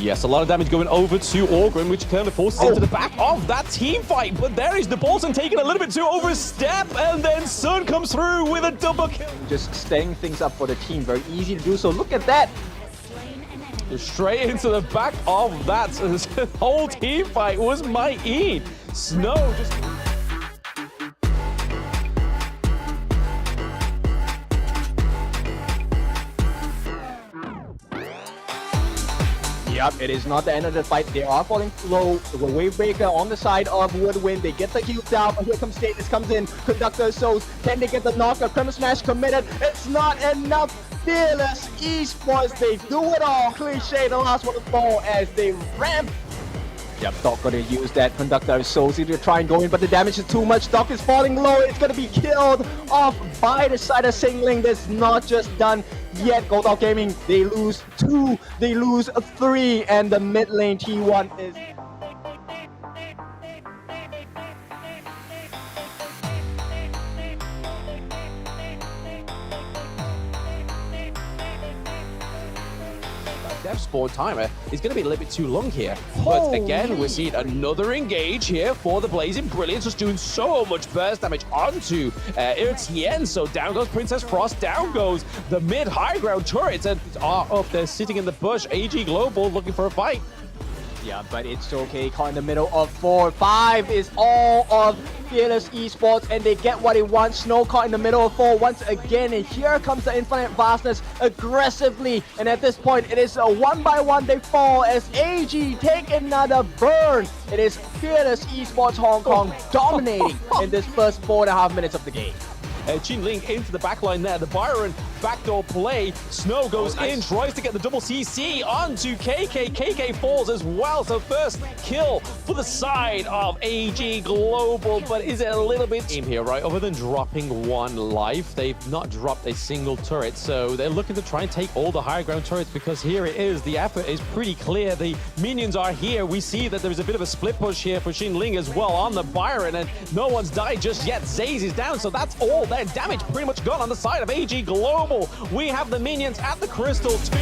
Yes, a lot of damage going over to Orgrim, which kind of forces into the back of that team fight. But there is the Bolton taking a little bit too overstep, and then Sun comes through with a double kill. Just staying things up for the team, very easy to do so. Look at that. Straight into the back of that whole team fight was mighty. Snow just... Yep, it is not the end of the fight. They are falling low. The Wavebreaker on the side of Woodwind. They get the heal down, but here comes Status, comes in. Conductor Souls. Can they get the knockout? Crema Smash committed. It's not enough. Fearless Esports, they do it all. Cliche, the last one to fall as they ramp. Yep, Doc gonna use that. Conductor Souls to try and go in, but the damage is too much. Doc is falling low. It's gonna be killed off by the side of Singling. That's not just done yet. Goldog Gaming, they lose 2, they lose 3, and the mid lane T1 is... Dev Spawn timer is going to be a little bit too long here. But again, we're seeing another engage here for the Blazing Brilliance, just doing so much burst damage onto Irtien. So down goes Princess Frost, down goes the mid-high ground turrets, and are up there sitting in the bush. AG Global looking for a fight. Yeah, but it's okay. Caught in the middle of 4. 5 is all of Fearless Esports, and they get what they want. Snow caught in the middle of 4 once again, and here comes the Infinite Vastness aggressively. And at this point, it is a 1-by-1 they fall as AG take another burn. It is Fearless Esports Hong Kong dominating in this first 4.5 minutes of the game. Jin Ling into the backline there. The Byron backdoor play. Snow goes in, tries to get the double CC onto KK. KK falls as well. So first kill for the side of AG Global. But is it a little bit team here, right? Other than dropping 1 life, they've not dropped a single turret. So they're looking to try and take all the higher ground turrets, because here it is. The effort is pretty clear. The minions are here. We see that there's a bit of a split push here for Jin Ling as well on the Byron, and no one's died just yet. Zaze is down, so that's all. Their damage pretty much gone on the side of AG Global. We have the minions at the Crystal 2.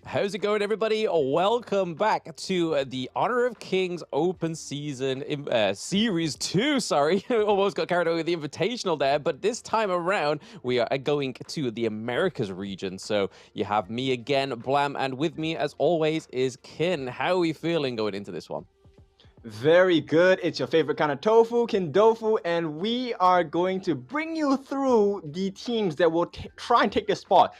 How's it going, everybody? Welcome back to the Honor of Kings Open Season Series 2. Sorry, almost got carried away with the Invitational there, but this time around, we are going to the Americas region. So you have me again, Blam, and with me, as always, is Kin. How are we feeling going into this one? Very good. It's your favorite kind of tofu, Kindofu, and we are going to bring you through the teams that will try and take the spot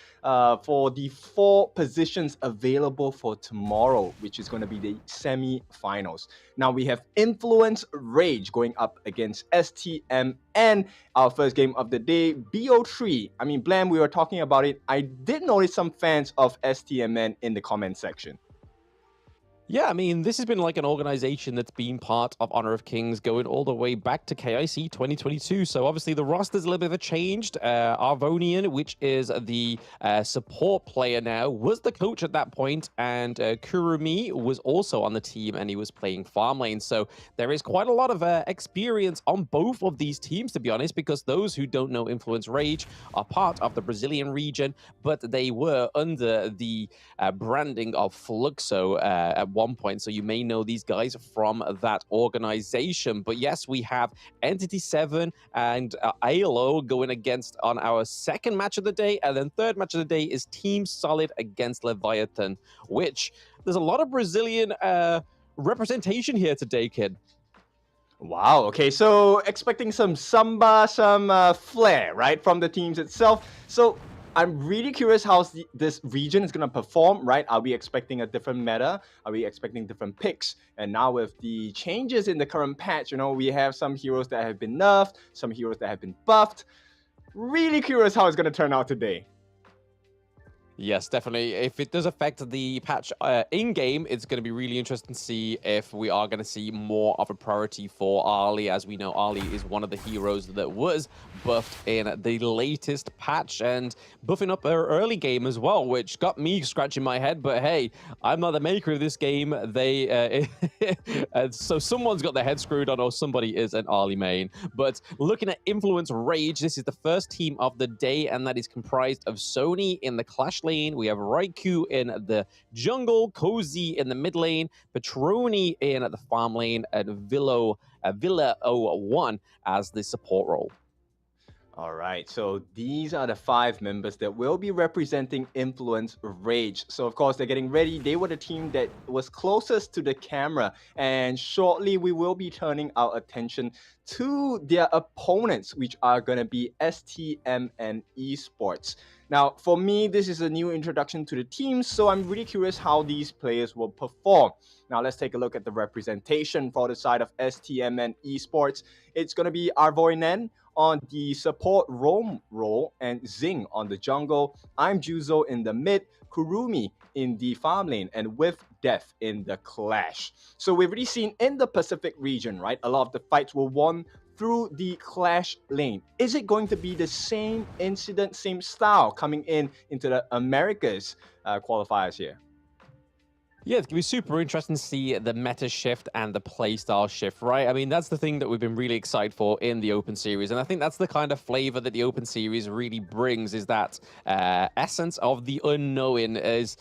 for the 4 positions available for tomorrow, which is going to be the semi-finals. Now we have Influence Rage going up against STMN, our first game of the day, BO3. I mean, Blam, we were talking about it. I did notice some fans of STMN in the comment section. Yeah, I mean, this has been like an organization that's been part of Honor of Kings going all the way back to KIC 2022. So obviously the roster's a little bit of a changed. Arvonian, which is the support player now, was the coach at that point, and Kurumi was also on the team, and he was playing farm lane. So there is quite a lot of experience on both of these teams, to be honest, because those who don't know Influence Rage are part of the Brazilian region, but they were under the branding of Fluxo at one point, so you may know these guys from that organization. But yes, we have Entity 7 and AYLO going against on our second match of the day, and then third match of the day is Team Solid against Leviatan, which there's a lot of Brazilian representation here today, kid. Wow, okay, so expecting some samba, some flair, right, from the teams itself. So I'm really curious how this region is going to perform, right? Are we expecting a different meta? Are we expecting different picks? And now with the changes in the current patch, you know, we have some heroes that have been nerfed, some heroes that have been buffed. Really curious how it's going to turn out today. Yes, definitely. If it does affect the patch in-game, it's going to be really interesting to see if we are going to see more of a priority for Ali. As we know, Ali is one of the heroes that was buffed in the latest patch and buffing up her early game as well, which got me scratching my head. But hey, I'm not the maker of this game. So someone's got their head screwed on, or somebody is an Ali main. But looking at Influence Rage, this is the first team of the day, and that is comprised of Sony in the Clash lane. We have Raikou in the jungle, Cozy in the mid lane, Petroni in the farm lane, and Villa01 as the support role. All right, so these are the 5 members that will be representing Influence Rage. So of course, they're getting ready. They were the team that was closest to the camera. And shortly, we will be turning our attention to their opponents, which are going to be STMN Esports. Now, for me, this is a new introduction to the team, so I'm really curious how these players will perform. Now, let's take a look at the representation for the side of STMN Esports. It's going to be Arvoinen on the support roam role and Zing on the jungle. I'm Juzo in the mid, Kurumi in the farm lane, and with Death in the Clash. So we've already seen in the Pacific region, right? A lot of the fights were won through the Clash lane. Is it going to be the same incident, same style coming into the Americas qualifiers here? Yeah, it's going to be super interesting to see the meta shift and the playstyle shift, right? I mean, that's the thing that we've been really excited for in the Open Series. And I think that's the kind of flavor that the Open Series really brings, is that essence of the unknown, is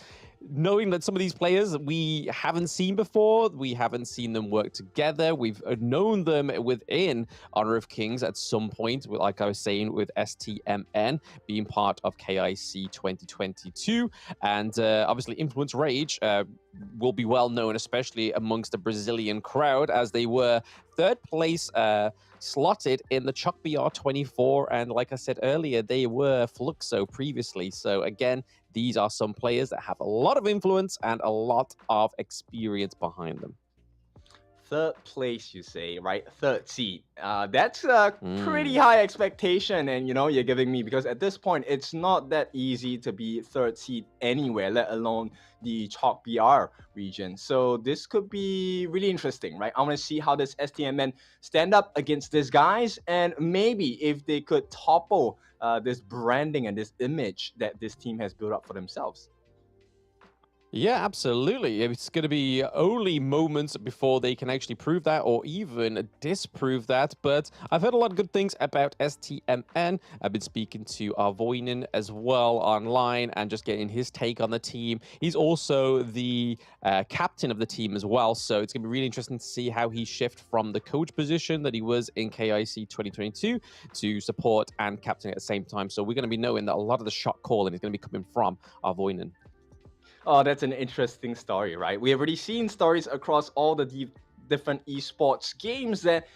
knowing that some of these players we haven't seen before, we haven't seen them work together, we've known them within Honor of Kings at some point, like I was saying, with STMN being part of KIC 2022, and obviously Influence Rage will be well known, especially amongst the Brazilian crowd, as they were 3rd place slotted in the HoK BR 24, and like I said earlier, they were Fluxo previously. So again, these are some players that have a lot of influence and a lot of experience behind them. 3rd place, you say, right? 3rd seed. That's a pretty high expectation, and you're giving me, because at this point, it's not that easy to be 3rd seed anywhere, let alone the HoK BR region. So this could be really interesting, right? I want to see how does STMN stand up against these guys, and maybe if they could topple this branding and this image that this team has built up for themselves. Yeah, absolutely. It's going to be only moments before they can actually prove that or even disprove that. But I've heard a lot of good things about STMN. I've been speaking to Arvoinen as well online and just getting his take on the team. He's also the captain of the team as well. So it's going to be really interesting to see how he shifts from the coach position that he was in KIC 2022 to support and captain at the same time. So we're going to be knowing that a lot of the shot calling is going to be coming from Arvoinen. Oh, that's an interesting story, right? We have already seen stories across all the different esports games that,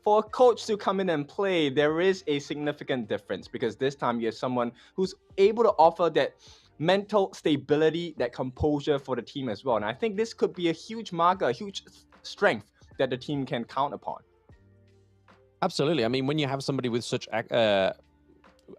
for a coach to come in and play, there is a significant difference, because this time you have someone who's able to offer that mental stability, that composure for the team as well. And I think this could be a huge marker, a huge strength that the team can count upon. Absolutely. I mean, when you have somebody with such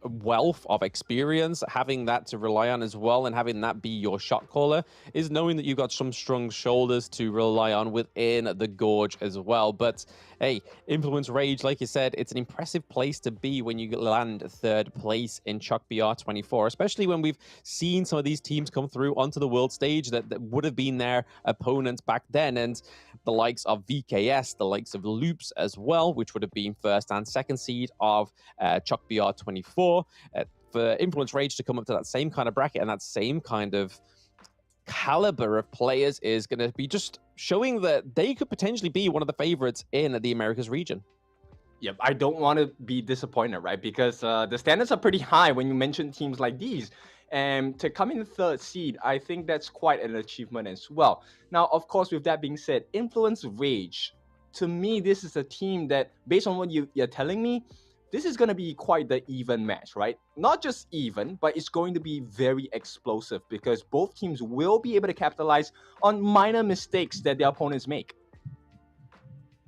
wealth of experience, having that to rely on as well, and having that be your shot caller, is knowing that you've got some strong shoulders to rely on within the gorge as well. But hey, Influence Rage, like you said, it's an impressive place to be when you land 3rd place in HoK BR 24, especially when we've seen some of these teams come through onto the world stage that would have been their opponents back then, and the likes of VKS, the likes of Loops as well, which would have been 1st and 2nd seed of HoK BR 24. For Influence Rage to come up to that same kind of bracket and that same kind of caliber of players is going to be just showing that they could potentially be one of the favorites in the Americas region. Yep, I don't want to be disappointed, right? Because the standards are pretty high when you mention teams like these. And to come in 3rd seed, I think that's quite an achievement as well. Now, of course, with that being said, Influence Rage, to me, this is a team that, based on what you're telling me, this is going to be quite the even match, right? Not just even, but it's going to be very explosive, because both teams will be able to capitalize on minor mistakes that their opponents make.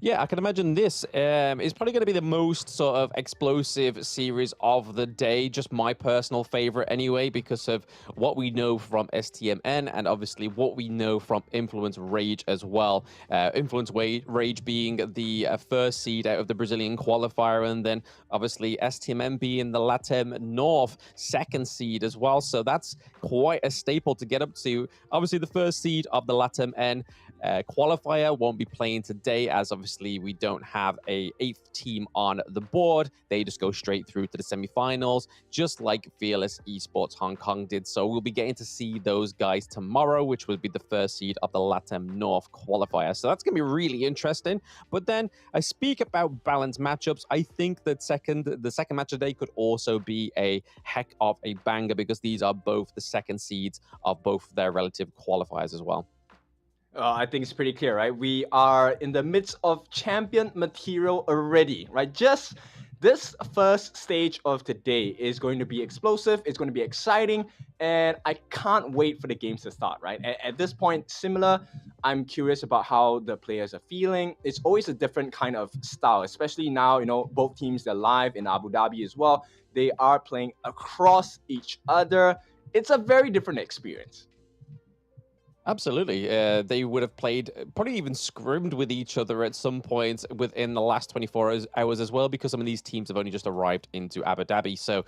Yeah, I can imagine this is probably going to be the most sort of explosive series of the day. Just my personal favorite, anyway, because of what we know from STMN and obviously what we know from Influence Rage as well. Rage being the first seed out of the Brazilian qualifier, and then obviously STMN being the LATAM North second seed as well. So that's quite a staple to get up to. Obviously, the first seed of the LATAM N qualifier won't be playing today, as obviously we don't have a eighth team on the board. They just go straight through to the semifinals, just like Fearless Esports Hong Kong did. So we'll be getting to see those guys tomorrow, which will be the first seed of the LATAM North qualifier. So that's going to be really interesting. But then I speak about balanced matchups. I think that the second match of the day could also be a heck of a banger, because these are both the second seeds of both their relative qualifiers as well. I think it's pretty clear, right? We are in the midst of champion material already, right? Just this first stage of today is going to be explosive, it's going to be exciting, and I can't wait for the games to start, right? At this point, similar, I'm curious about how the players are feeling. It's always a different kind of style, especially now, both teams, they're live in Abu Dhabi as well. They are playing across each other. It's a very different experience. Absolutely. They would have played, probably even scrimmed with each other at some point within the last 24 hours as well, because some of these teams have only just arrived into Abu Dhabi. So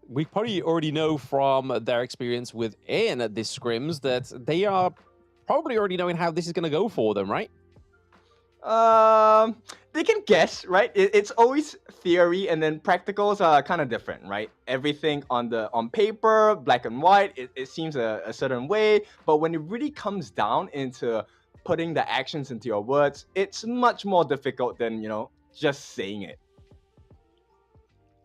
we probably already know from their experience within this scrims that they are probably already knowing how this is going to go for them, right? They can guess, right? It's always theory, and then practicals are kind of different, right? Everything on paper, black and white, it seems a certain way, but when it really comes down into putting the actions into your words, it's much more difficult than just saying it.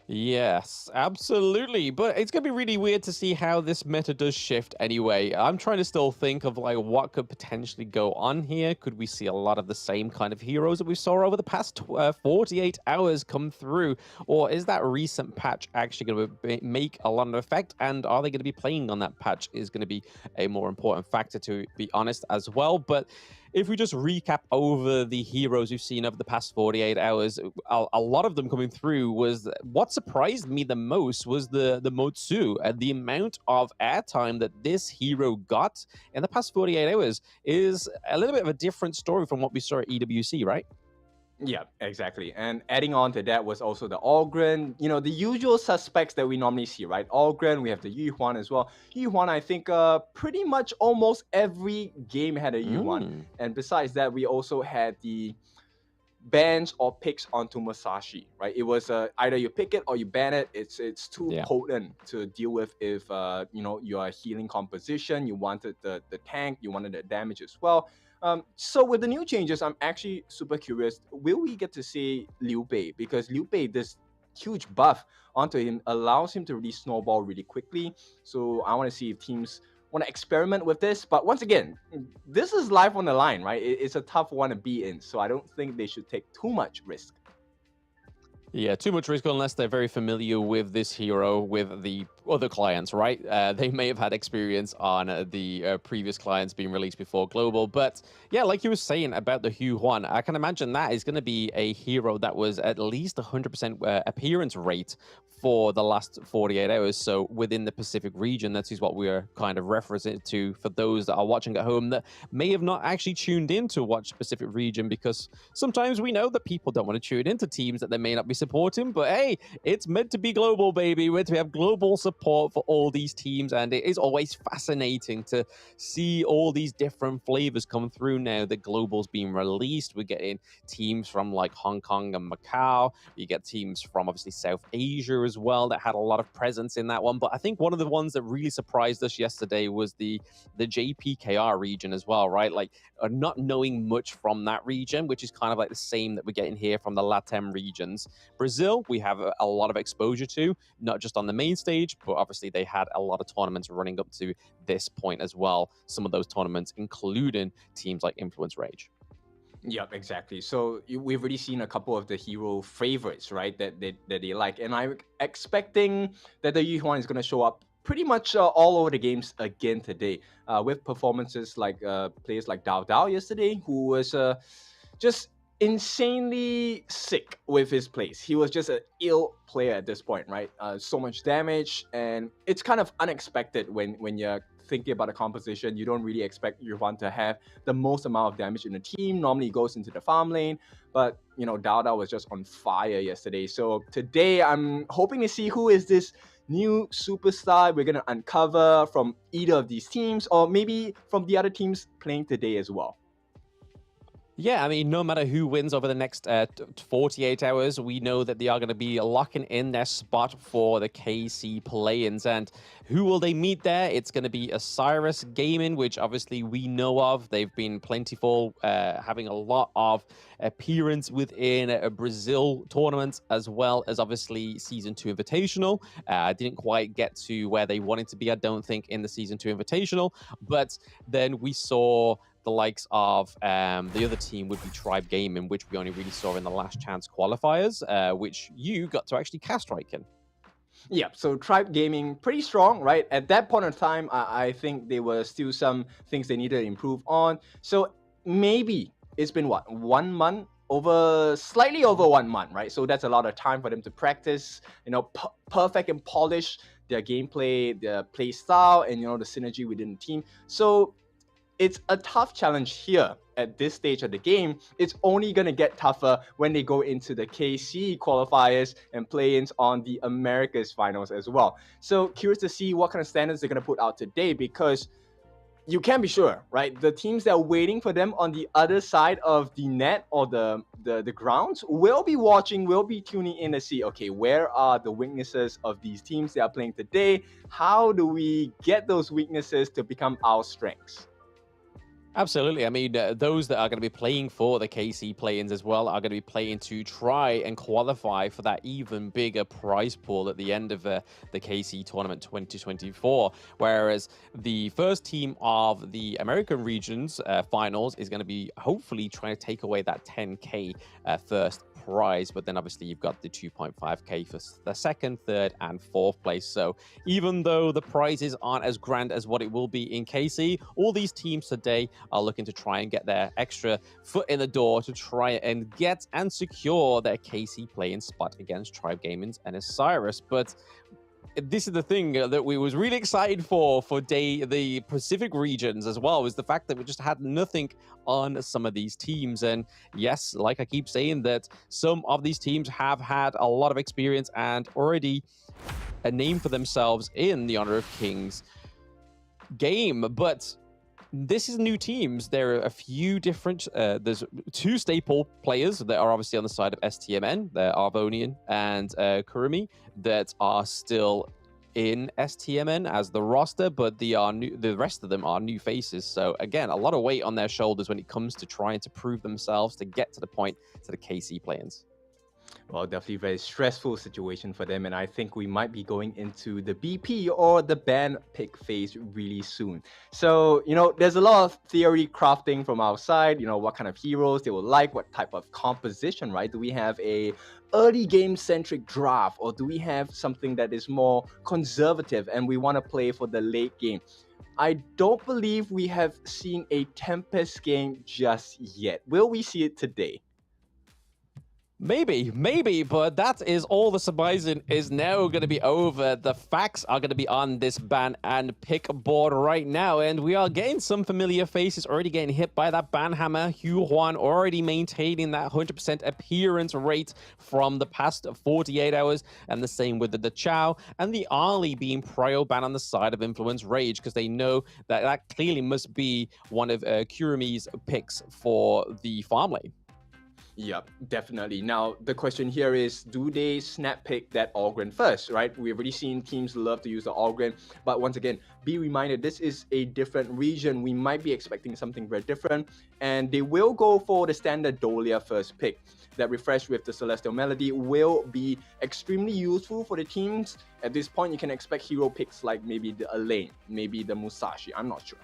Yes, absolutely. But it's going to be really weird to see how this meta does shift anyway. I'm trying to still think of like what could potentially go on here. Could we see a lot of the same kind of heroes that we saw over the past 48 hours come through? Or is that recent patch actually going to make a lot of effect? And are they going to be playing on that patch is going to be a more important factor, to be honest, as well. But if we just recap over the heroes we've seen over the past 48 hours, a lot of them coming through was what surprised me the most was the Motsu. The amount of airtime that this hero got in the past 48 hours is a little bit of a different story from what we saw at EWC, right? Yeah, exactly. And adding on to that was also the Allgren, the usual suspects that we normally see, right? Allgren, we have the Yuhuan as well. Yuhuan, I think pretty much almost every game had a Yuhuan. And besides that, we also had the bans or picks onto Musashi, right? It was either you pick it or you ban it. It's too potent to deal with if you are healing composition, you wanted the tank, you wanted the damage as well. So with the new changes, I'm actually super curious. Will we get to see Liu Bei? Because Liu Bei, this huge buff onto him allows him to really snowball really quickly. So I want to see if teams want to experiment with this. But once again, this is life on the line, right? It's a tough one to be in. So I don't think they should take too much risk. Yeah, too much risk unless they're very familiar with this hero, with the other clients, right? They may have had experience on the previous clients being released before Global. But yeah, like you were saying about the Yuhuan, I can imagine that is going to be a hero that was at least 100% appearance rate for the last 48 hours. So within the Pacific region, that is what we're kind of referencing to for those that are watching at home that may have not actually tuned in to watch Pacific region, because sometimes we know that people don't want to tune into teams that they may not be supporting. But hey, it's meant to be global, baby. We're to have global support for all these teams, and it is always fascinating to see all these different flavors come through now that global's being released. We're getting teams from like Hong Kong and Macau. You get teams from obviously South Asia as well that had a lot of presence in that one. But I think one of the ones that really surprised us yesterday was the JPKR region as well, right? Like not knowing much from that region, which is kind of like the same that we're getting here from the LATAM regions. Brazil, we have a lot of exposure to, not just on the main stage, but obviously they had a lot of tournaments running up to this point as well. Some of those tournaments including teams like Influence Rage. Yep, exactly. So we've already seen a couple of the hero favorites, right, that they like. And I'm expecting that the Yuhuan is going to show up pretty much all over the games again today, with performances like players like Dao Dao yesterday, who was just insanely sick with his plays. He was just an ill player at this point, right? So much damage, and it's kind of unexpected when you're thinking about a composition. You don't really expect Yuvan to have the most amount of damage in the team. Normally, he goes into the farm lane, but Dada was just on fire yesterday. So today, I'm hoping to see who is this new superstar we're gonna uncover from either of these teams, or maybe from the other teams playing today as well. Yeah, I mean, no matter who wins over the next 48 hours, we know that they are going to be locking in their spot for the KC play-ins. And who will they meet there? It's going to be Osiris Gaming, which obviously we know of. They've been plentiful, having a lot of appearance within Brazil tournaments, as well as obviously Season 2 Invitational. Didn't quite get to where they wanted to be, I don't think, in the Season 2 Invitational. But then we saw the likes of the other team would be Tribe Gaming, which we only really saw in the last chance qualifiers, which you got to actually cast right in. Yeah, so Tribe Gaming, pretty strong, right? At that point in time, I think there were still some things they needed to improve on. So maybe it's been what, 1 month? Slightly over 1 month, right? So that's a lot of time for them to practice, perfect and polish their gameplay, their play style, and the synergy within the team. So it's a tough challenge here at this stage of the game. It's only going to get tougher when they go into the KC qualifiers and play-ins on the Americas finals as well. So curious to see what kind of standards they're going to put out today, because you can be sure, right? The teams that are waiting for them on the other side of the net or the grounds will be watching, will be tuning in to see, okay, where are the weaknesses of these teams that are playing today? How do we get those weaknesses to become our strengths? Absolutely. I mean, those that are going to be playing for the KC play-ins as well are going to be playing to try and qualify for that even bigger prize pool at the end of the KC tournament 2024. Whereas the first team of the American regions finals is going to be hopefully trying to take away that 10K first prize, but then obviously you've got the 2.5K for the second, third, and fourth place. So even though the prizes aren't as grand as what it will be in KC, all these teams today are looking to try and get their extra foot in the door to try and get and secure their KC play-in spot against Tribe Gaming and Osiris. But this is the thing that we was really excited for the Pacific regions as well, was the fact that we just had nothing on some of these teams. And yes, like I keep saying, that some of these teams have had a lot of experience and already a name for themselves in the Honor of Kings game. But this is new teams. There are a few different, there's two staple players that are obviously on the side of STMN, they're Arvonian and Kurumi, that are still in STMN as the roster, but the rest of them are new faces. So again, a lot of weight on their shoulders when it comes to trying to prove themselves to get to the point to the KC play-ins. Well, definitely a very stressful situation for them, and I think we might be going into the BP or the ban pick phase really soon. So, there's a lot of theory crafting from our side, what kind of heroes they will like, what type of composition, right? Do we have a early game centric draft, or do we have something that is more conservative and we want to play for the late game? I don't believe we have seen a Tempest game just yet. Will we see it today? Maybe, but that is all the surprising is now going to be over. The facts are going to be on this ban and pick board right now, and we are getting some familiar faces already getting hit by that ban hammer. Hugh Huan already maintaining that 100% appearance rate from the past 48 hours, and the same with the Chow and the Ali being prio ban on the side of Influence Rage, because they know that that clearly must be one of Kurumi's picks for the farm lane. Yep, definitely. Now, the question here is, do they snap pick that Ogren first, right? We've already seen teams love to use the Ogren, but once again, be reminded, this is a different region. We might be expecting something very different, and they will go for the standard Dolia first pick. That refresh with the Celestial Melody will be extremely useful for the teams. At this point, you can expect hero picks like maybe the Elaine, maybe the Musashi, I'm not sure.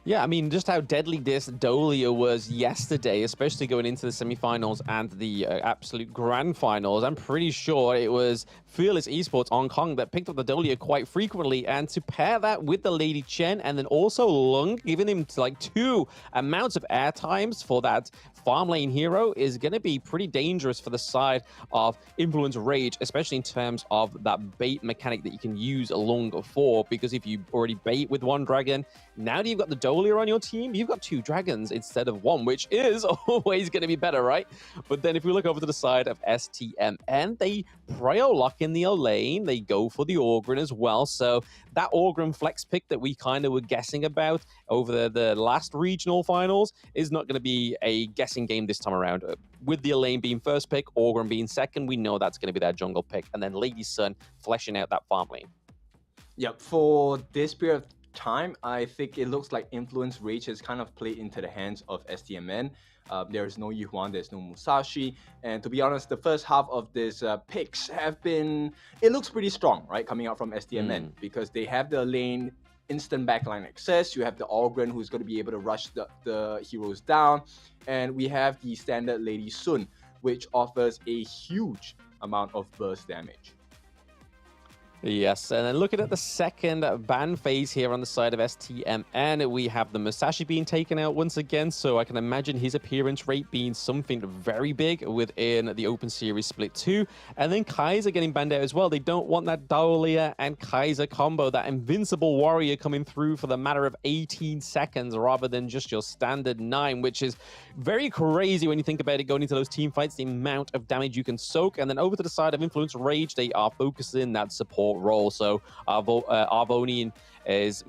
Yeah, I mean, just how deadly this Dolia was yesterday, especially going into the semifinals and the absolute grand finals. I'm pretty sure it was Fearless Esports Hong Kong that picked up the Dolia quite frequently. And to pair that with the Lady Chen and then also Lung, giving him like 2 amounts of air times for that farm lane hero is going to be pretty dangerous for the side of Influence Rage, especially in terms of that bait mechanic that you can use Lung for. Because if you already bait with 1 dragon, now that you've got the Dolia on your team, you've got 2 dragons instead of 1, which is always going to be better, right? But then if we look over to the side of STMN, they prio lock in the lane, they go for the Orgrin as well. So that Orgrin flex pick that we kind of were guessing about over the last regional finals is not going to be a guessing game this time around. With the lane being first pick, Orgrin being second, we know that's going to be their jungle pick. And then Lady Sun fleshing out that farm lane. Yep, for this period of time, I think it looks like Influence Rage has kind of played into the hands of STMN. There's no Yuhuan, there's no Musashi, and to be honest, the first half of this picks have been, it looks pretty strong, right, coming out from STMN, because they have the lane instant backline access, you have the Orgrin who's going to be able to rush the heroes down, and we have the standard Lady Sun, which offers a huge amount of burst damage. Yes, and then looking at the second ban phase here on the side of STMN, we have the Musashi being taken out once again, so I can imagine his appearance rate being something very big within the Open Series Split 2. And then Kaiser getting banned out as well. They don't want that Dolia and Kaiser combo, that invincible warrior coming through for the matter of 18 seconds rather than just your standard 9, which is very crazy when you think about it going into those team fights, the amount of damage you can soak. And then over to the side of Influence Rage, they are focusing that support role. So Arvonian is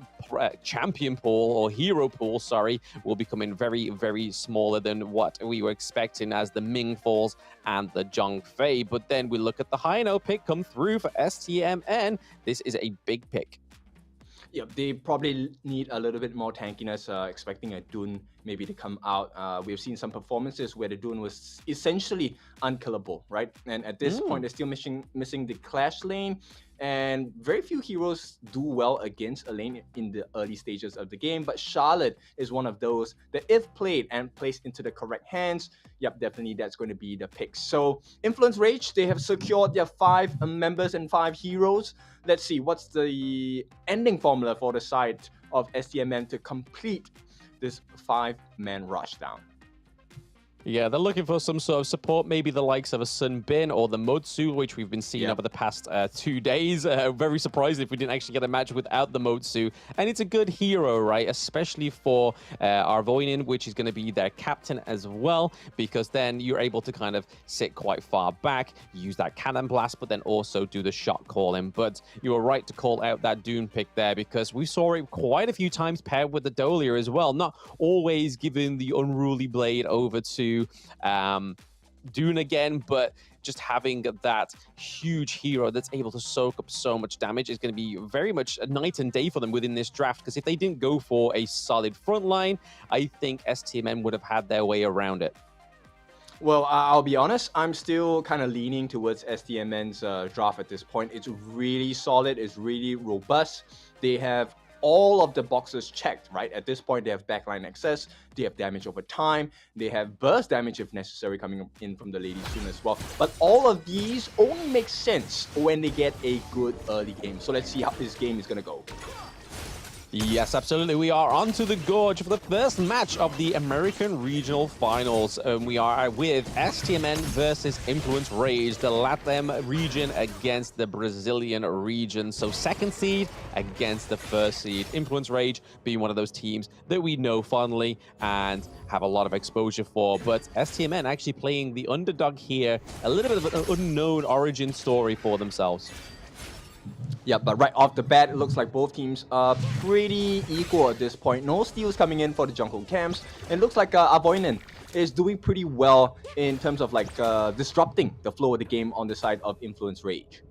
champion pool or hero pool, sorry, will be coming very, very smaller than what we were expecting as the Ming falls and the Zhong Fei. But then we look at the Hino pick come through for STMN. This is a big pick. Yeah, they probably need a little bit more tankiness, expecting a Dune maybe to come out. We've seen some performances where the Dune was essentially unkillable, right? And at this point, they're still missing the Clash lane, and very few heroes do well against a lane in the early stages of the game, but Charlotte is one of those that if played and placed into the correct hands, yep, definitely that's going to be the pick. So Influence Rage, they have secured their 5 members and 5 heroes. Let's see, what's the ending formula for the side of STMN to complete this 5-man rush down? Yeah, they're looking for some sort of support, maybe the likes of a Sun Bin or the Motsu, which we've been seeing over the past 2 days. Very surprised if we didn't actually get a match without the Motsu. And it's a good hero, right? Especially for Arvonian, which is going to be their captain as well, because then you're able to kind of sit quite far back, use that cannon blast, but then also do the shot calling. But you were right to call out that Dune pick there, because we saw it quite a few times paired with the Dolia as well. Not always giving the Unruly Blade over to Dune again, but just having that huge hero that's able to soak up so much damage is going to be very much a night and day for them within this draft, because if they didn't go for a solid front line, I think STMN would have had their way around it. Well, I'll be honest, I'm still kind of leaning towards STMN's draft at this point. It's really solid, it's really robust. They have all of the boxes checked, right? At this point, they have backline access, they have damage over time, they have burst damage if necessary coming in from the Lady Sun as well. But all of these only make sense when they get a good early game. So let's see how this game is going to go. Yes, absolutely. We are onto the gorge for the first match of the American Regional Finals. We are with STMN versus Influence Rage, the LATAM region against the Brazilian region. So second seed against the first seed. Influence Rage being one of those teams that we know fondly and have a lot of exposure for. But STMN actually playing the underdog here, a little bit of an unknown origin story for themselves. Yeah, but right off the bat, it looks like both teams are pretty equal at this point. No steals coming in for the jungle camps. It looks like Arvonian is doing pretty well in terms of like disrupting the flow of the game on the side of Influence Rage.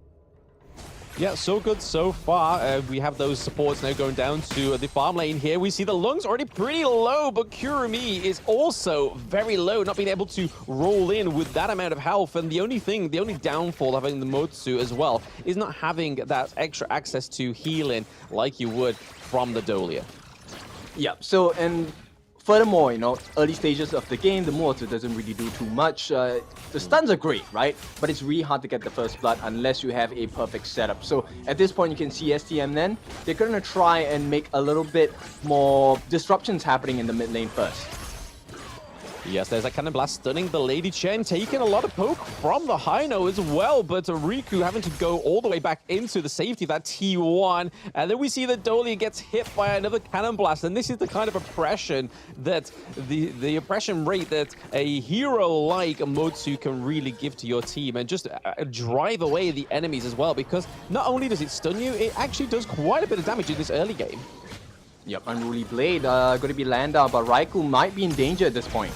Yeah, so good so far. We have those supports now going down to the farm lane here. We see the Lungs already pretty low, but Kurumi is also very low, not being able to roll in with that amount of health. And the only downfall of having the Motsu as well is not having that extra access to healing like you would from the Dolia. Yeah, so, and furthermore, you know, early stages of the game, the mortar doesn't really do too much. The stuns are great, right? But it's really hard to get the first blood unless you have a perfect setup. So at this point, you can see STMN, they're going to try and make a little bit more disruptions happening in the mid lane first. Yes, there's that cannon blast stunning the Lady Chen, taking a lot of poke from the Hino as well, but Riku having to go all the way back into the safety of that T1, and then we see that Dolia gets hit by another cannon blast, and this is the kind of oppression that the oppression rate that a hero like Motsu can really give to your team, and just drive away the enemies as well, because not only does it stun you, it actually does quite a bit of damage in this early game. Yep, Unruly Blade going to be land down, but Raikou might be in danger at this point.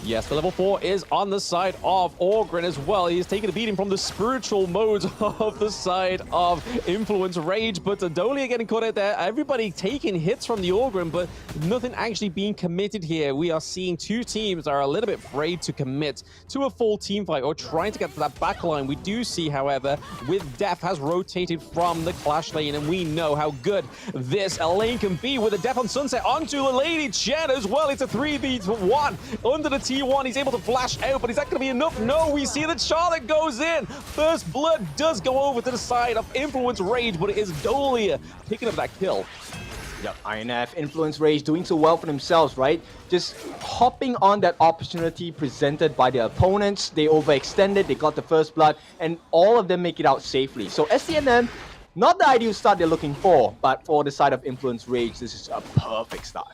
Yes, the level 4 is on the side of Orgrin as well. He is taking a beating from the spiritual modes of the side of Influence Rage, but Dolia getting caught out there. Everybody taking hits from the Orgrin, but nothing actually being committed here. We are seeing two teams that are a little bit afraid to commit to a full team fight or trying to get to that back line. We do see, however, with Def has rotated from the Clash lane, and we know how good this lane can be with a Def on Sunset onto the Lady Chen as well. It's a 3v1 under the T1. He's able to flash out, but is that going to be enough? No, we see that Charlotte goes in. First blood does go over to the side of Influence Rage, but it is Dolia picking up that kill. Yep, INF, Influence Rage doing so well for themselves, right? Just hopping on that opportunity presented by their opponents. They overextended, they got the first blood, and all of them make it out safely. So STMN, not the ideal start they're looking for, but for the side of Influence Rage, this is a perfect start.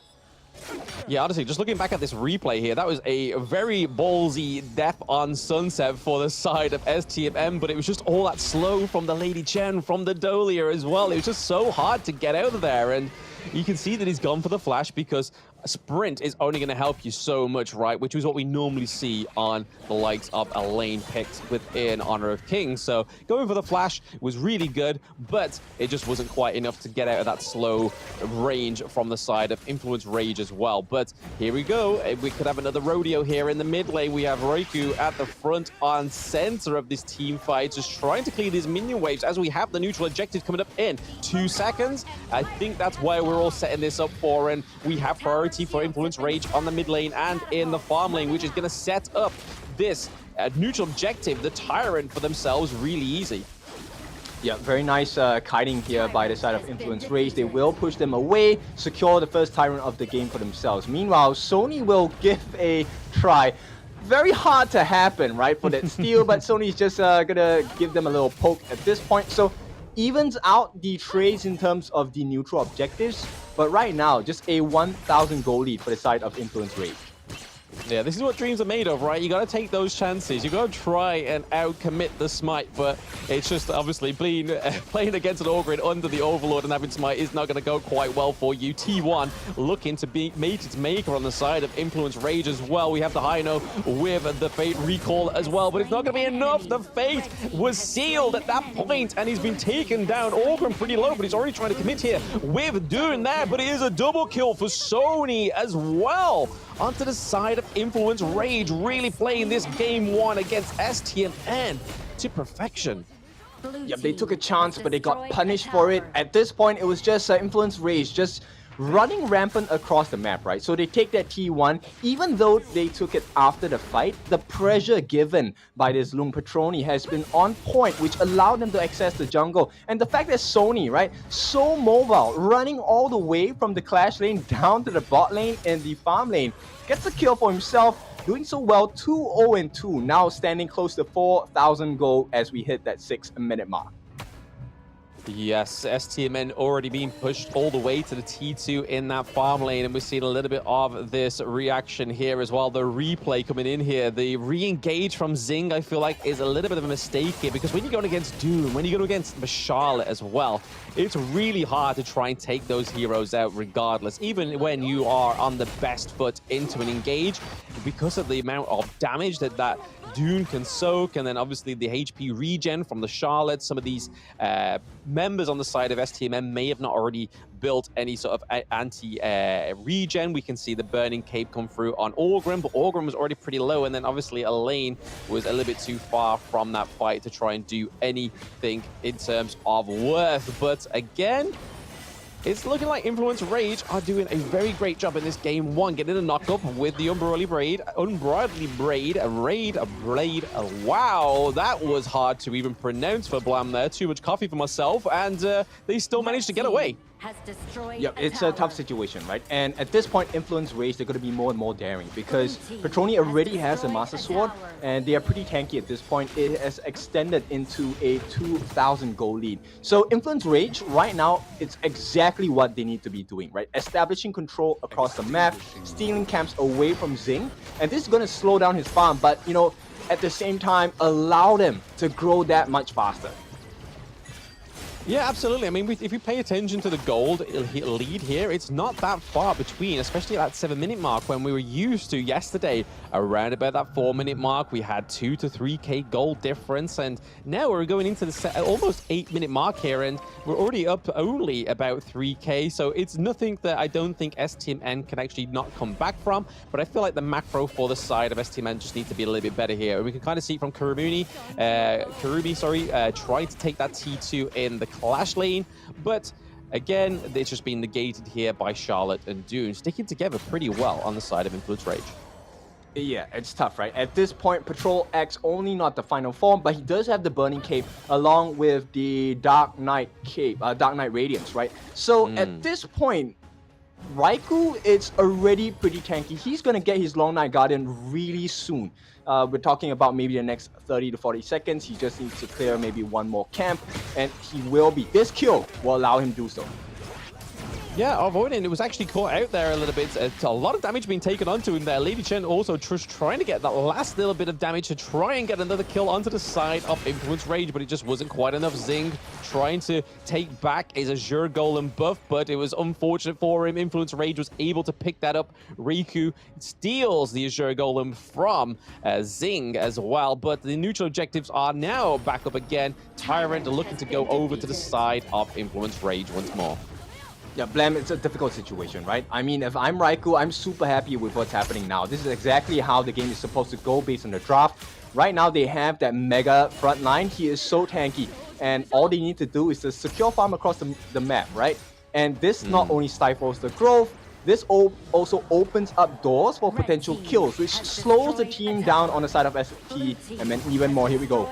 Yeah, honestly, just looking back at this replay here, that was a very ballsy Death on Sunset for the side of STMN, but it was just all that slow from the Lady Chen, from the Dolia as well. It was just so hard to get out of there, and you can see that he's gone for the flash because a sprint is only going to help you so much, right? Which is what we normally see on the likes of a lane picked within Honor of Kings. So going for the flash was really good, but it just wasn't quite enough to get out of that slow range from the side of Influence Rage as well. But here we go. We could have another rodeo here in the mid lane. We have Raikou at the front on center of this team fight, just trying to clear these minion waves as we have the neutral objective coming up in 2 seconds. I think that's why we're all setting this up for, and we have priority for Influence Rage on the mid lane and in the farm lane, which is going to set up this neutral objective, the Tyrant, for themselves really easy. Yeah, very nice kiting here by the side of Influence Rage. They will push them away, secure the first Tyrant of the game for themselves. Meanwhile, Sony will give a try. Very hard to happen, right, for that steal, but Sony's just gonna give them a little poke at this point. So evens out the trades in terms of the neutral objectives, but right now, just a 1,000 gold lead for the side of Influence Rage. Yeah, this is what dreams are made of, right? You got to take those chances. You got to try and out-commit the smite, but it's just obviously playing against an Orgrin under the Overlord and having smite is not going to go quite well for you. T1 looking to make its maker on the side of Influence Rage as well. We have the Hino with the Fate recall as well, but it's not going to be enough. The Fate was sealed at that point, and he's been taken down. Orgrin pretty low, but he's already trying to commit here with doing that, but it is a double kill for Sony as well. Onto the side of Influence Rage, really playing this game 1 against STMN to perfection. Yep, they took a chance, but they got punished for it. At this point, it was just Influence Rage just running rampant across the map, right? So they take that T1, even though they took it after the fight, the pressure given by this Lung Patroni has been on point, which allowed them to access the jungle. And the fact that Sony, right, so mobile, running all the way from the Clash lane down to the bot lane and the farm lane, gets a kill for himself, doing so well, 2-0-2, now standing close to 4,000 gold as we hit that 6-minute mark. Yes, STMN already being pushed all the way to the T2 in that farm lane, and we're seeing a little bit of this reaction here as well. The replay coming in here, the re-engage from Zing, I feel like, is a little bit of a mistake here, because when you're going against Doom, when you're going against Charlotte as well, it's really hard to try and take those heroes out regardless, even when you are on the best foot into an engage, because of the amount of damage that Dune can soak, and then obviously the HP regen from the Charlotte. Some of these members on the side of STMN may have not already built any sort of anti-regen. We can see the Burning Cape come through on Orgrim, but Orgrim was already pretty low, and then obviously Elaine was a little bit too far from that fight to try and do anything in terms of worth. But again, It's looking like Influence Rage are doing a very great job in this game one, getting a knock-up with the Unbridled Braid. Wow, that was hard to even pronounce for Blam there. Too much coffee for myself, and they still managed to get away. Yeah, it's a tough situation, right? And at this point, Influence Rage, they're going to be more and more daring because Petroni already has a Master Sword and they are pretty tanky at this point. It has extended into a 2,000 gold lead. So Influence Rage, right now, it's exactly what they need to be doing, right? Establishing control across the map, stealing camps away from Zing, and this is going to slow down his farm, but, you know, at the same time, allow them to grow that much faster. Yeah, absolutely. I mean, if you pay attention to the gold lead here, it's not that far between, especially at that 7-minute mark when we were used to yesterday. Around about that 4-minute mark, we had 2 to 3k gold difference, and now we're going into the almost 8-minute mark here, and we're already up only about 3k, so it's nothing that I don't think STMN can actually not come back from, but I feel like the macro for the side of STMN just needs to be a little bit better here. We can kind of see from Karubi, trying to take that T2 in the Clash lane, but again, it's just been negated here by Charlotte and Dune, sticking together pretty well on the side of Influence Rage. Yeah, it's tough, right? At this point, Patrol X only not the final form, but he does have the Burning Cape along with the Dark Knight Cape, Dark Knight Radiance, right? So at this point, Raikou, it's already pretty tanky. He's going to get his Long Night Guardian really soon. We're talking about maybe the next 30 to 40 seconds. He just needs to clear maybe one more camp, and he will be. This kill will allow him to do so. Yeah, avoiding. It was actually caught out there a little bit. A lot of damage being taken onto him there. Lady Chen also trying to get that last little bit of damage to try and get another kill onto the side of Influence Rage, but it just wasn't quite enough. Zing trying to take back his Azure Golem buff, but it was unfortunate for him. Influence Rage was able to pick that up. Riku steals the Azure Golem from Zing as well, but the neutral objectives are now back up again. Tyrant looking to go over to the side of Influence Rage once more. Yeah, Blam, it's a difficult situation, right? I mean, if I'm Raikou, I'm super happy with what's happening now. This is exactly how the game is supposed to go based on the draft. Right now, they have that mega front line. He is so tanky, and all they need to do is to secure farm across the map, right? And this not only stifles the growth, this also opens up doors for potential kills, which slows the team down on the side of ST, and then even more. Here we go.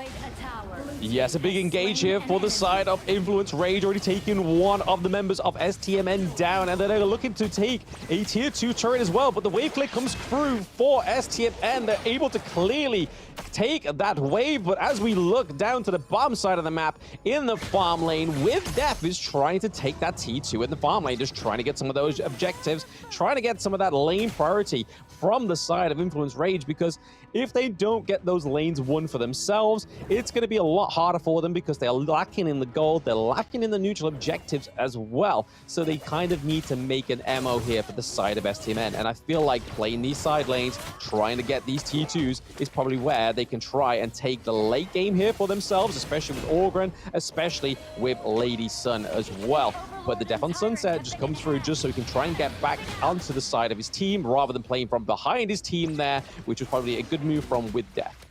Yes, a big engage here for the side of Influence Rage, already taking one of the members of STMN down, and then they're looking to take a tier 2 turret as well, but the wave click comes through for STMN. They're able to clearly take that wave, but as we look down to the bottom side of the map in the farm lane, with Def is trying to take that T2 in the farm lane, just trying to get some of those objectives, trying to get some of that lane priority from the side of Influence Rage, because if they don't get those lanes won for themselves, it's going to be a lot harder for them because they're lacking in the gold, they're lacking in the neutral objectives as well. So they kind of need to make an MO here for the side of STMN. And I feel like playing these side lanes, trying to get these T2s is probably where they can try and take the late game here for themselves, especially with Orgren, especially with Lady Sun as well. But the Death on Sunset just comes through just so he can try and get back onto the side of his team rather than playing from behind his team there, which was probably a good move from with Death.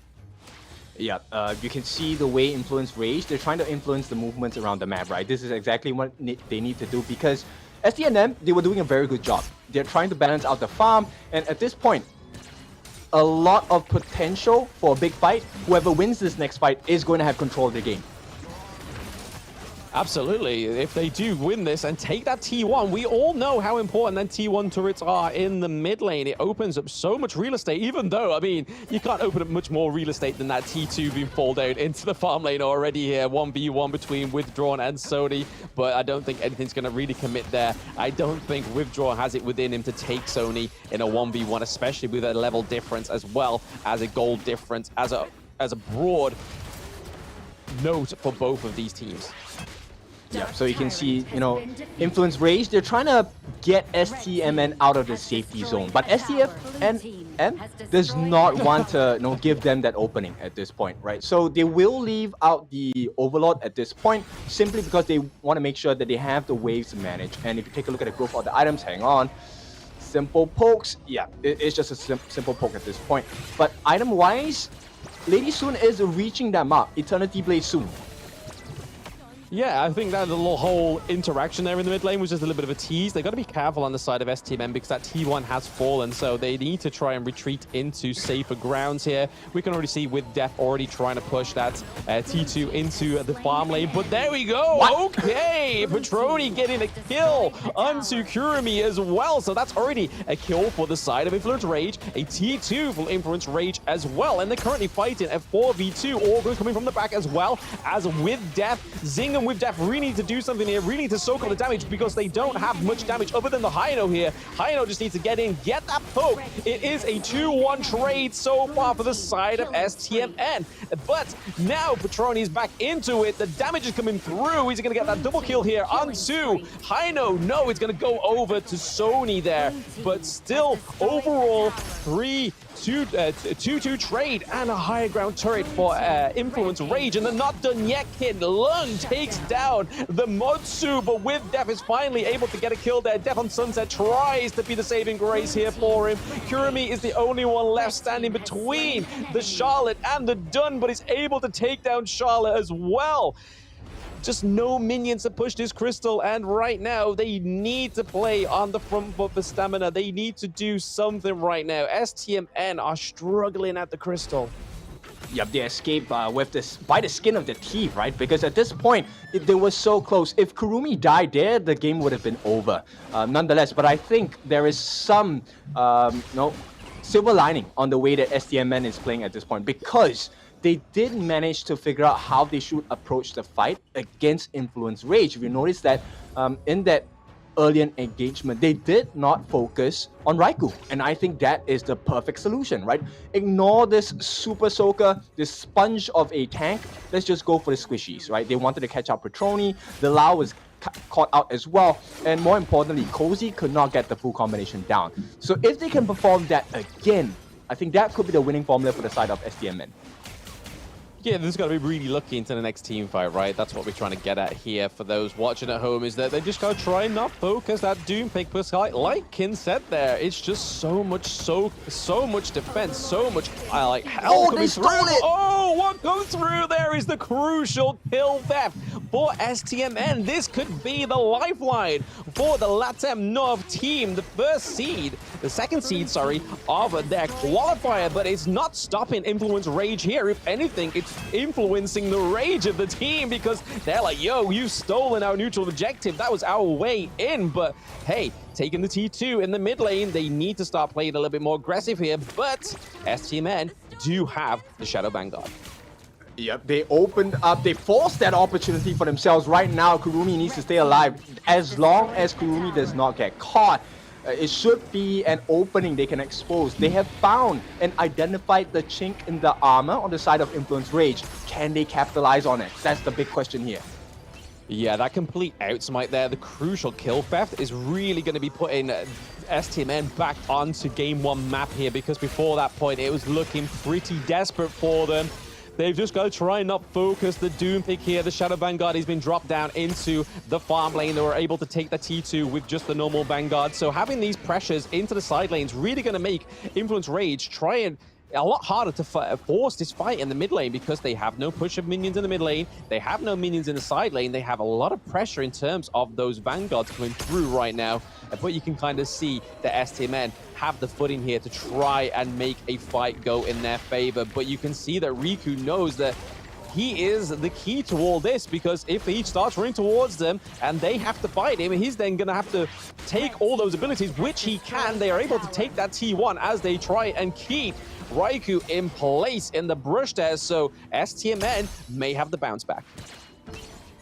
Yeah, you can see the way Influence Rage, they're trying to influence the movements around the map, right? This is exactly what they need to do because STMN, they were doing a very good job. They're trying to balance out the farm, and at this point, a lot of potential for a big fight. Whoever wins this next fight is going to have control of the game. Absolutely. If they do win this and take that T1, we all know how important that T1 turrets are in the mid lane. It opens up so much real estate, even though, I mean, you can't open up much more real estate than that T2 being fall down into the farm lane already here. 1v1 between Withdrawn and Sony, but I don't think anything's going to really commit there. I don't think Withdrawn has it within him to take Sony in a 1v1, especially with a level difference as well as a gold difference, as a broad note for both of these teams. Yeah, so you can see, you know, Influence Rage, they're trying to get STMN out of the safety zone. But STMN does not want to, you know, give them that opening at this point, right? So they will leave out the Overlord at this point simply because they want to make sure that they have the waves to manage. And if you take a look at the growth of the items, hang on. Simple pokes. Yeah, it's just a simple poke at this point. But item-wise, Lady Soon is reaching that mark. Eternity Blade soon. Yeah, I think that little whole interaction there in the mid lane was just a little bit of a tease. They've got to be careful on the side of STMN because that T1 has fallen, so they need to try and retreat into safer grounds here. We can already see with Def already trying to push that T2 into the farm lane, but there we go! What? Okay! Petroni getting a kill onto Kurumi as well, so that's already a kill for the side of Influence Rage, a T2 for Influence Rage as well, and they're currently fighting a 4v2, August coming from the back as well as with Def. Zing with Def really need to do something here, really need to soak up the damage because they don't have much damage other than the Hino here. Hino just needs to get in, get that poke. It is a 2-1 trade so far for the side of STMN. But now Petroni's back into it. The damage is coming through. He's going to get that double kill here onto Hino. No, it's going to go over to Sony there. But still, overall, 2-2 trade and a higher ground turret for Influence Rage, and they're not done yet. Kid Lung takes down the Motsu, but with Def is finally able to get a kill there. Def on Sunset tries to be the saving grace here for him. Kurumi is the only one left standing between the Charlotte and the Dun, but he's able to take down Charlotte as well. Just no minions to push this Crystal, and right now they need to play on the front foot for stamina. They need to do something right now. STMN are struggling at the Crystal. Yep, they escape with this by the skin of their teeth, right? Because at this point, they were so close. If Kurumi died there, the game would have been over. Nonetheless, but I think there is some, silver lining on the way that STMN is playing at this point, because they did manage to figure out how they should approach the fight against Influence Rage. If you notice that in that earlier engagement, they did not focus on Raikou, and I think that is the perfect solution, right? Ignore this super soaker, this sponge of a tank. Let's just go for the squishies, right? They wanted to catch out Petroni. The Lao was caught out as well, and more importantly, Cozy could not get the full combination down. So if they can perform that again, I think that could be the winning formula for the side of STMN. Yeah, there's got to be really lucky into the next team fight, right? That's what we're trying to get at here for those watching at home, is that they just got to try and not focus that Doom pick. Because like Kin said there, it's just so much defense, so much like hell coming through. Oh, what comes through there is the crucial kill theft for STMN. This could be the lifeline for the LATAM North team, the second seed, of their qualifier, but it's not stopping Influence Rage here. If anything, it's influencing the rage of the team, because they're like, yo, you've stolen our neutral objective. That was our way in. But hey, taking the T2 in the mid lane, they need to start playing a little bit more aggressive here. But STMN do have the Shadow Vanguard. Yep, they opened up, they forced that opportunity for themselves. Right now, Kurumi needs to stay alive. As long as Kurumi does not get caught, it should be an opening they can expose. They have found and identified the chink in the armor on the side of Influence Rage. Can they capitalize on it? That's the big question here. Yeah, that complete outsmite there, the crucial kill theft, is really going to be putting STMN back onto Game 1 map here, because before that point, it was looking pretty desperate for them. They've just got to try and not focus the Doom pick here. The Shadow Vanguard has been dropped down into the farm lane. They were able to take the T2 with just the normal Vanguard. So having these pressures into the side lanes really going to make Influence Rage try and a lot harder to force this fight in the mid lane, because they have no push of minions in the mid lane. They have no minions in the side lane. They have a lot of pressure in terms of those Vanguards coming through right now. But you can kind of see the STMN have the footing here to try and make a fight go in their favor. But you can see that Riku knows that he is the key to all this, because if he starts running towards them and they have to fight him, he's then going to have to take all those abilities, which he can. They are able to take that T1 as they try and keep Raikou in place in the brush there, so STMN may have the bounce back.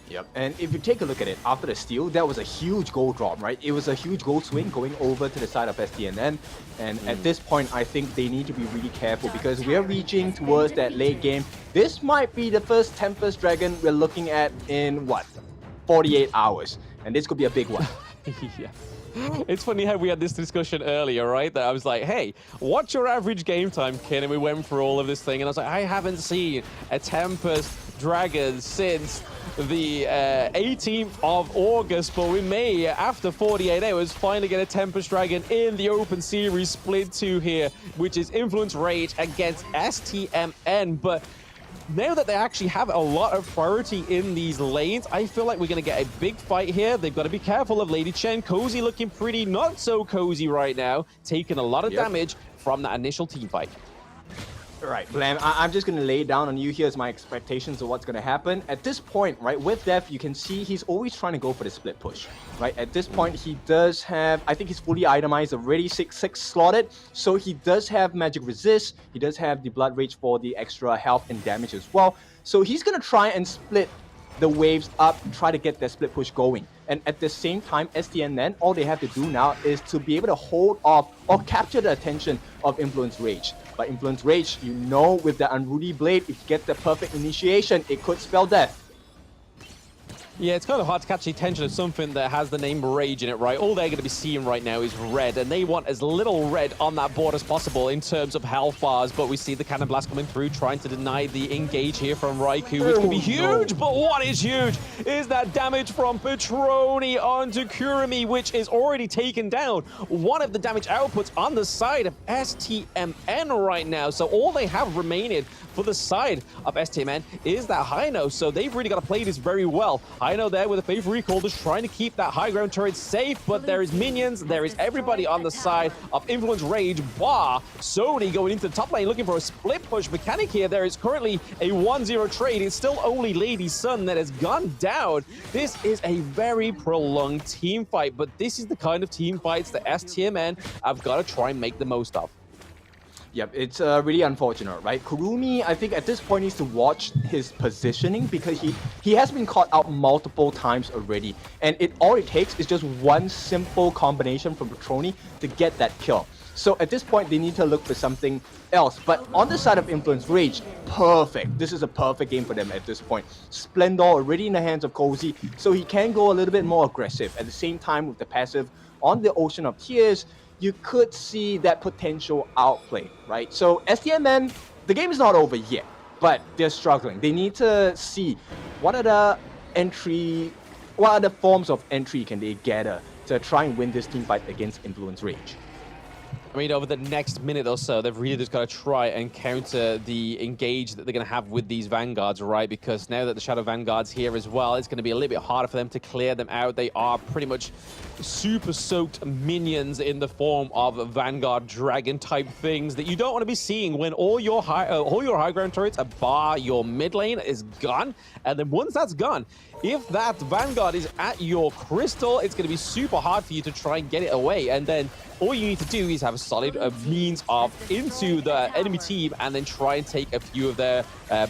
Yep, and if you take a look at it, after the steal, that was a huge gold drop, right? It was a huge gold swing going over to the side of STMN, and at this point, I think they need to be really careful, because we're reaching towards that late game. This might be the first Tempest Dragon we're looking at in, 48 hours, and this could be a big one. Yeah. It's funny how we had this discussion earlier, right? That I was like, hey, what's your average game time, Kin? And we went through all of this thing, and I was like, I haven't seen a Tempest Dragon since the 18th of August, but we may, after 48 hours, finally get a Tempest Dragon in the Open Series Split 2 here, which is Influence Rage against STMN. But now that they actually have a lot of priority in these lanes, I feel like we're going to get a big fight here. They've got to be careful of Lady Chen. Cozy looking pretty not so cozy right now, taking a lot of damage from that initial team fight. Right, Blam, I'm just going to lay down on you. Here's my expectations of what's going to happen. At this point, right, with Def, you can see he's always trying to go for the split push, right? At this point, he does have, I think he's fully itemized, already 6/6 slotted, so he does have magic resist. He does have the blood rage for the extra health and damage as well. So he's going to try and split the waves up, try to get their split push going. And at the same time, STMN, all they have to do now is to be able to hold off or capture the attention of Influence Rage. But Influence Rage, you know, with the Unruly Blade, if you get the perfect initiation, it could spell death. Yeah, it's kind of hard to catch the attention of something that has the name Rage in it, right? All they're going to be seeing right now is red, and they want as little red on that board as possible in terms of health bars, but we see the Cannon Blast coming through, trying to deny the engage here from Raikou, which could be huge, but what is huge is that damage from Petroni onto Kurumi, which is already taken down. One of the damage outputs on the side of STMN right now, so all they have remaining for the side of STMN is that Hino, so they've really got to play this very well. Hino there with a Fave Recall, just trying to keep that high ground turret safe, but there is minions, there is everybody on the side of Influence Rage, bar Sony going into the top lane looking for a split push mechanic here. There is currently a 1-0 trade. It's still only Lady Sun that has gone down. This is a very prolonged team fight, but this is the kind of team fights that STMN have got to try and make the most of. Yep, it's really unfortunate, right? Kurumi, I think at this point needs to watch his positioning because he has been caught out multiple times already. And all it takes is just one simple combination from Petroni to get that kill. So at this point, they need to look for something else. But on the side of Influence Rage, perfect. This is a perfect game for them at this point. Splendor already in the hands of Cozy, so he can go a little bit more aggressive. At the same time, with the passive on the Ocean of Tears, you could see that potential outplay, right? So STMN, the game is not over yet, but they're struggling. They need to see what other forms of entry can they gather to try and win this team fight against Influence Rage. I mean, over the next minute or so, they've really just got to try and counter the engage that they're going to have with these Vanguards, right? Because now that the Shadow Vanguard's here as well, it's going to be a little bit harder for them to clear them out. They are pretty much super soaked minions in the form of Vanguard Dragon type things that you don't want to be seeing when all your high ground turrets, bar your mid lane, is gone. And then once that's gone, if that Vanguard is at your crystal, it's going to be super hard for you to try and get it away. And then all you need to do is have a solid means of into the enemy team and then try and take a few of their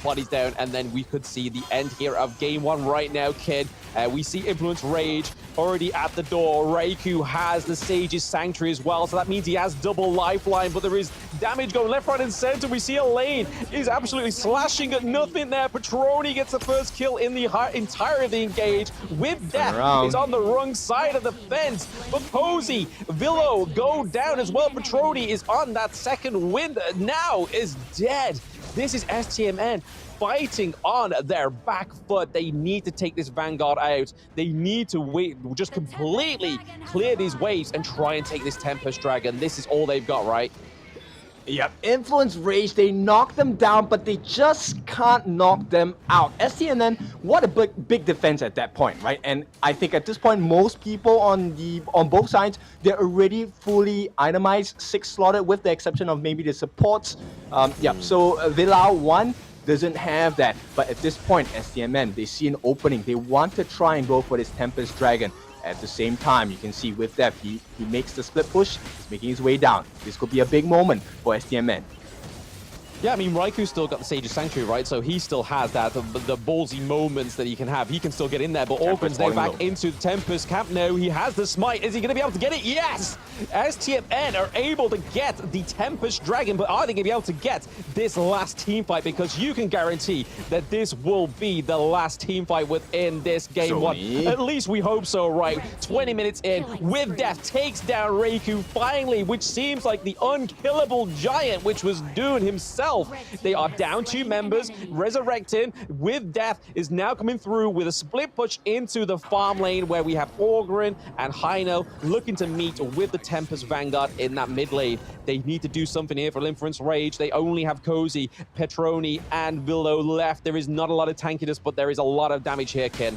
bodies down. And then we could see the end here of game one right now, kid. We see Influence Rage already at the door. Raikou has the Sage's Sanctuary as well, so that means he has double lifeline, but there is damage going left, right, and center. We see Elaine is absolutely slashing at nothing there. Petroni gets the first kill in the entire of the engage with death. Is on the wrong side of the fence, but Cozy, Villo go down as well. Petroni is on that second wind, now is dead. This is STMN fighting on their back foot. They need to take this Vanguard out. They need to just completely clear these waves and try and take this Tempest Dragon. This is all they've got, right? Yep, Influence Rage, they knock them down, but they just can't knock them out. STMN, what a big defense at that point, right? And I think at this point, most people on both sides, they're already fully itemized, 6 slotted, with the exception of maybe the supports. So Villau 1 doesn't have that, but at this point, STMN, they see an opening. They want to try and go for this Tempest Dragon. At the same time, you can see with that, he makes the split push, he's making his way down. This could be a big moment for STMN. Yeah, I mean, Raikou's still got the Sage's Sanctuary, right? So he still has that, the ballsy moments that he can have. He can still get in there, but Orkun's now back into the Tempest camp now. He has the smite. Is he going to be able to get it? Yes! STMN are able to get the Tempest Dragon, but are they going to be able to get this last team fight? Because you can guarantee that this will be the last team fight within this game one. At least we hope so, right? 20 minutes in, with death, takes down Raikou finally, which seems like the unkillable giant, which was Dune himself. 12. They are down 2 members. Resurrecting with Death is now coming through with a split push into the farm lane where we have Orgrin and Hino looking to meet with the Tempest Vanguard in that mid lane. They need to do something here for Inference Rage. They only have Cozy, Petroni, and Villo left. There is not a lot of tankiness, but there is a lot of damage here, Ken.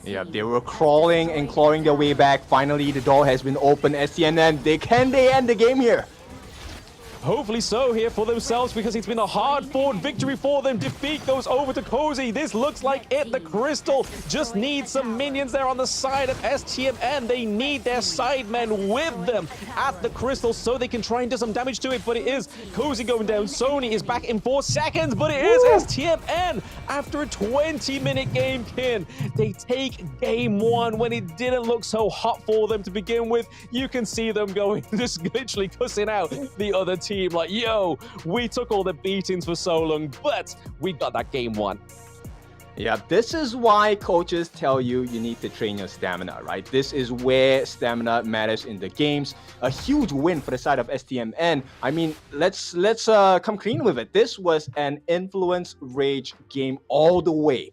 Yeah, they were crawling and clawing their way back. Finally, the door has been opened. STMN, they end the game here? Hopefully so here for themselves, because it's been a hard-fought victory for them. Defeat goes over to Cozy. This looks like it. The Crystal just needs some minions there on the side of STMN. They need their sidemen with them at the Crystal so they can try and do some damage to it. But it is Cozy going down. Sony is back in 4 seconds, but it is STMN after a 20-minute game, Kin. They take game 1 when it didn't look so hot for them to begin with. You can see them going, just literally cussing out the other team. Like, yo, we took all the beatings for so long, but we got that game 1. Yeah, this is why coaches tell you need to train your stamina, right? This is where stamina matters in the games. A huge win for the side of STMN. I mean, let's come clean with it. This was an Influence Rage game all the way,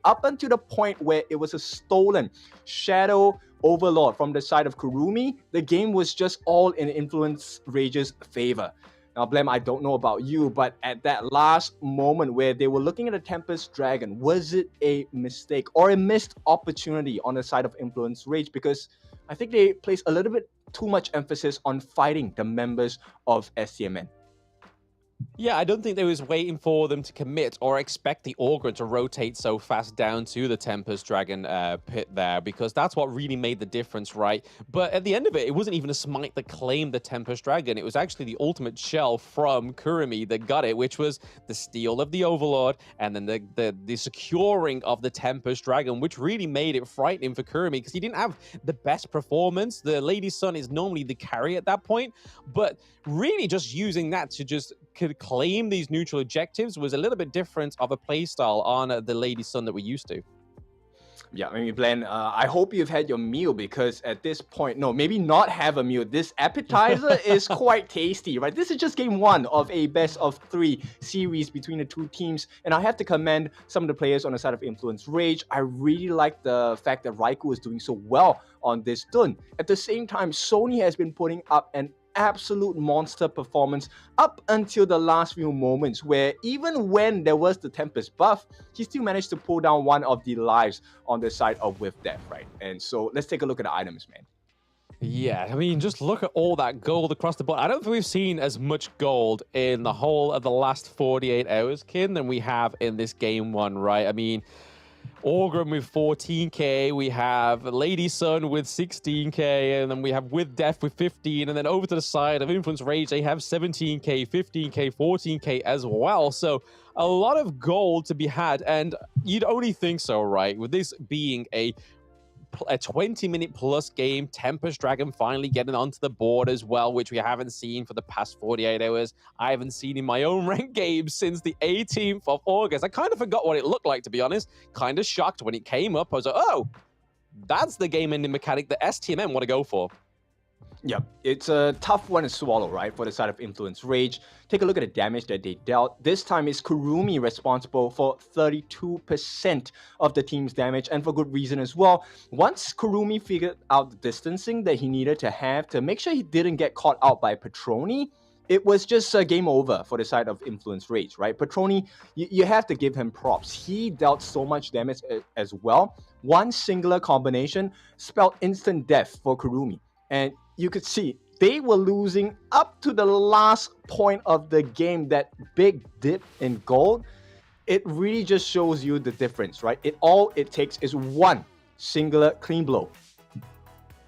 up until the point where it was a stolen Shadow Overlord from the side of Kurumi. The game was just all in Influence Rage's favor. Now, Blem, I don't know about you, but at that last moment where they were looking at a Tempest Dragon, was it a mistake or a missed opportunity on the side of Influence Rage? Because I think they placed a little bit too much emphasis on fighting the members of STMN. Yeah, I don't think they was waiting for them to commit or expect the Orgrin to rotate so fast down to the Tempest Dragon pit there, because that's what really made the difference, right? But at the end of it, it wasn't even a smite that claimed the Tempest Dragon. It was actually the ultimate shell from Kurumi that got it, which was the steal of the Overlord and then the securing of the Tempest Dragon, which really made it frightening for Kurumi because he didn't have the best performance. The Lady Sun is normally the carry at that point, but really just using that to just could claim these neutral objectives was a little bit different of a playstyle on the Lady Sun that we're used to. Yeah, I mean, Glenn, I hope you've had your meal, because at this point, no, maybe not have a meal. This appetizer is quite tasty, right? This is just game 1 of a best of 3 series between the two teams. And I have to commend some of the players on the side of Influence Rage. I really like the fact that Raikou is doing so well on this dun. At the same time, Sony has been putting up an absolute monster performance up until the last few moments, where even when there was the Tempest buff, he still managed to pull down one of the lives on the side of With Death, right? And so let's take a look at the items, man. Yeah, I mean, just look at all that gold across the board. I don't think we've seen as much gold in the whole of the last 48 hours, Kin, than we have in this game 1, right? I mean, Orgrim with 14k, we have Lady Sun with 16k, and then we have With Death with 15, and then over to the side of Influence Rage, they have 17k, 15k, 14k as well. So a lot of gold to be had, and you'd only think so, right? With this being a 20-minute plus game, Tempest Dragon finally getting onto the board as well, which we haven't seen for the past 48 hours. I haven't seen in my own ranked games since the 18th of August. I kind of forgot what it looked like, to be honest. Kind of shocked when it came up. I was like, oh, that's the game-ending mechanic that STMN want to go for. Yeah, it's a tough one to swallow, right, for the side of Influence Rage. Take a look at the damage that they dealt. This time is Kurumi responsible for 32% of the team's damage, and for good reason as well. Once Kurumi figured out the distancing that he needed to have to make sure he didn't get caught out by Petroni, it was just a game over for the side of Influence Rage, right? Petroni, you have to give him props. He dealt so much damage as well. One singular combination spelled instant death for Kurumi. And you could see they were losing up to the last point of the game. That big dip in gold, it really just shows you the difference, right? All it takes is one singular clean blow.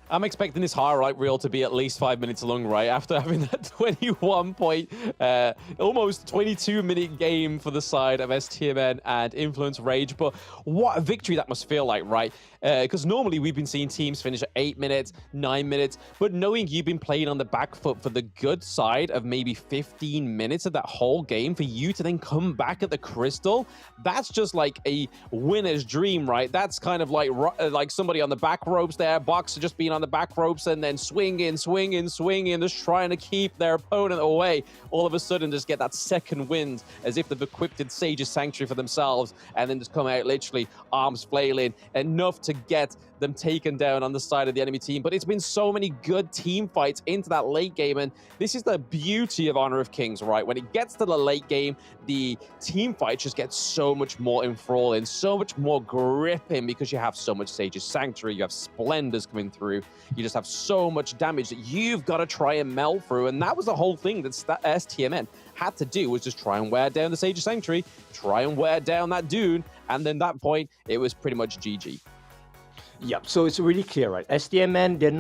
I'm expecting this highlight reel to be at least 5 minutes long, right? After having that 21 point, almost 22-minute game for the side of STMN and Influence Rage. But what a victory that must feel like, right? Because normally we've been seeing teams finish at 8 minutes, 9 minutes, but knowing you've been playing on the back foot for the good side of maybe 15 minutes of that whole game, for you to then come back at the Crystal, that's just like a winner's dream, right? That's kind of like somebody on the back ropes there, Boxer just being on the back ropes and then swinging, just trying to keep their opponent away. All of a sudden, just get that second wind as if they've equipped Sage's Sanctuary for themselves, and then just come out literally arms flailing, enough to get them taken down on the side of the enemy team. But it's been so many good team fights into that late game, and this is the beauty of Honor of Kings, right? When it gets to the late game, the team fight just gets so much more enthralling, so much more gripping, because you have so much Sage's Sanctuary, you have Splendors coming through, you just have so much damage that you've got to try and melt through. And that was the whole thing that STMN had to do, was just try and wear down the Sage's Sanctuary, try and wear down that Dune, and then that point, it was pretty much GG. Yep, so it's really clear, right? STMN, they're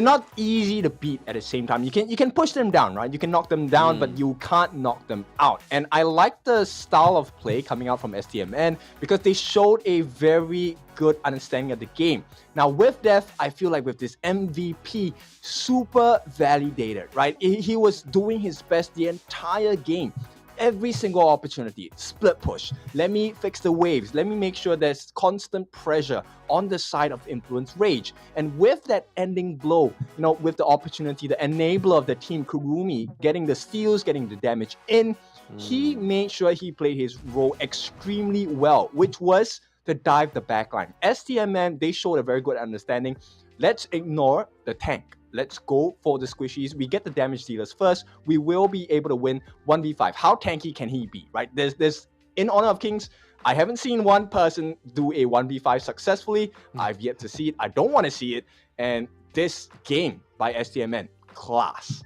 not easy to beat at the same time. You can push them down, right? You can knock them down, but you can't knock them out. And I like the style of play coming out from STMN because they showed a very good understanding of the game. Now with Death, I feel like with this MVP, super validated, right? He was doing his best the entire game. Every single opportunity, split push, let me fix the waves, let me make sure there's constant pressure on the side of Influence Rage. And with that ending blow, with the opportunity, the enabler of the team, Kurumi, getting the steals, getting the damage in, he made sure he played his role extremely well, which was to dive the backline. STMN, they showed a very good understanding. Let's ignore the tank. Let's go for the squishies. We get the damage dealers first. We will be able to win 1v5. How tanky can he be, right? There's in Honor of Kings, I haven't seen one person do a 1v5 successfully. I've yet to see it. I don't want to see it. And this game by STMN, class.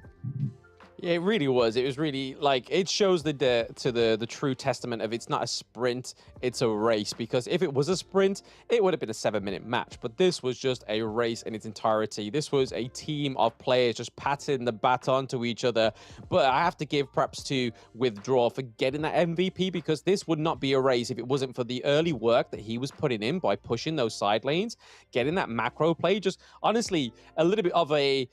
Yeah, it really was. It was really like, it shows the true testament of it's not a sprint, it's a race. Because if it was a sprint, it would have been a 7-minute match. But this was just a race in its entirety. This was a team of players just passing the baton to each other. But I have to give props to Withdraw for getting that MVP, because this would not be a race if it wasn't for the early work that he was putting in by pushing those side lanes, getting that macro play. Just honestly, a little bit of a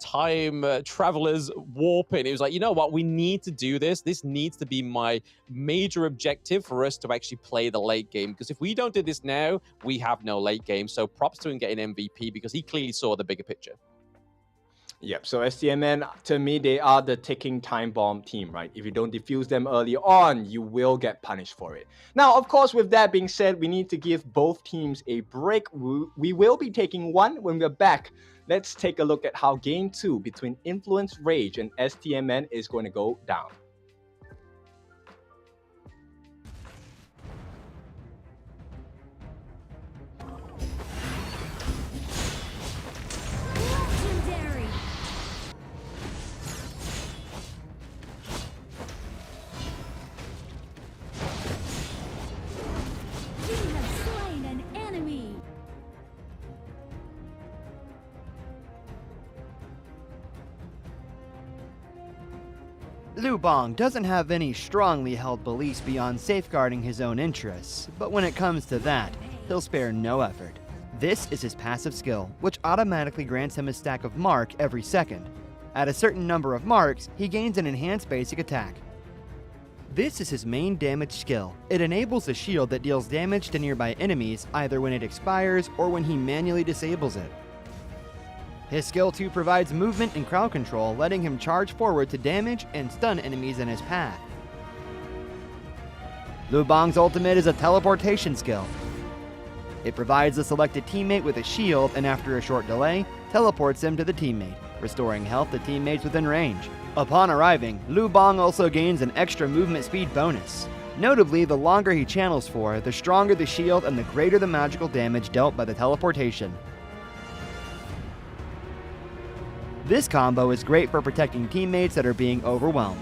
time traveler's warping. It was like, you know what, we need to do this. This needs to be my major objective for us to actually play the late game, because if we don't do this now, we have no late game. So props to him getting MVP, because he clearly saw the bigger picture. Yep, so STMN, to me, they are the ticking time bomb team, right? If you don't defuse them early on, you will get punished for it. Now, of course, with that being said, we need to give both teams a break. We will be taking one when we're back. Let's take a look at how Game 2 between Influence Rage and STMN is going to go down. Liu Bang doesn't have any strongly held beliefs beyond safeguarding his own interests, but when it comes to that, he'll spare no effort. This is his passive skill, which automatically grants him a stack of mark every second. At a certain number of marks, he gains an enhanced basic attack. This is his main damage skill. It enables a shield that deals damage to nearby enemies either when it expires or when he manually disables it. His skill 2 provides movement and crowd control, letting him charge forward to damage and stun enemies in his path. Liu Bang's ultimate is a teleportation skill. It provides the selected teammate with a shield and after a short delay, teleports him to the teammate, restoring health to teammates within range. Upon arriving, Liu Bang also gains an extra movement speed bonus. Notably, the longer he channels for, the stronger the shield and the greater the magical damage dealt by the teleportation. This combo is great for protecting teammates that are being overwhelmed.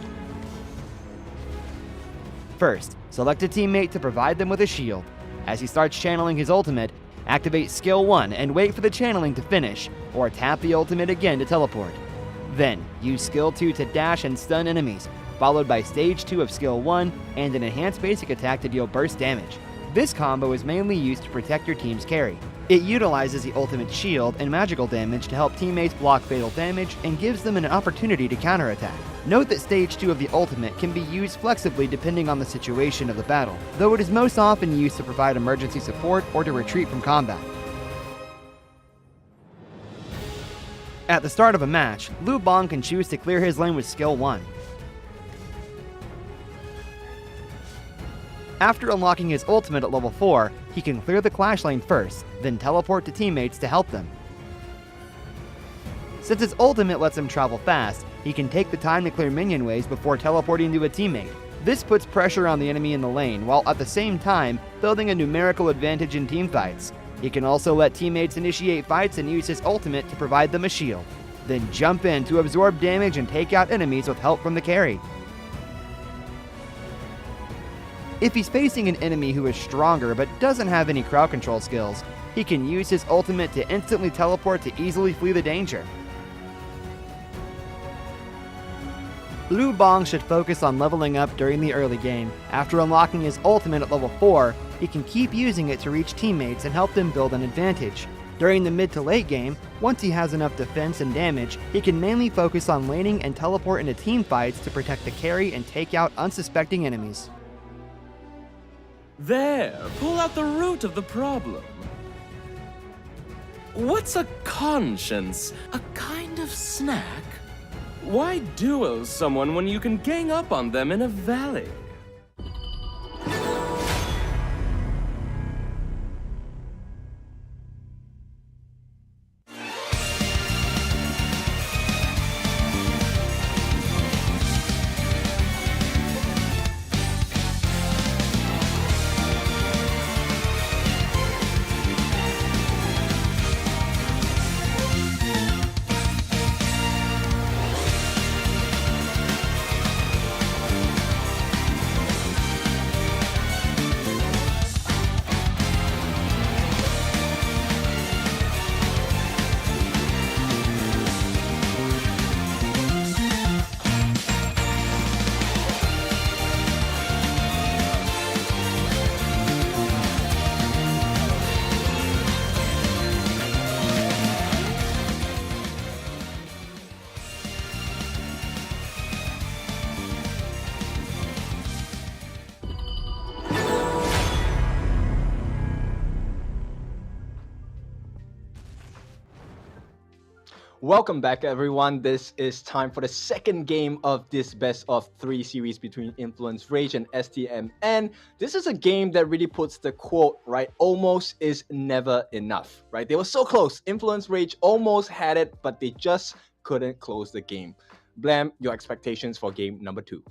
First, select a teammate to provide them with a shield. As he starts channeling his ultimate, activate skill 1 and wait for the channeling to finish, or tap the ultimate again to teleport. Then, use skill 2 to dash and stun enemies, followed by stage 2 of skill 1 and an enhanced basic attack to deal burst damage. This combo is mainly used to protect your team's carry. It utilizes the ultimate shield and magical damage to help teammates block fatal damage and gives them an opportunity to counterattack. Note that stage 2 of the ultimate can be used flexibly depending on the situation of the battle, though it is most often used to provide emergency support or to retreat from combat. At the start of a match, Lu Bang can choose to clear his lane with skill 1. After unlocking his ultimate at level 4, he can clear the clash lane first, then teleport to teammates to help them. Since his ultimate lets him travel fast, he can take the time to clear minion waves before teleporting to a teammate. This puts pressure on the enemy in the lane, while at the same time building a numerical advantage in teamfights. He can also let teammates initiate fights and use his ultimate to provide them a shield, then jump in to absorb damage and take out enemies with help from the carry. If he's facing an enemy who is stronger but doesn't have any crowd control skills, he can use his ultimate to instantly teleport to easily flee the danger. Lu Bang should focus on leveling up during the early game. After unlocking his ultimate at level 4, he can keep using it to reach teammates and help them build an advantage. During the mid to late game, once he has enough defense and damage, he can mainly focus on laning and teleport into team fights to protect the carry and take out unsuspecting enemies. There, pull out the root of the problem. What's a conscience? A kind of snack? Why duel someone when you can gang up on them in a valley? Welcome back, everyone. This is time for the second game of this best of 3 series between Influence Rage and STMN. This is a game that really puts the quote, right, almost is never enough, right? They were so close. Influence Rage almost had it, but they just couldn't close the game. Blam, your expectations for game number 2.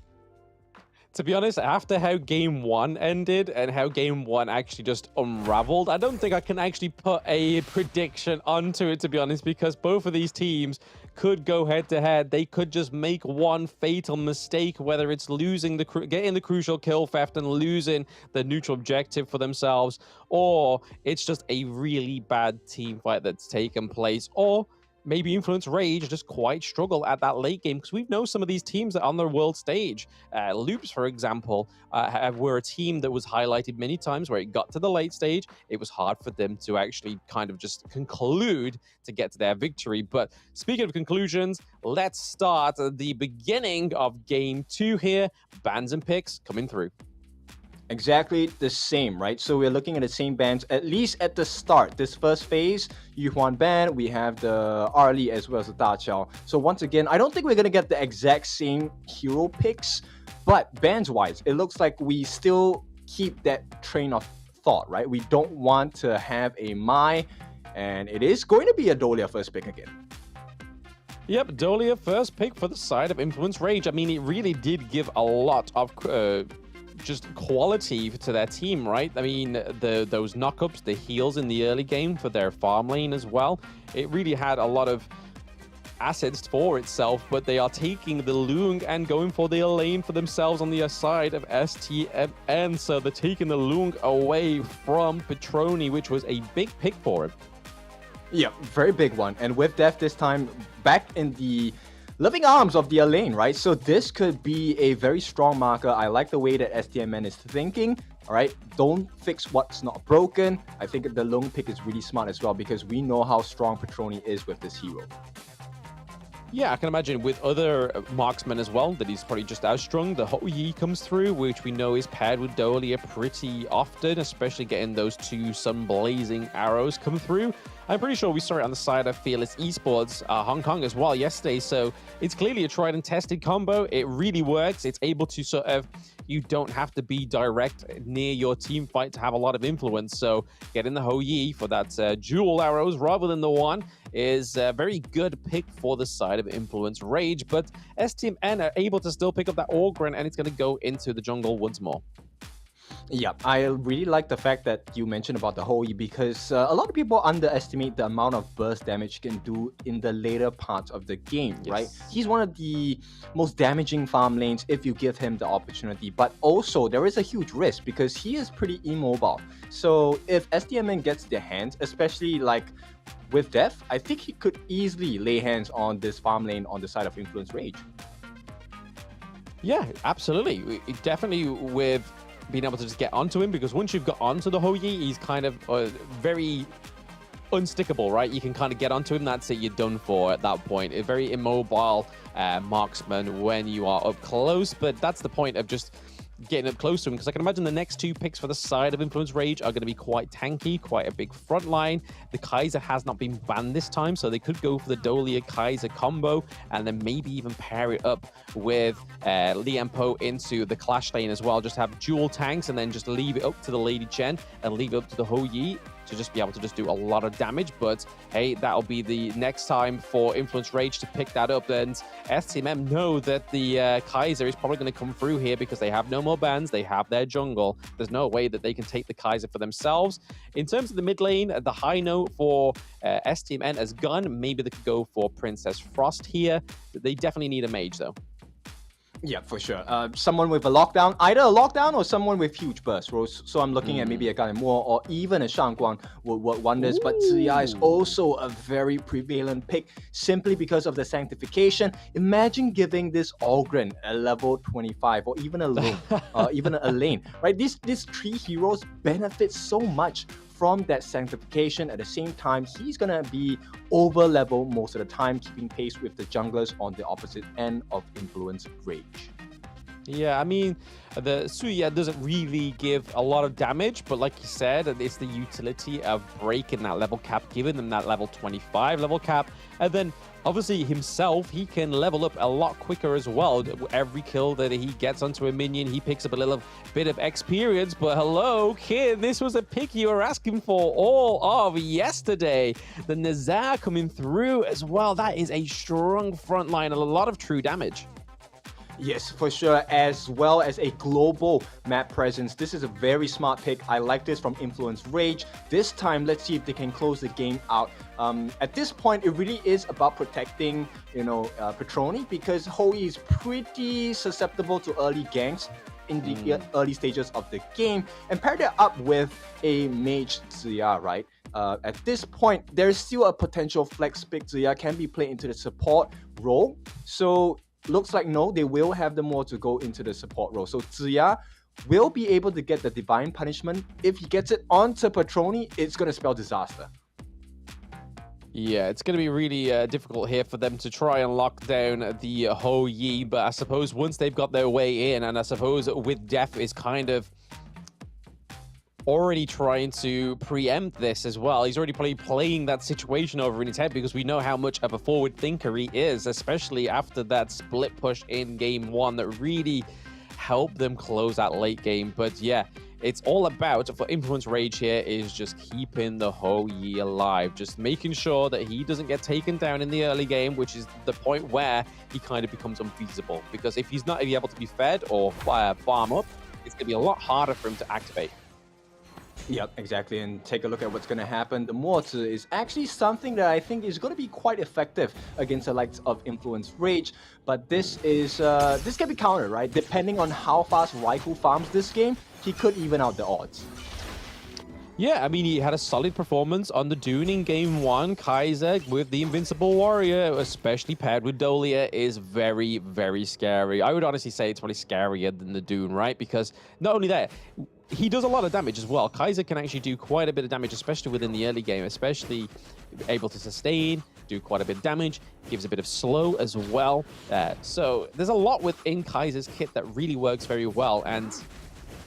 To be honest, after how game 1 ended and how game 1 actually just unraveled, I don't think I can actually put a prediction onto it, to be honest, because both of these teams could go head to head. They could just make one fatal mistake, whether it's getting the crucial kill theft and losing the neutral objective for themselves, or it's just a really bad team fight that's taken place, or maybe Influence Rage just quite struggle at that late game, because we know some of these teams that are on their world stage. Loops, for example, were a team that was highlighted many times where it got to the late stage. It was hard for them to actually kind of just conclude to get to their victory. But speaking of conclusions, let's start the beginning of game 2 here. Bans and picks coming through. Exactly the same, right? So we're looking at the same bands, at least at the start. This first phase, Yuhuan ban, we have the Arlie as well as the Da Chao. So once again, I don't think we're going to get the exact same hero picks, but bands-wise, it looks like we still keep that train of thought, right? We don't want to have a Mai, and it is going to be a Dolia first pick again. Yep, Dolia first pick for the side of Influence Rage. I mean, it really did give a lot of just quality to their team, right? I mean, those knockups, the heals in the early game for their farm lane as well. It really had a lot of assets for itself, but they are taking the Lung and going for the lane for themselves on the side of STMN. So they're taking the Lung away from Petroni, which was a big pick for him. Yeah, very big one. And with Death this time back in the loving arms of the lane, right? So this could be a very strong marker. I like the way that STMN is thinking. All right, don't fix what's not broken. I think the Lung pick is really smart as well, because we know how strong Petroni is with this hero. Yeah, I can imagine with other marksmen as well that he's probably just as strong. The HoK comes through, which we know is paired with Dolia pretty often, especially getting those two sun-blazing arrows come through. I'm pretty sure we saw it on the side of Fearless Esports, Hong Kong as well yesterday, so it's clearly a tried and tested combo. It really works. It's able to sort of, you don't have to be direct near your team fight to have a lot of influence, so getting the HoK for that dual arrows rather than the one is a very good pick for the side of Influence Rage, but STMN are able to still pick up that Orgren, and it's going to go into the jungle once more. Yeah, I really like the fact that you mentioned about the HoK because a lot of people underestimate the amount of burst damage he can do in the later parts of the game, right? He's one of the most damaging farm lanes if you give him the opportunity, but also there is a huge risk because he is pretty immobile. So if STMN gets their hands, especially like with Death, I think he could easily lay hands on this farm lane on the side of Influence Rage. Yeah, absolutely. Definitely with being able to just get onto him, because once you've got onto the HoK, he's kind of very unstickable, right? You can kind of get onto him, that's it, you're done for at that point. A very immobile marksman when you are up close, but that's the point of just getting up close to him, because I can imagine the next two picks for the side of Influence Rage are going to be quite tanky, quite a big front line. The Kaiser has not been banned this time, so they could go for the Dolia Kaiser combo and then maybe even pair it up with Liampo into the Clash lane as well. Just have dual tanks and then just leave it up to the Lady Chen and leave it up to the HoK to just be able to just do a lot of damage. But hey, that'll be the next time for Influence Rage to pick that up. And STMM know that the Kaiser is probably going to come through here because they have no more bans. They have their jungle. There's no way that they can take the Kaiser for themselves. In terms of the mid lane, the high note for STMN as gun, maybe they could go for Princess Frost here. They definitely need a mage though. Yeah, for sure. Someone with a lockdown, either a lockdown or someone with huge burst rolls. So I'm looking at maybe a Gallimore or even a Shangguang would work wonders. But Ziya is also a very prevalent pick simply because of the sanctification. Imagine giving this Orgren a level 25 or even a lane, right? These three heroes benefit so much from that sanctification. At the same time, he's gonna be over level most of the time, keeping pace with the junglers on the opposite end of Influence Rage. Yeah, I mean, the Suya doesn't really give a lot of damage, but like you said, it's the utility of breaking that level cap, giving them that level 25 level cap, and then obviously himself, he can level up a lot quicker as well. Every kill that he gets onto a minion, he picks up a little bit of experience. But hello, kid, this was a pick you were asking for all of yesterday. The Nazar coming through as well. That is a strong front line and a lot of true damage. Yes, for sure, as well as a global map presence. This is a very smart pick. I like this from Influence Rage. This time, let's see if they can close the game out. At this point, it really is about protecting, Petroni, because HoK is pretty susceptible to early ganks in the early stages of the game, and pair that up with a mage Ziya, right? At this point, there's still a potential flex pick. Ziya can be played into the support role, so looks like no, they will have the more to go into the support role. So Ziya will be able to get the Divine Punishment. If he gets it onto Petroni, it's going to spell disaster. Yeah, it's going to be really difficult here for them to try and lock down the HoK, but I suppose once they've got their way in, and I suppose with Def is kind of already trying to preempt this as well. He's already probably playing that situation over in his head because we know how much of a forward thinker he is, especially after that split push in game one that really helped them close that late game. But yeah, it's all about, for Influence Rage here, is just keeping the HoK alive, just making sure that he doesn't get taken down in the early game, which is the point where he kind of becomes unfeasible. Because if he's not able to be fed or farm up, it's going to be a lot harder for him to activate. Yep, exactly. And take a look at what's going to happen. The Mortar is actually something that I think is going to be quite effective against the likes of Influence Rage. But this is this can be countered, right? Depending on how fast Raikou farms this game, he could even out the odds. Yeah, I mean, he had a solid performance on the Dune in game one. Kaiser with the Invincible Warrior, especially paired with Dolia, is very, very scary. I would honestly say it's probably scarier than the Dune, right? Because not only that, he does a lot of damage as well. Kaiser can actually do quite a bit of damage, especially within the early game, especially able to sustain, do quite a bit of damage, gives a bit of slow as well. So there's a lot within Kaiser's kit that really works very well. And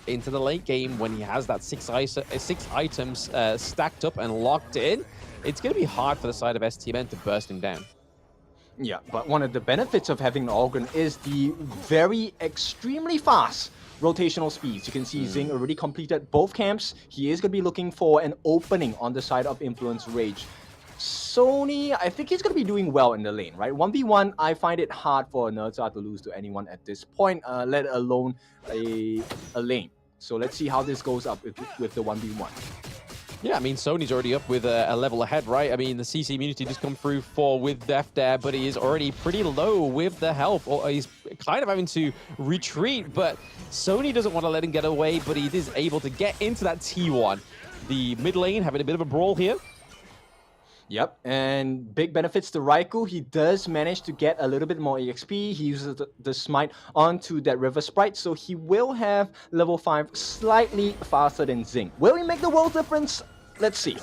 into the late game, when he has that six items stacked up and locked in, it's going to be hard for the side of STMN to burst him down. Yeah, but one of the benefits of having the Organ is the very extremely fast rotational speeds. You can see Zing already completed both camps. He is going to be looking for an opening on the side of Influence Rage. Sony, I think he's going to be doing well in the lane, right? 1v1, I find it hard for Nerza to lose to anyone at this point, let alone a lane. So let's see how this goes up with the 1v1. Yeah, I mean, Sony's already up with a level ahead, right? I mean, the CC immunity just come through for with Death there, but he is already pretty low with the health, or he's kind of having to retreat, but Sony doesn't want to let him get away, but he is able to get into that T1. The mid lane having a bit of a brawl here. Yep, and big benefits to Raikou. He does manage to get a little bit more EXP. He uses the smite onto that River Sprite, so he will have level 5 slightly faster than Zing. Will he make the world difference? Let's see.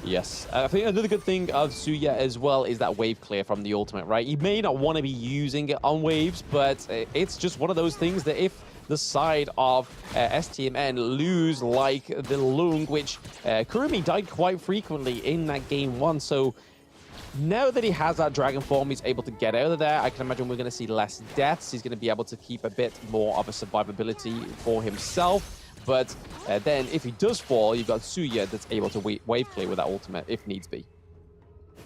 Yes, I think another good thing of Suya as well is that wave clear from the ultimate, right? You may not want to be using it on waves, but it's just one of those things that if the side of STMN lose like the Lung, which Kurumi died quite frequently in that game 1. So now that he has that Dragon Form, he's able to get out of there. I can imagine we're going to see less deaths. He's going to be able to keep a bit more of a survivability for himself. But then if he does fall, you've got Suya that's able to wave clear with that ultimate if needs be.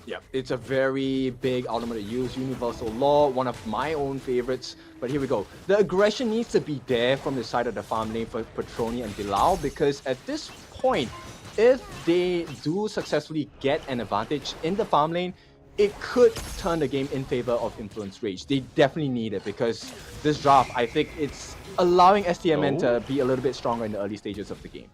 Yeah, it's a very big ultimate to use, Universal Law, one of my own favorites. But here we go. The aggression needs to be there from the side of the farm lane for Petroni and Bilal, because at this point, if they do successfully get an advantage in the farm lane, it could turn the game in favor of Influence Rage. They definitely need it, because this draft, I think it's allowing STMN to be a little bit stronger in the early stages of the game.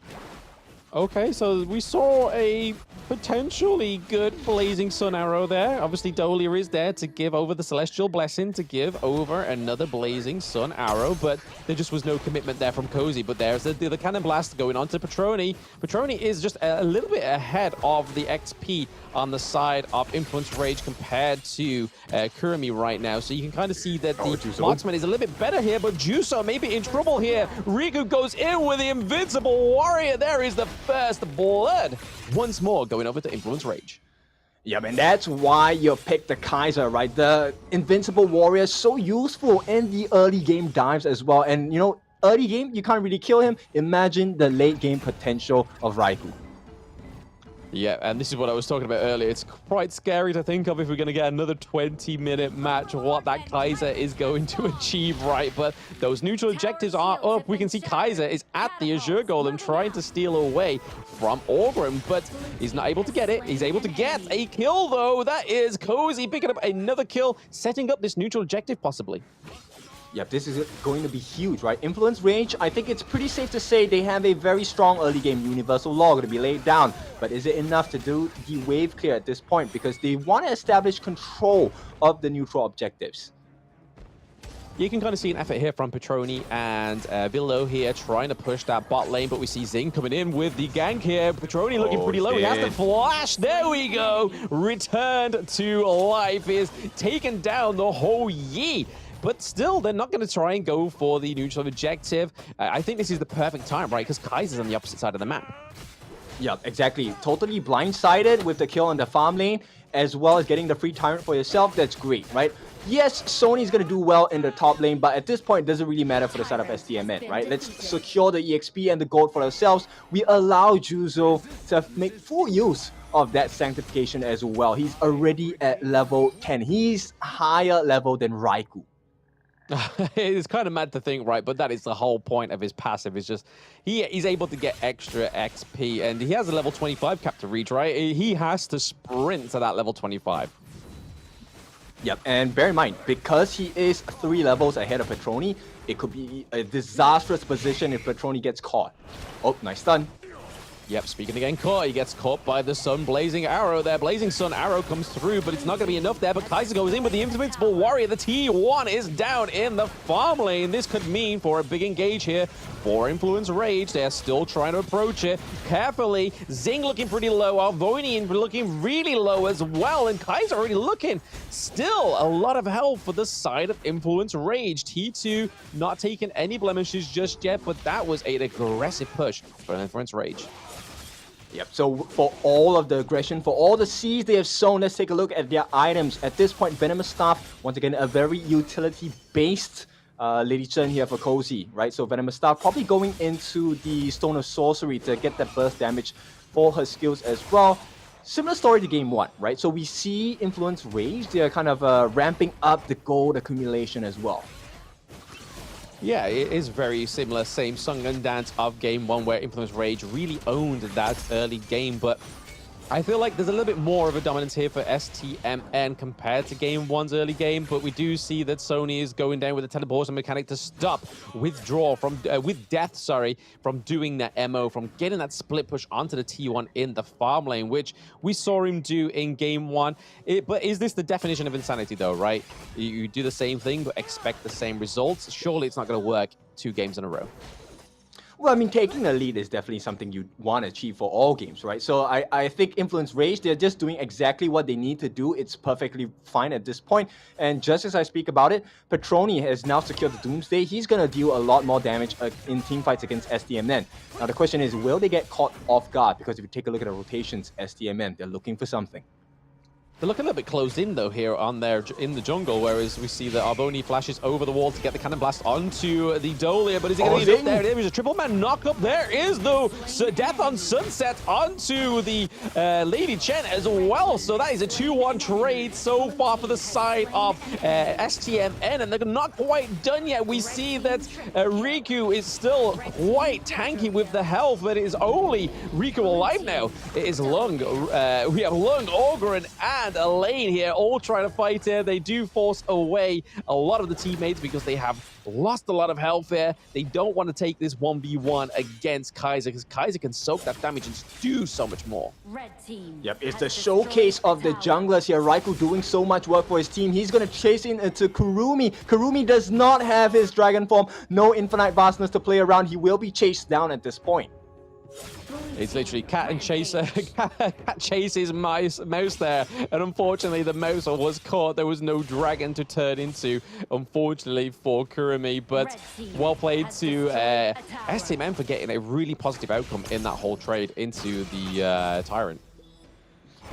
Okay, so we saw a potentially good Blazing Sun arrow there. Obviously, Dolia is there to give over the Celestial Blessing, to give over another Blazing Sun arrow, but there just was no commitment there from Cozy. But there's the Cannon Blast going on to Petroni. Petroni is just a little bit ahead of the XP on the side of Influence Rage compared to Kurumi right now. So you can kind of see that the marksman is a little bit better here, but Juso may be in trouble here. Riku goes in with the Invincible Warrior. There is the first blood. Once more going over to Influence Rage. Yeah, man, that's why you pick the Kaiser, right? The Invincible Warrior is so useful in the early game dives as well. And, you know, early game, you can't really kill him. Imagine the late game potential of Raikou. Yeah, and this is what I was talking about earlier. It's quite scary to think of if we're going to get another 20-minute match, what that Kaiser is going to achieve, right? But those neutral objectives are up. We can see Kaiser is at the Azure Golem trying to steal away from Orgrim, but he's not able to get it. He's able to get a kill, though. That is Cozy picking up another kill, setting up this neutral objective, possibly. Yep, this is going to be huge, right? Influence Rage, I think it's pretty safe to say they have a very strong early game Universal Law going to be laid down. But is it enough to do the wave clear at this point? Because they want to establish control of the neutral objectives. You can kind of see an effort here from Petroni and Villo here trying to push that bot lane, but we see Zing coming in with the gank here. Petroni looking pretty low. He has the flash. There we go. Returned to life. He is taken down the whole Yi. But still, they're not going to try and go for the neutral objective. I think this is the perfect time, right? Because Kaiser's on the opposite side of the map. Yeah, exactly. Totally blindsided with the kill on the farm lane, as well as getting the free tyrant for yourself. That's great, right? Yes, Sony's going to do well in the top lane, but at this point, it doesn't really matter for the side of STMN, right? Let's secure the EXP and the gold for ourselves. We allow Juzo to make full use of that sanctification as well. He's already at level 10. He's higher level than Raikou. It's kind of mad to think, right? But that is the whole point of his passive. Is just he's able to get extra XP, and he has a level 25 cap to reach, right? He has to sprint to that level 25. Yep, and bear in mind, because he is 3 levels ahead of Petroni, it could be a disastrous position if Petroni gets caught. Oh, nice stun. Yep, speaking of getting caught, he gets caught by the Sun Blazing Arrow there. Blazing Sun Arrow comes through, but it's not going to be enough there. But Kaiser goes in with the Invincible Warrior. The T1 is down in the farm lane. This could mean for a big engage here for Influence Rage. They're still trying to approach it carefully. Zing looking pretty low. Arvonian looking really low as well. And Kaiser already looking still a lot of health for the side of Influence Rage. T2 not taking any blemishes just yet, but that was an aggressive push for Influence Rage. Yep, so for all of the aggression, for all the Cs they have sown, let's take a look at their items. At this point, Venomous Staff, once again, a very utility-based Lady Chen here for Cozy, right? So Venomous Staff probably going into the Stone of Sorcery to get that burst damage for her skills as well. Similar story to Game 1, right? So we see Influence Rage, they're kind of ramping up the gold accumulation as well. Yeah, it is very similar, same song and dance of Game 1 where Influence Rage really owned that early game, but I feel like there's a little bit more of a dominance here for STMN compared to Game 1's early game, but we do see that Sony is going down with a teleportation mechanic to stop withdraw from, from doing that MO, from getting that split push onto the T1 in the farm lane, which we saw him do in Game 1. But is this the definition of insanity though, right? You do the same thing, but expect the same results. Surely it's not going to work 2 games in a row. Well, I mean, taking a lead is definitely something you want to achieve for all games, right? So I think Influence Rage, they're just doing exactly what they need to do. It's perfectly fine at this point. And just as I speak about it, Petroni has now secured the Doomsday. He's going to deal a lot more damage in teamfights against STMN. Now, the question is, will they get caught off guard? Because if you take a look at the rotations, STMN, they're looking for something. They look a little bit closed in, though, here on there in the jungle, whereas we see that Arboni flashes over the wall to get the cannon blast onto the Dolia, but is he going to be up there? There is a triple man knock up. There is, though, Death on Sunset onto the Lady Chen as well. So that is a 2-1 trade so far for the side of STMN, and they're not quite done yet. We see that Riku is still quite tanky with the health, but it is only Riku alive now. It is Lung. We have Lung, Ogren, and Elaine here, all trying to fight here. They do force away a lot of the teammates because they have lost a lot of health here. They don't want to take this 1v1 against Kaiser because Kaiser can soak that damage and do so much more. Red team. Yep, it's the showcase of the junglers here. Raikou doing so much work for his team. He's going to chase into Kurumi. Kurumi does not have his dragon form. No infinite vastness to play around. He will be chased down at this point. It's literally cat and chaser. Cat chases mouse there, and unfortunately the mouse was caught. There was no dragon to turn into, unfortunately for Kurumi. But well played to STMN for getting a really positive outcome in that whole trade into the Tyrant.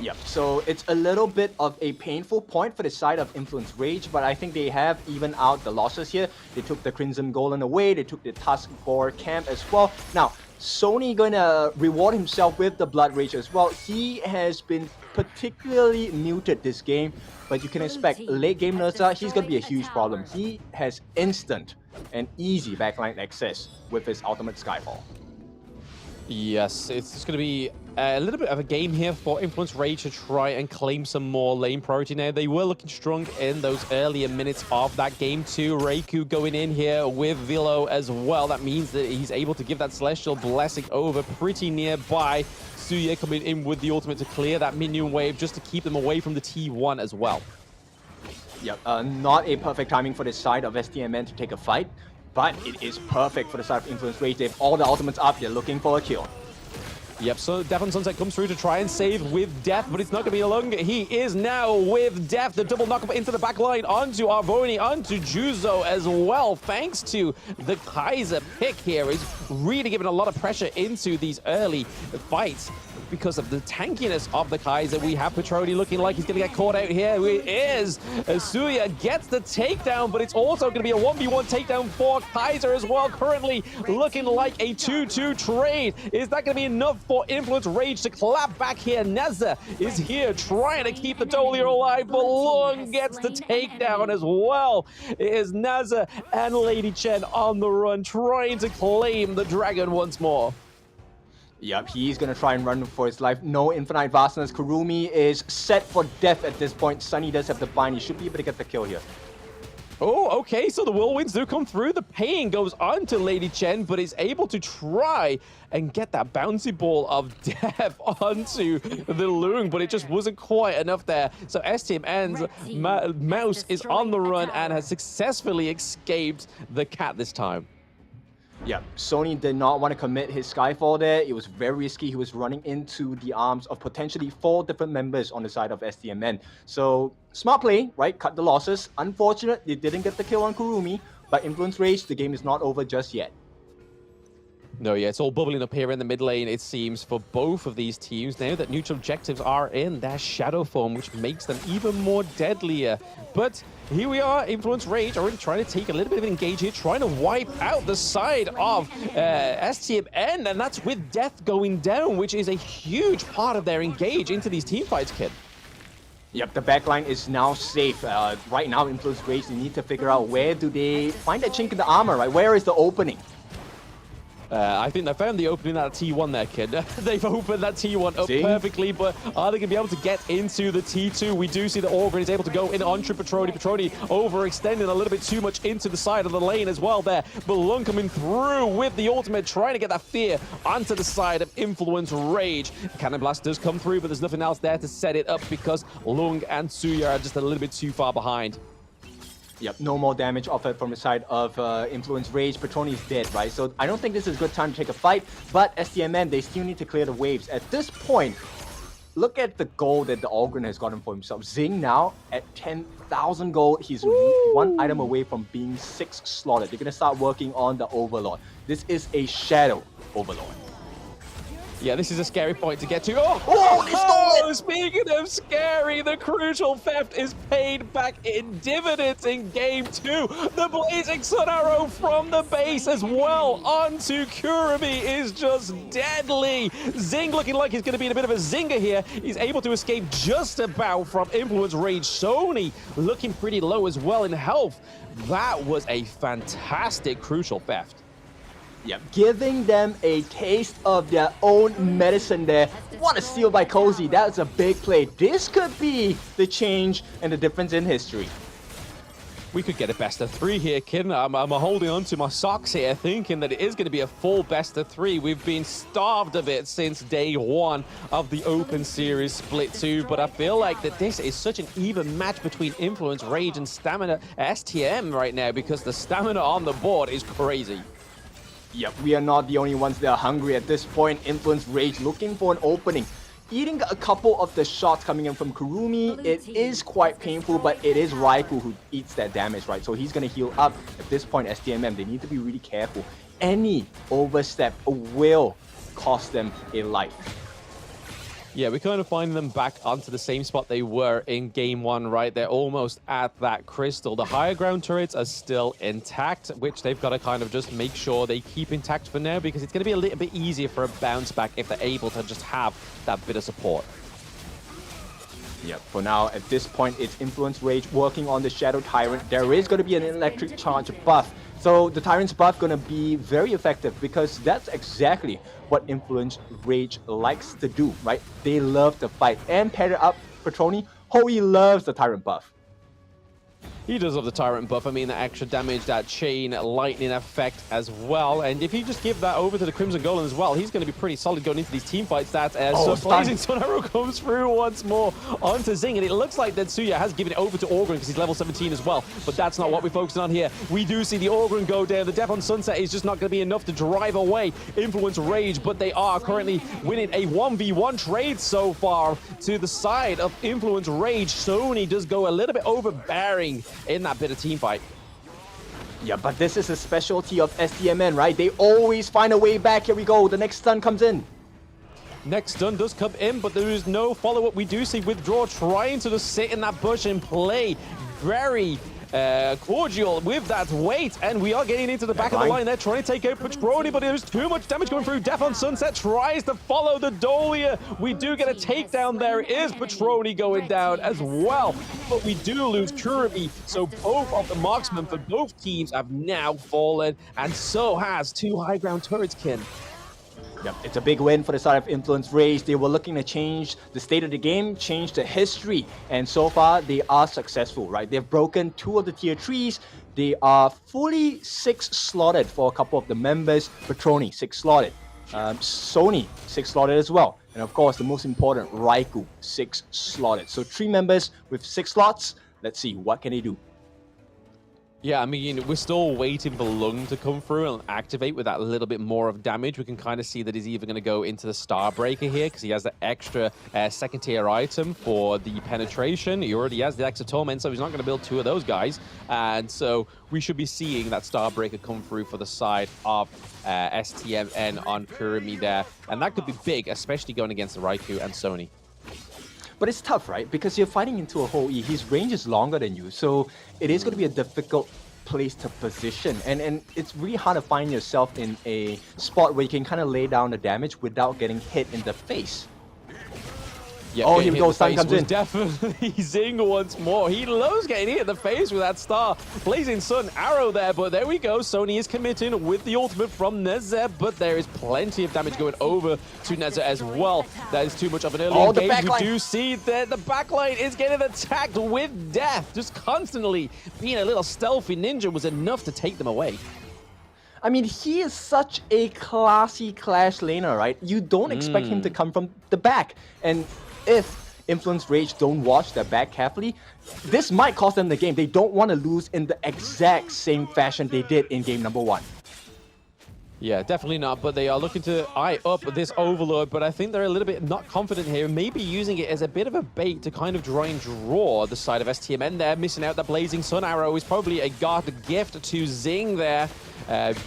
Yep, so it's a little bit of a painful point for the side of Influence Rage, but I think they have evened out the losses here. They took the Crimson Golem away, they took the Tusk Boar camp as well. Now, Sony gonna reward himself with the Blood Rage as well. He has been particularly muted this game, but you can expect late game Nursa, he's gonna be a huge problem. He has instant and easy backline access with his ultimate Skyfall. Yes, it's just going to be a little bit of a game here for Influence Rage to try and claim some more lane priority now. They were looking strong in those earlier minutes of that game too. Raikou going in here with Vilo as well. That means that he's able to give that Celestial Blessing over pretty nearby. Suya coming in with the ultimate to clear that minion wave just to keep them away from the T1 as well. Yep, not a perfect timing for the side of STMN to take a fight. But it is perfect for the side of Influence Rage. They have all the ultimates up. They're looking for a kill. Yep, so Death on Sunset comes through to try and save with Death, but it's not going to be long. He is now with Death. The double knock-up into the back line onto Arvoni, onto Juzo as well. Thanks to the Kaiser pick here is really giving a lot of pressure into these early fights. Because of the tankiness of the Kaiser, we have Petroni looking like he's going to get caught out here. It is. Suya gets the takedown, but it's also going to be a 1v1 takedown for Kaiser as well. Currently looking like a 2-2 trade. Is that going to be enough for Influence Rage to clap back here? Neza is here trying to keep the Dolia alive, but Lung gets the takedown as well. It is Neza and Lady Chen on the run, trying to claim the dragon once more. Yep, he's gonna try and run for his life. No infinite vastness. Kurumi is set for death at this point. Sunny does have the bind. He should be able to get the kill here. Oh, okay, so the whirlwinds do come through. The pain goes on to Lady Chen, but is able to try and get that bouncy ball of death onto the Loong, but it just wasn't quite enough there. So STMN's mouse is on the run and has successfully escaped the cat this time. Yeah, Sony did not want to commit his Skyfall there. It was very risky. He was running into the arms of potentially 4 different members on the side of STMN. So, smart play, right? Cut the losses. Unfortunate, they didn't get the kill on Kurumi, but Influence Rage, the game is not over just yet. No, yeah, it's all bubbling up here in the mid lane, it seems, for both of these teams now that neutral objectives are in their shadow form, which makes them even more deadlier. But here we are, Influence Rage already trying to take a little bit of an engage here, trying to wipe out the side of STMN, and that's with death going down, which is a huge part of their engage into these team fights, kid. Yep, the backline is now safe. Right now, Influence Rage, they need to figure out where do they find that chink in the armor, right? Where is the opening? I think they found the opening at T1 there, kid. They've opened that T1 up perfectly, but are they going to be able to get into the T2? We do see that Orgrin is able to go in onto Petroni. Petroni overextending a little bit too much into the side of the lane as well there. But Lung coming through with the ultimate, trying to get that fear onto the side of Influence Rage. Cannon Blast does come through, but there's nothing else there to set it up because Lung and Suya are just a little bit too far behind. Yep, no more damage offered from the side of Influence Rage. Petroni is dead, right? So I don't think this is a good time to take a fight, but STMN, they still need to clear the waves. At this point, look at the gold that the Orgrin has gotten for himself. Zing now at 10,000 gold. He's one item away from being 6 slotted. They're going to start working on the Overlord. This is a Shadow Overlord. Yeah, this is a scary point to get to. Speaking of scary, the crucial theft is paid back in dividends in game 2. The blazing sun arrow from the base as well onto Kurumi is just deadly. Zing looking like he's going to be in a bit of a zinger here. He's able to escape just about from Influence Rage. Sony looking pretty low as well in health. That was a fantastic crucial theft. Yep, giving them a taste of their own medicine there. What a steal by Cozy. That's a big play. This could be the change and the difference in history. We could get a best of 3 here, kid. I'm holding on to my socks here, thinking that it is going to be a full best of 3. We've been starved of it since day 1 of the Open Series Split 2, but I feel like that this is such an even match between Influence, Rage, and Stamina STM right now, because the stamina on the board is crazy. Yep, we are not the only ones that are hungry at this point. Influence Rage looking for an opening. Eating a couple of the shots coming in from Kurumi, it is quite painful, but it is Raikou who eats that damage, right? So he's going to heal up. At this point, STMM, they need to be really careful. Any overstep will cost them a life. Yeah, we kind of find them back onto the same spot they were in game 1, right? They're almost at that crystal. The higher ground turrets are still intact, which they've got to kind of just make sure they keep intact for now, because it's going to be a little bit easier for a bounce back if they're able to just have that bit of support. Yep, for now, at this point, it's Influence Rage working on the Shadow Tyrant. There is going to be an electric charge buff. So the Tyrant's buff going to be very effective, because that's exactly what Influence Rage likes to do, right? They love to fight. And pair it up, Petroni, Hoey loves the Tyrant buff. He does love the Tyrant buff. I mean, that extra damage, that chain lightning effect as well. And if you just give that over to the Crimson Golem as well, he's going to be pretty solid going into these team fights. That Blazing Sun Arrow comes through once more onto Zing. And it looks like that Suya has given it over to Orgrin because he's level 17 as well. But that's not what we're focusing on here. We do see the Orgrin go down. The Death on Sunset is just not going to be enough to drive away Influence Rage. But they are currently winning a 1v1 trade so far to the side of Influence Rage. Sony does go a little bit overbearing in that bit of team fight. Yeah, but this is a specialty of STMN, right? They always find a way back. Here we go. The next stun comes in. Next stun does come in, but there is no follow-up. We do see Withdraw trying to just sit in that bush and play very cordial with that weight, and we are getting into the back of the line there, trying to take out Petroni, but there's too much damage going through. Death on Sunset tries to follow the Dolia. We do get a takedown. There is Petroni going down as well, but we do lose Kurumi, so both of the marksmen for both teams have now fallen, and so has 2 high ground turrets, Kin. Yep, it's a big win for the side of Influence Rage. They were looking to change the state of the game, change the history, and so far they are successful, right? They've broken 2 of the tier 3s. They are fully 6 slotted for a couple of the members. Petroni, 6 slotted. Sony, 6 slotted as well. And of course, the most important, Raikou, 6 slotted. So 3 members with 6 slots. Let's see, what can they do? Yeah, I mean, we're still waiting for Lung to come through and activate with that little bit more of damage. We can kind of see that he's either going to go into the Starbreaker here because he has the extra second tier item for the penetration. He already has the extra Torment, so he's not going to build 2 of those guys. And so we should be seeing that Starbreaker come through for the side of STMN on Kurumi there. And that could be big, especially going against the Raikou and Sony. But it's tough, right? Because you're fighting into a whole E. His range is longer than you, so it is going to be a difficult place to position. And it's really hard to find yourself in a spot where you can kind of lay down the damage without getting hit in the face. Yeah, oh, here we go. Sun comes in. Definitely Zing once more. He loves getting hit in the face with that star. Blazing Sun arrow there, but there we go. Sony is committing with the ultimate from Nezzer, but there is plenty of damage going over to Nezzer as well. That is too much of an early engage. We do see that the backline is getting attacked with death. Just constantly being a little stealthy ninja was enough to take them away. I mean, he is such a classy Clash laner, right? You don't expect him to come from the back. And if Influence Rage don't watch their back carefully, this might cost them the game. They don't want to lose in the exact same fashion they did in game number 1. Yeah, definitely not, but they are looking to eye up this Overlord, but I think they're a little bit not confident here, maybe using it as a bit of a bait to kind of try and draw the side of STMN there, missing out that Blazing Sun arrow is probably a god gift to Zing there,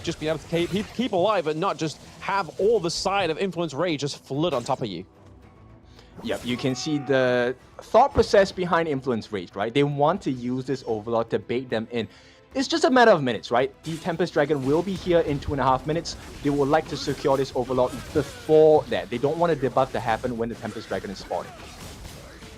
just being able to keep alive and not just have all the side of Influence Rage just flood on top of you. Yep, you can see the thought process behind Influence Rage, right? They want to use this Overlord to bait them in. It's just a matter of minutes, right? The Tempest Dragon will be here in 2.5 minutes. They would like to secure this Overlord before that. They don't want a debuff to happen when the Tempest Dragon is spawning.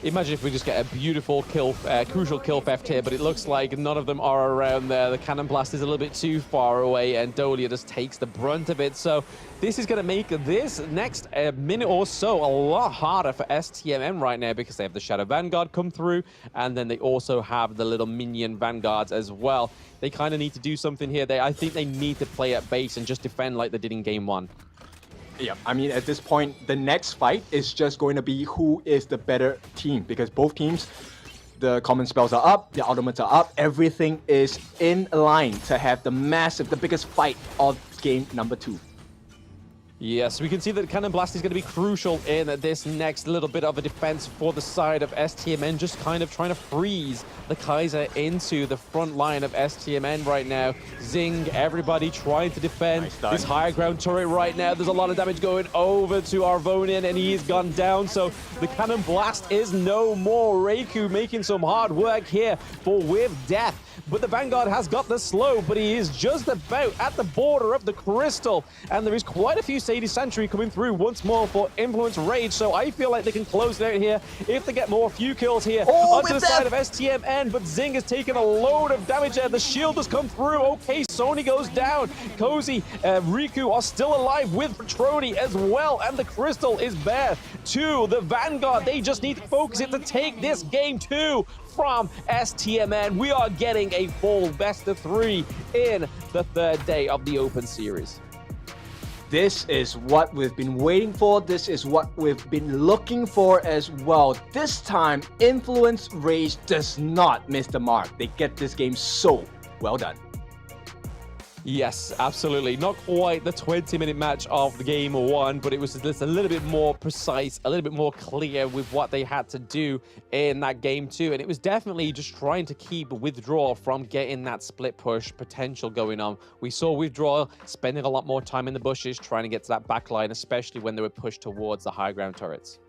Imagine if we just get a beautiful kill, crucial kill theft here, but it looks like none of them are around there. The Cannon Blast is a little bit too far away, and Dolia just takes the brunt of it. So this is going to make this next minute or so a lot harder for STMN right now because they have the Shadow Vanguard come through, and then they also have the little minion Vanguards as well. They kind of need to do something here. I think they need to play at base and just defend like they did in game 1. Yeah, I mean, at this point, the next fight is just going to be who is the better team, because both teams, the common spells are up, the ultimates are up, everything is in line to have the biggest fight of game number 2. Yes, we can see that Cannon Blast is going to be crucial in this next little bit of a defense for the side of STMN, just kind of trying to freeze the Kaiser into the front line of STMN right now. Zing, everybody trying to defend this higher ground turret right now. There's a lot of damage going over to Arvonian, and he's gone down, so the Cannon Blast is no more. Raikou making some hard work here for With Death. But the Vanguard has got the slow, but he is just about at the border of the Crystal. And there is quite a few Sadie Sentry coming through once more for Influence Rage. So I feel like they can close it out here if they get more few kills here onto the side of STMN. But Zing has taken a load of damage there. The shield has come through. Okay, Sony goes down. Cozy, Riku are still alive with Petroni as well. And the Crystal is bare to the Vanguard. They just need to focus it to take this game too. From STMN, we are getting a full best of 3 in the 3rd day of the Open Series. This is what we've been waiting for. This is what we've been looking for as well. This time, Influence Rage does not miss the mark. They get this game so well done. Yes, absolutely. Not quite the 20-minute match of the game 1, but it was just a little bit more precise, a little bit more clear with what they had to do in that game 2. And it was definitely just trying to keep Withdrawal from getting that split push potential going on. We saw Withdrawal spending a lot more time in the bushes trying to get to that back line, especially when they were pushed towards the high ground turrets.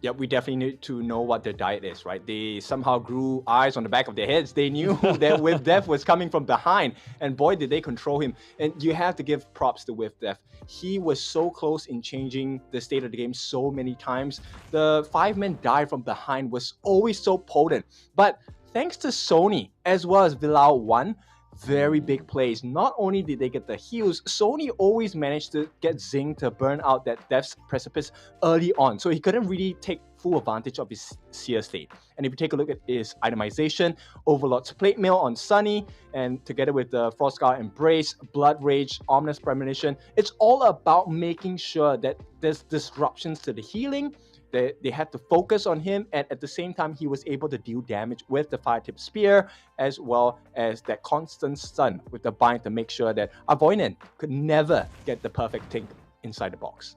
Yeah, we definitely need to know what their diet is, right? They somehow grew eyes on the back of their heads. They knew that With Death was coming from behind, and boy, did they control him. And you have to give props to With Death. He was so close in changing the state of the game so many times. The 5-man dive from behind was always so potent. But thanks to Sony, as well as Vilao 1, very big plays. Not only did they get the heals, Sony always managed to get Zing to burn out that Death's Precipice early on, so he couldn't really take full advantage of his seer state. And if you take a look at his itemization, Overlord's Plate Mail on Sunny, and together with the Frostguard Embrace, Blood Rage, Ominous Premonition, it's all about making sure that there's disruptions to the healing. They had to focus on him, and at the same time, he was able to deal damage with the Fire Tip Spear, as well as that constant stun with the bind to make sure that Avoidant could never get the perfect thing inside the box.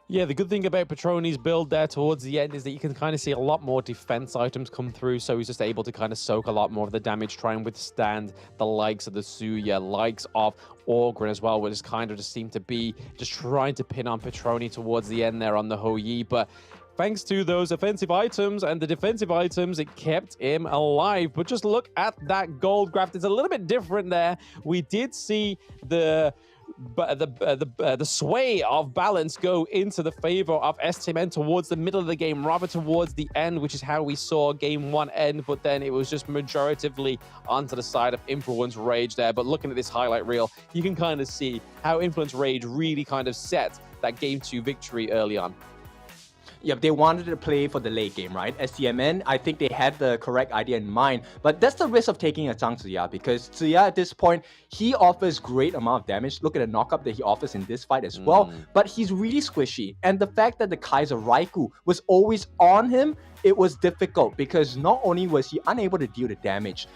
Yeah, the good thing about Petroni's build there towards the end is that you can kind of see a lot more defense items come through, so he's just able to kind of soak a lot more of the damage, try and withstand the likes of the Suya, likes of Orgrin as well, which kind of just seemed to be just trying to pin on Petroni towards the end there on the Hou-Yi, but thanks to those offensive items and the defensive items, it kept him alive. But just look at that gold graph. It's a little bit different there. We did see the sway of balance go into the favor of STMN towards the middle of the game, rather towards the end, which is how we saw game 1 end, but then it was just majoritively onto the side of Influence Rage there. But looking at this highlight reel, you can kind of see how Influence Rage really kind of set that game 2 victory early on. Yep, they wanted to play for the late game, right? STMN, I think they had the correct idea in mind, but that's the risk of taking a Zhang Ziya, because Ziya at this point, he offers great amount of damage. Look at the knockup that he offers in this fight as well, but he's really squishy. And the fact that the Kaiser Raikou was always on him, it was difficult, because not only was he unable to deal the damage,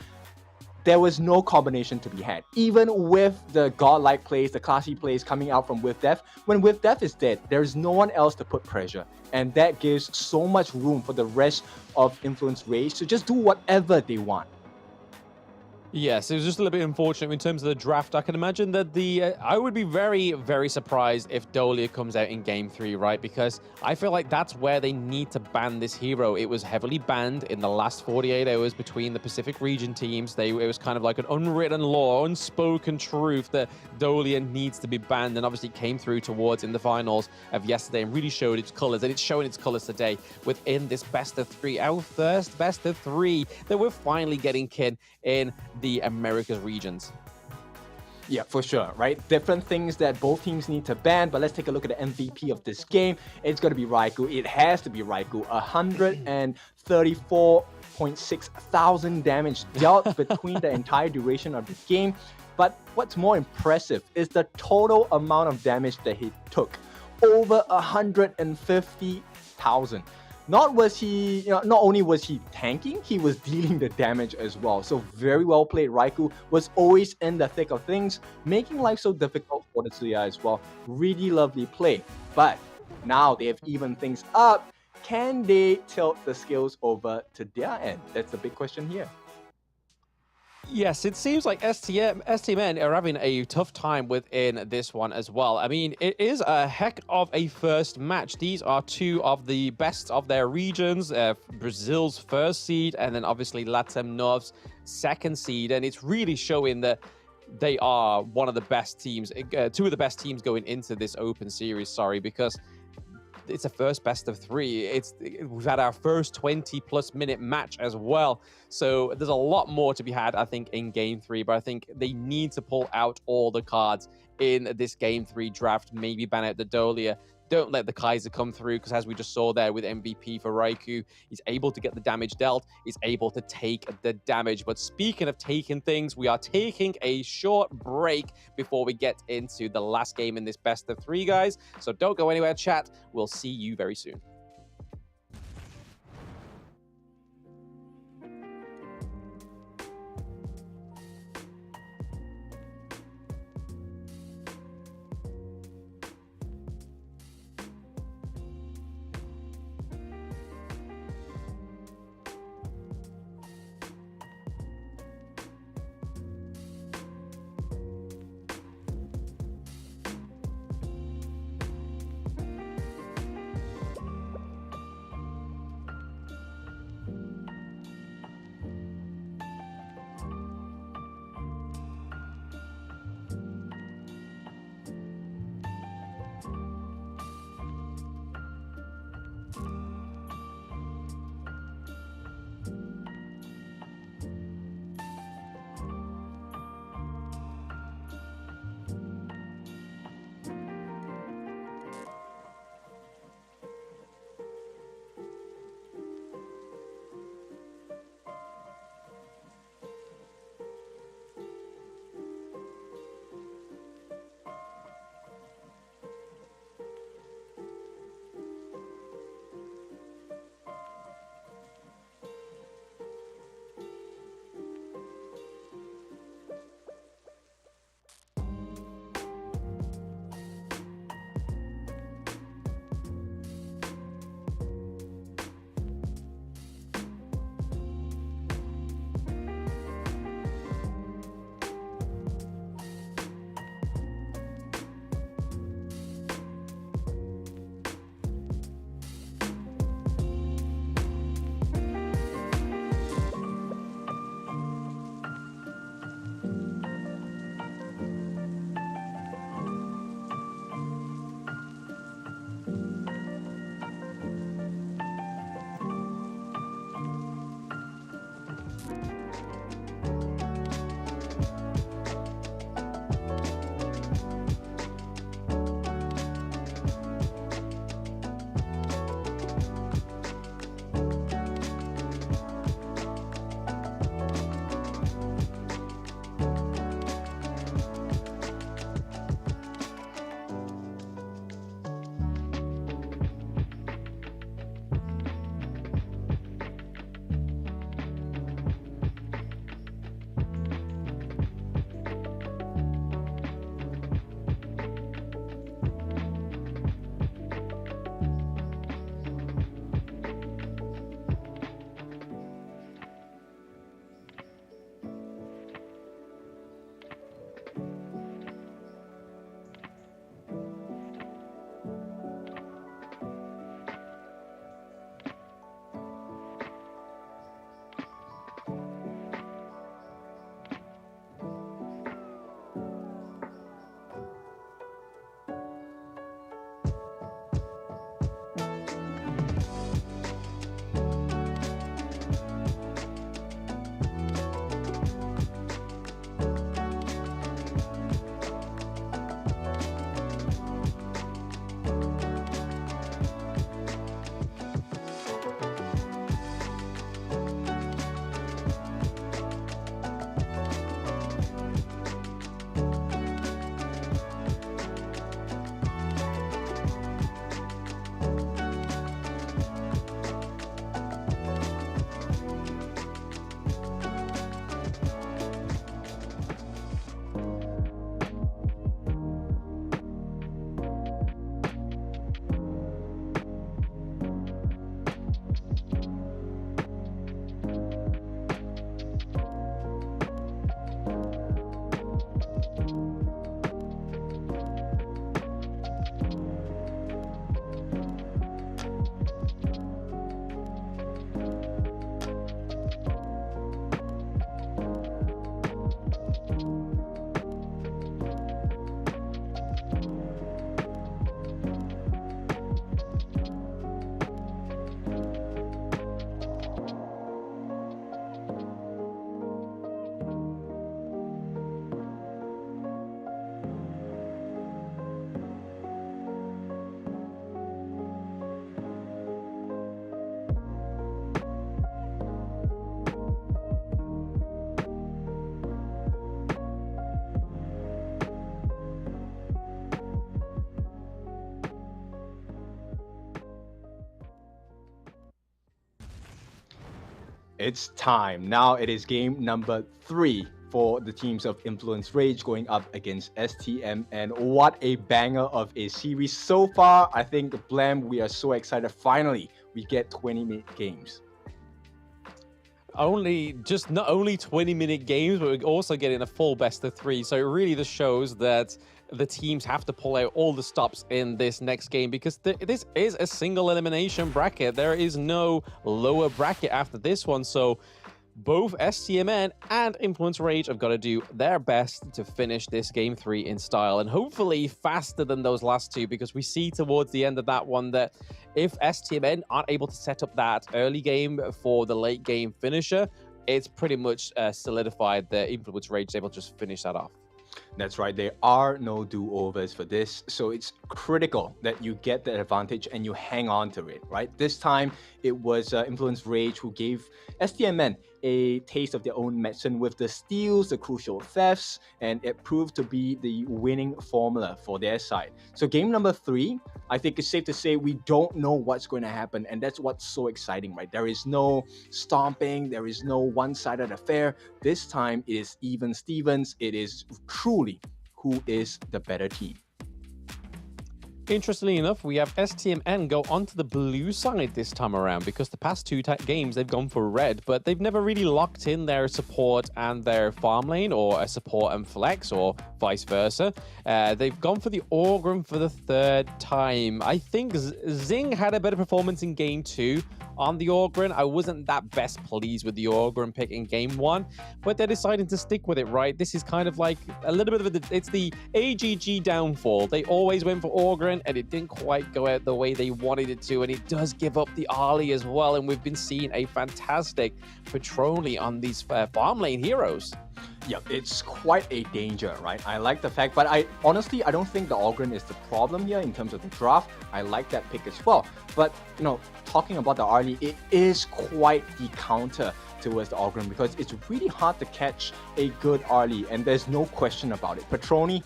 there was no combination to be had. Even with the godlike plays, the classy plays coming out from With Death, when With Death is dead, there is no one else to put pressure. And that gives so much room for the rest of Influence Rage to just do whatever they want. Yes, it was just a little bit unfortunate in terms of the draft. I can imagine that I would be very, very surprised if Dolia comes out in Game 3, right? Because I feel like that's where they need to ban this hero. It was heavily banned in the last 48 hours between the Pacific region teams. It was kind of like an unwritten law, unspoken truth that Dolia needs to be banned, and obviously came through towards in the finals of yesterday and really showed its colors, and it's showing its colors today within this best of 3, our first best of 3 that we're finally getting in the Americas regions. Yeah, for sure, right? Different things that both teams need to ban, but let's take a look at the MVP of this game. It's going to be Raikou. It has to be Raikou. 134.6 thousand damage dealt between the entire duration of the game. But what's more impressive is the total amount of damage that he took. Over 150,000. Not only was he tanking, he was dealing the damage as well. So very well played. Raikou was always in the thick of things, making life so difficult for the Tsuya as well. Really lovely play. But now they have evened things up. Can they tilt the scales over to their end? That's the big question here. Yes, it seems like STMN are having a tough time within this one as well. I mean, it is a heck of a first match. These are two of the best of their regions, Brazil's first seed, and then obviously Latam North's second seed. And it's really showing that they are one of the best teams, two of the best teams going into this open series, because it's a first best of 3. We've had our first 20+ minute match as well. So there's a lot more to be had, I think, in Game 3. But I think they need to pull out all the cards in this Game 3 draft. Maybe ban out the Dolia. Don't let the Kaiser come through, because as we just saw there with MVP for Raikou, he's able to get the damage dealt. He's able to take the damage. But speaking of taking things, we are taking a short break before we get into the last game in this best of 3, guys. So don't go anywhere, chat. We'll see you very soon. It's time. Now it is game number 3 for the teams of Influence Rage going up against STMN. What a banger of a series so far. I think, Blam, we are so excited. Finally, we get 20-minute games. Not only 20-minute games, but we're also getting a full best of 3. So it really just shows that the teams have to pull out all the stops in this next game, because this is a single elimination bracket. There is no lower bracket after this one. So both STMN and Influence Rage have got to do their best to finish this game 3 in style, and hopefully faster than those last two, because we see towards the end of that one that if STMN aren't able to set up that early game for the late game finisher, it's pretty much solidified that Influence Rage is able to just finish that off. That's right, there are no do-overs for this, so it's critical that you get the advantage and you hang on to it, right? This time, it was Influence Rage who gave STMN a taste of their own medicine with the steals, the crucial thefts, and it proved to be the winning formula for their side. So game number 3, I think it's safe to say we don't know what's going to happen, and that's what's so exciting, right? There is no stomping, there is no one-sided affair. This time it is even Stevens. It is truly who is the better team. Interestingly enough, we have STMN go onto the blue side this time around, because the past two games they've gone for red, but they've never really locked in their support and their farm lane, or a support and flex, or vice versa. They've gone for the Orgrim for the 3rd time. I think Zing had a better performance in game 2 on the Orgrim. I wasn't that best pleased with the Orgrim pick in game 1, but they're deciding to stick with it, right? This is kind of like a little bit of it's the AGG downfall. They always went for Orgrim, and it didn't quite go out the way they wanted it to, and it does give up the Ali as well, and we've been seeing a fantastic Petroni on these farm lane heroes. Yeah, it's quite a danger, right? I like the fact, but I honestly don't think the Orgrim is the problem here in terms of the draft. I like that pick as well. But, you know, talking about the Arlie, it is quite the counter towards the Orgrim, because it's really hard to catch a good Arlie, and there's no question about it. Petroni,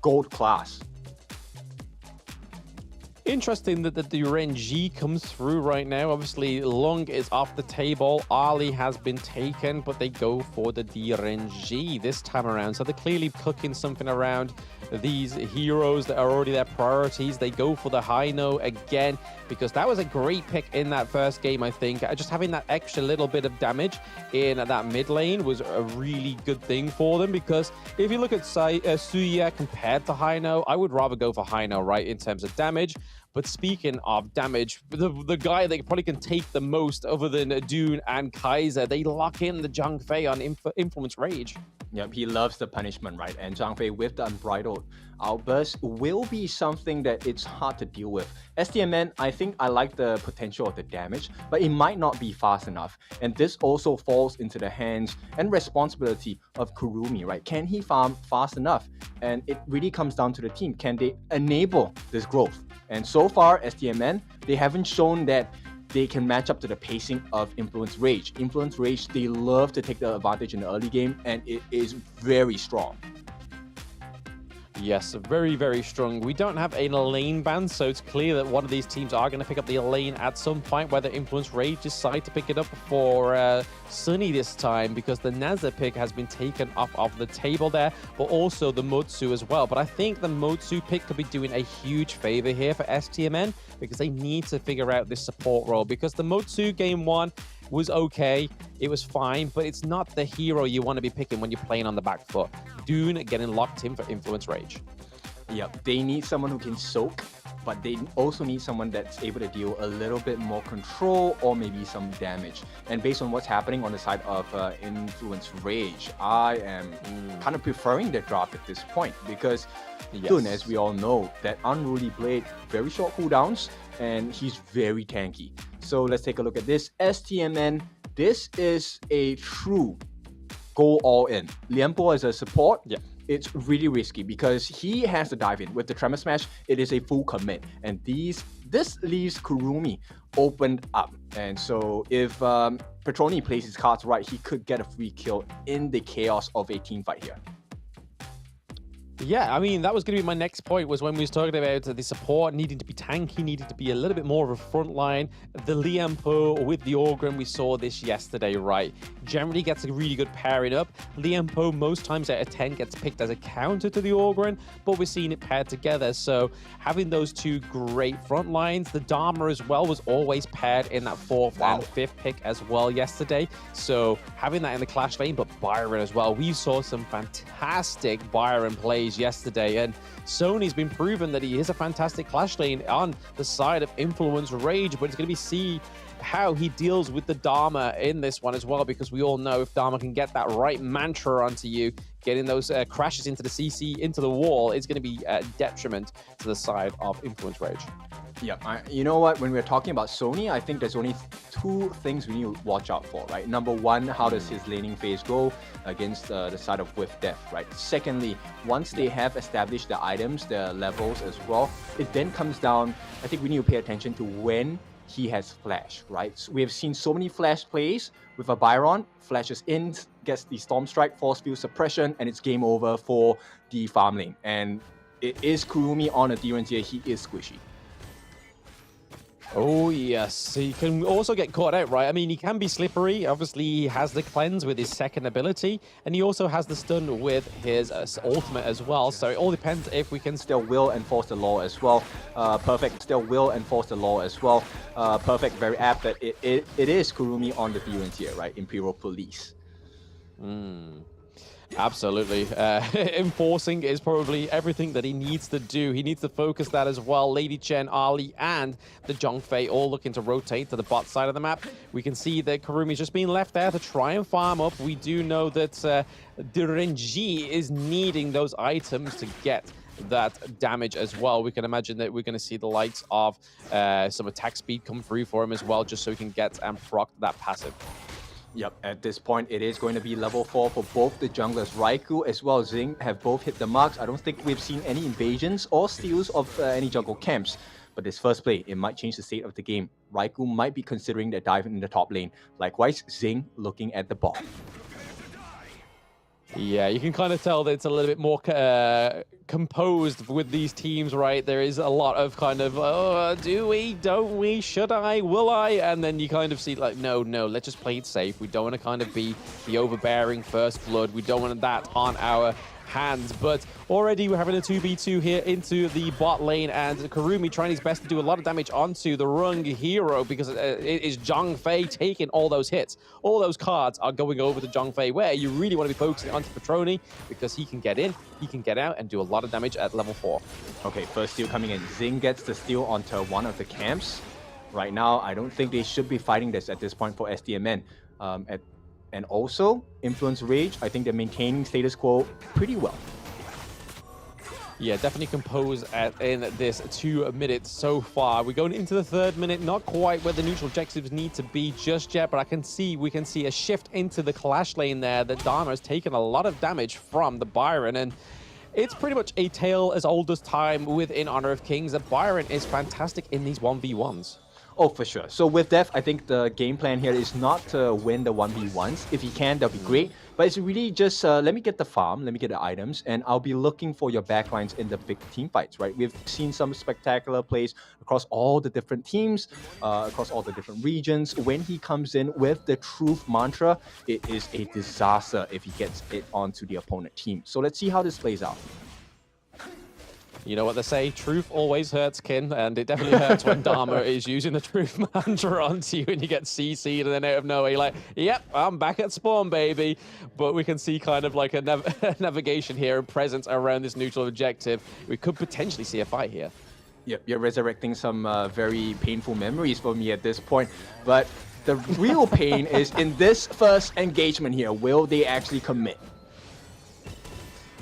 gold class. Interesting that the RNG comes through right now. Obviously, Lung is off the table. Ali has been taken, but they go for the DRNG this time around. So they're clearly cooking something around these heroes that are already their priorities. They go for the Hino again, because that was a great pick in that first game, I think. Just having that extra little bit of damage in that mid lane was a really good thing for them, because if you look at Suya compared to Hino, I would rather go for Hino, right, in terms of damage. But speaking of damage, the guy that probably can take the most other than Dune and Kaiser, they lock in the Zhang Fei on Influence Rage. Yep, he loves the punishment, right? And Zhang Fei with the unbridled outburst will be something that it's hard to deal with. STMN, I think I like the potential of the damage, but it might not be fast enough. And this also falls into the hands and responsibility of Kurumi, right? Can he farm fast enough? And it really comes down to the team. Can they enable this growth? And so far, STMN, they haven't shown that they can match up to the pacing of Influence Rage. Influence Rage, they love to take the advantage in the early game, and it is very strong. Yes, very, very strong. We don't have a lane ban, so it's clear that one of these teams are going to pick up the lane at some point, whether Influence Rage decide to pick it up for Sunny this time, because the Naza pick has been taken off of the table there, but also the Motsu as well. But I think the Motsu pick could be doing a huge favor here for STMN, because they need to figure out this support role, because the Motsu game 1 was okay, it was fine, but it's not the hero you want to be picking when you're playing on the back foot. Dune getting locked in for Influence Rage. Yep, they need someone who can soak, but they also need someone that's able to deal a little bit more control or maybe some damage. And based on what's happening on the side of Influence Rage, I am kind of preferring the draft at this point, because Dune, as we all know, that Unruly Blade, very short cooldowns, and he's very tanky. So let's take a look at this. STMN, this is a true go all in. Lianpo as a support, it's really risky, because he has to dive in. With the Tremor Smash, it is a full commit. And this leaves Kurumi opened up. And so if Petroni plays his cards right, he could get a free kill in the chaos of a team fight here. Yeah, I mean, that was going to be my next point, was when we was talking about the support needing to be tanky, needing to be a little bit more of a front line. The Liampo with the Orgrim, we saw this yesterday, right? Generally gets a really good pairing up. Liampo most times out of 10 gets picked as a counter to the Orgrim, but we're seeing it paired together. So having those two great front lines, the Dharma as well was always paired in that 4th and 5th pick as well yesterday. So having that in the clash lane, but Byron as well. We saw some fantastic Byron plays yesterday, and Sony's been proven that he is a fantastic clash lane on the side of Influence Rage, but it's going to be see how he deals with the Dharma in this one as well, because we all know if Dharma can get that right mantra onto you, getting those crashes into the CC, into the wall, it's going to be a detriment to the side of Influence Rage. Yeah, you know what? When we're talking about Sony, I think there's only two things we need to watch out for, right? Number one, how does his laning phase go against the side of With Death, right? Secondly, once they have established the items, the levels as well, it then comes down, I think we need to pay attention to when he has flash, right? So we have seen so many flash plays with a Byron, flashes in, gets the Storm Strike, Force Field Suppression, and it's game over for the farm lane. And it is Kurumi on a D1 tier, he is squishy. Oh, yes. He can also get caught out, right? I mean, he can be slippery. Obviously, he has the cleanse with his second ability, and he also has the stun with his ultimate as well. So it all depends if we can still will enforce the law as well. Perfect still will enforce the law as well. Perfect, very apt that it is Kurumi on the D1 tier, right? Imperial Police. Absolutely. Enforcing is probably everything that he needs to do. He needs to focus that as well. Lady Chen, Ali, and the Zhongfei all looking to rotate to the bot side of the map. We can see that Kurumi's just being left there to try and farm up. We do know that Renji is needing those items to get that damage as well. We can imagine that we're going to see the likes of some attack speed come through for him as well, just so he can get and proc that passive. Yep, at this point, it is going to be level 4 for both the junglers. Raikou as well as Xing have both hit the marks. I don't think we've seen any invasions or steals of any jungle camps. But this first play, it might change the state of the game. Raikou might be considering the dive in the top lane. Likewise, Xing looking at the bot. Yeah, you can kind of tell that it's a little bit more composed with these teams, right? There is a lot of kind of, oh, do we, don't we, should I, will I? And then you kind of see like, no, let's just play it safe. We don't want to kind of be the overbearing first blood. We don't want that on our hands. But already we're having a 2v2 here into the bot lane, and Kurumi trying his best to do a lot of damage onto the Rung hero, because it is Zhongfei taking all those hits. All those cards are going over to Zhongfei, where you really want to be focusing onto Petroni, because he can get in, he can get out, and do a lot of damage at level 4. Okay, first steal coming in. Xing gets the steal onto one of the camps. Right now, I don't think they should be fighting this at this point for STMN. And also, Influence Rage, I think they're maintaining status quo pretty well. Yeah, definitely composed in this 2 minutes so far. We're going into the 3rd minute, not quite where the neutral objectives need to be just yet, but we can see a shift into the clash lane there. That Dharma has taken a lot of damage from the Byron, and it's pretty much a tale as old as time within Honor of Kings that Byron is fantastic in these 1v1s. Oh, for sure. So with Death, I think the game plan here is not to win the 1v1s. If you can, that'll be great. But it's really just, let me get the farm, let me get the items, and I'll be looking for your backlines in the big team fights, right? We've seen some spectacular plays across all the different teams, across all the different regions. When he comes in with the truth mantra, it is a disaster if he gets it onto the opponent team. So let's see how this plays out. You know what they say, truth always hurts, kin, and it definitely hurts when Dharma is using the truth mantra onto you and you get CC'd, and then out of nowhere you're like, yep, I'm back at spawn, baby. But we can see kind of like a navigation here and presence around this neutral objective. We could potentially see a fight here. Yep, you're resurrecting some very painful memories for me at this point. But the real pain is in this first engagement here. Will they actually commit?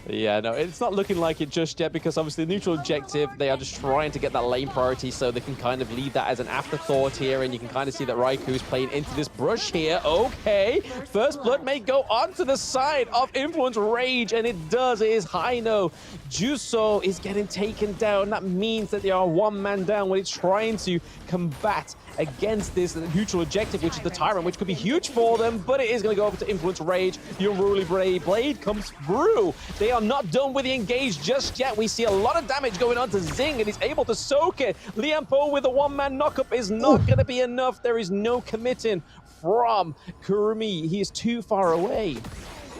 Yeah, no, it's not looking like it just yet, because obviously the neutral objective, they are just trying to get that lane priority, so they can kind of leave that as an afterthought here, and you can kind of see that Raikou's playing into this brush here. Okay, first blood may go onto the side of Influence Rage, and it does. It is Haino. Juso is getting taken down. That means that they are 1 man down when it's trying to combat against this neutral objective, which is the Tyrant, which could be huge for them, but it is going to go over to Influence Rage. The Unruly Blade comes through. They are not done with the engage just yet. We see a lot of damage going on to Zing, and he's able to soak it. Liam Poe with a one-man knockup is not going to be enough. There is no committing from Kurumi. He is too far away.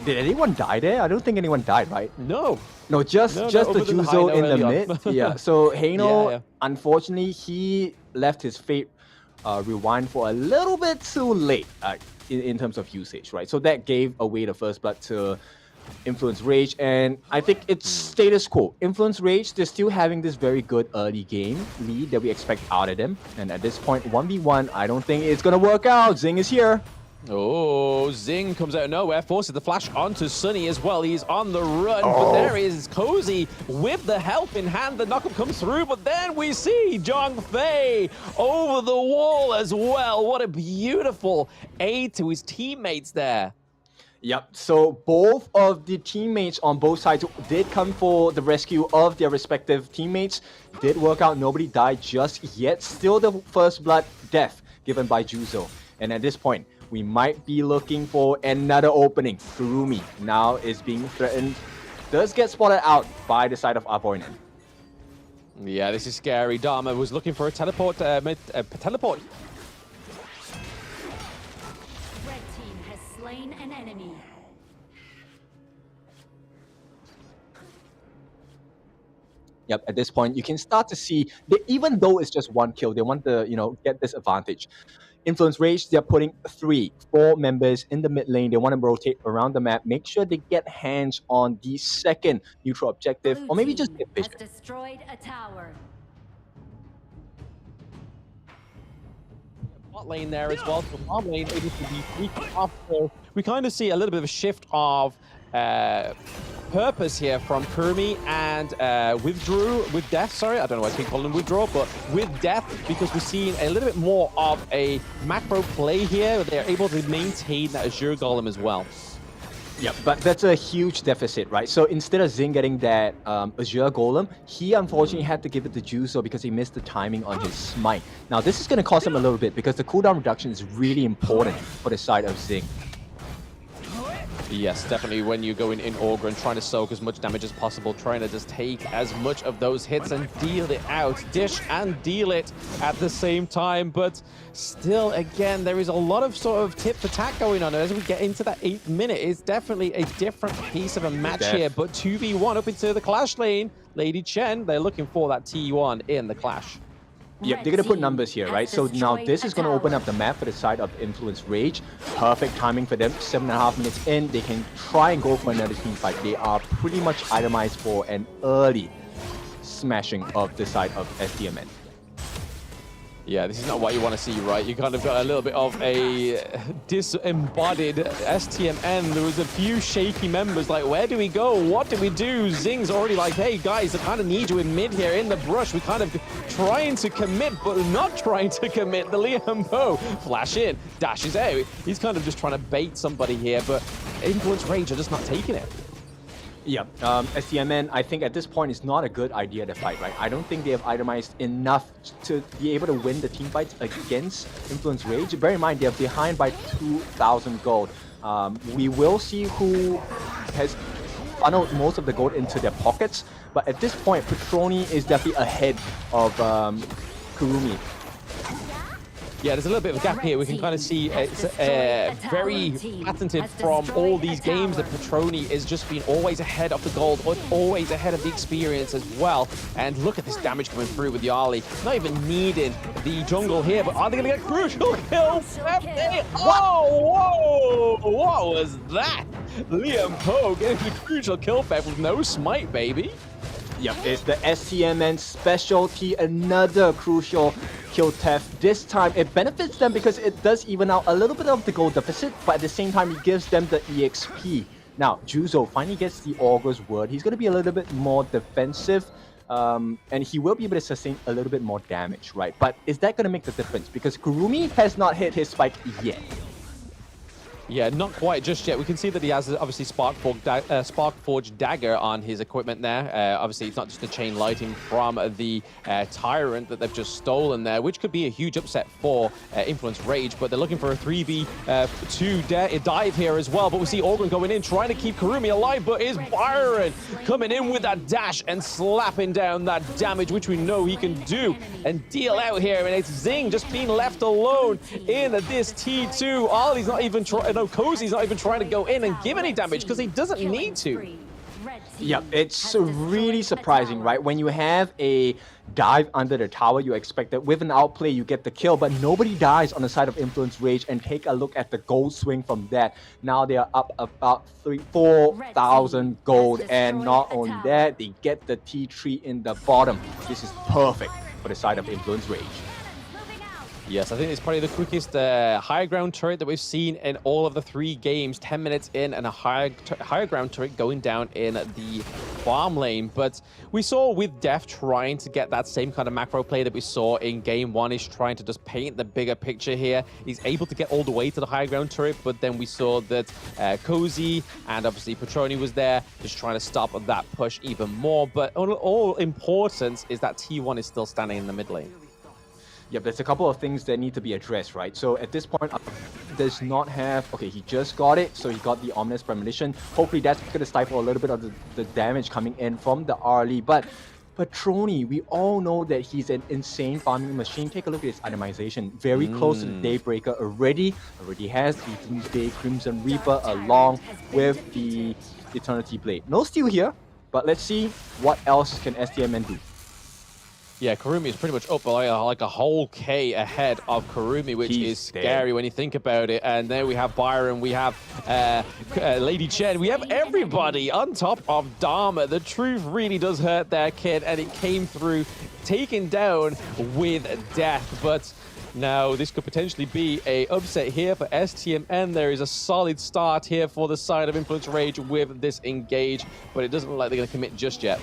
Did anyone die there? I don't think anyone died, right? No. No, just the Juzo in the mid. Yeah, so Heino, unfortunately, he left his fate rewind for a little bit too late in terms of usage, right? So that gave away the first blood to Influence Rage, and I think it's status quo. Influence Rage, they're still having this very good early game lead that we expect out of them, and at this point, 1v1, I don't think it's gonna work out. Zing is here. Oh, Zing comes out of nowhere, forces the flash onto Sunny as well. He's on the run, but there is Cozy with the help in hand. The knockup comes through, but then we see Zhang Fei over the wall as well. What a beautiful aid to his teammates there. Yep, so both of the teammates on both sides did come for the rescue of their respective teammates. Did work out, nobody died just yet. Still the first blood death given by Juzo. And at this point, we might be looking for another opening. Kurumi now is being threatened. Does get spotted out by the side of Avoinen. Yeah, this is scary. Dharma was looking for a teleport. Teleport. Red team has slain an enemy. Yep, at this point, you can start to see that even though it's just one kill, they want to, get this advantage. Influence Rage, they're putting 4 members in the mid lane. They want to rotate around the map, make sure they get hands on the second neutral objective, or maybe just get vision. Has destroyed a tower. Bot lane there as well. So bot lane able to be weak off. So we kind of see a little bit of a shift of purpose here from Kurumi and with Death, sorry, I don't know why I keep calling him Withdraw, but with Death, because we're seeing a little bit more of a macro play here. They're able to maintain that Azure Golem as well. Yeah, but that's a huge deficit, right? So instead of Zing getting that Azure Golem, he unfortunately had to give it to Juzo because he missed the timing on his smite. Now this is going to cost him a little bit because the cooldown reduction is really important for the side of Zing. Yes, definitely when you're going in Augur and trying to soak as much damage as possible, trying to just take as much of those hits and deal it out, dish and deal it at the same time. But still, again, there is a lot of sort of tip for tat going on. As we get into that 8th minute, it's definitely a different piece of a match here. But 2v1 up into the Clash lane. Lady Chen, they're looking for that T1 in the Clash. Yep, they're going to put numbers here, right? So now this is going to open up the map for the side of Influence Rage. Perfect timing for them. 7.5 minutes in, they can try and go for another team fight. They are pretty much itemized for an early smashing of the side of STMN. Yeah, this is not what you want to see, right? You kind of got a little bit of a disembodied STMN. There was a few shaky members like, where do we go? What do we do? Zing's already like, hey guys, I kind of need you in mid here in the brush. We're kind of trying to commit, but not trying to commit. The Liam Poe flash in, dashes out. He's kind of just trying to bait somebody here, but Influence Rage are just not taking it. Yeah, STMN, I think at this point it's not a good idea to fight, right? I don't think they have itemized enough to be able to win the team fights against Influence Rage. Bear in mind, they're behind by 2,000 gold. We will see who has funneled most of the gold into their pockets, but at this point, Petroni is definitely ahead of Kurumi. Yeah, there's a little bit of a gap here. We can kind of see it's very patented from all these games that Petroni is just being always ahead of the gold, always ahead of the experience as well. And look at this damage coming through with Yali. Not even needing the jungle here, but are they going to get a crucial kill? Oh, whoa! What was that? Liam Poe getting the crucial kill back with no smite, baby. Yep, it's the STMN specialty, another crucial kill theft. This time, it benefits them because it does even out a little bit of the gold deficit, but at the same time, it gives them the EXP. Now, Juzo finally gets the Augur's word. He's going to be a little bit more defensive, and he will be able to sustain a little bit more damage, right? But is that going to make the difference? Because Kurumi has not hit his spike yet. Yeah, not quite just yet. We can see that he has obviously Sparkforged Dagger on his equipment there. Obviously, it's not just the chain lighting from the Tyrant that they've just stolen there, which could be a huge upset for Influence Rage, but they're looking for a 3v2 dive here as well. But we see Organ going in, trying to keep Kurumi alive, but is Byron coming in with that dash and slapping down that damage, which we know he can do and deal out here. And it's Zing just being left alone in this T2. Ollie's not even trying. No, Cozy's not even trying to go in and give any damage because he doesn't need to. Yeah, it's really surprising, right? When you have a dive under the tower, you expect that with an outplay you get the kill, but nobody dies on the side of Influence Rage. And take a look at the gold swing from that. Now they are up about 4,000 gold, and not only that, they get the T3 in the bottom. This is perfect for the side of Influence Rage. Yes, I think it's probably the quickest higher ground turret that we've seen in all of the 3 games. 10 minutes in and a higher ground turret going down in the farm lane. But we saw with Def trying to get that same kind of macro play that we saw in game 1. He's trying to just paint the bigger picture here. He's able to get all the way to the higher ground turret, but then we saw that Cozy and obviously Petroni was there, just trying to stop that push even more. But all importance is that T1 is still standing in the mid lane. Yep, there's a couple of things that need to be addressed, right? So at this point, does not have... Okay, he just got it, so he got the Ominous Premonition. Hopefully that's going to stifle a little bit of the damage coming in from the Arlie. But Petroni, we all know that he's an insane farming machine. Take a look at his itemization. Very close to the Daybreaker already. Already has the Doomsday Crimson Reaper along with the Eternity Blade. No steal here, but let's see what else can STMN do. Yeah, Kurumi is pretty much up like a whole K ahead of Kurumi, which is scary when you think about it. And there we have Byron, we have Lady Chen, we have everybody on top of Dharma. The truth really does hurt there, kid, and it came through, taken down with death. But now this could potentially be a upset here for STMN. There is a solid start here for the side of Influence Rage with this engage, but it doesn't look like they're going to commit just yet.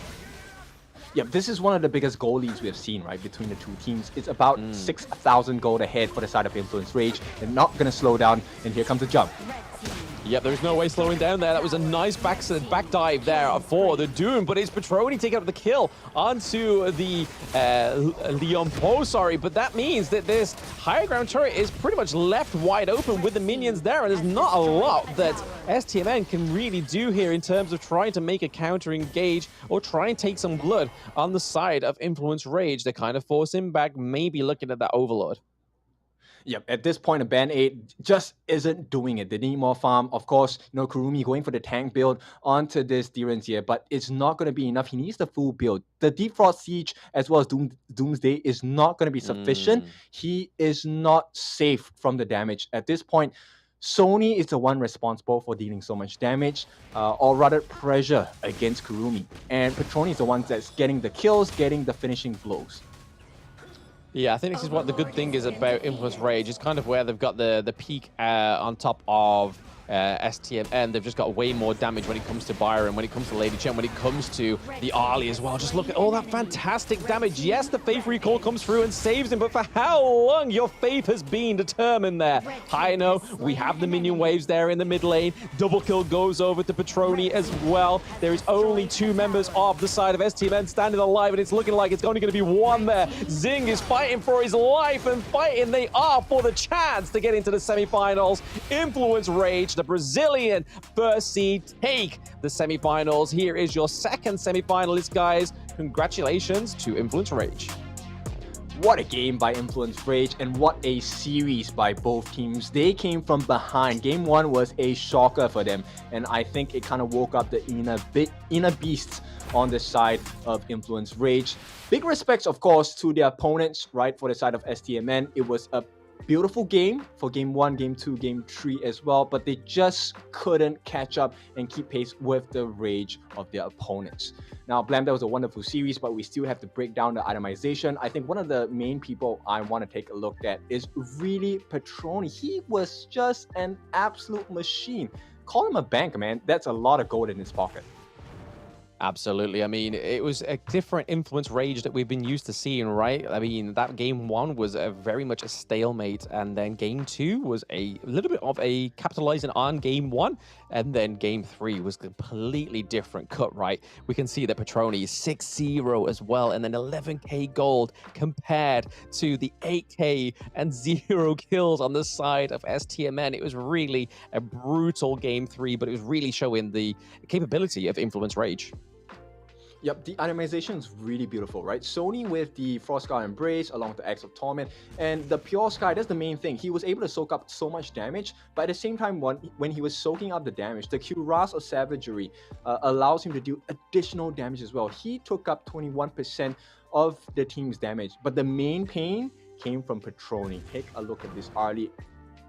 Yeah, this is one of the biggest goal leads we have seen, right, between the 2 teams. It's about 6,000 gold ahead for the side of Influence Rage. They're not going to slow down, and here comes the jump. Yep, there's no way slowing down there. That was a nice back dive there for the Doom, but it's Petroni taking up the kill onto the Leon Po, sorry. But that means that this higher ground turret is pretty much left wide open with the minions there, and there's not a lot that STMN can really do here in terms of trying to make a counter engage or try and take some blood on the side of Influence Rage. They're kind of forcing back, maybe looking at that Overlord. Yep, at this point, a Band-Aid just isn't doing it. They need more farm. Of course, you know, Kurumi going for the tank build onto this Direns here, but it's not going to be enough. He needs the full build. The Deep Frost Siege as well as Doomsday is not going to be sufficient. He is not safe from the damage. At this point, Sony is the one responsible for dealing so much damage, or rather pressure against Kurumi. And Petroni is the one that's getting the kills, getting the finishing blows. Yeah, I think this is what the good thing is about Influence Rage. It's kind of where they've got the peak on top of STMN. They've just got way more damage when it comes to Byron, when it comes to Lady Chen, when it comes to the Arlie as well. Just look at all that fantastic damage. Yes, the Faith Recall comes through and saves him, but for how long your faith has been determined there. I know we have the minion waves there in the mid lane. Double kill goes over to Petroni as well. There is only 2 members of the side of STMN standing alive, and it's looking like it's only going to be 1 there. Zing is fighting for his life, and fighting they are for the chance to get into the semifinals. Influence Rage, the Brazilian first seed, take the semifinals. Here is your second semifinalist, guys. Congratulations to Influence Rage. What a game by Influence Rage, and what a series by both teams. They came from behind. Game 1 was a shocker for them, and I think it kind of woke up the inner beasts on the side of Influence Rage. Big respects, of course, to their opponents, right, for the side of STMN. It was a beautiful game for Game 1, Game 2, Game 3 as well, but they just couldn't catch up and keep pace with the rage of their opponents. Now, Blam, that was a wonderful series, but we still have to break down the itemization. I think one of the main people I want to take a look at is really Petroni. He was just an absolute machine. Call him a bank, man. That's a lot of gold in his pocket. Absolutely. I mean, it was a different influence rage that we've been used to seeing, right? I mean, that game one was a very much a stalemate, and then game two was a little bit of a capitalizing on game one, and then game three was completely different cut, right? We can see that Petroni is 6-0 as well, and then 11k gold compared to the 8k and 0 kills on the side of STMN. It was really a brutal game three, but it was really showing the capability of influence rage. Yep, the animation is really beautiful, right? Sony with the Frost Sky Embrace along with the Axe of Torment, and the Pure Sky, that's the main thing. He was able to soak up so much damage, but at the same time, when he was soaking up the damage, the Cuirass of Savagery allows him to do additional damage as well. He took up 21% of the team's damage, but the main pain came from Petroni. Take a look at this, Arlie.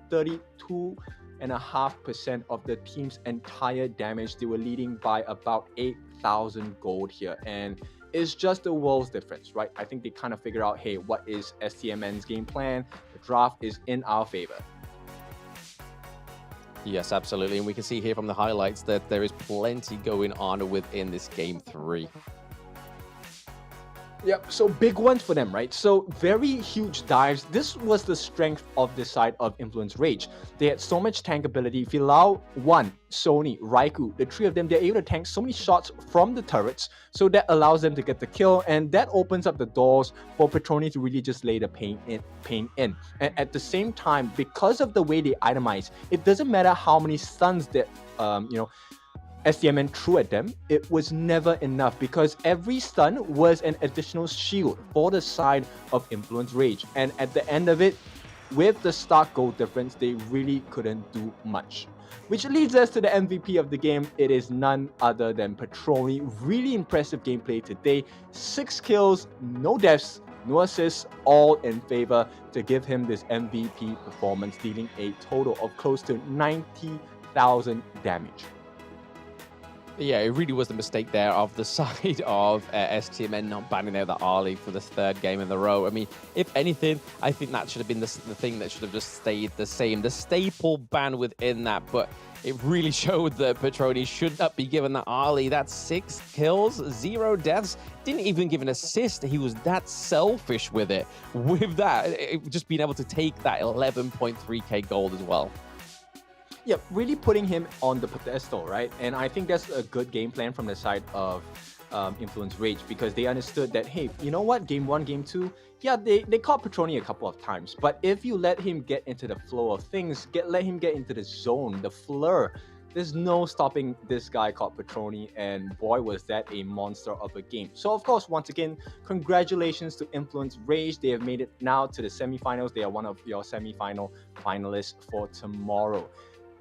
32.5% of the team's entire damage. They were leading by about 8,000 gold here, and it's just the world's difference, right? I think they kind of figured out, hey, what is STMN's game plan? The draft is in our favor. Yes, absolutely, and we can see here from the highlights that there is plenty going on within this game three. Yep, so big ones for them, right? So very huge dives. This was the strength of this side of Influence Rage. They had so much tank ability. If you allow one, Sony, Raikou, the three of them, they're able to tank so many shots from the turrets, so that allows them to get the kill, and that opens up the doors for Petroni to really just lay the pain in. And at the same time, because of the way they itemize, it doesn't matter how many stuns that STMN threw at them, it was never enough because every stun was an additional shield for the side of Influence Rage. And at the end of it, with the stark gold difference, they really couldn't do much. Which leads us to the MVP of the game. It is none other than Petroni. Really impressive gameplay today. 6 kills, no deaths, no assists, all in favor to give him this MVP performance, dealing a total of close to 90,000 damage. Yeah, it really was the mistake there of the side of STMN not banning out the AYLO for the third game in a row. I mean, if anything, I think that should have been the thing that should have just stayed the same. The staple ban within that, but it really showed that Petroni should not be given the AYLO. That's 6 kills, 0 deaths, didn't even give an assist. He was that selfish with it. With that, just being able to take that 11.3k gold as well. Yeah, really putting him on the pedestal, right? And I think that's a good game plan from the side of Influence Rage, because they understood that, hey, you know what? Game 1, Game 2, yeah, they caught Petroni a couple of times. But if you let him get into the flow of things, let him get into the zone, the fleur, there's no stopping this guy called Petroni, and boy, was that a monster of a game. So, of course, once again, congratulations to Influence Rage. They have made it now to the semifinals. They are one of your semifinal finalists for tomorrow.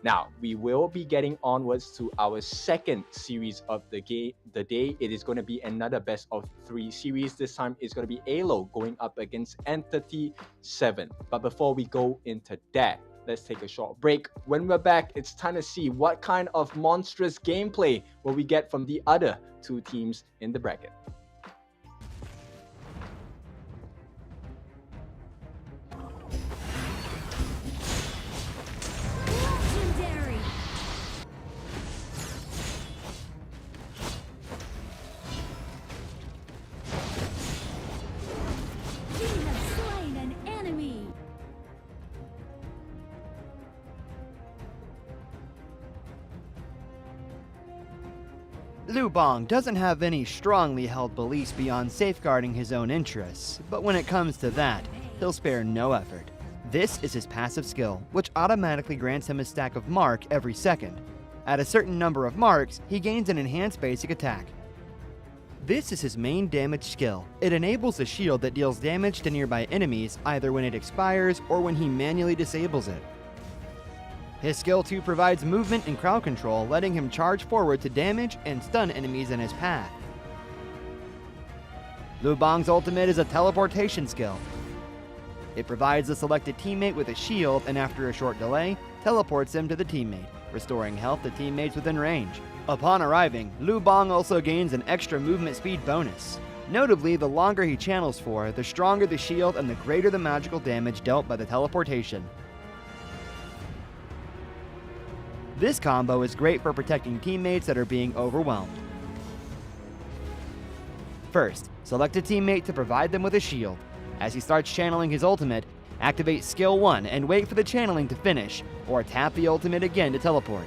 Now, we will be getting onwards to our second series of the day. It is going to be another best of 3 series. This time, it's going to be AYLO going up against Entity 7. But before we go into that, let's take a short break. When we're back, it's time to see what kind of monstrous gameplay will we get from the other 2 teams in the bracket. Legendary. You have slain an enemy. Liu Bang doesn't have any strongly held beliefs beyond safeguarding his own interests, but when it comes to that, he'll spare no effort. This is his passive skill, which automatically grants him a stack of mark every second. At a certain number of marks, he gains an enhanced basic attack. This is his main damage skill. It enables a shield that deals damage to nearby enemies either when it expires or when he manually disables it. His skill 2 provides movement and crowd control, letting him charge forward to damage and stun enemies in his path. Liu Bang's ultimate is a teleportation skill. It provides the selected teammate with a shield and after a short delay, teleports him to the teammate, restoring health to teammates within range. Upon arriving, Liu Bang also gains an extra movement speed bonus. Notably, the longer he channels for, the stronger the shield and the greater the magical damage dealt by the teleportation. This combo is great for protecting teammates that are being overwhelmed. First, select a teammate to provide them with a shield. As he starts channeling his ultimate, activate skill 1 and wait for the channeling to finish, or tap the ultimate again to teleport.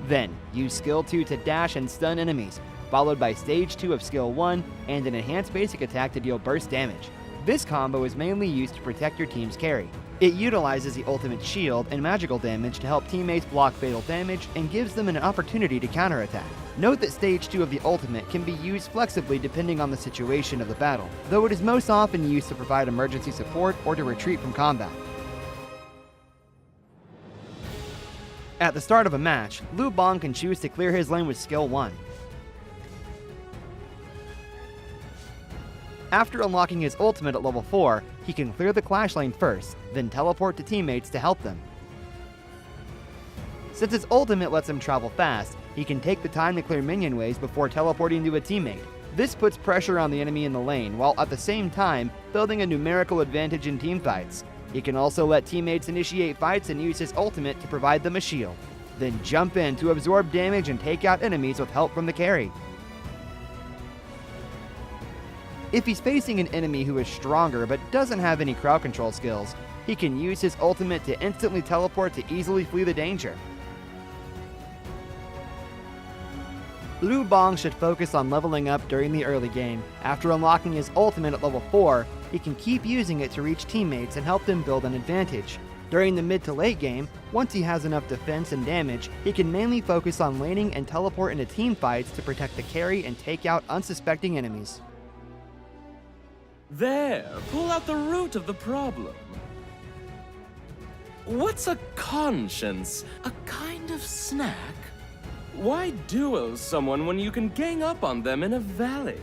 Then, use skill 2 to dash and stun enemies, followed by stage 2 of skill 1 and an enhanced basic attack to deal burst damage. This combo is mainly used to protect your team's carry. It utilizes the ultimate shield and magical damage to help teammates block fatal damage and gives them an opportunity to counterattack. Note that stage 2 of the ultimate can be used flexibly depending on the situation of the battle, though it is most often used to provide emergency support or to retreat from combat. At the start of a match, Lu Bang can choose to clear his lane with skill 1. After unlocking his ultimate at level 4, he can clear the clash lane first, then teleport to teammates to help them. Since his ultimate lets him travel fast, he can take the time to clear minion waves before teleporting to a teammate. This puts pressure on the enemy in the lane, while at the same time building a numerical advantage in teamfights. He can also let teammates initiate fights and use his ultimate to provide them a shield, then jump in to absorb damage and take out enemies with help from the carry. If he's facing an enemy who is stronger but doesn't have any crowd control skills, he can use his ultimate to instantly teleport to easily flee the danger. Lu Bang should focus on leveling up during the early game. After unlocking his ultimate at level 4, he can keep using it to reach teammates and help them build an advantage. During the mid to late game, once he has enough defense and damage, he can mainly focus on laning and teleport into teamfights to protect the carry and take out unsuspecting enemies. There, pull out the root of the problem. What's a conscience? A kind of snack? Why duel someone when you can gang up on them in a valley?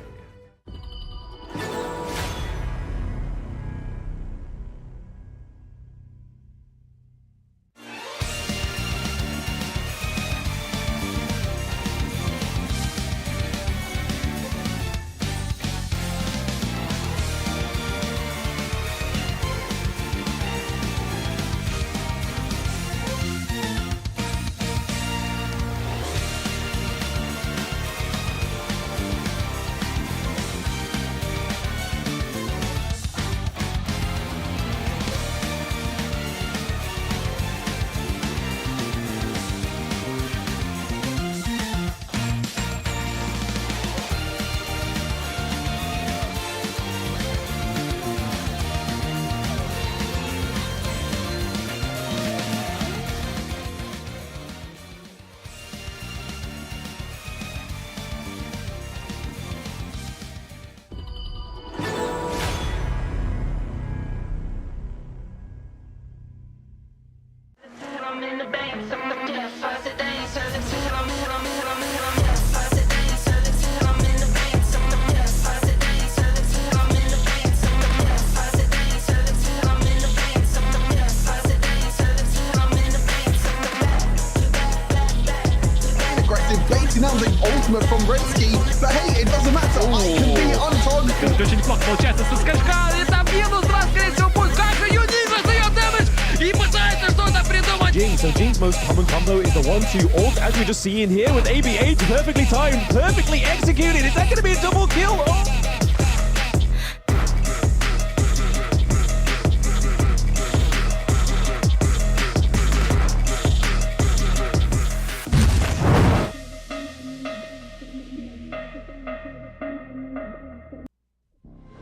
Now the ultimate from Redsky, but hey, it doesn't matter. I can be on target. Очень плохо получается со скачка, и там минус, раз, скорее всего, будет как же Юнит раздает дэмэдж и пытается что-то придумать. So Jinx's most common combo is the 1-2 ult, as we just see in here with AB8, perfectly timed, perfectly executed. Is that going to be a double kill? Oh.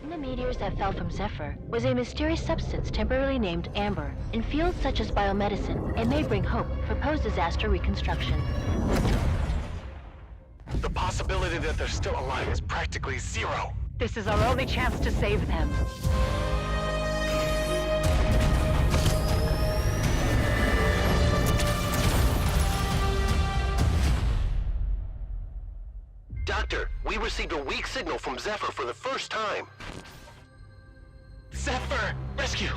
The meteors that fell from Zephyr was a mysterious substance temporarily named Amber. In fields such as biomedicine, it may bring hope for post-disaster reconstruction. The possibility that they're still alive is practically zero. This is our only chance to save them. Doctor, we received a weak signal from Zephyr for the first time. Zephyr! Rescue!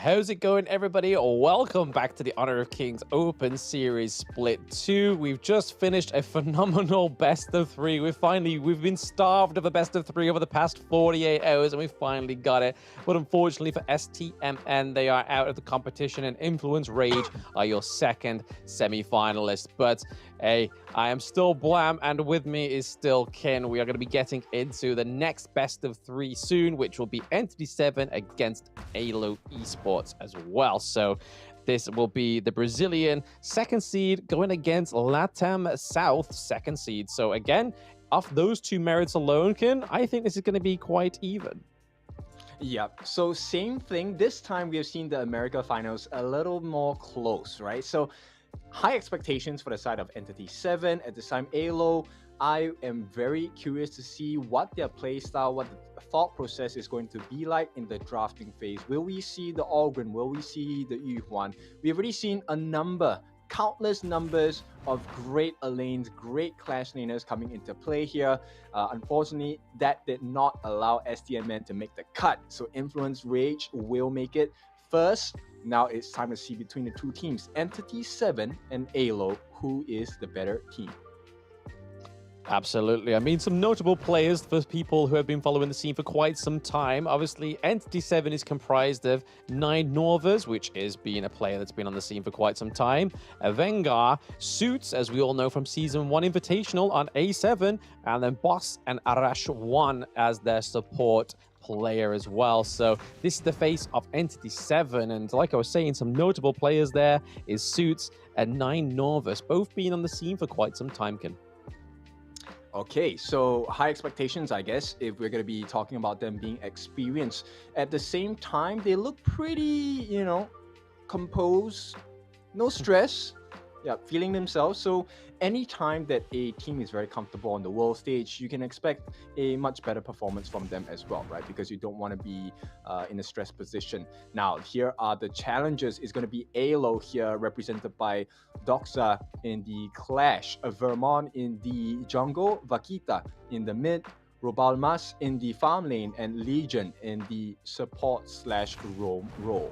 How's it going, everybody? Welcome back to the Honor of Kings Open Series Split 2. We've just finished a phenomenal best of 3. We've been starved of a best of 3 over the past 48 hours, and we finally got it. But unfortunately for STMN, they are out of the competition, and Influence Rage are your second semi-finalists. But hey, I am still Blam, and with me is still Ken. We are going to be getting into the next best of 3 soon, which will be Entity 7 against AYLO Esports as well. So this will be the Brazilian second seed going against LATAM South second seed. So again, off those two merits alone, Ken, I think this is going to be quite even. Yep. So same thing. This time we have seen the America Finals a little more close, right? So high expectations for the side of Entity 7. At this time, AYLO, I am very curious to see what their play style, what the thought process is going to be like in the drafting phase. Will we see the Ogren? Will we see the Yuhuan? We've already seen countless numbers of great lanes, great clash laners coming into play here. Unfortunately, that did not allow STMN to make the cut. So Influence Rage will make it first. Now it's time to see between the two teams, Entity 7 and AYLO, who is the better team. Absolutely. I mean, some notable players for people who have been following the scene for quite some time. Obviously, Entity 7 is comprised of 9 Norvas, which is being a player that's been on the scene for quite some time. Vengar, Suits, as we all know from Season 1 Invitational on A7, and then Boss and Arash 1 as their support player as well. So this is the face of Entity 7, and like I was saying, some notable players there is Suits and 9 Norvas, both being on the scene for quite some time, Ken. Okay, so high expectations, I guess, if we're going to be talking about them being experienced. At the same time, they look pretty, composed, no stress, feeling themselves. So anytime that a team is very comfortable on the world stage, you can expect a much better performance from them as well, right? Because you don't want to be in a stress position. Now, here are the challenges. It's going to be AYLO here, represented by Doxa in the Clash, Vermont in the jungle, Vaquita in the mid, Robalmas in the farm lane, and Legion in the support/roam role.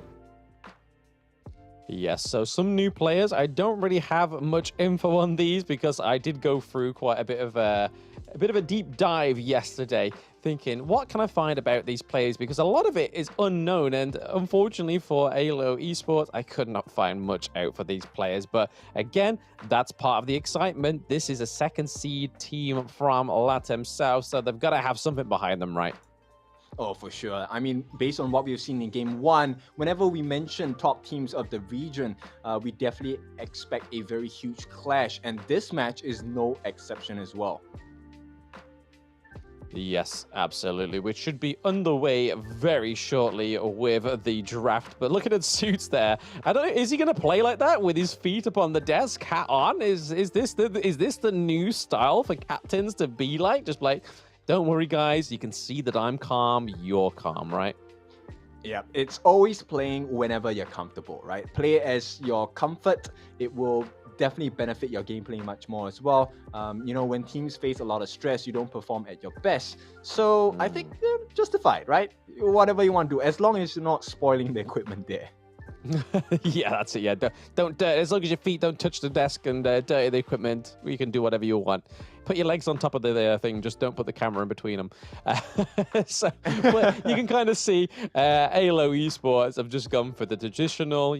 Yes, so some new players. I don't really have much info on these because I did go through quite a bit of a deep dive yesterday, thinking, what can I find about these players? Because a lot of it is unknown, and unfortunately for AYLO Esports, I could not find much out for these players. But again, that's part of the excitement. This is a second seed team from LATAM South, so they've got to have something behind them, right? Oh, for sure. I mean, based on what we've seen in Game 1, whenever we mention top teams of the region, we definitely expect a very huge clash. And this match is no exception as well. Yes, absolutely. Which should be underway very shortly with the draft. But looking at Suits there, I don't know, is he going to play like that with his feet up on the desk, hat on? Is this the new style for captains to be like? Just like, don't worry, guys. You can see that I'm calm. You're calm, right? Yeah, it's always playing whenever you're comfortable, right? Play as your comfort. It will definitely benefit your gameplay much more as well. When teams face a lot of stress, you don't perform at your best. So I think they're justified, right? Whatever you want to do, as long as you're not spoiling the equipment there. Yeah, that's it. Yeah, don't as long as your feet don't touch the desk and dirty the equipment, you can do whatever you want. Put your legs on top of the thing, just don't put the camera in between them. So you can kind of see AYLO Esports have just gone for the traditional,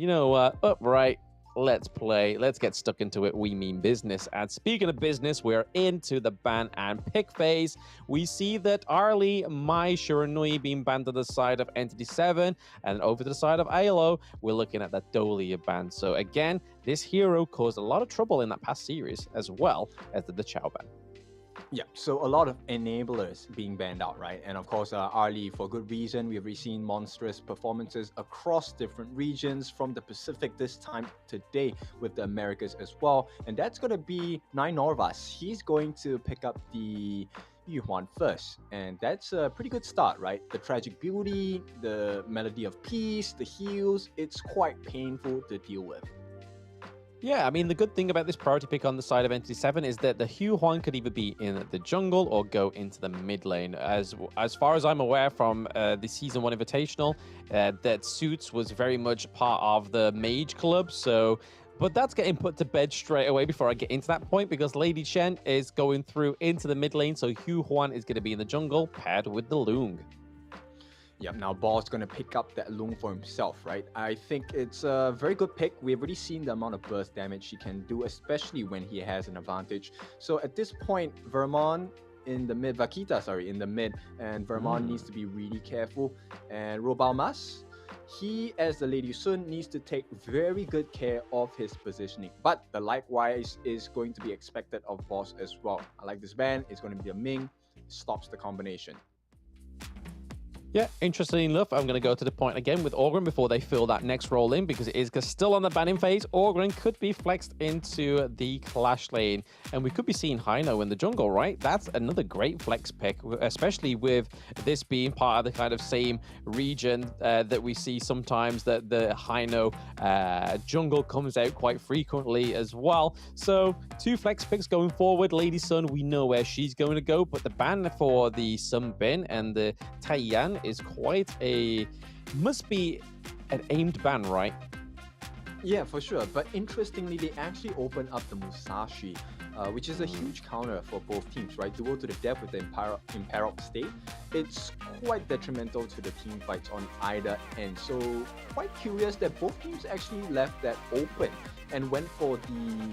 upright. Let's play. Let's get stuck into it. We mean business. And speaking of business, we're into the ban and pick phase. We see that Arlie, Mai, Shiranui being banned to the side of Entity 7, and over to the side of AYLO, we're looking at that Dolia ban. So again, this hero caused a lot of trouble in that past series, as well as the Chow ban. Yeah, so a lot of enablers being banned out, right? And of course, Arlie, for good reason, we've already seen monstrous performances across different regions from the Pacific this time today with the Americas as well. And that's going to be 9 Norvas. He's going to pick up the Yuhuan first. And that's a pretty good start, right? The Tragic Beauty, the Melody of Peace, the heals, it's quite painful to deal with. Yeah, I mean, the good thing about this priority pick on the side of Entity 7 is that the Hugh Huan could either be in the jungle or go into the mid lane. As far as I'm aware from the Season 1 Invitational, that Suits was very much part of the Mage Club, so... But that's getting put to bed straight away before I get into that point, because Lady Chen is going through into the mid lane, so Hugh Huan is going to be in the jungle, paired with the Lung. Yep, now Ball's going to pick up that Lung for himself, right? I think it's a very good pick. We've already seen the amount of burst damage he can do, especially when he has an advantage. So at this point, Vermont in the mid, Vaquita, in the mid, and Vermont needs to be really careful. And Robalmas, he, as the Lady Sun, needs to take very good care of his positioning. But the likewise is going to be expected of Boss as well. I like this ban. It's going to be a Ming. Stops the combination. Yeah, interesting enough, I'm going to go to the point again with Orgren before they fill that next role in, because it is still on the banning phase. Orgren could be flexed into the Clash lane, and we could be seeing Hino in the jungle, right? That's another great flex pick, especially with this being part of the kind of same region that we see sometimes, that the Hino jungle comes out quite frequently as well. So 2 flex picks going forward. Lady Sun, we know where she's going to go, but the ban for the Sunbin and the Taiyan is quite must be an aimed ban, right? Yeah, for sure. But interestingly, they actually open up the Musashi, which is a huge counter for both teams, right? Duel to the death with the Imperok state. It's quite detrimental to the team fights on either end. So quite curious that both teams actually left that open and went for the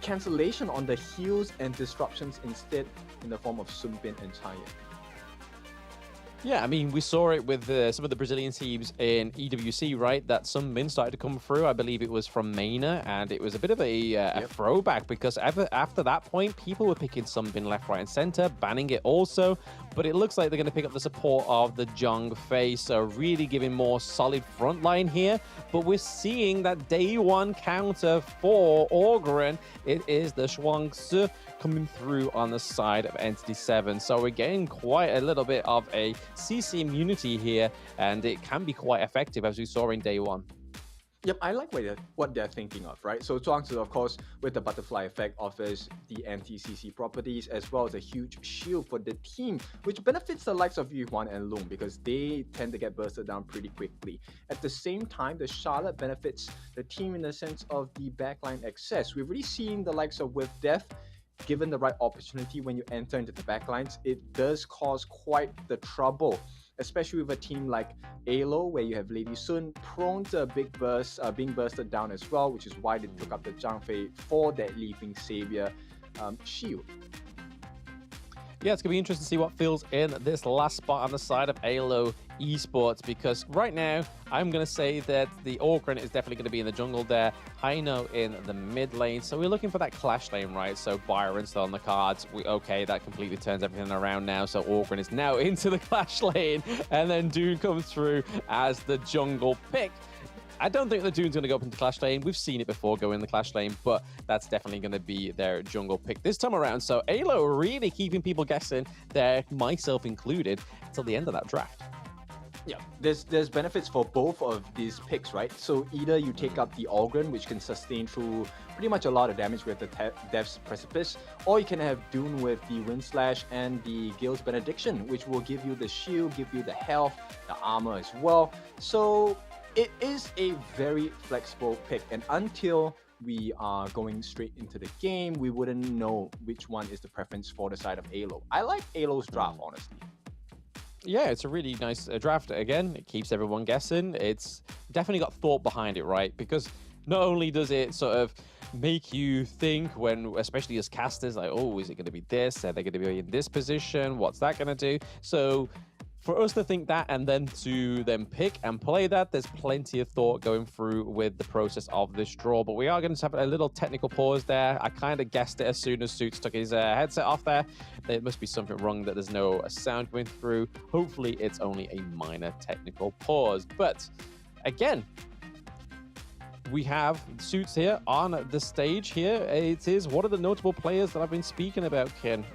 cancellation on the heals and disruptions instead in the form of Sunbin and Taiyan. Yeah, I mean, we saw it with some of the Brazilian teams in EWC, right? That some min started to come through. I believe it was from Maina, and it was a bit of a throwback, because after that point, people were picking some bin left, right, and center, banning it also. But it looks like they're going to pick up the support of the Zhang Fei, so really giving more solid front line here. But we're seeing that day one counter for Orgren. It is the Shuangzi coming through on the side of Entity 7. So we're getting quite a little bit of a CC immunity here, and it can be quite effective, as we saw in day one. Yep, I like what they're thinking of, right? So Zhuangzi, of course, with the butterfly effect, offers the anti-CC properties as well as a huge shield for the team, which benefits the likes of Yuan and Lung because they tend to get bursted down pretty quickly. At the same time, the Charlotte benefits the team in the sense of the backline access. We've already seen the likes of with Death. Given the right opportunity when you enter into the backlines, it does cause quite the trouble, especially with a team like AYLO, where you have Lady Sun prone to a big burst, being bursted down as well, which is why they took up the Zhang Fei for that Leaping Savior shield. Yeah, it's going to be interesting to see what fills in this last spot on the side of AYLO Esports, because right now, I'm going to say that the Orgren is definitely going to be in the jungle there, Hino in the mid lane, so we're looking for that Clash lane, right? So Byron's still on the cards. Okay, that completely turns everything around now, so Orgren is now into the Clash lane, and then Dune comes through as the jungle pick. I don't think the Dune's going to go up into Clash lane. We've seen it before go in the Clash lane, but that's definitely going to be their jungle pick this time around. So AYLO really keeping people guessing there, myself included, until the end of that draft. Yeah, there's benefits for both of these picks, right? So either you take up the Orgren, which can sustain through pretty much a lot of damage with the Death's Precipice, or you can have Dune with the Wind Slash and the Gale's Benediction, which will give you the shield, give you the health, the armor as well. So it is a very flexible pick, and until we are going straight into the game, we wouldn't know which one is the preference for the side of AYLO. I like AYLO's draft, honestly. Yeah, it's a really nice draft. Again, it keeps everyone guessing. It's definitely got thought behind it, right? Because not only does it sort of make you think when, especially as casters, like, oh, is it going to be this? Are they going to be in this position? What's that going to do? So for us to think that and then to then pick and play that, there's plenty of thought going through with the process of this draw. But we are going to have a little technical pause there. I kind of guessed it as soon as Suits took his headset off there. There must be something wrong that there's no sound going through. Hopefully it's only a minor technical pause. But again, we have Suits here on the stage here. It is one of the notable players that I've been speaking about, Ken,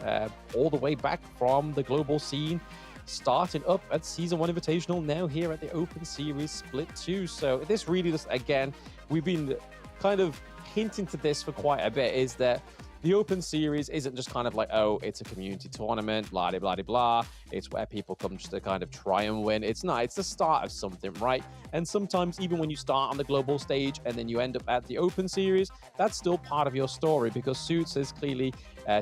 all the way back from the global scene, starting up at Season 1 Invitational, now here at the Open Series Split 2. So this really just, again, we've been kind of hinting to this for quite a bit is that the Open Series isn't just kind of like, oh, it's a community tournament, blah, blah, blah, blah. It's where people come just to kind of try and win. It's not. It's the start of something, right? And sometimes even when you start on the global stage and then you end up at the Open Series, that's still part of your story because Suits is clearly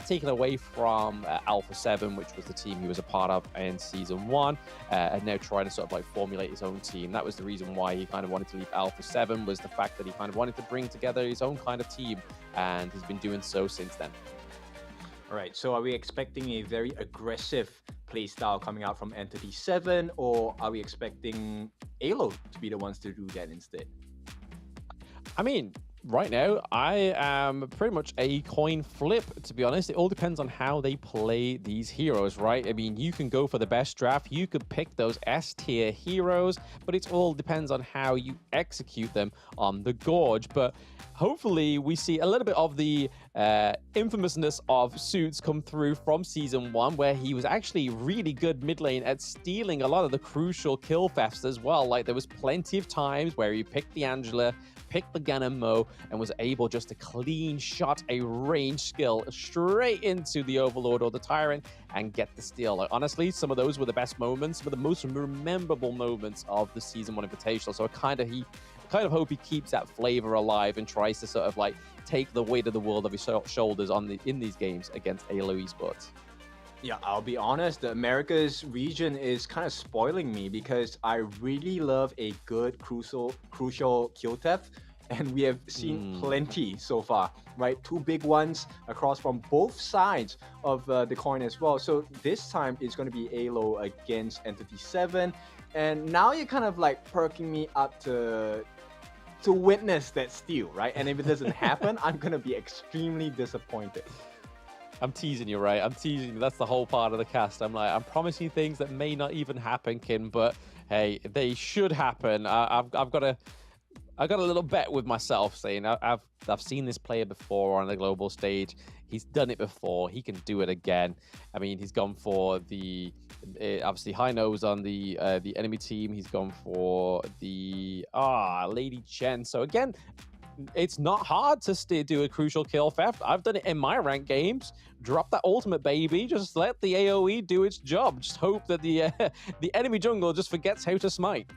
taken away from Alpha 7, which was the team he was a part of in Season 1, and now trying to sort of like formulate his own team. That was the reason why he kind of wanted to leave Alpha 7, was the fact that he kind of wanted to bring together his own kind of team, and he's been doing so since then. All right, so are we expecting a very aggressive playstyle coming out from Entity 7, or are we expecting AYLO to be the ones to do that instead? I mean, right now, I am pretty much a coin flip, to be honest. It all depends on how they play these heroes, right? I mean, you can go for the best draft. You could pick those S-tier heroes, but it all depends on how you execute them on the Gorge. But hopefully, we see a little bit of the infamousness of Suits come through from Season 1, where he was actually really good mid lane at stealing a lot of the crucial kill thefts as well. Like, there was plenty of times where he picked the Angela, picked the Ganon Mo, and was able just to clean shot a range skill straight into the Overlord or the Tyrant and get the steal. Like, honestly, some of those were the best moments, some of the most memorable moments of the Season 1 Invitational. So I kind of hope he keeps that flavor alive and tries to sort of like take the weight of the world off his shoulders in these games against AYLO Esports. Yeah, I'll be honest, the Americas region is kind of spoiling me because I really love a good crucial kill theft, and we have seen plenty so far, right? Two big ones across from both sides of the coin as well. So this time it's going to be AYLO against Entity 7, and now you're kind of like perking me up to witness that steal, right? And if it doesn't happen, I'm going to be extremely disappointed. I'm teasing you, right? I'm teasing you. That's the whole part of the cast. I'm promising things that may not even happen, Kim, but hey, they should happen. I've got a little bet with myself saying I've seen this player before on the global stage. He's done it before. He can do it again. I mean, he's gone for the obviously high nose on the enemy team. He's gone for the Lady Chen. So again, it's not hard to do a crucial kill theft. I've done it in my ranked games. Drop that ultimate, baby. Just let the AoE do its job. Just hope that the enemy jungle just forgets how to smite.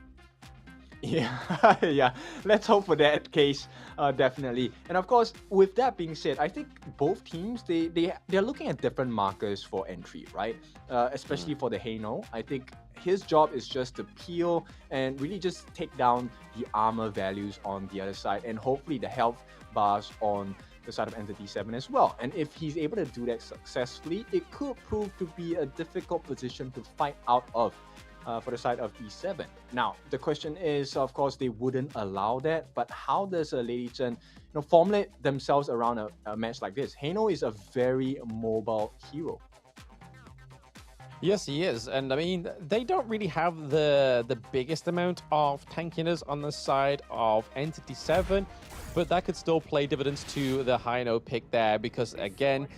Yeah, yeah. Let's hope for that case, definitely. And of course, with that being said, I think both teams they're looking at different markers for entry, right? Especially for the Haino. I think his job is just to peel and really just take down the armor values on the other side, and hopefully the health bars on the side of Entity 7 as well. And if he's able to do that successfully, it could prove to be a difficult position to fight out of. For the side of E7. Now, the question is, of course, they wouldn't allow that, but how does a Lady Chen formulate themselves around a match like this? Haino is a very mobile hero. Yes, he is. And I mean, they don't really have the biggest amount of tankiness on the side of Entity 7, but that could still play dividends to the Haino pick there because, again,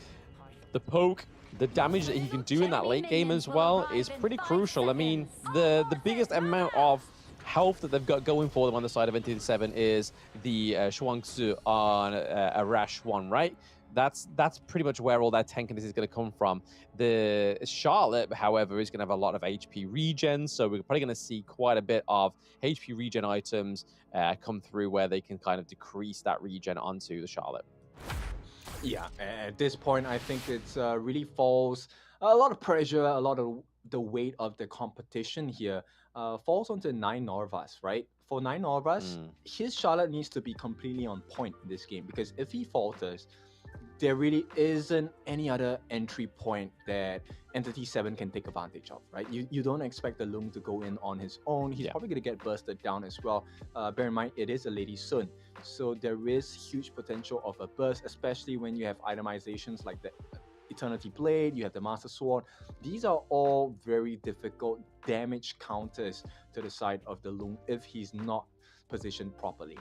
the poke, the damage that he can do in that late game as well is pretty crucial. I mean, the biggest amount of health that they've got going for them on the side of Entity 7 is the Shuangzi on Arash 1, right? That's pretty much where all that tankiness is going to come from. The Charlotte, however, is going to have a lot of HP regen, so we're probably going to see quite a bit of HP regen items come through where they can kind of decrease that regen onto the Charlotte. Yeah, at this point, I think it's really falls a lot of pressure, a lot of the weight of the competition here falls onto 9 Norvas, right? For 9 Norvas, his Charlotte needs to be completely on point in this game because if he falters, there really isn't any other entry point that Entity 7 can take advantage of, right? You don't expect the Lung to go in on his own. He's probably going to get bursted down as well. Bear in mind, it is a Lady Sun. So there is huge potential of a burst, especially when you have itemizations like the Eternity Blade, you have the Master Sword. These are all very difficult damage counters to the side of the Lung if he's not positioned properly.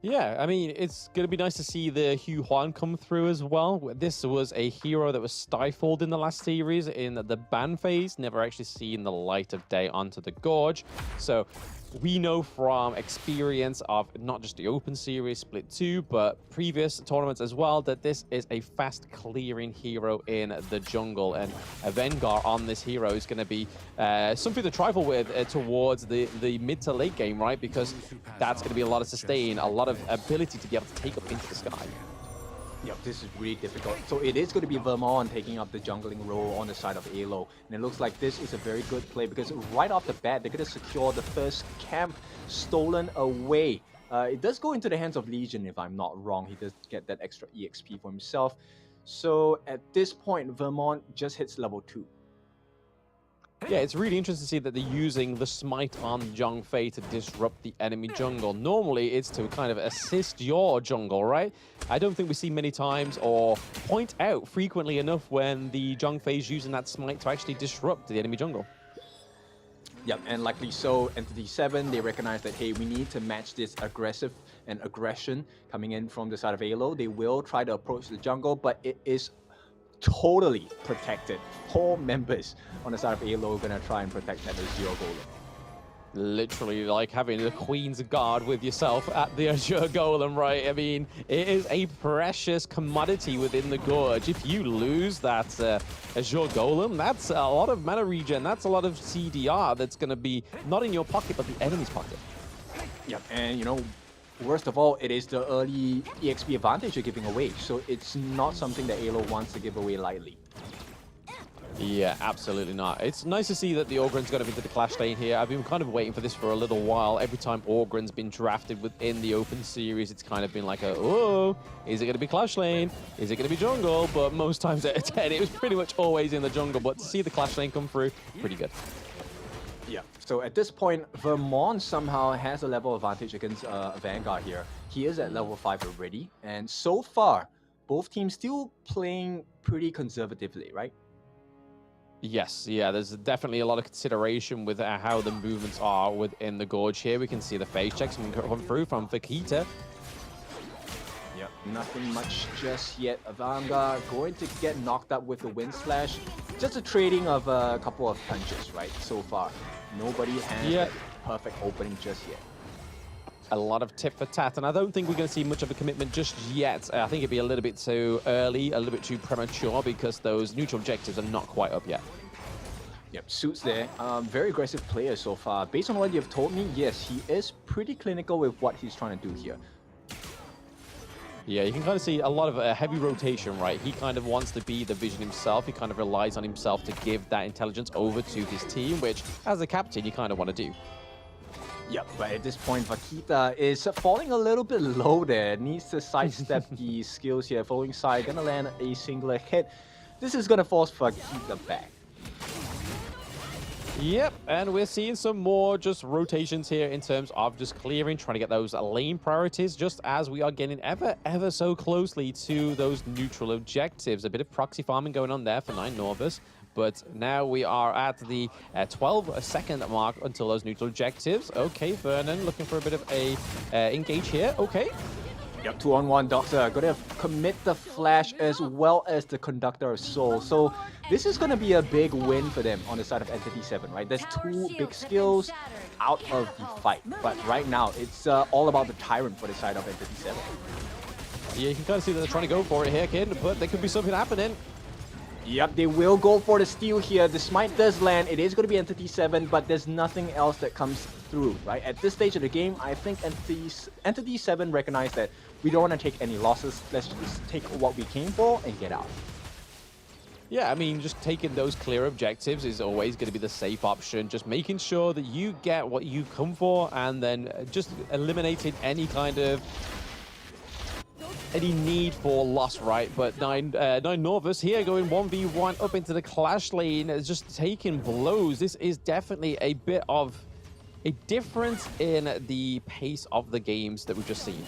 Yeah, I mean, it's going to be nice to see the Hugh Huan come through as well. This was a hero that was stifled in the last series in the ban phase, never actually seen the light of day onto the Gorge. So we know from experience of not just the Open Series Split 2, but previous tournaments as well, that this is a fast clearing hero in the jungle. And a Vengar on this hero is going to be something to trifle with towards the mid to late game, right? Because that's going to be a lot of sustain, a lot of ability to be able to take up into the sky. Yep, this is really difficult. So it is going to be Vermont taking up the jungling role on the side of AYLO. And it looks like this is a very good play because right off the bat, they're going to secure the first camp stolen away. It does go into the hands of Legion, if I'm not wrong. He does get that extra EXP for himself. So at this point, Vermont just hits level 2. Yeah, it's really interesting to see that they're using the smite on Zhongfei to disrupt the enemy jungle. Normally, it's to kind of assist your jungle, right? I don't think we see many times or point out frequently enough when the Zhongfei is using that smite to actually disrupt the enemy jungle. Yep, and likely so, Entity 7, they recognize that, hey, we need to match this aggressive and aggression coming in from the side of AYLO. They will try to approach the jungle, but it is totally protected. 4 members on the side of AYLO gonna try and protect that Azure Golem. Literally like having the Queen's Guard with yourself at the Azure Golem, right? I mean, it is a precious commodity within the Gorge. If you lose that Azure Golem, that's a lot of mana regen. That's a lot of CDR that's going to be not in your pocket, but the enemy's pocket. Yep, and you know, worst of all, it is the early EXP advantage you're giving away. So it's not something that AYLO wants to give away lightly. Yeah, absolutely not. It's nice to see that the Orgrin's got into the Clash lane here. I've been kind of waiting for this for a little while. Every time Orgrin's been drafted within the Open Series, it's kind of been like, oh, is it going to be Clash lane? Is it going to be jungle? But most times out of 10, it was pretty much always in the jungle. But to see the Clash lane come through, pretty good. Yeah, so at this point, Vermont somehow has a level advantage against Vanguard here. He is at level 5 already. And so far, both teams still playing pretty conservatively, right? Yes, yeah, there's definitely a lot of consideration with how the movements are within the Gorge here. We can see the phase checks come through from Vakita. Yep, nothing much just yet. Vanguard going to get knocked up with the Wind Slash. Just a trading of a couple of punches, right, so far. Nobody has that perfect opening just yet. A lot of tit for tat, and I don't think we're going to see much of a commitment just yet. I think it'd be a little bit too early, a little bit too premature, because those neutral objectives are not quite up yet. Yep, Suits there. Very aggressive player so far. Based on what you've told me, yes, he is pretty clinical with what he's trying to do here. Yeah, you can kind of see a lot of heavy rotation, right? He kind of wants to be the vision himself. He kind of relies on himself to give that intelligence over to his team, which, as a captain, you kind of want to do. Yep, but at this point, Vakita is falling a little bit low there. Needs to sidestep the skills here. Following side, gonna land a singular hit. This is gonna force Vakita back. Yep, and we're seeing some more just rotations here in terms of just clearing, trying to get those lane priorities, just as we are getting ever so closely to those neutral objectives. A bit of proxy farming going on there for 9 Norvus. But now we are at the 12-second mark until those neutral objectives. Okay, Vernon looking for a bit of a engage here. Okay. Yep, 2-on-1 Doctor. Gonna commit the flash as well as the Conductor of Soul. So this is gonna be a big win for them on the side of Entity 7, right? There's 2 big skills out of the fight. But right now, it's all about the Tyrant for the side of Entity 7. Yeah, you can kind of see that they're trying to go for it here, kid, but there could be something happening. Yep, they will go for the steal here. The smite does land. It is going to be Entity 7, but there's nothing else that comes through, right? At this stage of the game, I think Entity 7 recognize that we don't want to take any losses. Let's just take what we came for and get out. Yeah, I mean, just taking those clear objectives is always going to be the safe option. Just making sure that you get what you come for, and then just eliminating any kind of need for loss, right? But 9 Norvus here going 1v1 up into the Clash lane, just taking blows. This is definitely a bit of a difference in the pace of the games that we've just seen.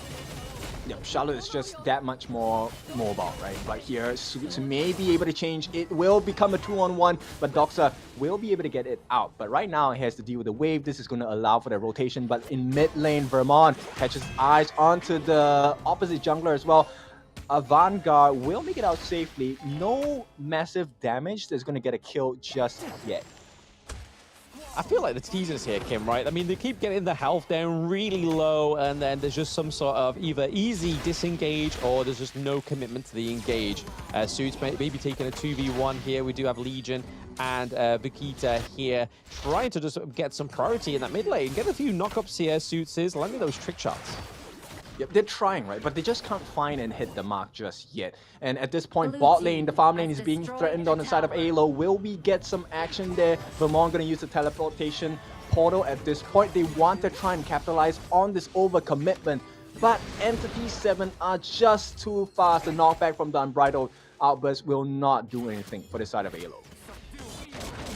Yep, Charlotte is just that much more mobile, right? Right here, Suits may be able to change. It will become a 2-on-1, but Doxa will be able to get it out. But right now, he has to deal with the wave. This is going to allow for the rotation. But in mid lane, Vermont catches eyes onto the opposite jungler as well. Vanguard will make it out safely. No massive damage that's going to get a kill just yet. I feel like the teasers here, Kim, right? I mean, they keep getting the health down really low, and then there's just some sort of either easy disengage or there's just no commitment to the engage. Suits maybe taking a 2v1 here. We do have Legion and Vikita here trying to just get some priority in that mid lane. Get a few knockups here, Suits is landing those trick shots. Yep, they're trying, right? But they just can't find and hit the mark just yet. And at this point, bot lane, the farm lane is being threatened on the side of AYLO. Will we get some action there? Vermont gonna use the teleportation portal at this point. They want to try and capitalize on this overcommitment. But Entity 7 are just too fast. The knockback from the Unbridled Outburst will not do anything for the side of AYLO.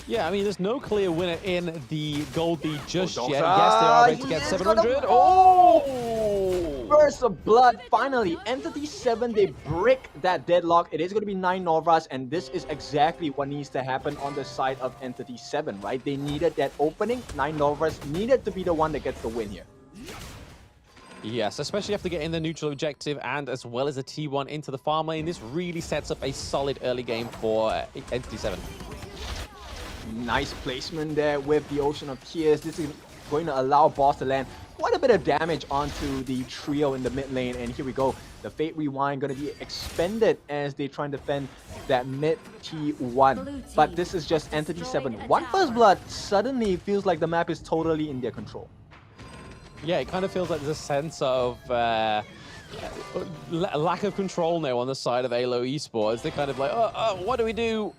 Yeah, I mean, there's no clear winner in the gold lead just yet. Yes, they Doxa, are ready to he get is 700. gonna- Oh! Burst of blood, finally. Entity 7, they break that deadlock. It is going to be 9 Novras, and this is exactly what needs to happen on the side of Entity 7, right? They needed that opening. 9 Novras needed to be the one that gets the win here. Yes, especially after getting the neutral objective and as well as a T1 into the farm lane. This really sets up a solid early game for Entity 7. Nice placement there with the Ocean of Tears. This is going to allow boss to land quite a bit of damage onto the trio in the mid lane. And here we go. The Fate Rewind going to be expended as they try and defend that mid T1. But this is just Entity 7. One First Blood suddenly feels like the map is totally in their control. Yeah, it kind of feels like there's a sense of lack of control now on the side of AYLO Esports. They're kind of like, what do we do?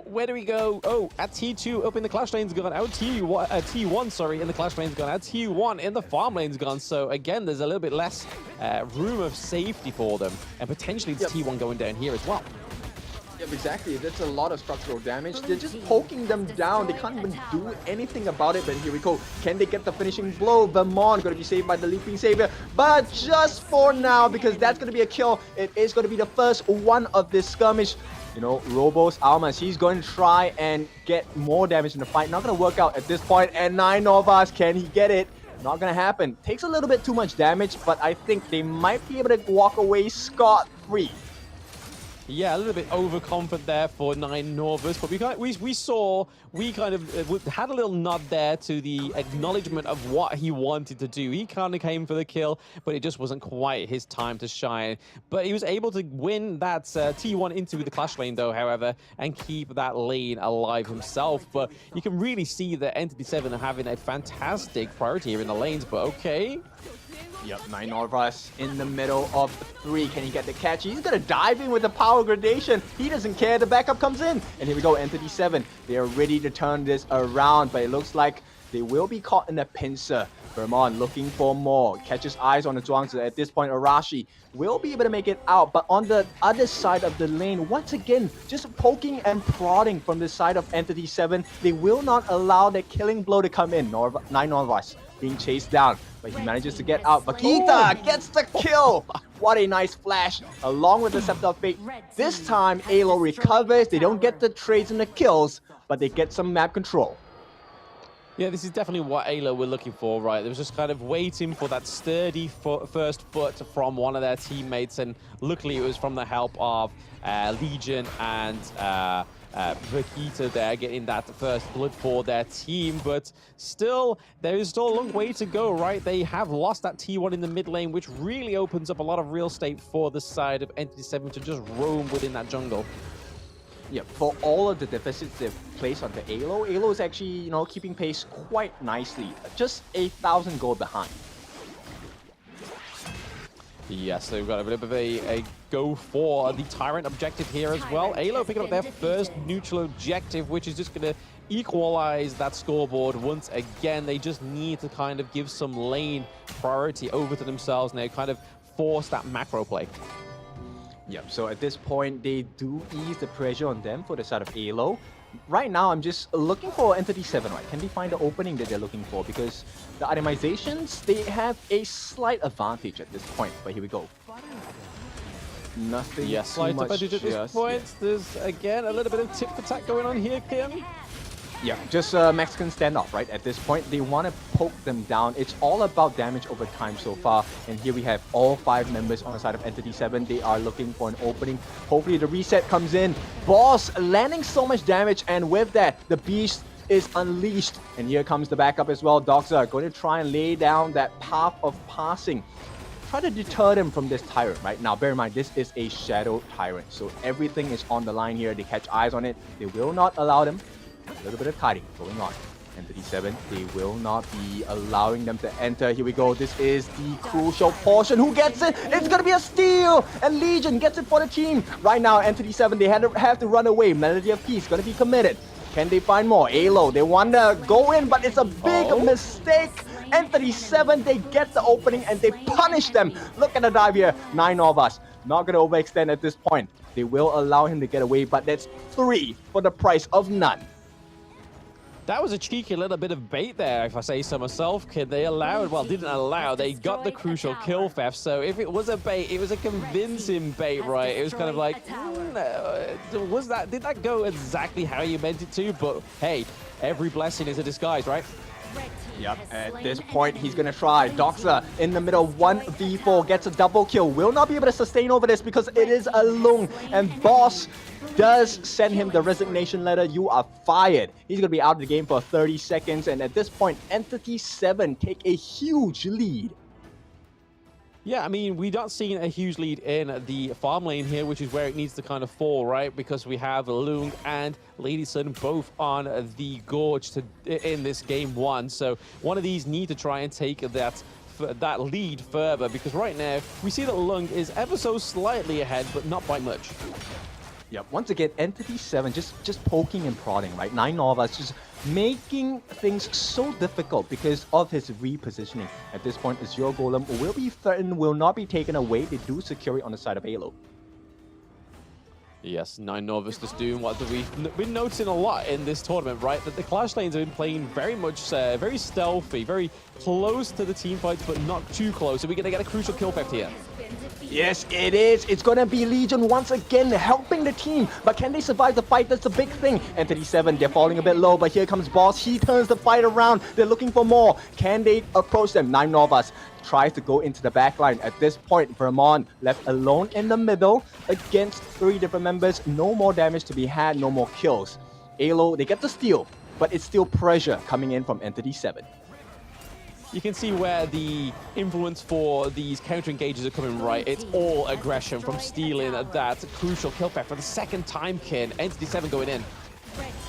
Where do we go? Oh, at T2, up in the Clash lane's gone. Out T1, sorry, in the Clash lane's gone. Out T1 in the farm lane's gone. So again, there's a little bit less room of safety for them. And potentially it's T1 going down here as well. Yep, exactly. That's a lot of structural damage. They're just poking them down. They can't even do anything about it. But here we go. Can they get the finishing blow? Vermont going to be saved by the Leaping Savior. But just for now, because that's going to be a kill. It is going to be the first one of this skirmish. You know, Robos Almas, he's going to try and get more damage in the fight. Not going to work out at this point. And 9 Novas, can he get it? Not going to happen. Takes a little bit too much damage, but I think they might be able to walk away scot-free. Yeah, a little bit overconfident there for 9 Novus, but we kind of had a little nod there to the acknowledgement of what he wanted to do. He kind of came for the kill, but it just wasn't quite his time to shine. But he was able to win that T1 into the Clash lane, though, however, and keep that lane alive himself. But you can really see that Entity 7 are having a fantastic priority here in the lanes, but okay. Yep, 9 Novas in the middle of 3. Can he get the catch? He's gonna dive in with the power gradation. He doesn't care. The backup comes in. And here we go, Entity 7. They are ready to turn this around, but it looks like they will be caught in the pincer. Vermont looking for more. Catches eyes on the Zhuangzi. At this point, Arashi will be able to make it out. But on the other side of the lane, once again, just poking and prodding from the side of Entity 7. They will not allow the killing blow to come in. 9 Novas being chased down, but he manages to get out. Bakita gets the kill. What a nice flash along with the Scepter of Fate. This time, AYLO recovers. They don't get the trades and the kills, but they get some map control. Yeah, this is definitely what AYLO were looking for, right? They was just kind of waiting for that sturdy first foot from one of their teammates, and luckily it was from the help of Legion and Vikita there, getting that first blood for their team. But still, there is still a long way to go, right? They have lost that T1 in the mid lane, which really opens up a lot of real estate for the side of Entity 7 to just roam within that jungle. Yeah, for all of the deficits they've placed on the AYLO is actually, you know, keeping pace quite nicely. Just 1,000 gold behind. Yes, they've got a bit of a go for the Tyrant objective here as well. AYLO picking up their first neutral objective, which is just going to equalize that scoreboard once again. They just need to kind of give some lane priority over to themselves now, kind of force that macro play. Yep, so at this point, they do ease the pressure on them for the side of AYLO. Right now, I'm just looking for Entity 7, right? Can they find the opening that they're looking for? Because the itemizations, they have a slight advantage at this point. But here we go. Nothing Yes, slight much advantage at this point. There's, again, a little bit of tip attack going on here, Kim. Yeah, just Mexican standoff, right? At this point, they want to poke them down. It's all about damage over time so far. And here we have all 5 members on the side of Entity 7. They are looking for an opening. Hopefully the reset comes in. Boss landing so much damage, and with that, the Beast is unleashed. And here comes the backup as well. Doxa going to try and lay down that path of passing. Try to deter them from this tyrant right now. Bear in mind, this is a shadow tyrant, so everything is on the line here. They catch eyes on it. They will not allow them. A little bit of kiting going on. Entity 7, they will not be allowing them to enter. Here we go. This is the crucial portion. Who gets it? It's going to be a steal! And Legion gets it for the team. Right now, Entity 7, they have to run away. Melody of Peace going to be committed. Can they find more? AYLO, they want to go in, but it's a big mistake. Entity 7, they get the opening and they punish them. Look at the dive here. 9 of us. Not going to overextend at this point. They will allow him to get away, but that's 3 for the price of none. That was a cheeky little bit of bait there, if I say so myself, kid. They allowed, well, didn't allow, they got the crucial kill theft. So if it was a bait, it was a convincing bait, right? It was kind of like, did that go exactly how you meant it to? But hey, every blessing is a disguise, right? Yep, at this point, he's going to try. Doxa in the middle, 1v4, gets a double kill. Will not be able to sustain over this because it is alone. And Boss does send him the resignation letter. You are fired. He's going to be out of the game for 30 seconds. And at this point, Entity 7 take a huge lead. Yeah, I mean, we're not seeing a huge lead in the farm lane here, which is where it needs to kind of fall, right? Because we have Lung and Ladyson both on the gorge in this game 1. So one of these need to try and take that lead further, because right now we see that Lung is ever so slightly ahead, but not by much. Yep, once again, Entity 7 just poking and prodding, right? 9 of us just making things so difficult because of his repositioning. At this point, Azure Golem will be threatened, will not be taken away. They do secure it on the side of AYLO. Yes, 9 Novus to Doom. What we've been noticing a lot in this tournament, right? That the Clash lanes have been playing very much, very stealthy, very close to the team fights, but not too close. Are we going to get a crucial kill theft here? Yes, it is. It's going to be Legion once again helping the team. But can they survive the fight? That's the big thing. Entity 7, they're falling a bit low, but here comes Boss. He turns the fight around. They're looking for more. Can they approach them? 9 Novas tries to go into the back line. At this point, Vermont left alone in the middle against 3 different members. No more damage to be had, no more kills. AYLO, they get the steal, but it's still pressure coming in from Entity 7. You can see where the influence for these counter engages are coming, right? It's all aggression from stealing that crucial kill pack for the second time, Kin. Entity 7 going in.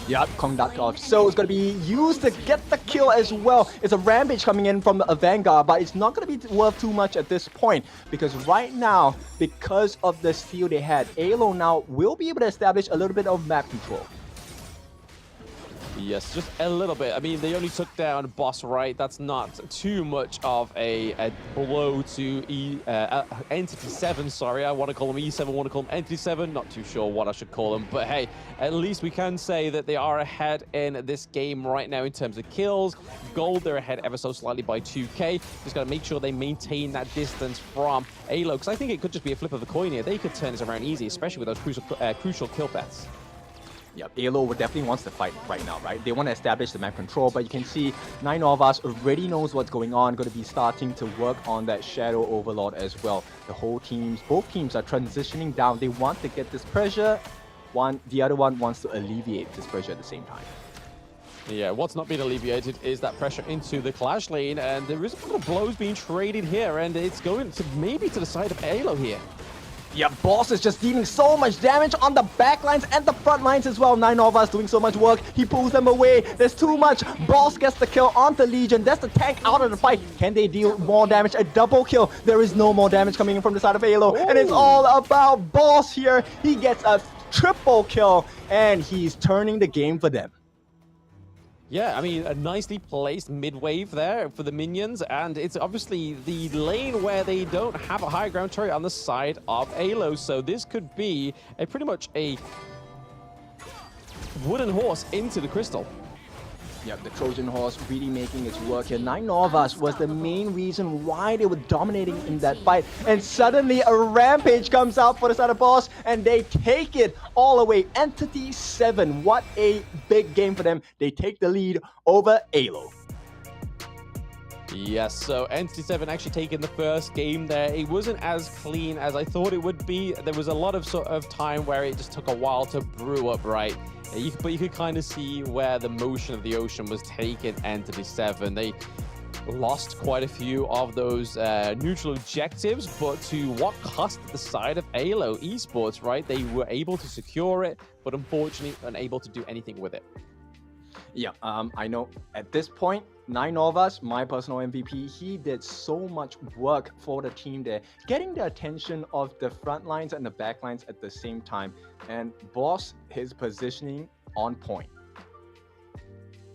Yep, conduct of so it's going to be used to get the kill as well. It's a rampage coming in from a Vanguard, but it's not going to be worth too much at this point, because right now, because of the steal they had, AYLO now will be able to establish a little bit of map control. Yes, just a little bit. I mean, they only took down Boss, right? That's not too much of a blow to Entity 7. Sorry, I want to call them E7, I want to call them Entity 7. Not too sure what I should call them. But hey, at least we can say that they are ahead in this game right now in terms of kills. Gold, they're ahead ever so slightly by 2k. Just got to make sure they maintain that distance from AYLO, because I think it could just be a flip of the coin here. They could turn this around easy, especially with those crucial kill paths. Yep, AYLO definitely wants to fight right now, right? They want to establish the map control, but you can see 9 of us already knows what's going on, going to be starting to work on that Shadow Overlord as well. The whole teams, both teams are transitioning down. They want to get this pressure. The other one wants to alleviate this pressure at the same time. Yeah, what's not being alleviated is that pressure into the Clash lane, and there is a couple of blows being traded here, and it's going to maybe to the side of AYLO here. Yeah, Boss is just dealing so much damage on the back lines and the front lines as well. 9 of us doing so much work. He pulls them away. There's too much. Boss gets the kill onto Legion. That's the tank out of the fight. Can they deal more damage? A double kill. There is no more damage coming in from the side of AYLO. And it's all about Boss here. He gets a triple kill, and he's turning the game for them. Yeah, I mean, a nicely placed mid-wave there for the minions, and it's obviously the lane where they don't have a high ground turret on the side of AYLO, so this could be pretty much a wooden horse into the crystal. Yep, the Trojan horse really making its work here. 9 of us was the main reason why they were dominating in that fight. And suddenly a rampage comes out for the side of Boss, and they take it all away. Entity 7, what a big game for them. They take the lead over AYLO. Yes, so Entity 7 actually taking the first game there. It wasn't as clean as I thought it would be. There was a lot of sort of time where it just took a while to brew up, right? But you could kind of see where the motion of the ocean was taking Entity 7. They lost quite a few of those neutral objectives, but to what cost at the side of AYLO Esports, right? They were able to secure it, but unfortunately unable to do anything with it. Yeah, I know at this point, 9Novas, my personal MVP, he did so much work for the team there, getting the attention of the front lines and the back lines at the same time, and boss his positioning on point.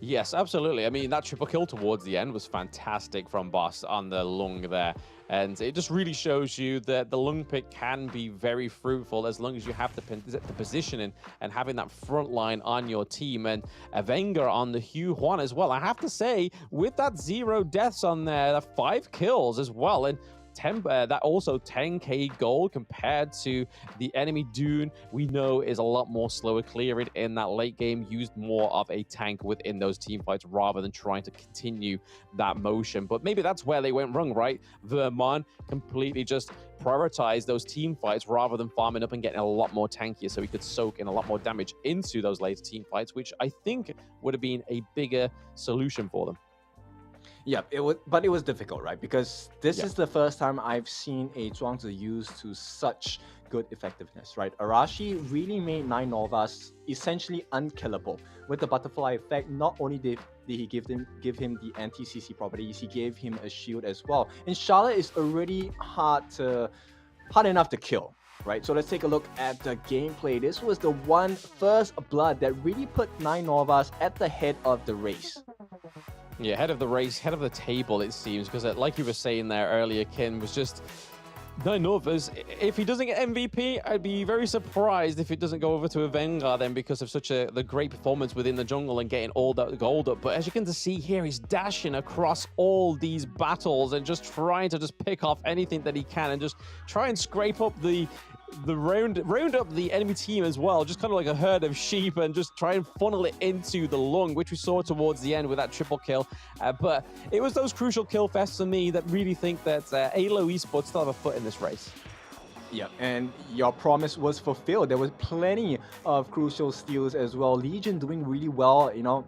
Yes, absolutely. I mean, that triple kill towards the end was fantastic from Boss on the lung there. And it just really shows you that the lung pick can be very fruitful as long as you have the positioning and having that front line on your team. And Avenger on the Hugh Juan as well. I have to say, with that 0 deaths on there, 5 kills as well. And that also 10k gold compared to the enemy Dune, we know is a lot more slower clearing in that late game, used more of a tank within those team fights rather than trying to continue that motion. But maybe that's where they went wrong, right? Vermont completely just prioritized those team fights rather than farming up and getting a lot more tankier so he could soak in a lot more damage into those later team fights, which I think would have been a bigger solution for them. Yeah, it was difficult, right? Because this is the first time I've seen a Zhuangzi used to such good effectiveness, right? Arashi really made 9Novas essentially unkillable. With the butterfly effect, not only did he give him the anti-CC properties, he gave him a shield as well. And Charlotte is already hard enough to kill, right? So let's take a look at the gameplay. This was the first blood that really put 9Novas at the head of the race. Yeah, head of the race, head of the table, it seems, because like you were saying there earlier, Kin, was just 9Novas. If he doesn't get MVP, I'd be very surprised if it doesn't go over to Avenger then because of such the great performance within the jungle and getting all that gold up. But as you can see here, he's dashing across all these battles and just trying to just pick off anything that he can and just try and scrape up the round up the enemy team as well, just kind of like a herd of sheep, and just try and funnel it into the lung, which we saw towards the end with that triple kill. But it was those crucial kill fests for me that really think that AYLO Esports still have a foot in this race. Yeah, and your promise was fulfilled. There was plenty of crucial steals as well. Legion doing really well, you know.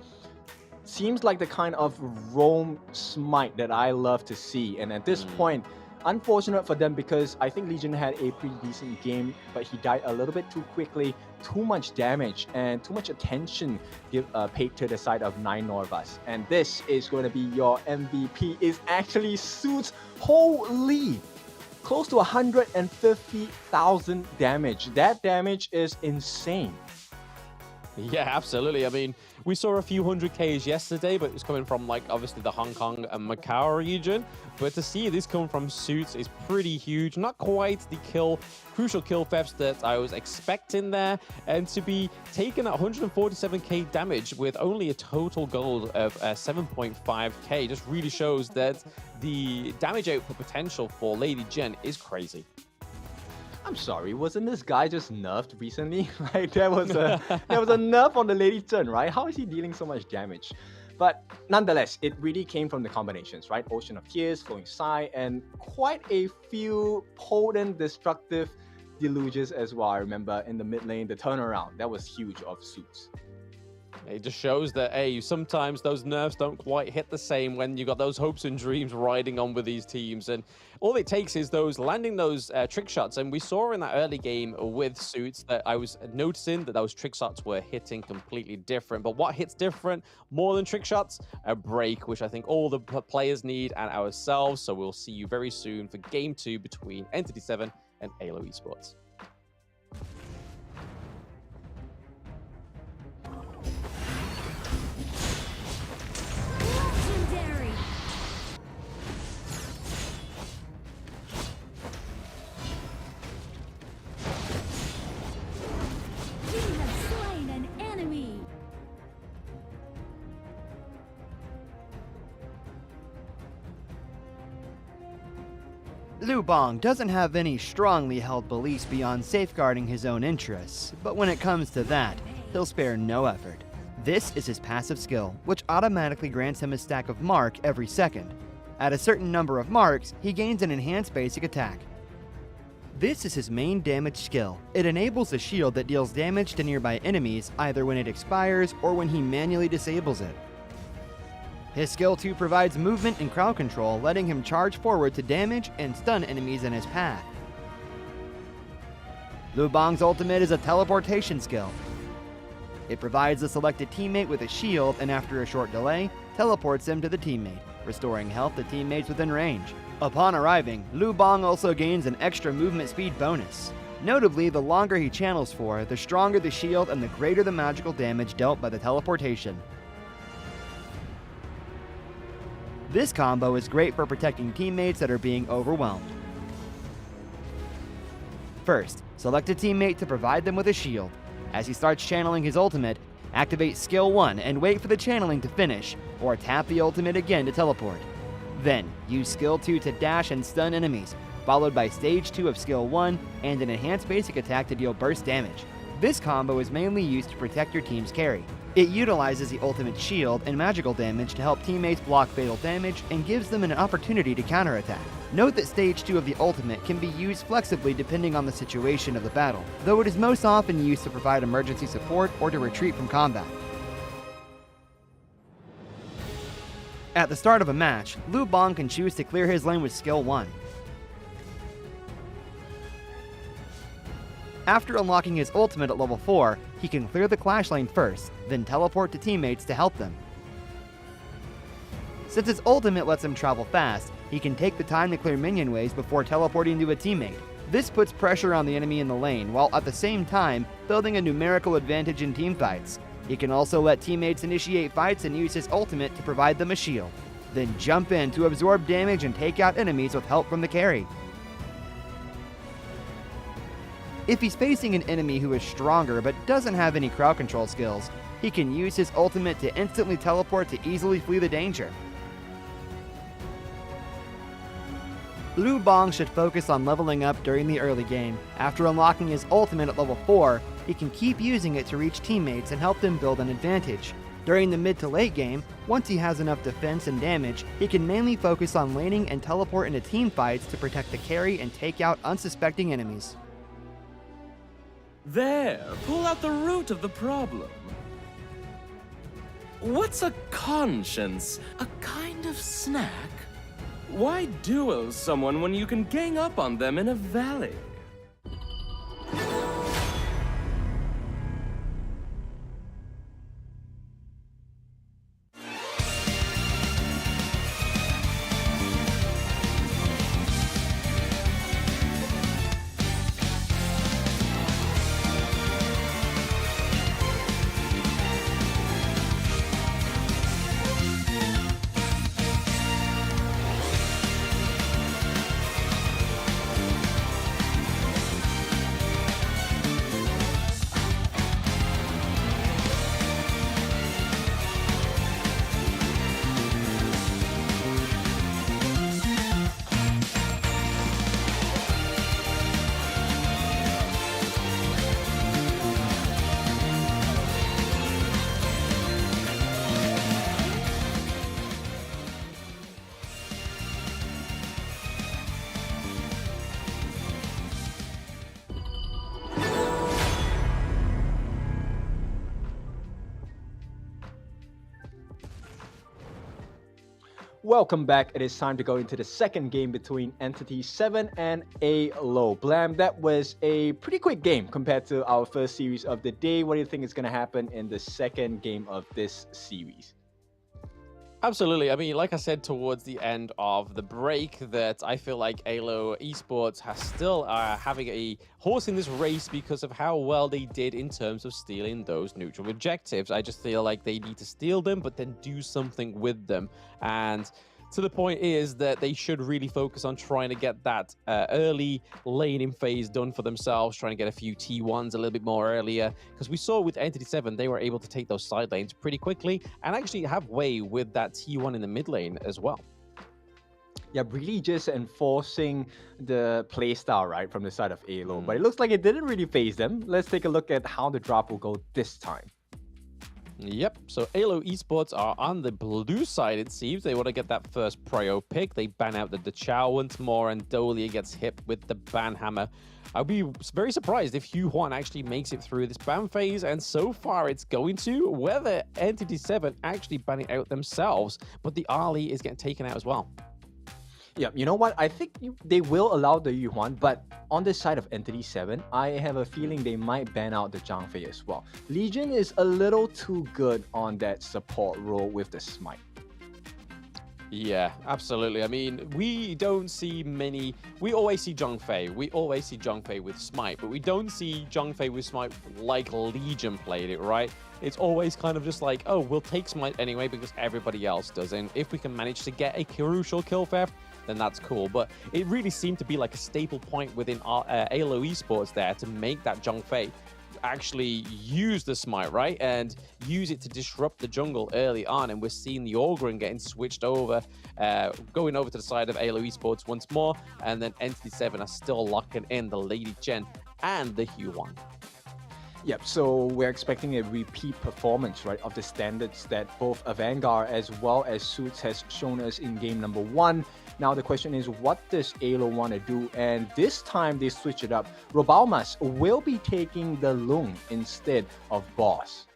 Seems like the kind of roam smite that I love to see. And at this point, unfortunate for them because I think Legion had a pretty decent game, but he died a little bit too quickly. Too much damage and too much attention paid to the side of 9Novas. And this is going to be your MVP. Is actually Suits. Holy! Close to 150,000 damage. That damage is insane. Yeah, absolutely. I mean, we saw a few 100Ks yesterday, but it was coming from, like, obviously the Hong Kong and Macau region. But to see this come from Suits is pretty huge. Not quite the crucial kill thefts that I was expecting there. And to be taking that 147k damage with only a total gold of 7.5k just really shows that the damage output potential for Lady Jen is crazy. I'm sorry, wasn't this guy just nerfed recently? Like there was a nerf on the Lady Chen, right? How is he dealing so much damage? But nonetheless, it really came from the combinations, right? Ocean of Tears, Flowing Sigh, and quite a few potent destructive deluges as well. I remember in the mid lane, the turnaround, that was huge of Suits. It just shows that, hey, sometimes those nerfs don't quite hit the same when you got those hopes and dreams riding on with these teams. And all it takes is landing those trick shots. And we saw in that early game with Suits that I was noticing that those trick shots were hitting completely different. But what hits different more than trick shots? A break, which I think all the players need and ourselves. So we'll see you very soon for Game 2 between Entity 7 and AYLO Esports. Legendary. You have slain an enemy. Liu Bang doesn't have any strongly held beliefs beyond safeguarding his own interests, but when it comes to that, he'll spare no effort. This is his passive skill, which automatically grants him a stack of mark every second. At a certain number of marks, he gains an enhanced basic attack. This is his main damage skill. It enables a shield that deals damage to nearby enemies either when it expires or when he manually disables it. His skill 2 provides movement and crowd control, letting him charge forward to damage and stun enemies in his path. Lu Bang's ultimate is a teleportation skill. It provides the selected teammate with a shield and after a short delay, teleports them to the teammate, restoring health to teammates within range. Upon arriving, Lu Bang also gains an extra movement speed bonus. Notably, the longer he channels for, the stronger the shield and the greater the magical damage dealt by the teleportation. This combo is great for protecting teammates that are being overwhelmed. First, select a teammate to provide them with a shield. As he starts channeling his ultimate, activate skill 1 and wait for the channeling to finish, or tap the ultimate again to teleport. Then, use skill 2 to dash and stun enemies, followed by stage 2 of skill 1 and an enhanced basic attack to deal burst damage. This combo is mainly used to protect your team's carry. It utilizes the ultimate shield and magical damage to help teammates block fatal damage and gives them an opportunity to counterattack. Note that stage 2 of the ultimate can be used flexibly depending on the situation of the battle, though it is most often used to provide emergency support or to retreat from combat. At the start of a match, Lu Bang can choose to clear his lane with skill 1. After unlocking his ultimate at level 4, he can clear the clash lane first, then teleport to teammates to help them. Since his ultimate lets him travel fast, he can take the time to clear minion waves before teleporting to a teammate. This puts pressure on the enemy in the lane, while at the same time building a numerical advantage in teamfights. He can also let teammates initiate fights and use his ultimate to provide them a shield, then jump in to absorb damage and take out enemies with help from the carry. If he's facing an enemy who is stronger but doesn't have any crowd control skills, he can use his ultimate to instantly teleport to easily flee the danger. Lu Bang should focus on leveling up during the early game. After unlocking his ultimate at level 4, he can keep using it to reach teammates and help them build an advantage. During the mid to late game, once he has enough defense and damage, he can mainly focus on laning and teleport into team fights to protect the carry and take out unsuspecting enemies. There, pull out the root of the problem. What's a conscience? A kind of snack? Why duel someone when you can gang up on them in a valley? Welcome back. It is time to go into the second game between Entity 7 and AYLO. Blam, that was a pretty quick game compared to our first series of the day. What do you think is going to happen in the second game of this series? Absolutely. I mean, like I said towards the end of the break, that I feel like AYLO Esports has still having a horse in this race because of how well they did in terms of stealing those neutral objectives. I just feel like they need to steal them, but then do something with them. And to the point is that they should really focus on trying to get that early laning phase done for themselves, trying to get a few T1s a little bit more earlier, because we saw with Entity 7, they were able to take those side lanes pretty quickly and actually have way with that T1 in the mid lane as well. Yeah, really just enforcing the playstyle, right, from the side of AYLO. But it looks like it didn't really phase them. Let's take a look at how the drop will go this time. Yep, so AYLO Esports are on the blue side, it seems. They want to get that first prio pick. They ban out the Dachao once more, and Dolia gets hit with the ban hammer. I'll be very surprised if Huan actually makes it through this ban phase, and so far it's going to. Whether Entity 7 actually ban it out themselves, but the Ali is getting taken out as well. Yeah, you know what? I think they will allow the Yuan, but on the side of Entity 7, I have a feeling they might ban out the Zhang Fei as well. Legion is a little too good on that support role with the Smite. Yeah, absolutely. I mean, we don't see many. We always see Zhang Fei. We always see Zhang Fei with Smite, but we don't see Zhang Fei with Smite like Legion played it, right? It's always kind of just like, oh, we'll take Smite anyway because everybody else does. And if we can manage to get a crucial kill theft, then that's cool. But it really seemed to be like a staple point within our, AYLO Esports there to make that Zhang Fei actually use the Smite, right? And use it to disrupt the jungle early on. And we're seeing the Ogryn getting switched over, going over to the side of AYLO Esports once more. And then Entity 7 are still locking in the Lady Chen and the Huan. Yep, so we're expecting a repeat performance, right, of the standards that both a Vanguard as well as Suits has shown us in game number 1. Now the question is, what does AYLO want to do? And this time they switch it up. Robalmas will be taking the Lung instead of Boss.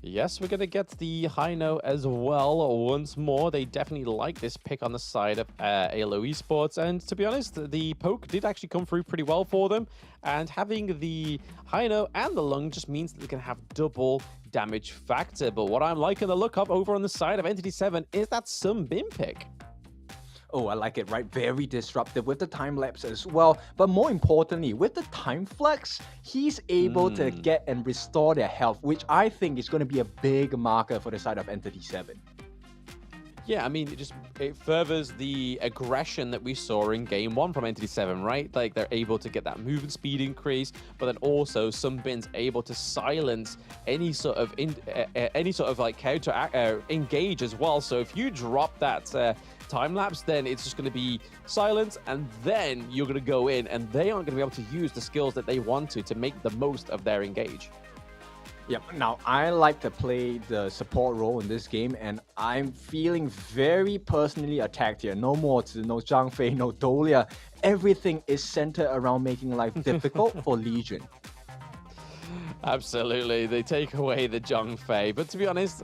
Yes, we're going to get the Hino as well once more. They definitely like this pick on the side of AYLO Esports. And to be honest, the poke did actually come through pretty well for them. And having the Hino and the Lung just means that they can have double damage factor. But what I'm liking the look of over on the side of Entity 7 is that Sun Bin pick. Oh, I like it, right? Very disruptive with the time lapse as well. But more importantly, with the time flex, he's able to get and restore their health, which I think is going to be a big marker for the side of Entity 7. Yeah, I mean, it furthers the aggression that we saw in game 1 from Entity 7, right? Like, they're able to get that movement speed increase, but then also Sun Bin's able to silence any sort of like counter engage as well. So if you drop that time lapse, then it's just going to be silence, and then you're going to go in, and they aren't going to be able to use the skills that they want to make the most of their engage. Yep. Now, I like to play the support role in this game, and I'm feeling very personally attacked here. No more no Zhang Fei, no Dolia. Everything is centered around making life difficult for Legion. Absolutely. They take away the Zhang Fei. But to be honest,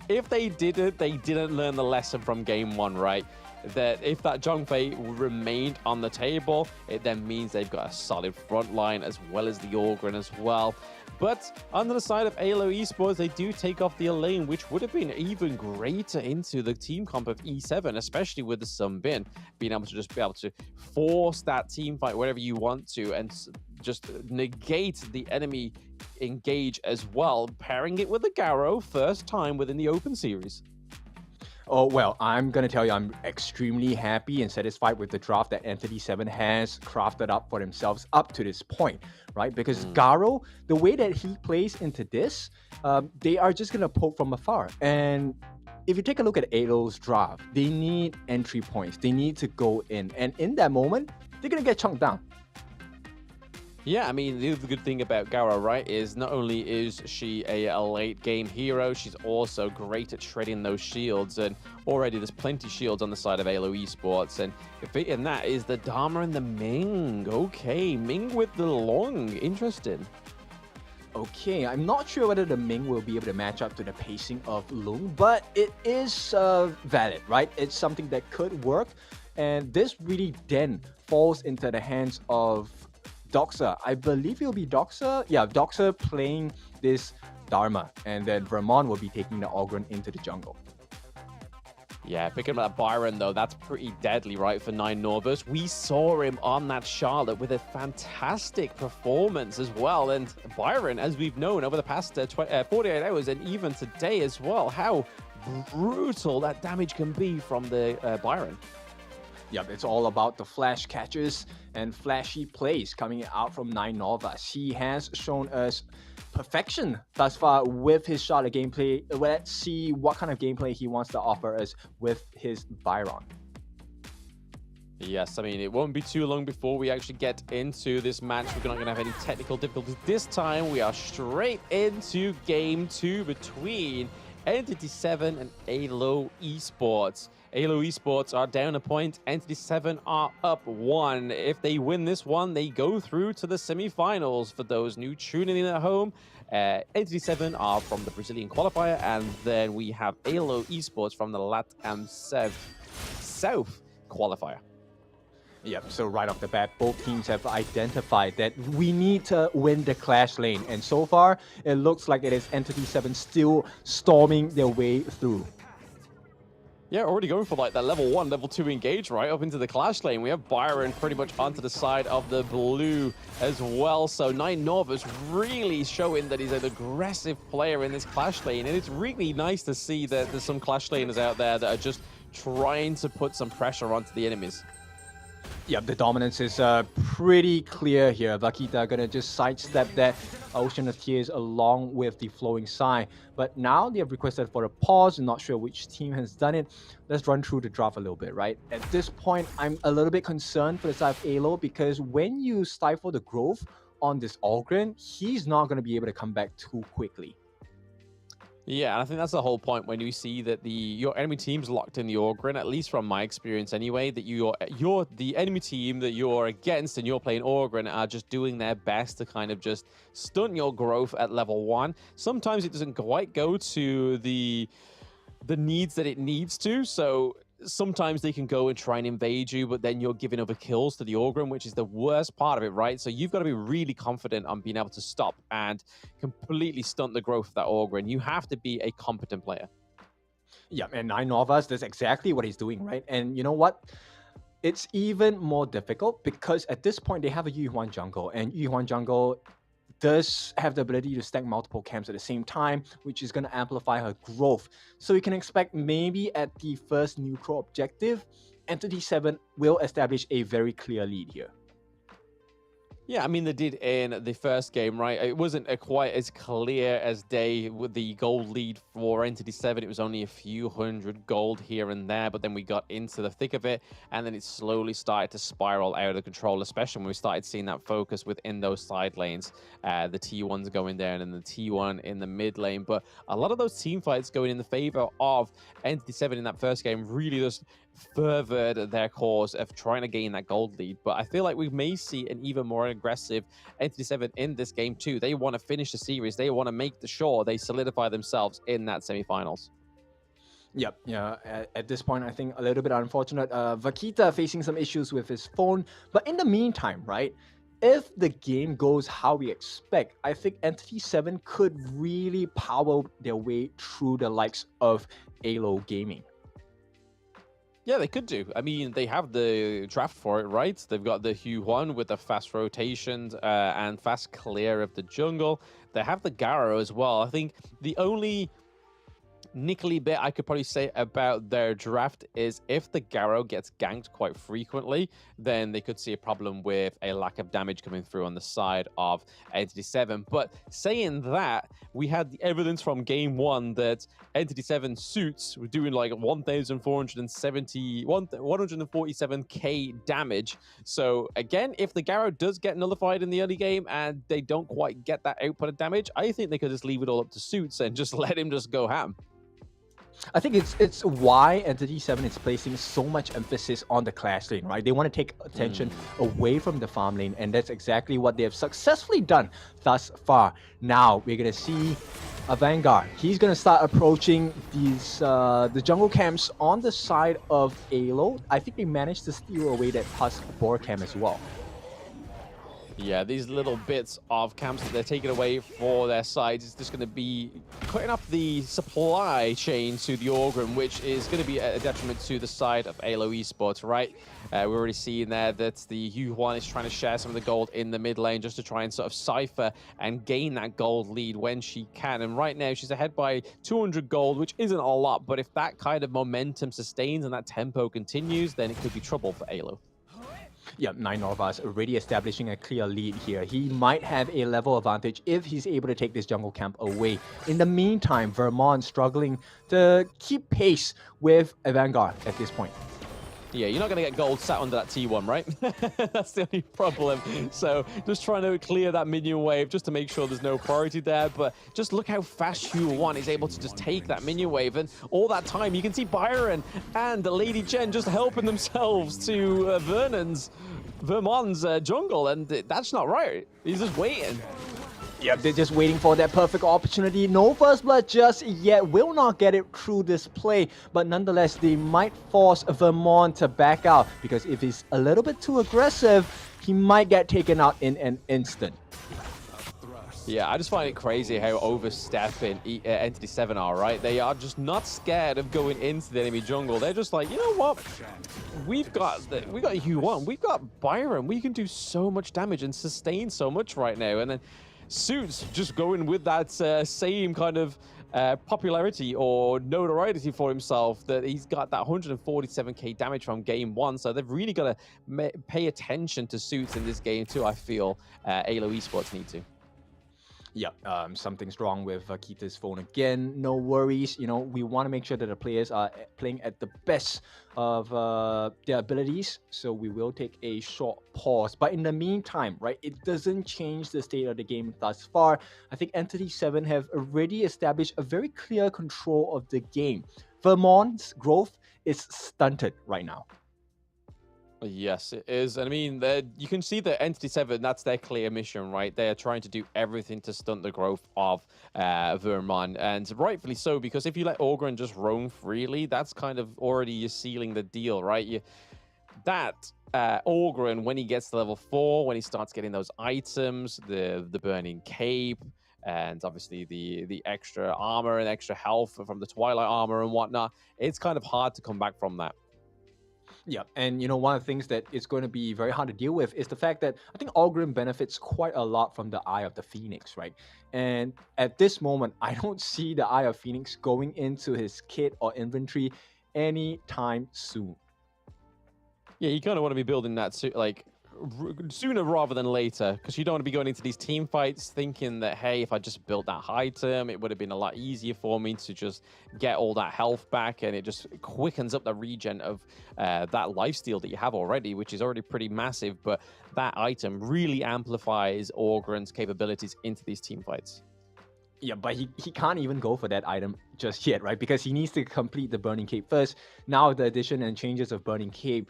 if they didn't learn the lesson from game 1, right? That if that Zhang Fei remained on the table, it then means they've got a solid front line as well as the Ogryn as well. But on the side of AYLO Esports, they do take off the Elaine, which would have been even greater into the team comp of E7, especially with the Sun Bin, being able to just be able to force that team fight wherever you want to and just negate the enemy engage as well, pairing it with the Garo, first time within the Open Series. Oh, well, I'm going to tell you, I'm extremely happy and satisfied with the draft that Entity 7 has crafted up for themselves up to this point, right? Because Garo, the way that he plays into this, they are just going to poke from afar. And if you take a look at AYLO's draft, they need entry points. They need to go in. And in that moment, they're going to get chunked down. Yeah, I mean, the other good thing about Garo, right, is not only is she a late game hero, she's also great at shredding those shields, and already there's plenty shields on the side of AYLO Esports, and that is the Dharma and the Ming. Okay, Ming with the Long, interesting. Okay, I'm not sure whether the Ming will be able to match up to the pacing of Lung, but it is valid, right? It's something that could work, and this really then falls into the hands of Doxa. I believe it'll be Doxa. Yeah, Doxa playing this Dharma, and then Vermont will be taking the Ogryn into the jungle. Yeah, picking up that Byron, though, that's pretty deadly, right, for 9 Norvus. We saw him on that Charlotte with a fantastic performance as well. And Byron, as we've known over the past 48 hours and even today as well, how brutal that damage can be from the Byron. Yep, it's all about the flash catches and flashy plays coming out from 9 Novas. He has shown us perfection thus far with his Charlotte gameplay. Let's see what kind of gameplay he wants to offer us with his Byron. Yes, I mean, it won't be too long before we actually get into this match. We're not going to have any technical difficulties this time. We are straight into Game 2 between Entity 7 and AYLO Esports. AYLO Esports are down a point. Entity 7 are up 1. If they win this one, they go through to the semifinals. For those new tuning in at home, Entity 7 are from the Brazilian qualifier, and then we have AYLO Esports from the LATAM South qualifier. Yep, so right off the bat, both teams have identified that we need to win the clash lane. And so far, it looks like it is Entity 7 still storming their way through. Yeah, already going for like that level 1, level 2 engage right up into the clash lane. We have Byron pretty much onto the side of the blue as well. So Nine Norva's really showing that he's an aggressive player in this clash lane. And it's really nice to see that there's some clash laners out there that are just trying to put some pressure onto the enemies. Yeah, the dominance is pretty clear here. Vaquita gonna just sidestep that Ocean of Tears along with the Flowing Sigh. But now they have requested for a pause. Not sure which team has done it. Let's run through the draft a little bit, right? At this point, I'm a little bit concerned for the side of AYLO because when you stifle the growth on this Ogren, he's not gonna be able to come back too quickly. Yeah, and I think that's the whole point when you see that your enemy team's locked in the Ogren, at least from my experience anyway, that the enemy team that you're against and you're playing Ogren are just doing their best to kind of just stunt your growth at level 1. Sometimes it doesn't quite go to the needs that it needs to, so sometimes they can go and try and invade you, but then you're giving over kills to the Ogren, which is the worst part of it, right? So you've got to be really confident on being able to stop and completely stunt the growth of that Ogren. You have to be a competent player. Yeah, and Nine Novas, that's exactly what he's doing, right? And you know what? It's even more difficult because at this point they have a Yuhuan jungle, and Yuhuan jungle does have the ability to stack multiple camps at the same time, which is going to amplify her growth. So you can expect maybe at the first neutral objective, Entity 7 will establish a very clear lead here. Yeah, I mean, they did in the first game, right? It wasn't quite as clear as day with the gold lead for Entity 7. It was only a few hundred gold here and there, but then we got into the thick of it, and then it slowly started to spiral out of control, especially when we started seeing that focus within those side lanes. The T1s going there, and then the T1 in the mid lane. But a lot of those team fights going in the favor of Entity 7 in that first game really just furthered their cause of trying to gain that gold lead. But I feel like we may see an even more aggressive Entity 7 in this game too. They want to finish the series. They want to make sure they solidify themselves in that semifinals. Yep, yeah, at this point, I think a little bit unfortunate. Vaquita facing some issues with his phone. But in the meantime, right, if the game goes how we expect, I think Entity 7 could really power their way through the likes of AYLO Gaming. Yeah, they could do. I mean, they have the draft for it, right? They've got the Yuhuan with the fast rotations and fast clear of the jungle. They have the Garo as well. I think the only nickly bit I could probably say about their draft is if the Garo gets ganked quite frequently, then they could see a problem with a lack of damage coming through on the side of Entity 7. But saying that, we had the evidence from game 1 that Entity 7 suits were doing like 147k damage. So again, if the Garo does get nullified in the early game and they don't quite get that output of damage, I think they could just leave it all up to Suits and just let him just go ham. I think it's why Entity 7 is placing so much emphasis on the clash lane, right? They want to take attention away from the farm lane, and that's exactly what they have successfully done thus far. Now we're gonna see a Vanguard. He's gonna start approaching these the jungle camps on the side of AYLO. I think they managed to steal away that Tusk Boar camp as well. Yeah, these little bits of camps that they're taking away for their sides is just going to be cutting off the supply chain to the Ogren, which is going to be a detriment to the side of AYLO Esports, right? We're already seeing there that the Yuhuan is trying to share some of the gold in the mid lane just to try and sort of cipher and gain that gold lead when she can. And right now, she's ahead by 200 gold, which isn't a lot, but if that kind of momentum sustains and that tempo continues, then it could be trouble for AYLO. Yeah, Nine Norvas already establishing a clear lead here. He might have a level advantage if he's able to take this jungle camp away. In the meantime, Vermont struggling to keep pace with a Vanguard at this point. Yeah, you're not going to get gold sat under that T1, right? That's the only problem. So just trying to clear that minion wave just to make sure there's no priority there. But just look how fast Hue1 is able to just take that minion wave. And all that time, you can see Byron and the Lady Jen just helping themselves to Vermon's jungle. And that's not right. He's just waiting. Yep, they're just waiting for that perfect opportunity. No first blood just yet. Will not get it through this play. But nonetheless, they might force Vermont to back out. Because if he's a little bit too aggressive, he might get taken out in an instant. Yeah, I just find it crazy how overstepping Entity 7 are, right? They are just not scared of going into the enemy jungle. They're just like, you know what? We've got Hue1. We've got Byron. We can do so much damage and sustain so much right now. And then Suits just going with that same kind of popularity or notoriety for himself, that he's got that 147k damage from game 1. So they've really got to pay attention to Suits in this game too. I feel AYLO Esports need to. Yeah, something's wrong with Kita's phone again. No worries. You know, we want to make sure that the players are playing at the best of their abilities. So we will take a short pause. But in the meantime, right, it doesn't change the state of the game thus far. I think Entity 7 have already established a very clear control of the game. Vermont's growth is stunted right now. Yes, it is. And I mean, you can see that Entity 7, that's their clear mission, right? They are trying to do everything to stunt the growth of Vermont. And rightfully so, because if you let Orgren just roam freely, that's kind of already you're sealing the deal, right? Orgren, when he gets to level 4, when he starts getting those items, the Burning Cape, and obviously the extra armor and extra health from the Twilight armor and whatnot, it's kind of hard to come back from that. Yeah, and you know, one of the things that is going to be very hard to deal with is the fact that I think Orgren benefits quite a lot from the Eye of the Phoenix, right? And at this moment, I don't see the Eye of Phoenix going into his kit or inventory anytime soon. Yeah, you kind of want to be building that like sooner rather than later, because you don't want to be going into these team fights thinking that, hey, if I just built that item, it would have been a lot easier for me to just get all that health back, and it just quickens up the regen of that lifesteal that you have already, which is already pretty massive. But that item really amplifies Orgren's capabilities into these team fights. Yeah, but he can't even go for that item just yet, right? Because he needs to complete the Burning Cape first. Now, the addition and changes of Burning Cape,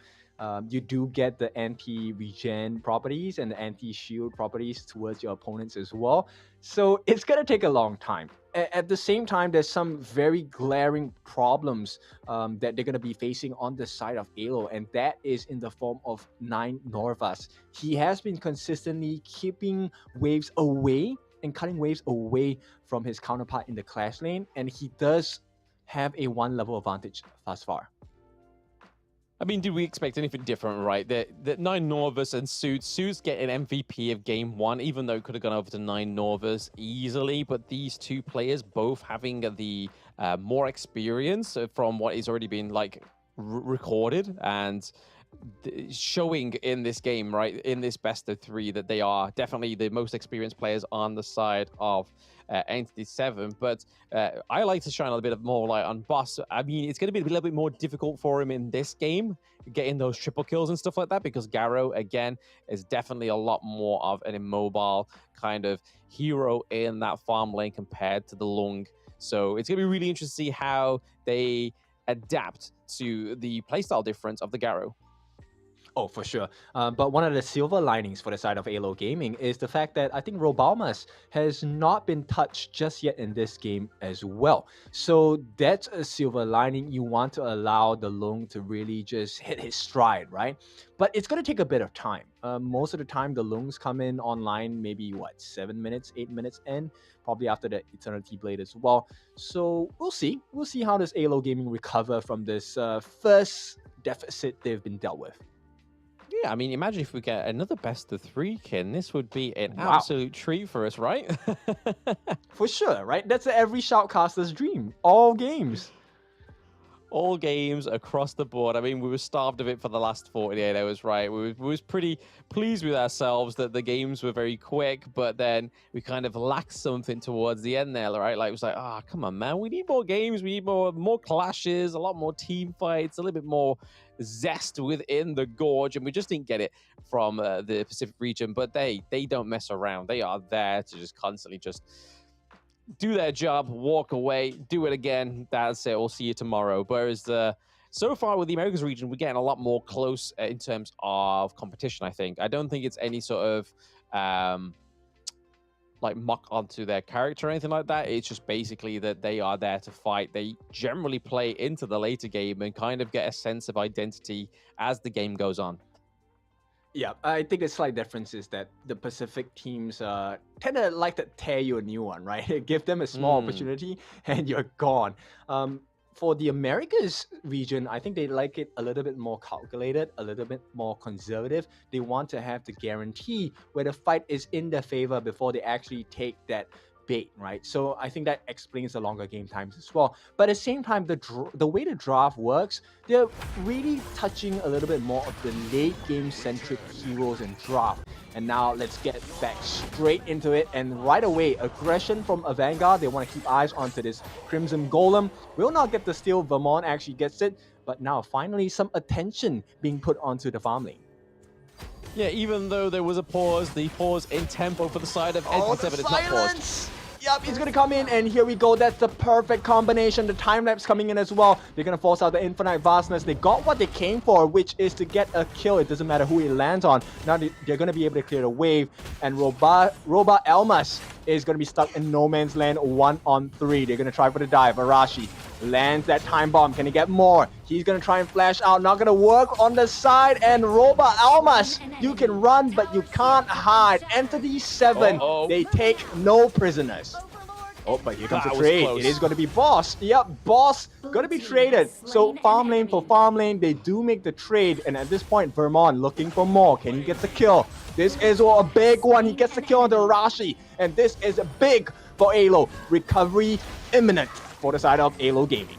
you do get the anti-regen properties and the anti-shield properties towards your opponents as well. So it's going to take a long time. At the same time, there's some very glaring problems that they're going to be facing on the side of AYLO, and that is in the form of 9 Norvas. He has been consistently keeping waves away and cutting waves away from his counterpart in the Clash lane, and he does have a 1 level advantage thus far. I mean, did we expect anything different, right? That 9 Norvus and Suits get an MVP of game 1, even though it could have gone over to 9 Norvus easily. But these two players both having the more experience from what is already been like recorded and showing in this game, right? In this best of 3, that they are definitely the most experienced players on the side of Entity 7. But I like to shine a bit of more light on Boss. I mean, it's going to be a little bit more difficult for him in this game, getting those triple kills and stuff like that, because Garo, again, is definitely a lot more of an immobile kind of hero in that farm lane compared to the Lung. So it's going to be really interesting to see how they adapt to the playstyle difference of the Garo. Oh, for sure. But one of the silver linings for the side of AYLO Gaming is the fact that I think Robalmas has not been touched just yet in this game as well. So that's a silver lining. You want to allow the Lung to really just hit his stride, right? But it's going to take a bit of time. Most of the time, the Lungs come in online maybe, 7 minutes, 8 minutes in, probably after the Eternity Blade as well. So we'll see. We'll see how does AYLO Gaming recover from this first deficit they've been dealt with. Yeah, I mean, imagine if we get another best of 3, Ken. This would be an absolute treat for us, right? For sure, right? That's every shoutcaster's dream. All games. All games across the board. I mean, we were starved of it for the last 48 hours, right? We was pretty pleased with ourselves that the games were very quick, but then we kind of lacked something towards the end there, right? Like, it was like, come on, man. We need more games. We need more clashes, a lot more team fights, a little bit more zest within the gorge, and we just didn't get it from the Pacific region. But they don't mess around. They are there to just constantly just do their job, walk away, do it again. That's it. We'll see you tomorrow. Whereas so far with the Americas region, we're getting a lot more close in terms of competition, I think. I don't think it's any sort of like mock onto their character or anything like that. It's just basically that they are there to fight. They generally play into the later game and kind of get a sense of identity as the game goes on. Yeah, I think the slight difference is that the Pacific teams tend to like to tear you a new one, right? Give them a small opportunity and you're gone. For the Americas region, I think they like it a little bit more calculated, a little bit more conservative. They want to have the guarantee where the fight is in their favor before they actually take that bait, right? So I think that explains the longer game times as well. But at the same time, the way the draft works, they're really touching a little bit more of the late game centric heroes and draft. And now let's get back straight into it. And right away, aggression from a Vanguard. They want to keep eyes onto this Crimson Golem. Will not get the steal. Vermont actually gets it. But now finally some attention being put onto the farm lane. Yeah, even though there was a pause, the pause in tempo for the side of ST7 is not paused. Yep, he's gonna come in, and here we go. That's the perfect combination. The time lapse coming in as well. They're gonna force out the infinite vastness. They got what they came for, which is to get a kill. It doesn't matter who he lands on. Now they're gonna be able to clear the wave, and Roba Elmas is gonna be stuck in no man's land 1-on-3. They're gonna try for the dive. Arashi lands that time bomb. Can he get more? He's gonna try and flash out. Not gonna work on the side. And Roba Almas, you can run, but you can't hide. Entity 7, they take no prisoners. Oh, but here comes the trade. It is going to be Boss. Yep, Boss going to be traded. So farm lane for farm lane, they do make the trade. And at this point, Vermont looking for more. Can he get the kill? This is a big one. He gets the kill on the Arashi. And this is big for AYLO. Recovery imminent for the side of AYLO Gaming.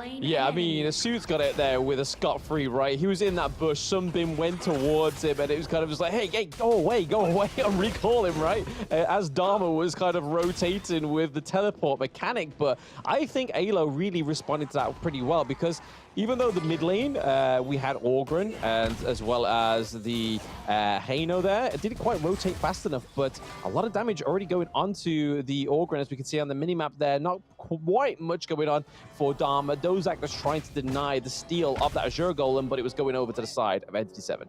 Yeah, I mean, Suit's got it there with a scot-free, right? He was in that bush, Sunbin went towards him, and it was kind of just like, hey, go away, and recall him, right? As Dharma was kind of rotating with the teleport mechanic, but I think AYLO really responded to that pretty well, because even though the mid lane, we had Orgren, and as well as the Haino there, it didn't quite rotate fast enough, but a lot of damage already going onto the Orgren, as we can see on the minimap there. Not quite much going on for Dharma. Dozak was trying to deny the steal of that Azure Golem, but it was going over to the side of Entity 7.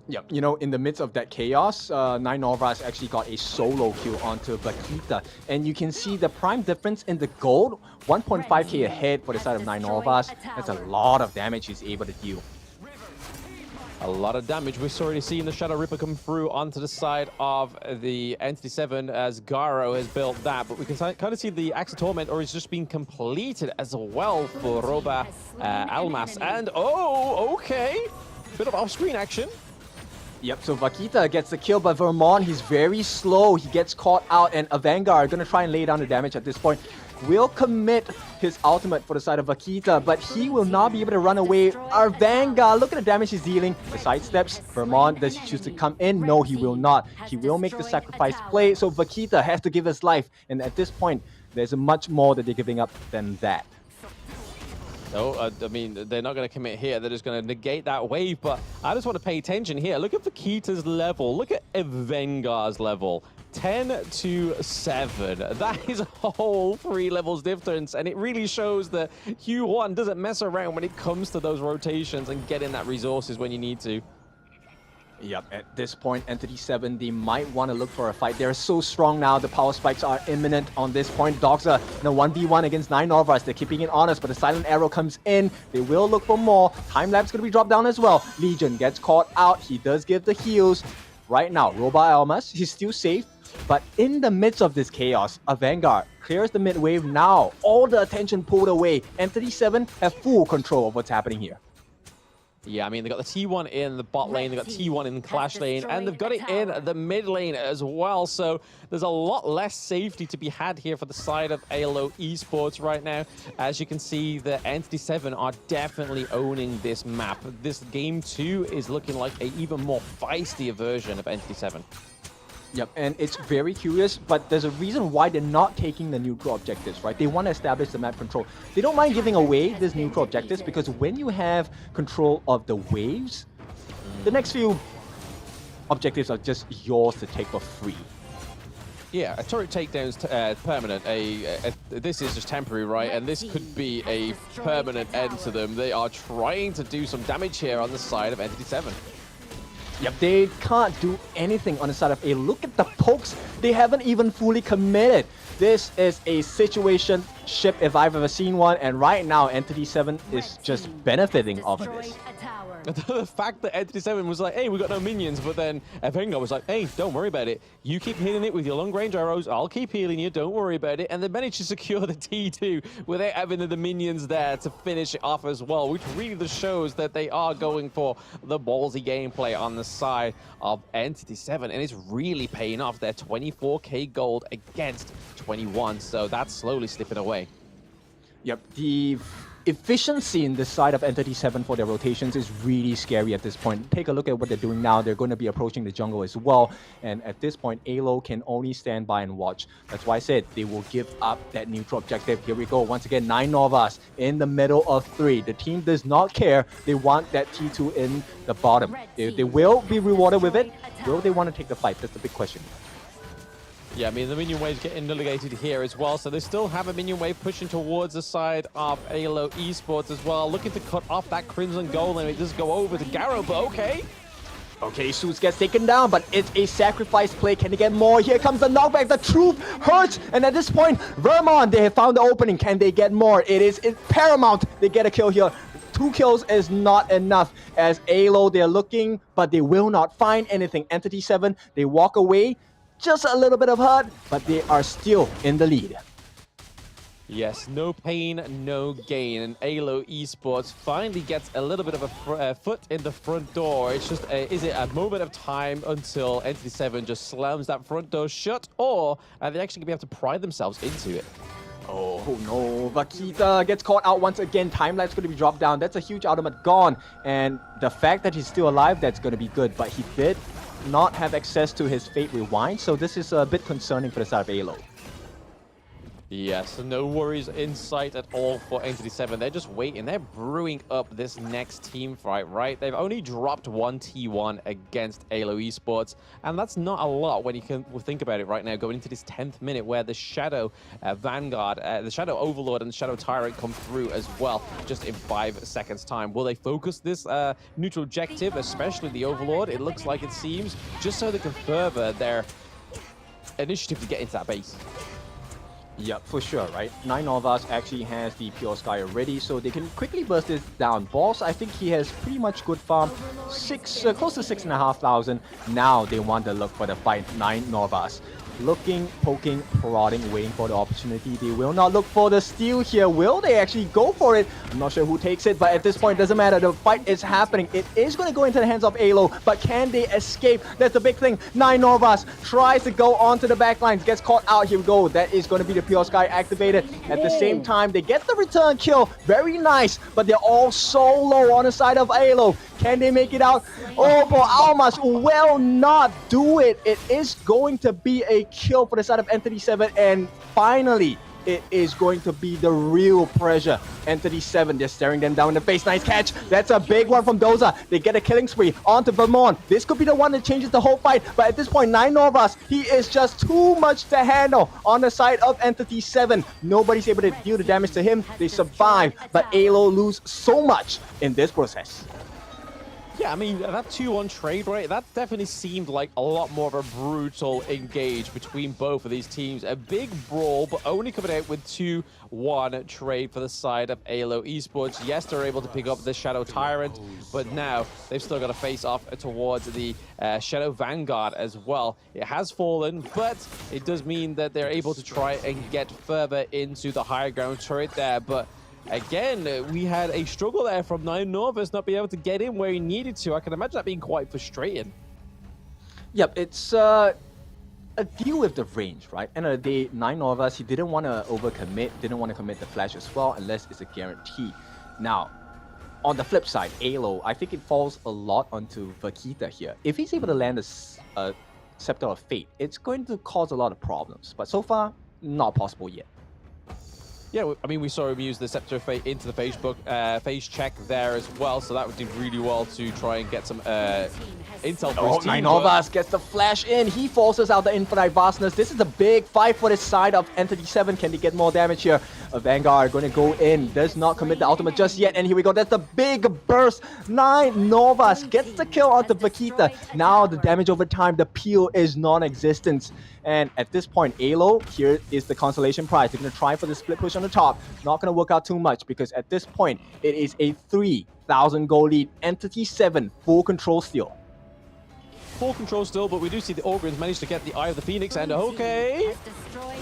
Yep, you know, in the midst of that chaos, Nine Norvas actually got a solo kill onto Vakita. And you can see the prime difference in the gold, 1.5k ahead for the side of Nine Norvas. That's a lot of damage he's able to deal. A lot of damage. We're already seeing the Shadow Ripper come through onto the side of the Entity 7 as Garo has built that. But we can kind of see the Axe of Torment, or it's just been completed as well for Roba Almas. And, okay. Bit of off-screen action. Yep, so Vakita gets the kill, but Vermont, he's very slow. He gets caught out, and a Vanguard going to try and lay down the damage at this point. Will commit his ultimate for the side of Vakita, but he will not be able to run away. Our Vanguard, look at the damage he's dealing. The sidesteps. Vermont, does he choose to come in? No, he will not. He will make the sacrifice play, so Vakita has to give his life. And at this point, there's much more that they're giving up than that. No, I mean, they're not going to commit here. They're just going to negate that wave, but I just want to pay attention here. Look at Vakita's level. Look at Evengar's level. 10-7. That is a whole 3 levels difference, and it really shows that Q1 doesn't mess around when it comes to those rotations and getting that resources when you need to. Yep, at this point, Entity 7, they might want to look for a fight. They're so strong now. The power spikes are imminent on this point. Dogs are in a 1v1 against 9 Norvas. They're keeping it honest, but the Silent Arrow comes in. They will look for more. Time lapse going to be dropped down as well. Legion gets caught out. He does give the heals. Right now, Roba Almas, he's still safe. But in the midst of this chaos, a Vanguard clears the mid wave now. All the attention pulled away. Entity 7 have full control of what's happening here. Yeah, I mean, they've got the T1 in the bot lane, they've got T1 in the Clash lane, and they've got it in the mid lane as well. So there's a lot less safety to be had here for the side of AYLO Esports right now. As you can see, the Entity 7 are definitely owning this map. This game 2 is looking like an even more feisty version of Entity 7. Yep, and it's very curious, but there's a reason why they're not taking the neutral objectives, right? They want to establish the map control. They don't mind giving away these neutral objectives because when you have control of the waves, the next few objectives are just yours to take for free. Yeah, a turret takedown's permanent. This is just temporary, right? And this could be a permanent end to them. They are trying to do some damage here on the side of Entity 7. Yep, they can't do anything on the side of A. Look at the pokes. They haven't even fully committed. This is a situation ship if I've ever seen one, and right now Entity 7 is just benefiting off of this. The fact that Entity 7 was like, hey, we got no minions, but then Venga was like, hey, don't worry about it. You keep hitting it with your long-range arrows, I'll keep healing you, don't worry about it. And they managed to secure the T2 without having the minions there to finish it off as well, which really just shows that they are going for the ballsy gameplay on the side of Entity 7. And it's really paying off. Their 24k gold against 21, so that's slowly slipping away. Yep, the efficiency in this side of Entity 7 for their rotations is really scary at this point. Take a look at what they're doing now. They're going to be approaching the jungle as well. And at this point, AYLO can only stand by and watch. That's why I said they will give up that neutral objective. Here we go. Once again, 9 Novas in the middle of 3. The team does not care. They want that T2 in the bottom. They will be rewarded with it. Will they want to take the fight? That's the big question. Yeah, I mean, the minion wave's getting negated here as well, so they still have a minion wave pushing towards the side of AYLO Esports as well, looking to cut off that Crimson Gold, and it does go over to Garo, but okay. Okay, Suits gets taken down, but it's a sacrifice play. Can they get more? Here comes the knockback. The truth hurts, and at this point, Vermont, they have found the opening. Can they get more? It's paramount. They get a kill here. 2 kills is not enough as AYLO, they're looking, but they will not find anything. Entity 7, they walk away. Just a little bit of hurt, but they are still in the lead. Yes, no pain, no gain, and AYLO Esports finally gets a little bit of a foot in the front door. It's just, is it a moment of time until Entity 7 just slams that front door shut, or are they actually going to be able to pry themselves into it? Oh no, Vaquita gets caught out once again. Timelapse going to be dropped down. That's a huge ultimate gone, and the fact that he's still alive, that's going to be good, but he did not have access to his Fate Rewind, so this is a bit concerning for the side of AYLO. Yes, no worries in sight at all for Entity 7. They're just waiting. They're brewing up this next team fight, right? They've only dropped 1 T1 against AYLO Esports, and that's not a lot when you can think about it right now, going into this 10th minute where the Shadow Vanguard, the Shadow Overlord and the Shadow Tyrant come through as well, just in 5 seconds time. Will they focus this neutral objective, especially the Overlord? It looks like it seems, just so they can further their initiative to get into that base. Yep, for sure, right? 9 Novas actually has the Pure Sky already, so they can quickly burst this down. Boss, I think he has pretty much good farm, close to 6,500. Now they want to look for the fight. 9 Novas. Looking, poking, prodding, waiting for the opportunity. They will not look for the steal here. Will they actually go for it? I'm not sure who takes it, but at this point, it doesn't matter. The fight is happening. It is going to go into the hands of AYLO, but can they escape? That's the big thing. 9 Novas tries to go onto the back lines, gets caught out. Here we go. That is going to be the Pure Sky activated. At the same time, they get the return kill. Very nice, but they're all so low on the side of AYLO. Can they make it out? Oh, but Almas will not do it. It is going to be a kill for the side of Entity 7, and finally, it is going to be the real pressure. Entity 7, they're staring them down in the face. Nice catch. That's a big one from Doza. They get a killing spree onto Vermont. This could be the one that changes the whole fight, but at this point, 9 Novas, he is just too much to handle on the side of Entity 7. Nobody's able to deal the damage to him. They survive, but AYLO lose so much in this process. Yeah, I mean, that 2-1 trade, right? That definitely seemed like a lot more of a brutal engage between both of these teams. A big brawl, but only coming out with 2-1 trade for the side of AYLO Esports. Yes, they're able to pick up the Shadow Tyrant, but now they've still got to face off towards the Shadow Vanguard as well. It has fallen, but it does mean that they're able to try and get further into the higher ground turret there, but again, we had a struggle there from 9 Novas not being able to get in where he needed to. I can imagine that being quite frustrating. Yep, it's a deal with the range, right? End of the day, 9 Novas, he didn't want to overcommit, didn't want to commit the flash as well, unless it's a guarantee. Now, on the flip side, AYLO, I think it falls a lot onto Vaquita here. If he's able to land a Scepter of Fate, it's going to cause a lot of problems. But so far, not possible yet. Yeah, I mean, we saw him use the Scepter of Fate into the phase check there as well, so that did really well to try and get some intel for his team. Novas gets the flash in. He forces out the Infinite Vastness. This is a big fight for the side of Entity 7. Can they get more damage here? A Vanguard going to go in. Does not commit the ultimate just yet. And here we go. That's the big burst. 9 Novas gets the kill onto Vaquita. Now the damage over time, the peel is non-existent. And at this point, AYLO, here is the consolation prize. They're going to try for the split push on the top. Not going to work out too much because at this point, it is a 3,000 gold lead. Entity 7, full control still. Full control still, but we do see the Ogrins managed to get the Eye of the Phoenix and HoK. Yep,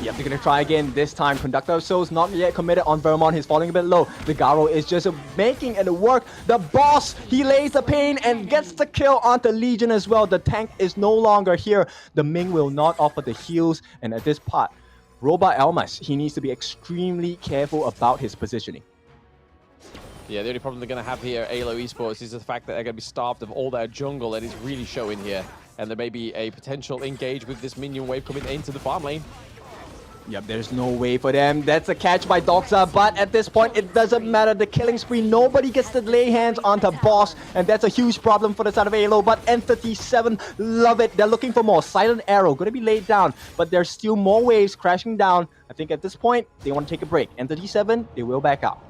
they're going to try again. This time, Conductor of Souls not yet committed on Vermont. He's falling a bit low. The Garo is just making it work. The boss, he lays the pain and gets the kill onto Legion as well. The tank is no longer here. The Ming will not offer the heals. And at this part, Robot Elmas, he needs to be extremely careful about his positioning. Yeah, the only problem they're going to have here, AYLO Esports, is the fact that they're going to be starved of all their jungle that is really showing here. And there may be a potential engage with this minion wave coming into the farm lane. Yep, there's no way for them. That's a catch by Doxa, but at this point, it doesn't matter. The killing spree, nobody gets to lay hands onto boss, and that's a huge problem for the side of AYLO, but Entity 7 love it. They're looking for more. Silent Arrow, going to be laid down, but there's still more waves crashing down. I think at this point, they want to take a break. Entity 7, they will back out.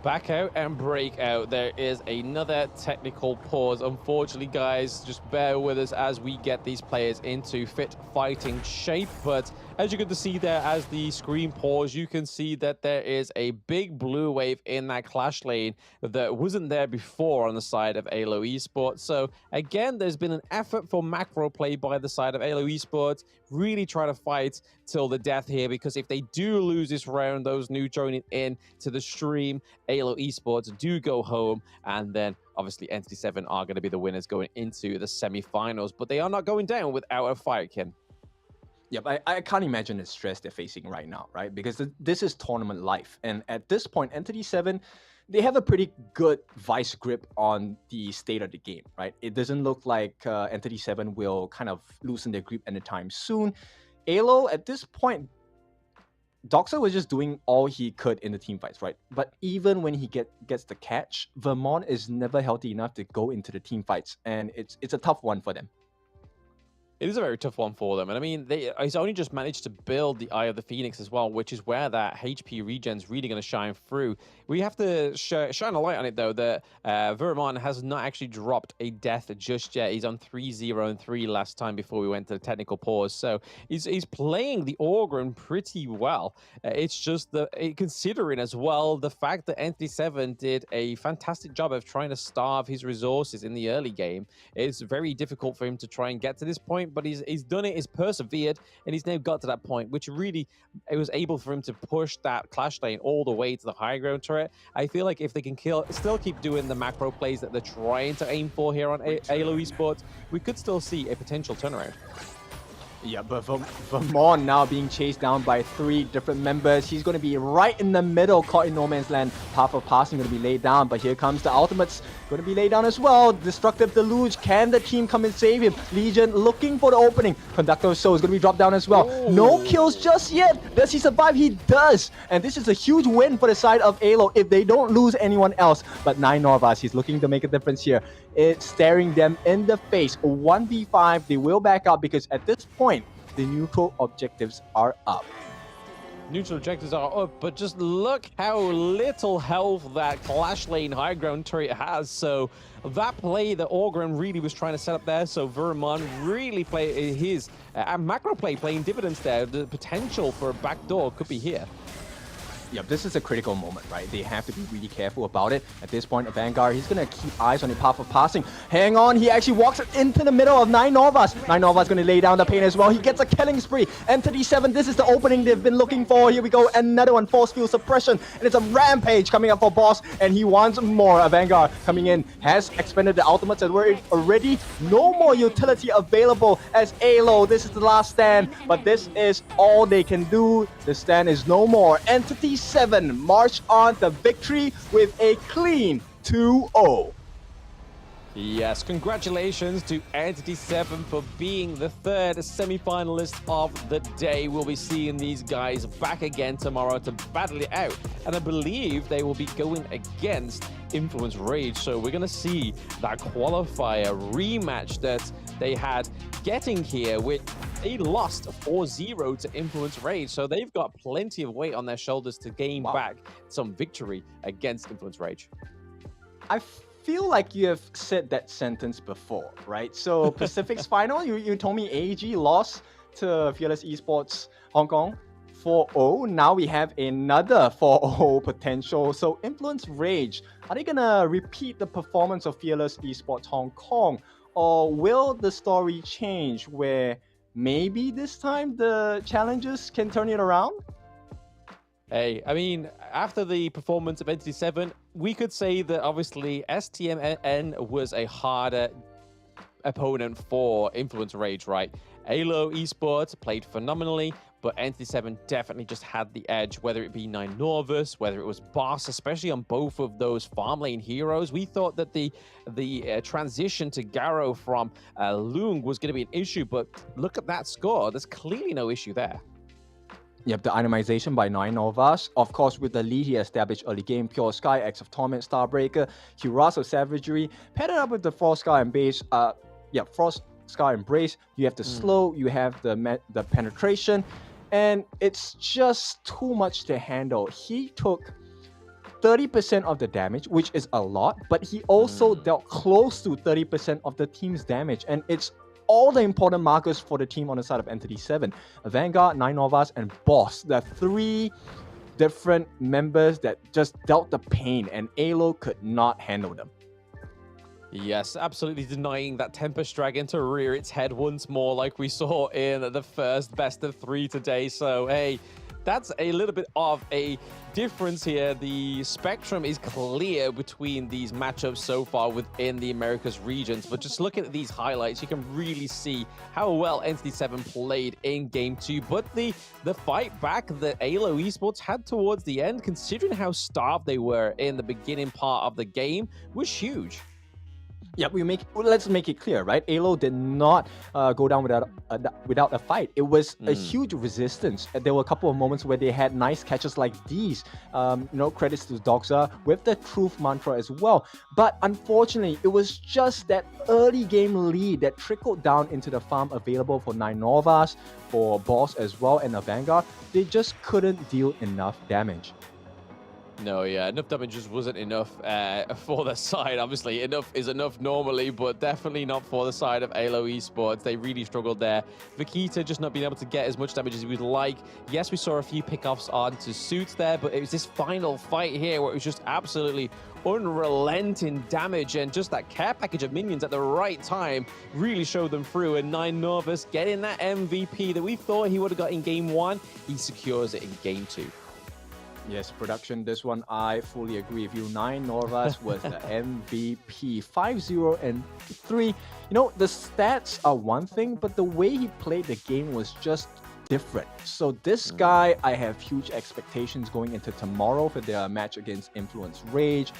Back out and break out. There is another technical pause. Unfortunately, guys, just bear with us as we get these players into fit fighting shape. But as you get to see there, as the screen pause, you can see that there is a big blue wave in that clash lane that wasn't there before on the side of AYLO Esports. So again, there's been an effort for macro play by the side of AYLO Esports, really trying to fight till the death here, because if they do lose this round, those new joining in to the stream, AYLO Esports do go home, and then obviously Entity 7 are going to be the winners going into the semi-finals, but they are not going down without a fight, Ken. Yep, I can't imagine the stress they're facing right now, right? Because this is tournament life, and at this point, Entity 7, they have a pretty good vice grip on the state of the game, right? It doesn't look like Entity 7 will kind of loosen their grip anytime soon. AYLO, at this point, Doxa was just doing all he could in the team fights, right? But even when he gets the catch, Vermont is never healthy enough to go into the team fights, and it's a tough one for them. It is a very tough one for them. And I mean, he's only just managed to build the Eye of the Phoenix as well, which is where that HP regen's really going to shine through. We have to shine a light on it, though, that Vermont has not actually dropped a death just yet. He's on 3-0 and 3 last time before we went to the technical pause. So he's playing the Orgrim pretty well. It's just considering as well the fact that Entity 7 did a fantastic job of trying to starve his resources in the early game. It's very difficult for him to try and get to this point, but he's done it, he's persevered, and he's now got to that point, which really, it was able for him to push that clash lane all the way to the high ground turret. I feel like if they can still keep doing the macro plays that they're trying to aim for here on AYLO Esports, we could still see a potential turnaround. Yeah, but Vermont now being chased down by 3 different members. He's going to be right in the middle, caught in no man's land. Path of Passing going to be laid down, but here comes the ultimates. Going to be laid down as well. Destructive Deluge. Can the team come and save him? Legion looking for the opening. Conductor of Souls is going to be dropped down as well. Ooh. No kills just yet. Does he survive? He does. And this is a huge win for the side of AYLO if they don't lose anyone else. But 9 Norvas, he's looking to make a difference here. It's staring them in the face. 1v5. They will back out because at this point, the neutral objectives are up. Neutral objectives are up, but just look how little health that clash lane high ground turret has. So that play that Orgrim really was trying to set up there, so Vermont really play his macro play playing dividends there. The potential for a backdoor could be here. Yep, this is a critical moment, right? They have to be really careful about it. At this point, a Vanguard, he's going to keep eyes on the Path of Passing. Hang on, he actually walks into the middle of 9 Norvas. 9 Norvas going to lay down the pain as well. He gets a killing spree. Entity 7, this is the opening they've been looking for. Here we go, another one, Force Field Suppression. And it's a rampage coming up for boss, and he wants more. A Vanguard coming in, has expended the ultimates already. No more utility available as AYLO. This is the last stand, but this is all they can do. The stand is no more. Entity 7 march on to victory with a clean 2-0. Yes, congratulations to Entity 7 for being the third semi-finalist of the day. We'll be seeing these guys back again tomorrow to battle it out. And I believe they will be going against Influence Rage. So we're going to see that qualifier rematch that they had getting here, which they lost 4-0 to Influence Rage. So they've got plenty of weight on their shoulders to gain back some victory against Influence Rage. I feel like you have said that sentence before, right? So Pacific's final, you told me AEG lost to Fearless Esports Hong Kong 4-0. Now we have another 4-0 potential. So Influence Rage, are they gonna repeat the performance of Fearless Esports Hong Kong? Or will the story change where maybe this time the challengers can turn it around? Hey, I mean, after the performance of Entity 7, we could say that obviously STMN was a harder opponent for Influence Rage, right? AYLO Esports played phenomenally, but Entity 7 definitely just had the edge, whether it be Nine Norvus, whether it was Boss, especially on both of those farm lane heroes. We thought that the transition to Garo from Lung was going to be an issue, but look at that score. There's clearly no issue there. Yep, the itemization by Nine Norvus. Of course, with the lead he established early game, Pure Sky, X of Torment, Starbreaker, Cuirass of Savagery, paired up with the Frost Sky and Base. Frost Sky Embrace. You have the slow, you have the penetration, and it's just too much to handle. He took 30% of the damage, which is a lot, but he also dealt close to 30% of the team's damage, and it's all the important markers for the team on the side of Entity 7. Vanguard, Nine Norvus, and Boss. The three different members that just dealt the pain, and AYLO could not handle them. Yes, absolutely denying that Tempest Dragon to rear its head once more like we saw in the first best of 3 today. So, hey, that's a little bit of a difference here. The spectrum is clear between these matchups so far within the Americas regions, but just looking at these highlights, you can really see how well Entity 7 played in Game 2, but the fight back that AYLO Esports had towards the end, considering how starved they were in the beginning part of the game, was huge. Yeah, let's make it clear, right? AYLO did not go down without a fight. It was a huge resistance. There were a couple of moments where they had nice catches like these. Credits to Doxa with the Truth Mantra as well. But unfortunately, it was just that early game lead that trickled down into the farm available for Nine Norvus, for Boss as well, and the Vanguard. They just couldn't deal enough damage. No, yeah, enough damage just wasn't enough for the side. Obviously, enough is enough normally, but definitely not for the side of AYLO Esports. They really struggled there. Vikita just not being able to get as much damage as we would like. Yes, we saw a few pickoffs onto Suits there, but it was this final fight here where it was just absolutely unrelenting damage, and just that care package of minions at the right time really showed them through. And Nine Norvus getting that MVP that we thought he would have got in Game 1, he secures it in Game 2. Yes, production, this one, I fully agree with you. Nine Norvus was the MVP. 5-0 and 3. The stats are one thing, but the way he played the game was just different. So this guy, I have huge expectations going into tomorrow for their match against Influence Rage.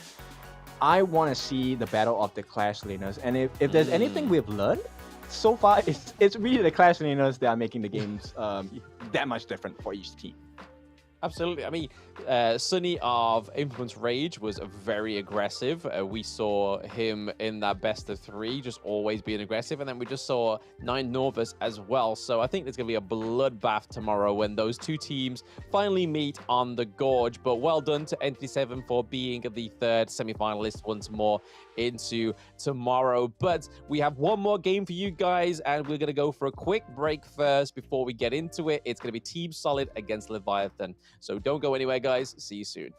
I want to see the battle of the Clash Laners. And if there's anything we've learned so far, it's really the Clash Laners that are making the games that much different for each team. Absolutely. I mean, Sunny of Influence Rage was very aggressive. We saw him in that best of 3 just always being aggressive. And then we just saw Nine Norvus as well. So I think there's going to be a bloodbath tomorrow when those two teams finally meet on the Gorge. But well done to Entity 7 for being the third semi-finalist once more into tomorrow. But we have one more game for you guys, and we're going to go for a quick break first before we get into it. It's going to be Team Solid against Leviatan. So don't go anywhere, guys. See you soon.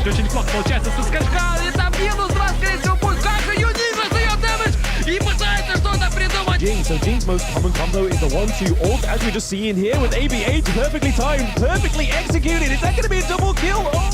быть очень плохо получается со скачка. Это минус 2, скорее всего, будет как же Юнина дает дэмэдж и пытается что-то придумать. Jinx, so Jinx's most common combo is the 1-2 ult, as we just see in here with ABH, perfectly timed, perfectly executed. Is that going to be a double kill? Oh.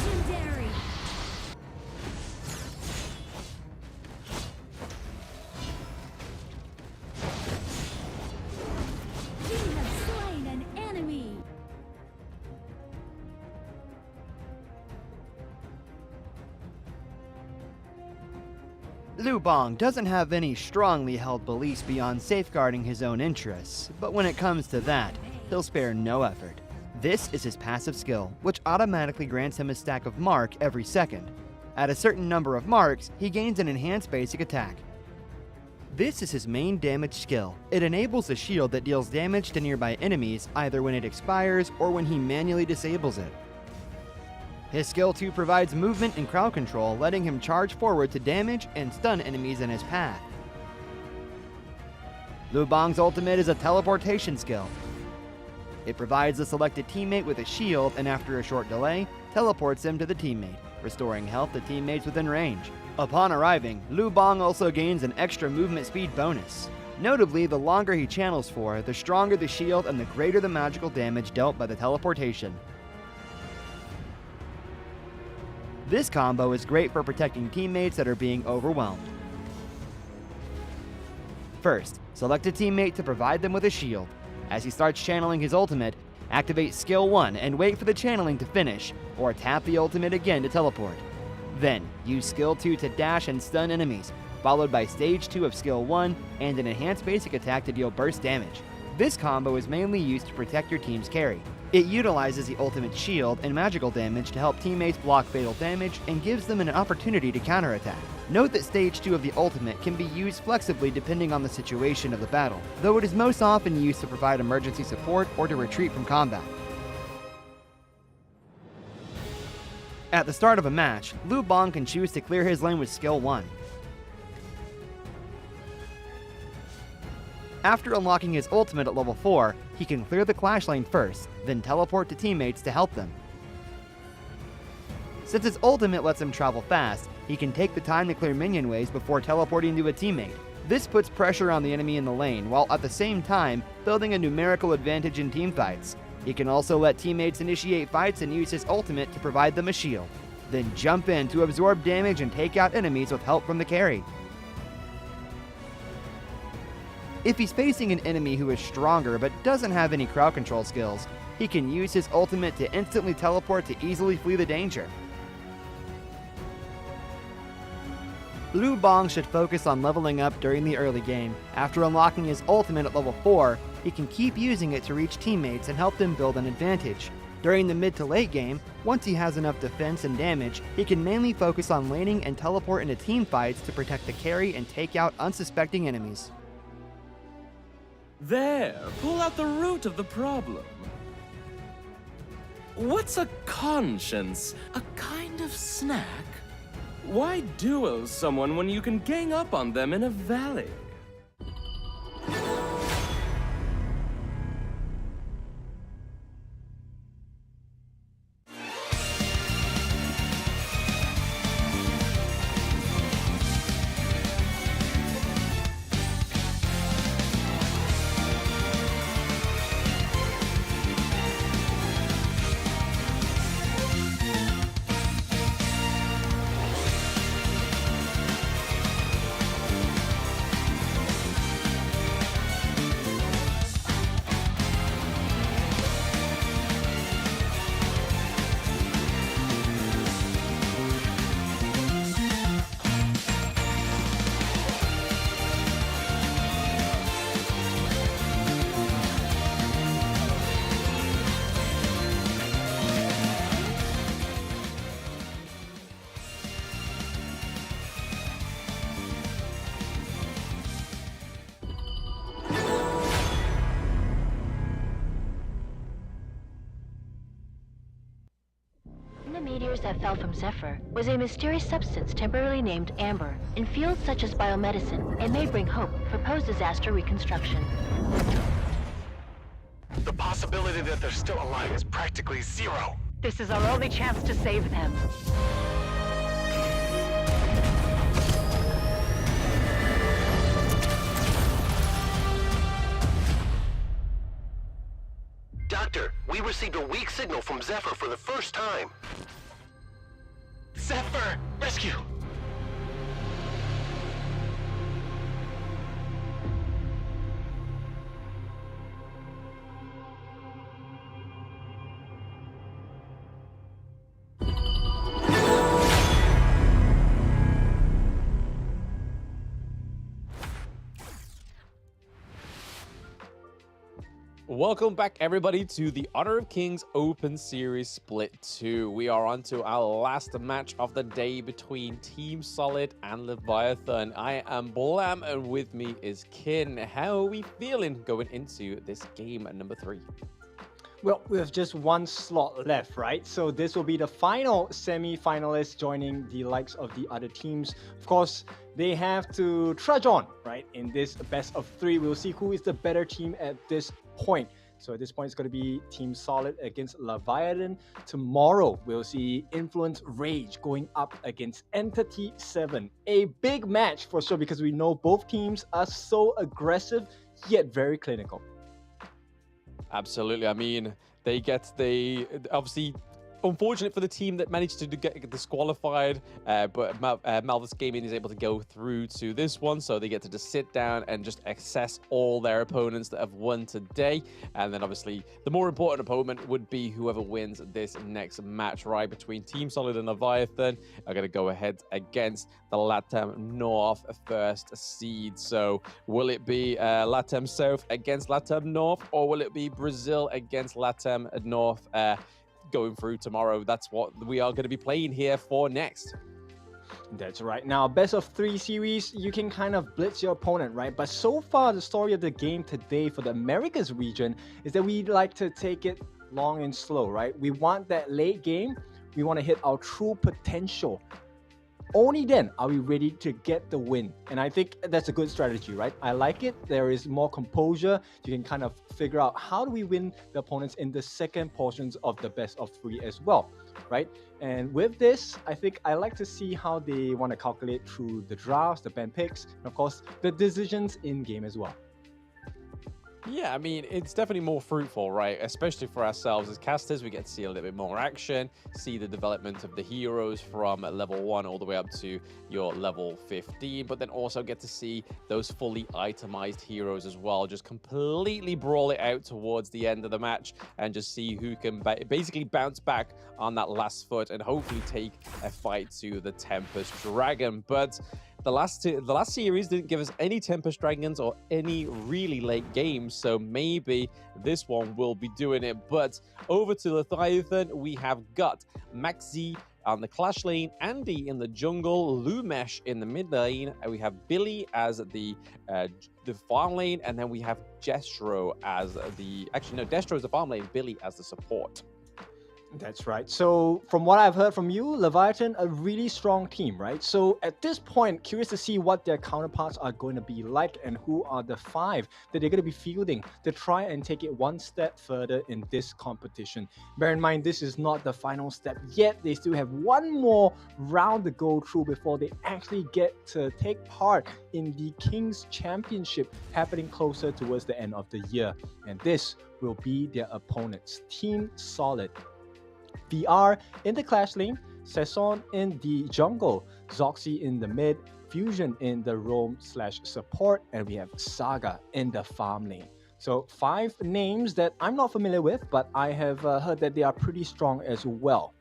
Legendary. You have slain an enemy. Liu Bang doesn't have any strongly held beliefs beyond safeguarding his own interests, but when it comes to that, he'll spare no effort. This is his passive skill, which automatically grants him a stack of mark every second. At a certain number of marks, he gains an enhanced basic attack. This is his main damage skill. It enables a shield that deals damage to nearby enemies either when it expires or when he manually disables it. His skill 2 provides movement and crowd control, letting him charge forward to damage and stun enemies in his path. Liu Bang's ultimate is a teleportation skill. It provides the selected teammate with a shield and after a short delay, teleports him to the teammate, restoring health to teammates within range. Upon arriving, Liu Bang also gains an extra movement speed bonus. Notably, the longer he channels for, the stronger the shield and the greater the magical damage dealt by the teleportation. This combo is great for protecting teammates that are being overwhelmed. First, select a teammate to provide them with a shield. As he starts channeling his ultimate, activate skill 1 and wait for the channeling to finish, or tap the ultimate again to teleport. Then, use skill 2 to dash and stun enemies, followed by stage 2 of skill 1 and an enhanced basic attack to deal burst damage. This combo is mainly used to protect your team's carry. It utilizes the ultimate shield and magical damage to help teammates block fatal damage and gives them an opportunity to counterattack. Note that stage 2 of the ultimate can be used flexibly depending on the situation of the battle, though it is most often used to provide emergency support or to retreat from combat. At the start of a match, Liu Bang can choose to clear his lane with skill 1. After unlocking his ultimate at level 4, he can clear the clash lane first, then teleport to teammates to help them. Since his ultimate lets him travel fast, he can take the time to clear minion waves before teleporting to a teammate. This puts pressure on the enemy in the lane, while at the same time building a numerical advantage in teamfights. He can also let teammates initiate fights and use his ultimate to provide them a shield, then jump in to absorb damage and take out enemies with help from the carry. If he's facing an enemy who is stronger but doesn't have any crowd control skills, he can use his ultimate to instantly teleport to easily flee the danger. Liu Bang should focus on leveling up during the early game. After unlocking his ultimate at level 4, he can keep using it to reach teammates and help them build an advantage. During the mid to late game, once he has enough defense and damage, he can mainly focus on laning and teleport into team fights to protect the carry and take out unsuspecting enemies. There, pull out the root of the problem. What's a conscience? A kind of snack? Why duel someone when you can gang up on them in a valley? meteors that fell from Zephyr was a mysterious substance temporarily named Amber. In fields such as biomedicine, it may bring hope for post-disaster reconstruction. The possibility that they're still alive is practically zero. This is our only chance to save them. Doctor, we received a weak signal from Zephyr for the first time. Zephyr! Rescue! Welcome back, everybody, to the Honor of Kings Open Series Split 2. We are on to our last match of the day between Team Solid and Leviathan. I am Blam, and with me is Kin. How are we feeling going into this game number 3? Well, we have just one slot left, right? So this will be the final semi-finalists joining the likes of the other teams. Of course, they have to trudge on, right? In this best of 3, we'll see who is the better team at this point. So at this point, it's going to be Team Solid against Leviathan. Tomorrow, we'll see Influence Rage going up against Entity 7. A big match for sure, because we know both teams are so aggressive, yet very clinical. Absolutely. I mean, they obviously, unfortunate for the team that managed to get disqualified, but Malvinas Gaming is able to go through to this one, so they get to just sit down and just assess all their opponents that have won today. And then obviously the more important opponent would be whoever wins this next match, right, between Team Solid and Leviathan are going to go ahead against the LATAM North first seed. So will it be LATAM South against LATAM North, or will it be Brazil against LATAM North going through tomorrow? That's what we are going to be playing here for next. That's right. Now, best of 3 series, you can kind of blitz your opponent, right? But so far, the story of the game today for the Americas region is that we like to take it long and slow, right? We want that late game. We want to hit our true potential. Only then are we ready to get the win. And I think that's a good strategy, right? I like it. There is more composure. You can kind of figure out how do we win the opponents in the second portions of the best of 3 as well, right? And with this, I think I like to see how they want to calculate through the drafts, the ban picks, and of course, the decisions in game as well. Yeah, I mean, it's definitely more fruitful, right? Especially for ourselves as casters, we get to see a little bit more action, see the development of the heroes from level 1 all the way up to your level 15, but then also get to see those fully itemized heroes as well, just completely brawl it out towards the end of the match and just see who can basically bounce back on that last foot and hopefully take a fight to the Tempest Dragon. But the last series didn't give us any Tempest Dragons or any really late games, so maybe this one will be doing it. But over to Leviathan, we have got Maxi on the Clash lane, Andy in the jungle, Lumesh in the mid lane, and we have Billy as the farm lane, and then we have Destro as Destro is the farm lane, Billy as the support. That's right. So from what I've heard from you, Leviathan, a really strong team, right? So at this point, curious to see what their counterparts are going to be like and who are the 5 that they're going to be fielding to try and take it one step further in this competition. Bear in mind, this is not the final step yet. They still have one more round to go through before they actually get to take part in the Kings Championship happening closer towards the end of the year. And this will be their opponents, Team Solid. VR in the Clash lane, Saison in the jungle, Zoxy in the mid, Fusion in the roam/support, and we have Saga in the farm lane. So 5 names that I'm not familiar with, but I have heard that they are pretty strong as well.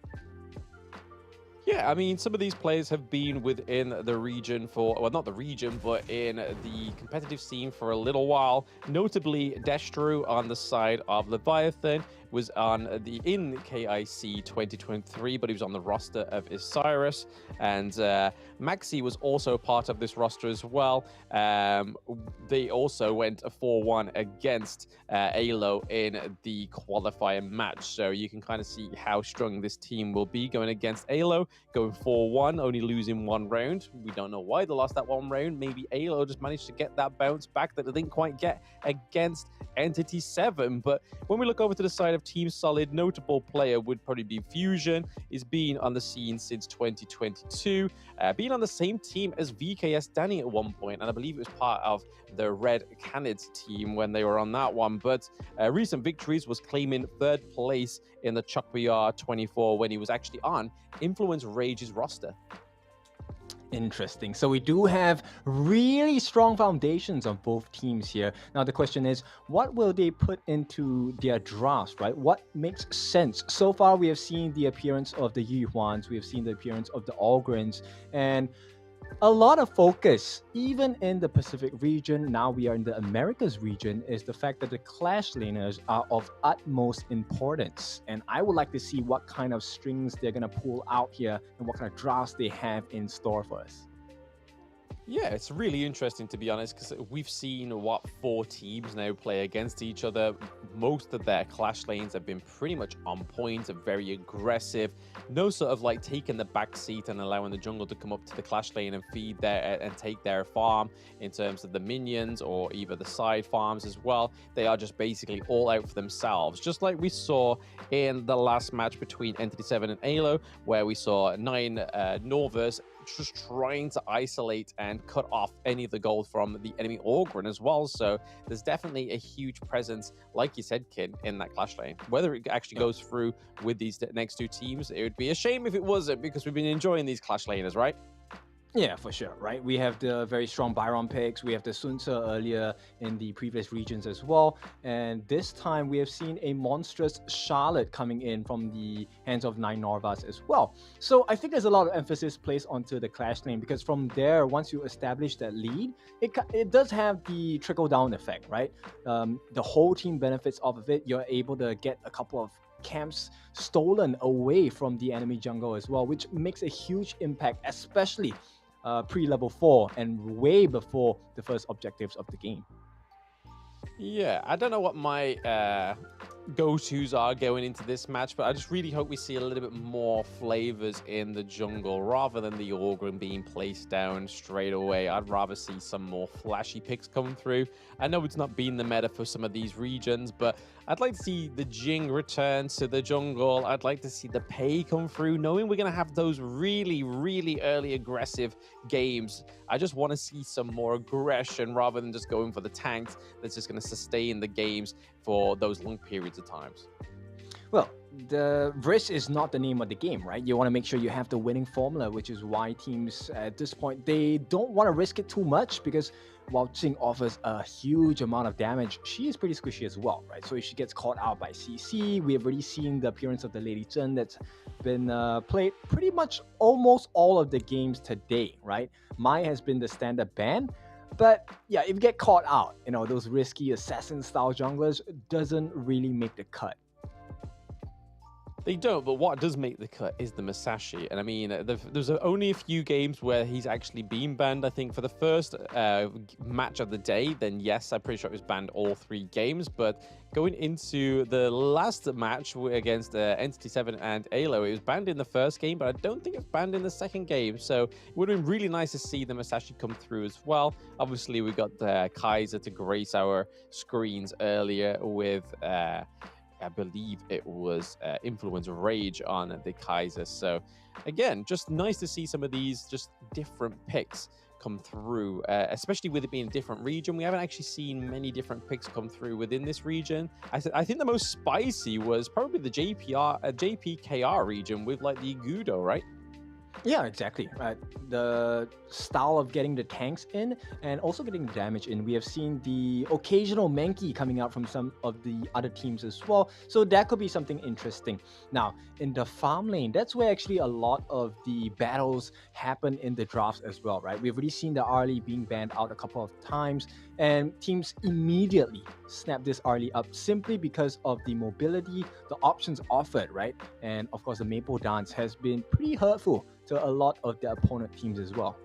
Yeah, I mean, some of these players have been within the region for, well, not the region, but in the competitive scene for a little while. Notably, Destru on the side of Leviathan was in KIC 2023, but he was on the roster of Osiris. And Maxi was also part of this roster as well. They also went a 4-1 against AYLO in the qualifier match. So you can kind of see how strong this team will be going against AYLO, going 4-1, only losing one round. We don't know why they lost that one round. Maybe AYLO just managed to get that bounce back that they didn't quite get against Entity 7. But when we look over to the side of Team Solid, notable player would probably be Fusion. He's been on the scene since 2022, being on the same team as VKS Danny at one point, and I believe it was part of the Red Canids team when they were on that one. But recent victories was claiming third place in the Chuck BR 24 when he was actually on Influence Rage's roster. Interesting. So we do have really strong foundations on both teams here. Now the question is, what will they put into their drafts, right? What makes sense? So far we have seen the appearance of the Yuhuans, we have seen the appearance of the Algrins, and a lot of focus, even in the Pacific region, now we are in the Americas region, is the fact that the Clash laners are of utmost importance. And I would like to see what kind of strings they're going to pull out here and what kind of drafts they have in store for us. Yeah, it's really interesting, to be honest, because we've seen, 4 teams now play against each other. Most of their clash lanes have been pretty much on point, very aggressive. No sort of like taking the back seat and allowing the jungle to come up to the clash lane and feed their and take their farm in terms of the minions or either the side farms as well. They are just basically all out for themselves, just like we saw in the last match between Entity 7 and AYLO, where we saw 9 Norvers just trying to isolate and cut off any of the gold from the enemy Orgrin as well. So there's definitely a huge presence, like you said, Kid, in that clash lane. Whether it actually goes through with these next 2 teams, it would be a shame if it wasn't, because we've been enjoying these clash laners, right? Yeah, for sure, right? We have the very strong Byron picks. We have the Sunsa earlier in the previous regions as well. And this time we have seen a monstrous Charlotte coming in from the hands of 9 Norvas as well. So I think there's a lot of emphasis placed onto the clash lane, because from there, once you establish that lead, it does have the trickle-down effect, right? The whole team benefits off of it. You're able to get a couple of camps stolen away from the enemy jungle as well, which makes a huge impact, especially pre-level 4 and way before the first objectives of the game. Yeah, I don't know what my go-tos are going into this match, but I just really hope we see a little bit more flavors in the jungle rather than the Orgrin being placed down straight away. I'd rather see some more flashy picks come through. I know it's not been the meta for some of these regions, but I'd like to see the Jing return to the jungle. I'd like to see the Pei come through, knowing we're going to have those really, really early aggressive games. I just want to see some more aggression rather than just going for the tanks that's just going to sustain the games for those long periods of times. Well, the risk is not the name of the game, right? You want to make sure you have the winning formula, which is why teams at this point, they don't want to risk it too much, because while Jing offers a huge amount of damage, she is pretty squishy as well, right? So if she gets caught out by CC, we have already seen the appearance of the Lady Zhen that's been played pretty much almost all of the games today, right? Mai has been the standard ban. But yeah, if you get caught out, those risky assassin-style junglers doesn't really make the cut. They don't, but what does make the cut is the Masashi. And I mean, there's only a few games where he's actually been banned. I think for the first match of the day, then yes, I'm pretty sure it was banned all 3 games. But going into the last match against Entity 7 and AYLO, it was banned in the first game, but I don't think it's banned in the second game. So it would have been really nice to see the Masashi come through as well. Obviously, we got the Kaiser to grace our screens earlier with... I believe it was Influence Rage on the Kaiser. So again, just nice to see some of these just different picks come through, especially with it being a different region. We haven't actually seen many different picks come through within this region. I think the most spicy was probably the JPKR region with like the Igudo, right? Yeah, exactly. Right. The style of getting the tanks in and also getting the damage in. We have seen the occasional Mankey coming out from some of the other teams as well. So that could be something interesting. Now, in the farm lane, that's where actually a lot of the battles happen in the drafts as well, right? We've already seen the Arlie being banned out a couple of times, and teams immediately snap this Arlie up simply because of the mobility, the options offered, right? And of course, the Maple Dance has been pretty hurtful to a lot of the opponent teams as well.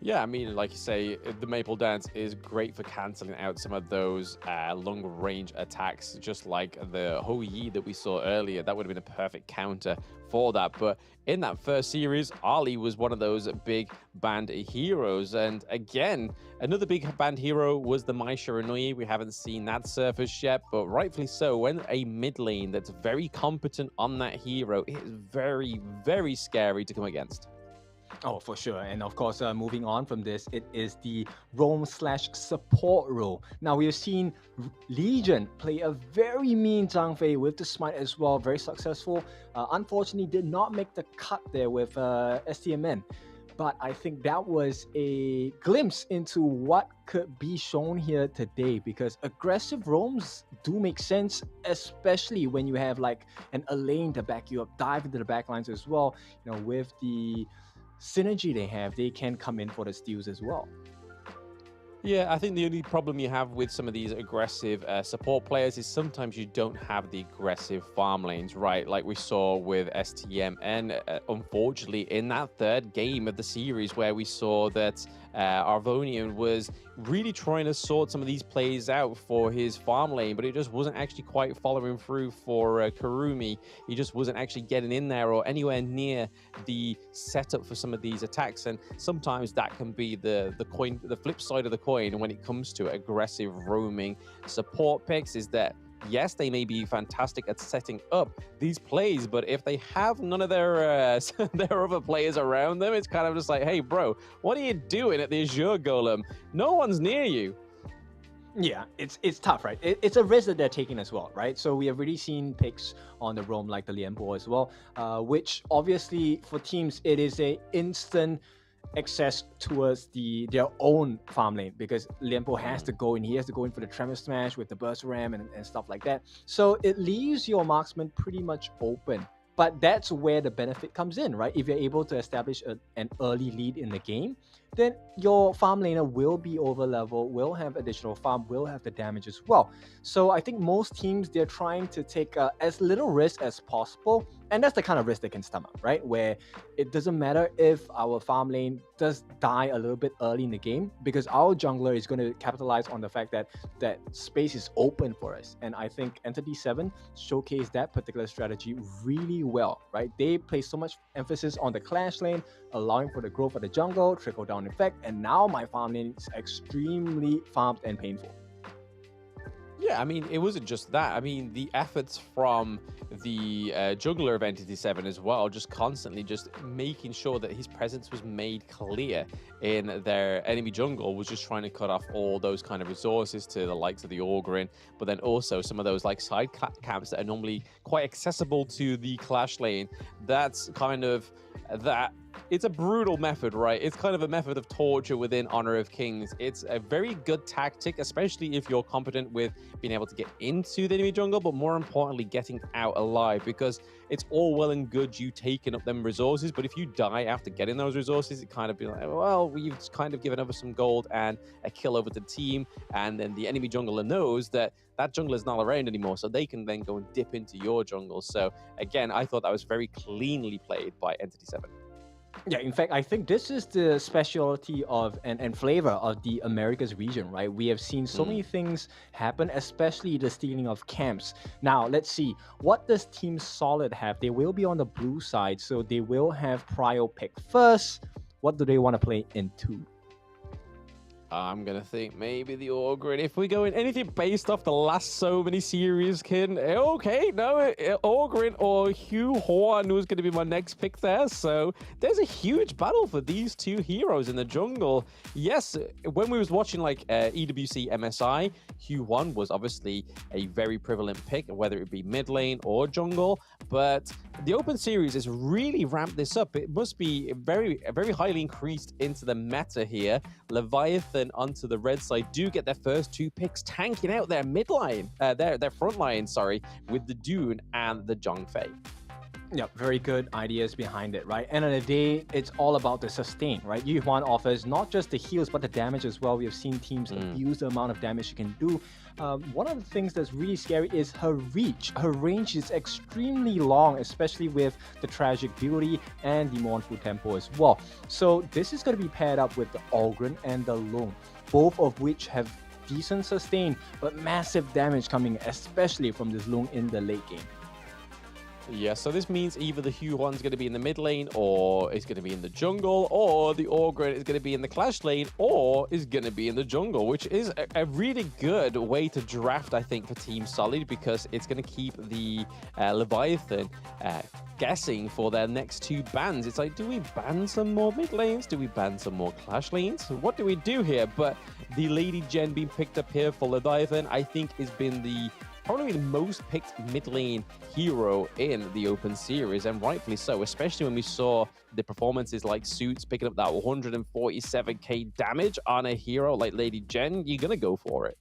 Yeah, I mean, like you say, the Maple Dance is great for canceling out some of those long-range attacks, just like the HoYi that we saw earlier. That would have been a perfect counter for that. But in that first series, Ali was one of those big banned heroes. And again, another big banned hero was the Mai Shiranui. We haven't seen that surface yet, but rightfully so. When a mid lane that's very competent on that hero, it is very, very scary to come against. Oh, for sure. And of course, moving on from this, it is the roam/support role. Now, we have seen Legion play a very mean Zhang Fei with the smite as well, very successful. Unfortunately, did not make the cut there with STMN. But I think that was a glimpse into what could be shown here today, because aggressive roams do make sense, especially when you have like a lane to back you up, dive into the backlines as well. You know, with the synergy they have, they can come in for the steals as well. Yeah, I think the only problem you have with some of these aggressive support players is sometimes you don't have the aggressive farm lanes, right? Like we saw with STMN, unfortunately, in that third game of the series where we saw that Arvonian was really trying to sort some of these plays out for his farm lane, but it just wasn't actually quite following through for Kurumi. He just wasn't actually getting in there or anywhere near the setup for some of these attacks, and sometimes that can be the flip side of the coin when it comes to aggressive roaming support picks, is that yes, they may be fantastic at setting up these plays, but if they have none of their their other players around them, it's kind of just like, hey bro, what are you doing at the Azure Golem? No one's near you. Yeah, it's tough, right? It's a risk that they're taking as well, right? So we have already seen picks on the roam like the Lianbo as well, which obviously for teams, it is a instant access towards their own farm lane, because Lianbo has to go in. He has to go in for the Tremor Smash with the Burst Ram and stuff like that. So it leaves your marksman pretty much open. But that's where the benefit comes in, right? If you're able to establish an early lead in the game, then your farm laner will be over level, will have additional farm, will have the damage as well. So I think most teams, they're trying to take as little risk as possible. And that's the kind of risk they can stomach, right? Where it doesn't matter if our farm lane does die a little bit early in the game, because our jungler is going to capitalize on the fact that that space is open for us. And I think Entity 7 showcased that particular strategy really well, right? They place so much emphasis on the clash lane, allowing for the growth of the jungle, trickle down effect, and now my farm lane is extremely farmed and painful. Yeah, I mean, it wasn't just that. I mean, the efforts from the jungler of Entity 7 as well, just constantly just making sure that his presence was made clear in their enemy jungle, was just trying to cut off all those kind of resources to the likes of the Ogryn, but then also some of those like side camps that are normally quite accessible to the clash lane. That's kind of that. It's a brutal method, right? It's kind of a method of torture within Honor of Kings. It's a very good tactic, especially if you're competent with being able to get into the enemy jungle, but more importantly, getting out alive, because it's all well and good you taking up them resources, but if you die after getting those resources, it kind of be like, well, we've kind of given over some gold and a kill over to the team, and then the enemy jungler knows that that jungle is not around anymore, so they can then go and dip into your jungle. So again, I thought that was very cleanly played by Entity 7. Yeah, in fact, I think this is the specialty of and flavor of the Americas region, right? We have seen so many things happen, especially the stealing of camps. Now, let's see. What does Team Solid have? They will be on the blue side, so they will have Prio pick first. What do they want to play into? I'm gonna think maybe the Orgrin. If we go in anything based off the last so many series, Kin, okay, no, Orgrin or Hugh Horn was gonna be my next pick there. So there's a huge battle for these two heroes in the jungle. Yes, when we was watching like EWC MSI, Hugh Horn was obviously a very prevalent pick, whether it be mid lane or jungle. But the Open Series has really ramped this up. It must be very highly increased into the meta here. Leviathan onto the red side do get their first 2 picks, tanking out their mid line, their front line, sorry, with the Dune and the Zhongfei. Yeah, very good ideas behind it, right? End of the day, it's all about the sustain, right? Yu Huan offers not just the heals, but the damage as well. We have seen teams abuse the amount of damage she can do. One of the things that's really scary is her reach. Her range is extremely long, especially with the Tragic Beauty and the Mournful Tempo as well. So this is going to be paired up with the Orgrin and the Lung, both of which have decent sustain, but massive damage coming, especially from this Lung in the late game. Yeah, so this means either the Hugh Huan's going to be in the mid lane, or is going to be in the jungle, or the Orgrin is going to be in the clash lane, or is going to be in the jungle, which is a really good way to draft, I think, for Team Solid, because it's going to keep the Leviathan guessing for their next 2 bans. It's like, do we ban some more mid lanes? Do we ban some more clash lanes? What do we do here? But the Lady Gen being picked up here for Leviathan, I think, has been probably the most picked mid lane hero in the Open Series, and rightfully so, especially when we saw the performances like Suits picking up that 147k damage on a hero like Lady Gen. You're gonna go for it.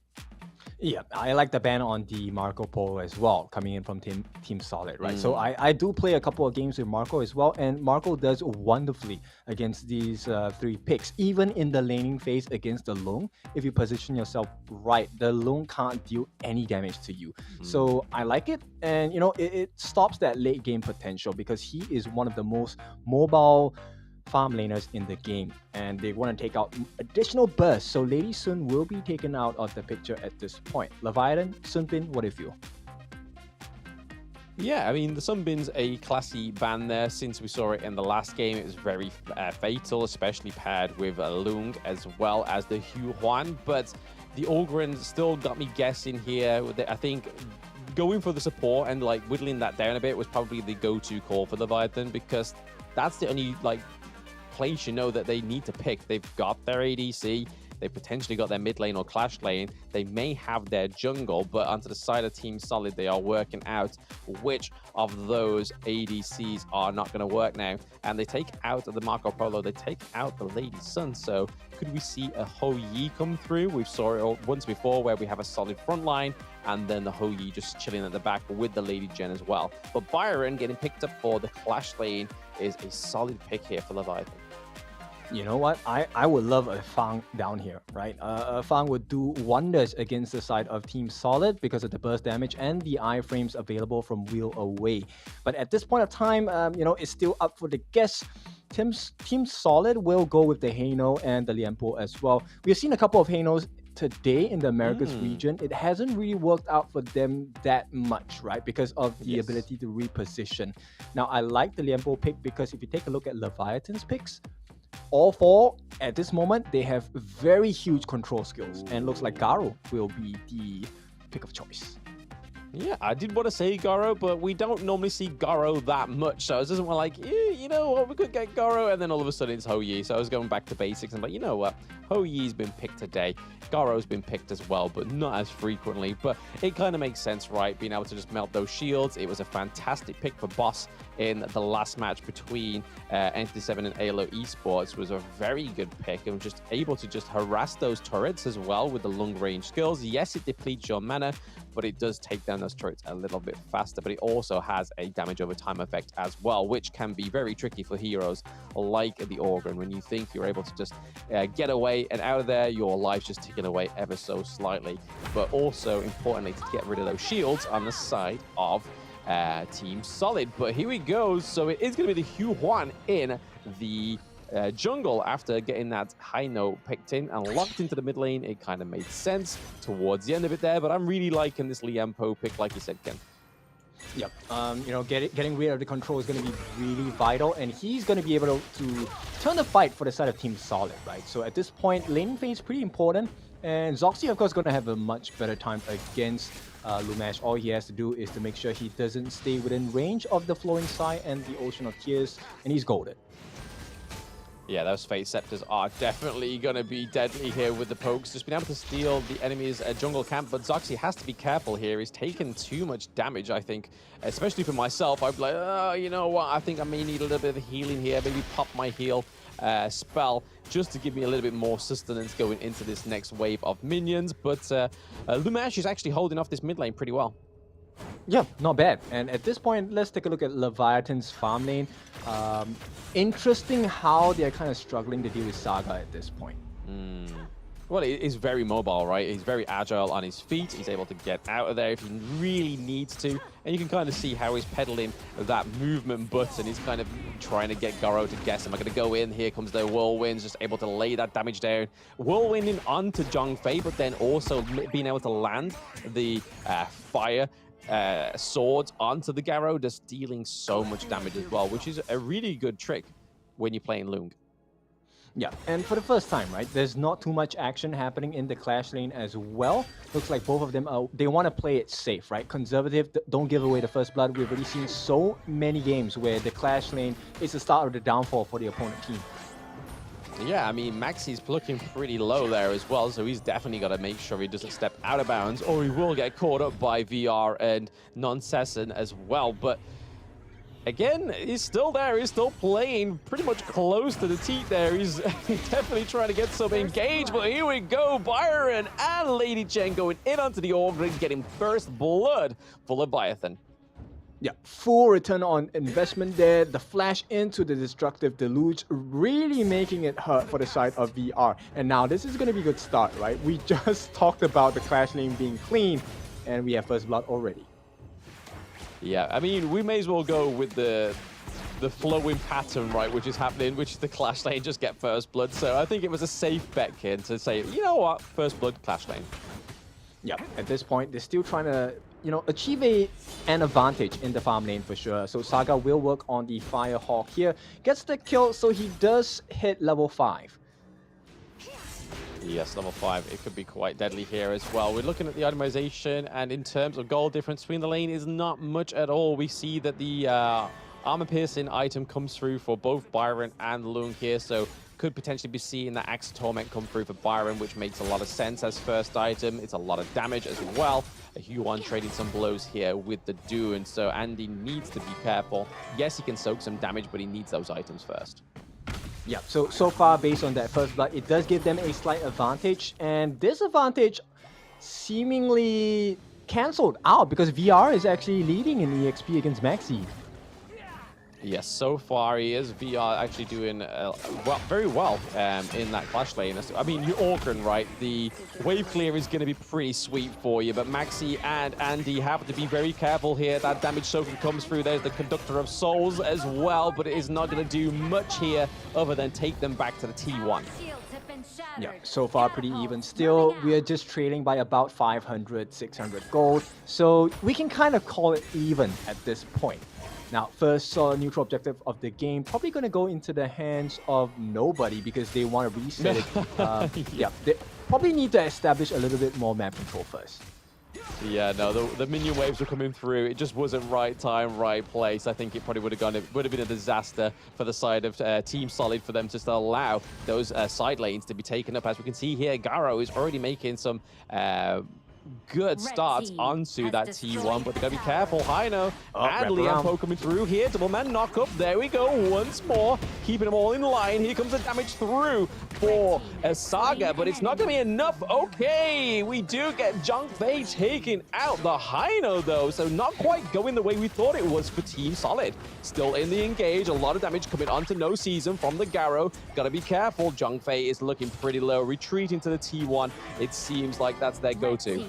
Yeah, I like the ban on the Marco Polo as well, coming in from Team Solid, right? So I do play a couple of games with Marco as well, and Marco does wonderfully against these 3 picks. Even in the laning phase against the Lung, if you position yourself right, the Lung can't deal any damage to you. So I like it, and you know, it stops that late game potential, because he is one of the most mobile farm laners in the game, and they want to take out additional bursts. So Lady Sun will be taken out of the picture at this point. Leviathan, Sunbin, what do you feel? Yeah, I mean, the Sunbin's a classy ban there. Since we saw it in the last game, it was very fatal, especially paired with Lung as well as the Hugh Huan. But the Orgrin still got me guessing here. I think going for the support and like whittling that down a bit was probably the go-to call for Leviathan, because that's the only like place you know that they need to pick. They've got their ADC, they potentially got their mid lane or clash lane, they may have their jungle, but onto the side of Team Solid, they are working out which of those ADCs are not going to work now. And they take out the Marco Polo, they take out the Lady Sun. So could we see a HoYi come through? We saw it once before where we have a solid front line and then the HoYi just chilling at the back with the Lady Gen as well. But Byron getting picked up for the clash lane is a solid pick here for Leviathan. You know what? I would love a Fang down here, right? Fang would do wonders against the side of Team Solid because of the burst damage and the iframes available from Wheel Away. But at this point of time, you know, it's still up for the guess. Team Solid will go with the Haino and the Lianpo as well. We've seen a couple of Hainos today in the Americas region. It hasn't really worked out for them that much, right? Because of the ability to reposition. Now, I like the Lianpo pick because if you take a look at Leviathan's picks, all 4 at this moment, they have very huge control skills, and looks like Garo will be the pick of choice. Yeah, I did want to say Garo, but we don't normally see Garo that much. So I was just like, you know what, we could get Garo, and then all of a sudden it's HoYi. So I was going back to basics and like, you know what, HoYi's been picked today. Garo's been picked as well, but not as frequently. But it kind of makes sense, right? Being able to just melt those shields. It was a fantastic pick for Boss in the last match between STMN and AYLO Esports. Was a very good pick, and just able to just harass those turrets as well with the long range skills. Yes, it depletes your mana, but it does take down those turrets a little bit faster. But it also has a damage over time effect as well, which can be very tricky for heroes like the Orgrin. When you think you're able to just get away and out of there, your life's just ticking away ever so slightly. But also importantly, to get rid of those shields on the side of Team Solid. But here we go. So it is going to be the Hugh Huan in the jungle after getting that high note picked in and locked into the mid lane. It kind of made sense towards the end of it there, but I'm really liking this Lianpo pick, like you said, Ken. Yep. You know, getting rid of the control is going to be really vital, and he's going to be able to turn the fight for the side of Team Solid, right? So at this point, laning phase is pretty important, and Zoxy, of course, going to have a much better time against Lumash. All he has to do is to make sure he doesn't stay within range of the Flowing Sai and the Ocean of Tears, and he's golden. Yeah, those Fate Scepters are definitely going to be deadly here with the pokes. Just being able to steal the enemy's jungle camp, but Zoxy has to be careful here. He's taken too much damage, I think, especially for myself. I'd be like, oh, you know what, I think I may need a little bit of healing here. Maybe pop my heal spell just to give me a little bit more sustenance going into this next wave of minions. But Lumash is actually holding off this mid lane pretty well. Yeah, not bad. And at this point, let's take a look at Leviatan's farm lane. Interesting how they're kind of struggling to deal with Saga at this point. Well, he's very mobile, right? He's very agile on his feet. He's able to get out of there if he really needs to. And you can kind of see how he's pedaling that movement button. He's kind of trying to get Garo to guess, am I going to go in? Here comes the Whirlwinds, just able to lay that damage down. Whirlwinding onto Zhongfei, but then also being able to land the fire swords onto the Garo, just dealing so much damage as well, which is a really good trick when you're playing Lung. Yeah, and for the first time, right, there's not too much action happening in the Clash lane as well. Looks like both of them, they want to play it safe, right? Conservative, don't give away the first blood. We've already seen so many games where the Clash lane is the start of the downfall for the opponent team. Yeah, I mean, Maxi's looking pretty low there as well, so he's definitely got to make sure he doesn't step out of bounds, or he will get caught up by VR and Non-Cessan as well. But again, he's still there. He's still playing pretty much close to the teeth there. He's definitely trying to get some engagement. Here we go. Byron and Lady Chen going in onto the Orgrim, getting first blood for Leviathan. Yeah, full return on investment there. The flash into the destructive deluge, really making it hurt for the side of VR. And now this is going to be a good start, right? We just talked about the Clash lane being clean, and we have first blood already. Yeah, I mean, we may as well go with the flowing pattern, right, which is happening, which is the Clash lane, just get first blood. So I think it was a safe bet, kid, to say, you know what, first blood, Clash lane. Yeah, at this point, they're still trying to, you know, achieve an advantage in the farm lane for sure. So Saga will work on the Fire Hawk here. Gets the kill, so he does hit level 5. Yes, level 5. It could be quite deadly here as well. We're looking at the itemization, and in terms of gold difference between the lane is not much at all. We see that the armor-piercing item comes through for both Byron and Lung here, so could potentially be seeing the Axe of Torment come through for Byron, which makes a lot of sense as first item. It's a lot of damage as well. Huan trading some blows here with the Dune, so Andy needs to be careful. Yes, he can soak some damage, but he needs those items first. Yeah, so far, based on that first blood, it does give them a slight advantage, and this advantage seemingly cancelled out because VR is actually leading in EXP against Maxi. Yes, so far he is. VR actually doing very well in that Clash lane. I mean, you're Orkan, right? The wave clear is going to be pretty sweet for you, but Maxi and Andy have to be very careful here. That damage soaking comes through. There's the Conductor of Souls as well, but it is not going to do much here other than take them back to the T1. Yeah, so far pretty even. Still, we are just trailing by about 500, 600 gold, so we can kind of call it even at this point. Now, first neutral objective of the game, probably going to go into the hands of nobody because they want to reset it. Yeah, they probably need to establish a little bit more map control first. Yeah, no, the minion waves were coming through. It just wasn't right time, right place. I think it probably would have been a disaster for the side of Team Solid for them to still allow those side lanes to be taken up. As we can see here, Garo is already making some good starts onto that T1, but they gotta be careful. Heino and Liampo coming through here. Double man knock up. There we go. Once more, keeping them all in line. Here comes the damage through for Saga, but it's not gonna be enough. Okay, we do get Zhongfei taking out the Heino though, so not quite going the way we thought it was for Team Solid. Still in the engage. A lot of damage coming onto No Season from the Garo. Gotta be careful. Zhongfei is looking pretty low, retreating to the T1. It seems like that's their go-to.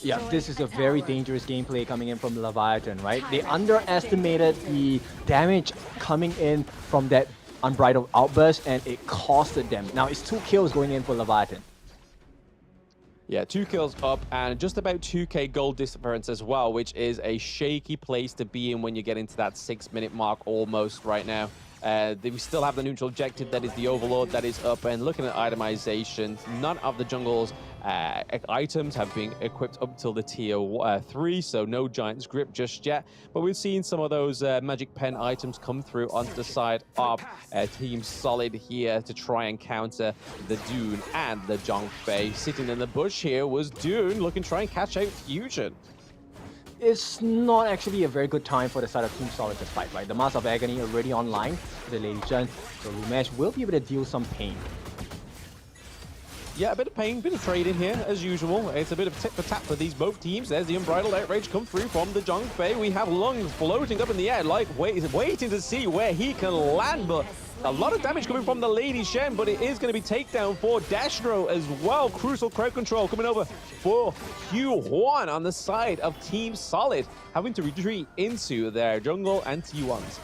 Yeah, this is a very dangerous gameplay coming in from Leviathan, right? They underestimated the damage coming in from that Unbridled Outburst, and it costed them. Now, it's 2 kills going in for Leviathan. Yeah, 2 kills up and just about 2k gold difference as well, which is a shaky place to be in when you get into that 6-minute mark almost right now. We still have the neutral objective, that is the Overlord, that is up. And looking at itemization, none of the jungle's items have been equipped up till the tier 3, so no Giant's Grip just yet. But we've seen some of those Magic Pen items come through onto the side of Team Solid here to try and counter the Dune and the Zhongfei. Sitting in the bush here was Dune, looking to try and catch out Fusion. It's not actually a very good time for the side of Team Solid to fight, right? The Mask of Agony already online for the Leviatan, so Lumesh will be able to deal some pain. Yeah, a bit of pain, bit of trading here, as usual. It's a bit of tit for tat for these both teams. There's the Unbridled Outrage come through from the Zhongfei. We have Lung floating up in the air, like waiting to see where he can land, but a lot of damage coming from the Lady Shen, but it is going to be takedown for Dashro as well. Crucial crowd control coming over for Q1 on the side of Team Solid, having to retreat into their jungle and T1s.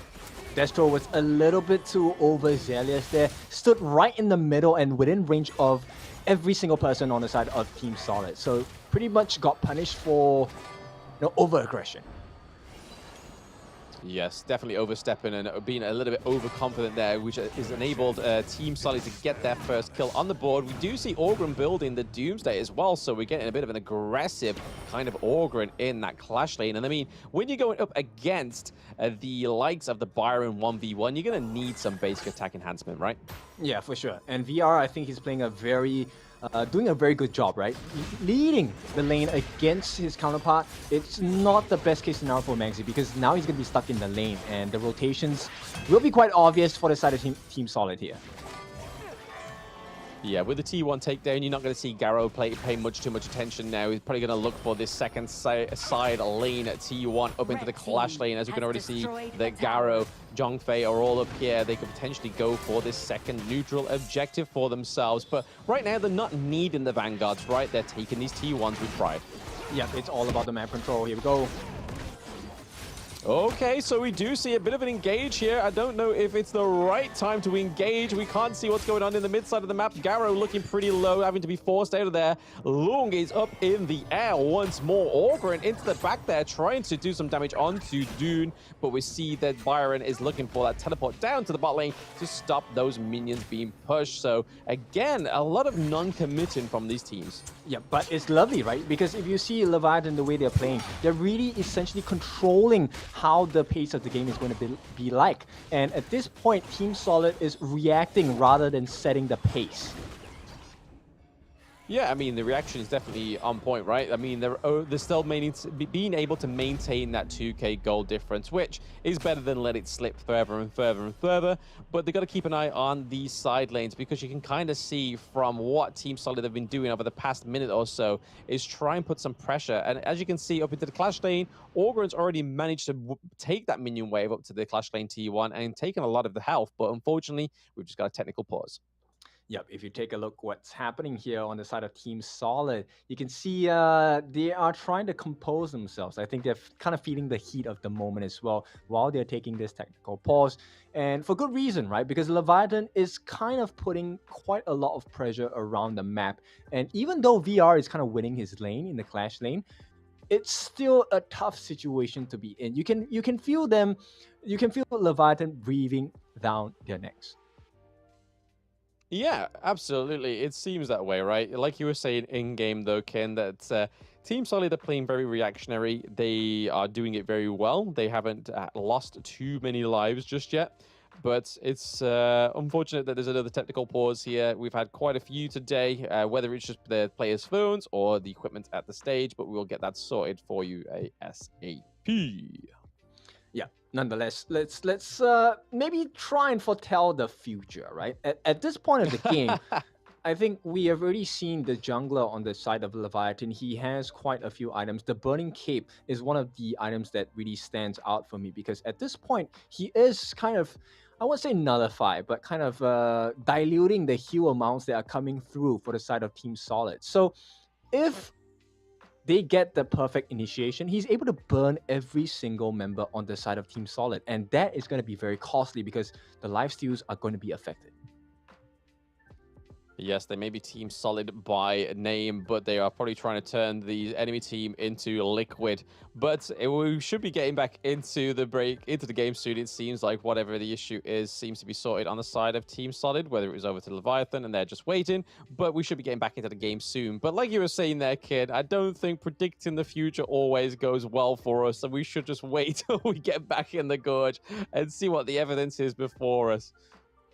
Destro was a little bit too overzealous there, stood right in the middle and within range of every single person on the side of Team Solid. So pretty much got punished for over-aggression. Yes, definitely overstepping and being a little bit overconfident there, which has enabled Team Solid to get their first kill on the board. We do see Orgrim building the Doomsday as well, so we're getting a bit of an aggressive kind of Orgrim in that clash lane. And I mean, when you're going up against the likes of the Byron 1v1, you're going to need some basic attack enhancement, right? Yeah, for sure. And VR, I think he's playing a very doing a very good job, right? Leading the lane against his counterpart. It's not the best case scenario for Maxi because now he's going to be stuck in the lane and the rotations will be quite obvious for the side of Team Solid here. Yeah, with the T1 takedown, you're not going to see Garo pay much too much attention now. He's probably going to look for this second side lane at T1 up into the clash lane. As we can already see, the Garo, Zhongfei are all up here. They could potentially go for this second neutral objective for themselves. But right now, they're not needing the Vanguards, right? They're taking these T1s with pride. Yeah, it's all about the map control. Here we go. Okay, so we do see a bit of an engage here. I don't know if it's the right time to engage. We can't see what's going on in the mid side of the map. Garo looking pretty low, having to be forced out of there. Lung is up in the air once more. Orgrim into the back there, trying to do some damage onto Dune. But we see that Byron is looking for that teleport down to the bot lane to stop those minions being pushed. So again, a lot of non-committing from these teams. Yeah, but it's lovely, right? Because if you see Leviatan the way they're playing, they're really essentially controlling how the pace of the game is going to be like. And at this point, Team Solid is reacting rather than setting the pace. Yeah, I mean, the reaction is definitely on point, right? I mean, they're still being able to maintain that 2k gold difference, which is better than let it slip further and further and further. But they've got to keep an eye on these side lanes because you can kind of see from what Team Solid have been doing over the past minute or so is try and put some pressure. And as you can see up into the clash lane, Orgrim's already managed to take that minion wave up to the clash lane T1 and taken a lot of the health. But unfortunately, we've just got a technical pause. Yep, if you take a look what's happening here on the side of Team Solid, you can see they are trying to compose themselves. I think they're kind of feeling the heat of the moment as well while they're taking this technical pause. And for good reason, right? Because Leviatan is kind of putting quite a lot of pressure around the map. And even though VR is kind of winning his lane in the clash lane, it's still a tough situation to be in. You can feel them, you can feel Leviatan breathing down their necks. Yeah, absolutely. It seems that way, right? Like you were saying in-game, though, Ken, that Team Solid are playing very reactionary. They are doing it very well. They haven't lost too many lives just yet. But it's unfortunate that there's another technical pause here. We've had quite a few today, whether it's just the players' phones or the equipment at the stage, but we'll get that sorted for you ASAP. Yeah, nonetheless, let's maybe try and foretell the future, right? At this point of the game, I think we have already seen the jungler on the side of Leviatan. He has quite a few items. The Burning Cape is one of the items that really stands out for me because at this point, he is kind of, I won't say nullify, but kind of diluting the heal amounts that are coming through for the side of Team Solid. So if they get the perfect initiation, he's able to burn every single member on the side of Team Solid. And that is going to be very costly because the lifesteals are going to be affected. Yes, they may be Team Solid by name, but they are probably trying to turn the enemy team into liquid. But we should be getting back into the game soon. It seems like whatever the issue is seems to be sorted on the side of Team Solid, whether it was over to Leviathan and they're just waiting. But we should be getting back into the game soon. But like you were saying there, kid, I don't think predicting the future always goes well for us. So we should just wait till we get back in the gorge and see what the evidence is before us.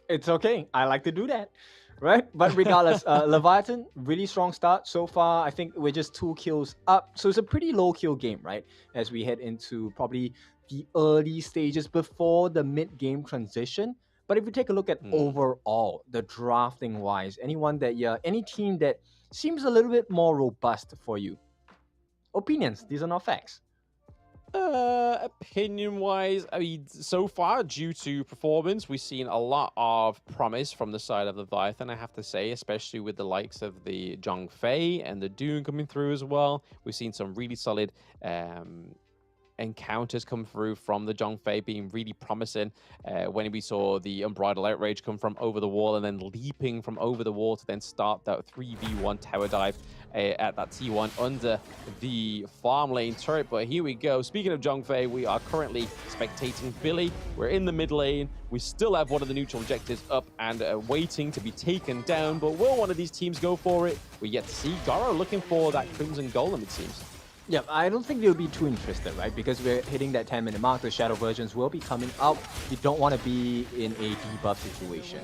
It's okay. I like to do that. Right? But regardless, Leviathan, really strong start so far. I think we're just 2 kills up. So it's a pretty low kill game, right? As we head into probably the early stages before the mid-game transition. But if you take a look at overall, the drafting-wise, any team that seems a little bit more robust for you. Opinions, these are not facts. Opinion-wise, I mean, so far, due to performance, we've seen a lot of promise from the side of Leviathan, I have to say, especially with the likes of the Zhongfei and the Dune coming through as well. We've seen some really solid encounters come through from the Zhongfei, being really promising. When we saw the Unbridled Outrage come from over the wall and then leaping from over the wall to then start that 3v1 tower dive at that T1 under the farm lane turret. But here we go. Speaking of Zhongfei, we are currently spectating Billy. We're in the mid lane. We still have one of the neutral objectives up and waiting to be taken down. But will one of these teams go for it? We yet to see. Garo looking for that Crimson Golem, it seems. Yeah, I don't think they'll be too interested, right? Because we're hitting that 10-minute mark. The Shadow versions will be coming out. You don't want to be in a debuff situation.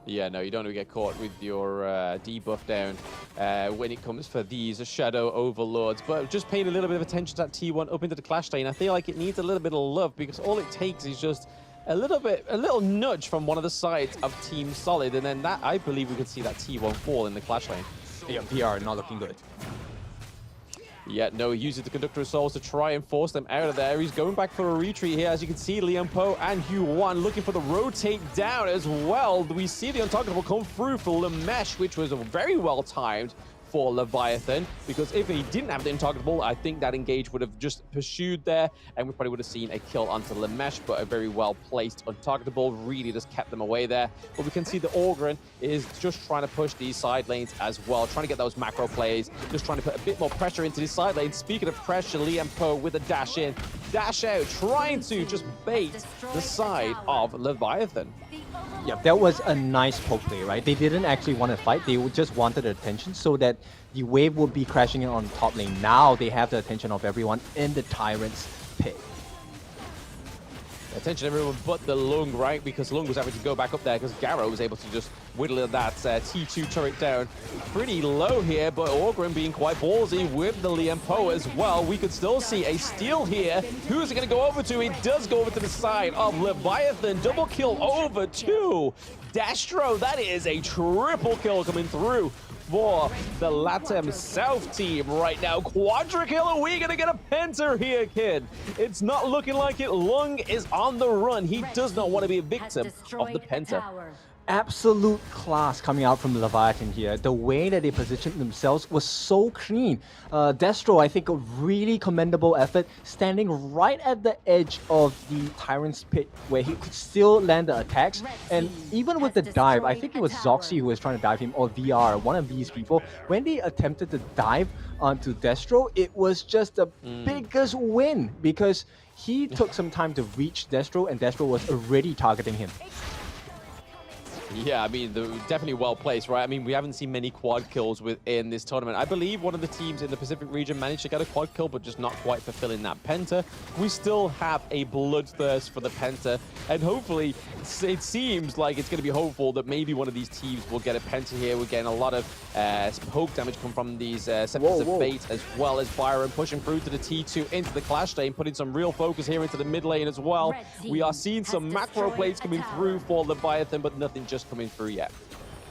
Yeah, no, you don't want to get caught with your debuff down when it comes for these Shadow Overlords. But just paying a little bit of attention to that T1 up into the clash lane, I feel like it needs a little bit of love because all it takes is just a little nudge from one of the sides of Team Solid, and then that, I believe we could see that T1 fall in the clash lane. Yeah, PR not looking good. Yeah, no, he uses the Conductor of Souls to try and force them out of there. He's going back for a retreat here. As you can see, Lian Po and Hu1 looking for the rotate down as well. We see the Untargetable come through for Lamesh, which was very well timed for Leviathan, because if he didn't have the Untargetable, I think that engage would have just pursued there, and we probably would have seen a kill onto Lamesh, but a very well-placed Untargetable really just kept them away there. But we can see the Orgren is just trying to push these side lanes as well, trying to get those macro plays, just trying to put a bit more pressure into these side lanes. Speaking of pressure, Lian Po with a dash in, dash out, trying to just bait the side of Leviathan. Yeah, that was a nice poke play, right? They didn't actually want to fight. They just wanted attention so that the wave would be crashing in on the top lane. Now they have the attention of everyone in the Tyrant's pit. Attention everyone but the Lung, right? Because Lung was having to go back up there because Garo was able to just whittle that T2 turret down pretty low here, but Orgren being quite ballsy with the Lian Po as well. We could still see a steal here. Who's it going to go over to? It does go over to the side of Leviathan. Double kill over to Destro. That is a triple kill coming through for the Latam South team right now. Quadra kill, are we gonna get a penta here, kid? It's not looking like it. Lung is on the run. He does not want to be a victim of the penta. Absolute class coming out from Leviathan here. The way that they positioned themselves was so clean. Destro, I think, a really commendable effort, standing right at the edge of the Tyrant's pit where he could still land the attacks. And even with the dive, I think it was Zoxy who was trying to dive him, or VR, one of these people. When they attempted to dive onto Destro, it was just the biggest win because he took some time to reach Destro, and Destro was already targeting him. Yeah, I mean, definitely well placed, right? I mean, we haven't seen many quad kills within this tournament. I believe one of the teams in the Pacific region managed to get a quad kill, but just not quite fulfilling that penta. We still have a bloodthirst for the penta, and hopefully, it seems like it's going to be hopeful that maybe one of these teams will get a penta here. We're getting a lot of poke damage come from these Scepters of Fate, as well as Byron pushing through to the T2 into the clash lane, putting some real focus here into the mid lane as well. We are seeing some macro plays coming through for Leviathan, but nothing just coming through yet.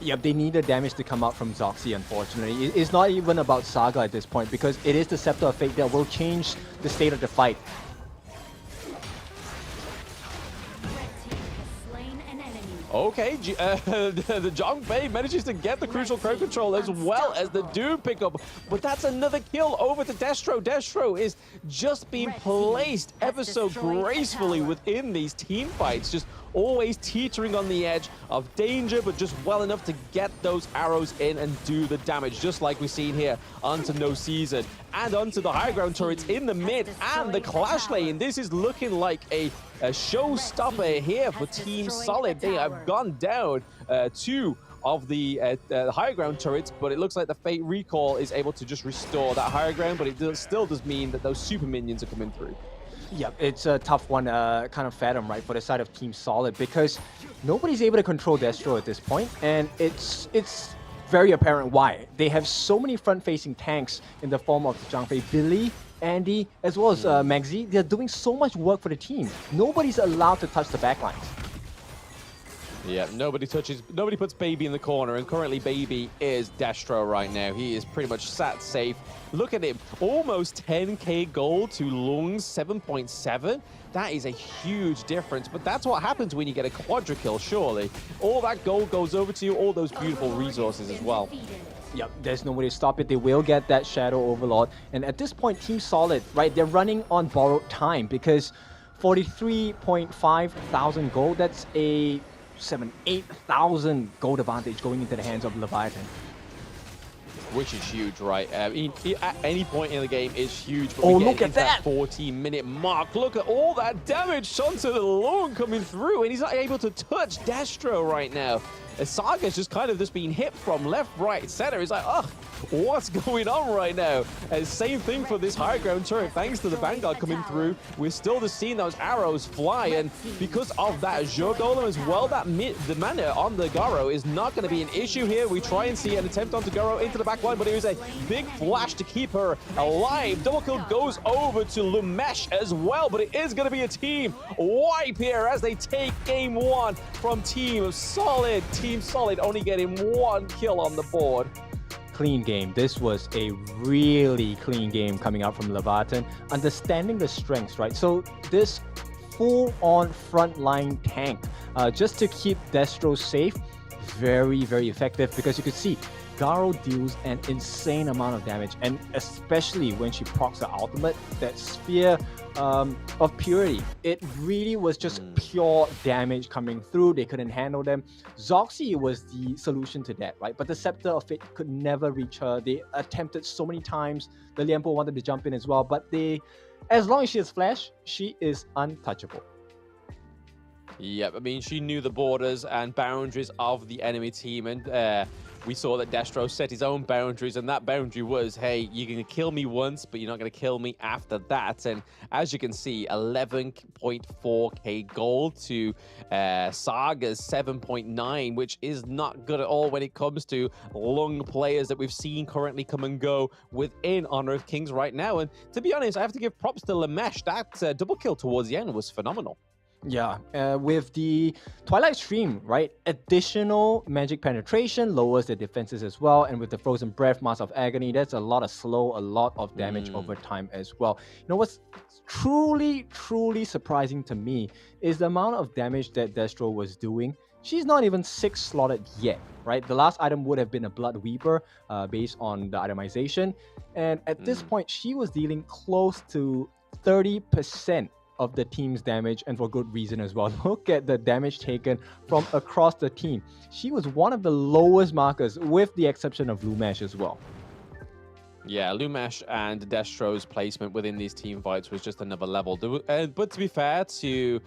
Yep, they need the damage to come out from Zoxy, unfortunately. It's not even about Saga at this point, because it is the Scepter of Fate that will change the state of the fight. Okay, the Zhongfei manages to get the crucial crowd control as well as the Doom pickup, but that's another kill over to Destro. Destro is just being placed ever so gracefully within these team fights, just always teetering on the edge of danger, but just well enough to get those arrows in and do the damage, just like we've seen here onto No Season and onto the high ground turrets in the mid and the clash lane. This is looking like a showstopper here for Team Solid. They have gone down two of the higher ground turrets, but it looks like the Fate Recall is able to just restore that higher ground, but it still does mean that those super minions are coming through. Yeah, it's a tough one, kind of fathom, right, for the side of Team Solid, because nobody's able to control Destro at this point, and it's very apparent why. They have so many front-facing tanks in the form of Zhangfei, Billy, Andy, as well as Magzi. They're doing so much work for the team. Nobody's allowed to touch the backlines. Yeah, nobody puts Baby in the corner, and currently Baby is Destro right now. He is pretty much sat safe. Look at him, almost 10k gold to Lung's 7.7. That is a huge difference, but that's what happens when you get a quadra kill, surely. All that gold goes over to you, all those beautiful resources as well. Yep, there's no way to stop it. They will get that Shadow Overlord. And at this point, Team Solid, right, they're running on borrowed time, because 43.5 thousand gold, that's a 8,000 gold advantage going into the hands of Leviatan. Which is huge, right? At any point in the game is huge. But look at that! 14-minute mark. Look at all that damage onto the Lung coming through, and he's not able to touch Destro right now. Saga's just kind of being hit from left, right, center. He's like, ugh, what's going on right now? And same thing for this high ground turret. Thanks to the Vanguard coming through, we're still just seeing those arrows fly. And because of that Azure Golem as well, the mana on the Garo is not going to be an issue here. We try and see an attempt onto Garo into the back line, but it was a big flash to keep her alive. Double kill goes over to Lumesh as well, but it is going to be a team wipe here as they take game one from Team Solid. Team Solid only getting one kill on the board. Clean game. This was a really clean game coming out from Leviatan. Understanding the strengths, right? So this full-on frontline tank, just to keep Destro safe, very, very effective, because you could see Garo deals an insane amount of damage, and especially when she procs her ultimate, that Sphere of Purity, it really was just pure damage coming through. They couldn't handle them. Zoxy was the solution to that, right? But the Scepter of Fate could never reach her. They attempted so many times. The Lianpo wanted to jump in as well, but as long as she has Flash, she is untouchable. Yep, I mean, she knew the borders and boundaries of the enemy team, and we saw that Destro set his own boundaries, and that boundary was, hey, you're going to kill me once, but you're not going to kill me after that. And as you can see, 11.4k gold to Saga's 7.9, which is not good at all when it comes to Lung players that we've seen currently come and go within Honor of Kings right now. And to be honest, I have to give props to Lamesh. That double kill towards the end was phenomenal. Yeah, with the Twilight Stream, right? Additional magic penetration lowers the defenses as well. And with the Frozen Breath, Mask of Agony, that's a lot of damage over time as well. You know what's truly, truly surprising to me is the amount of damage that Destro was doing. She's not even 6 slotted yet, right? The last item would have been a Blood Weeper based on the itemization. And at this point, she was dealing close to 30% of the team's damage, and for good reason as well. Look at the damage taken from across the team. She was one of the lowest markers, with the exception of Lumesh as well. Yeah, Lumesh and Destro's placement within these team fights was just another level. But to be fair to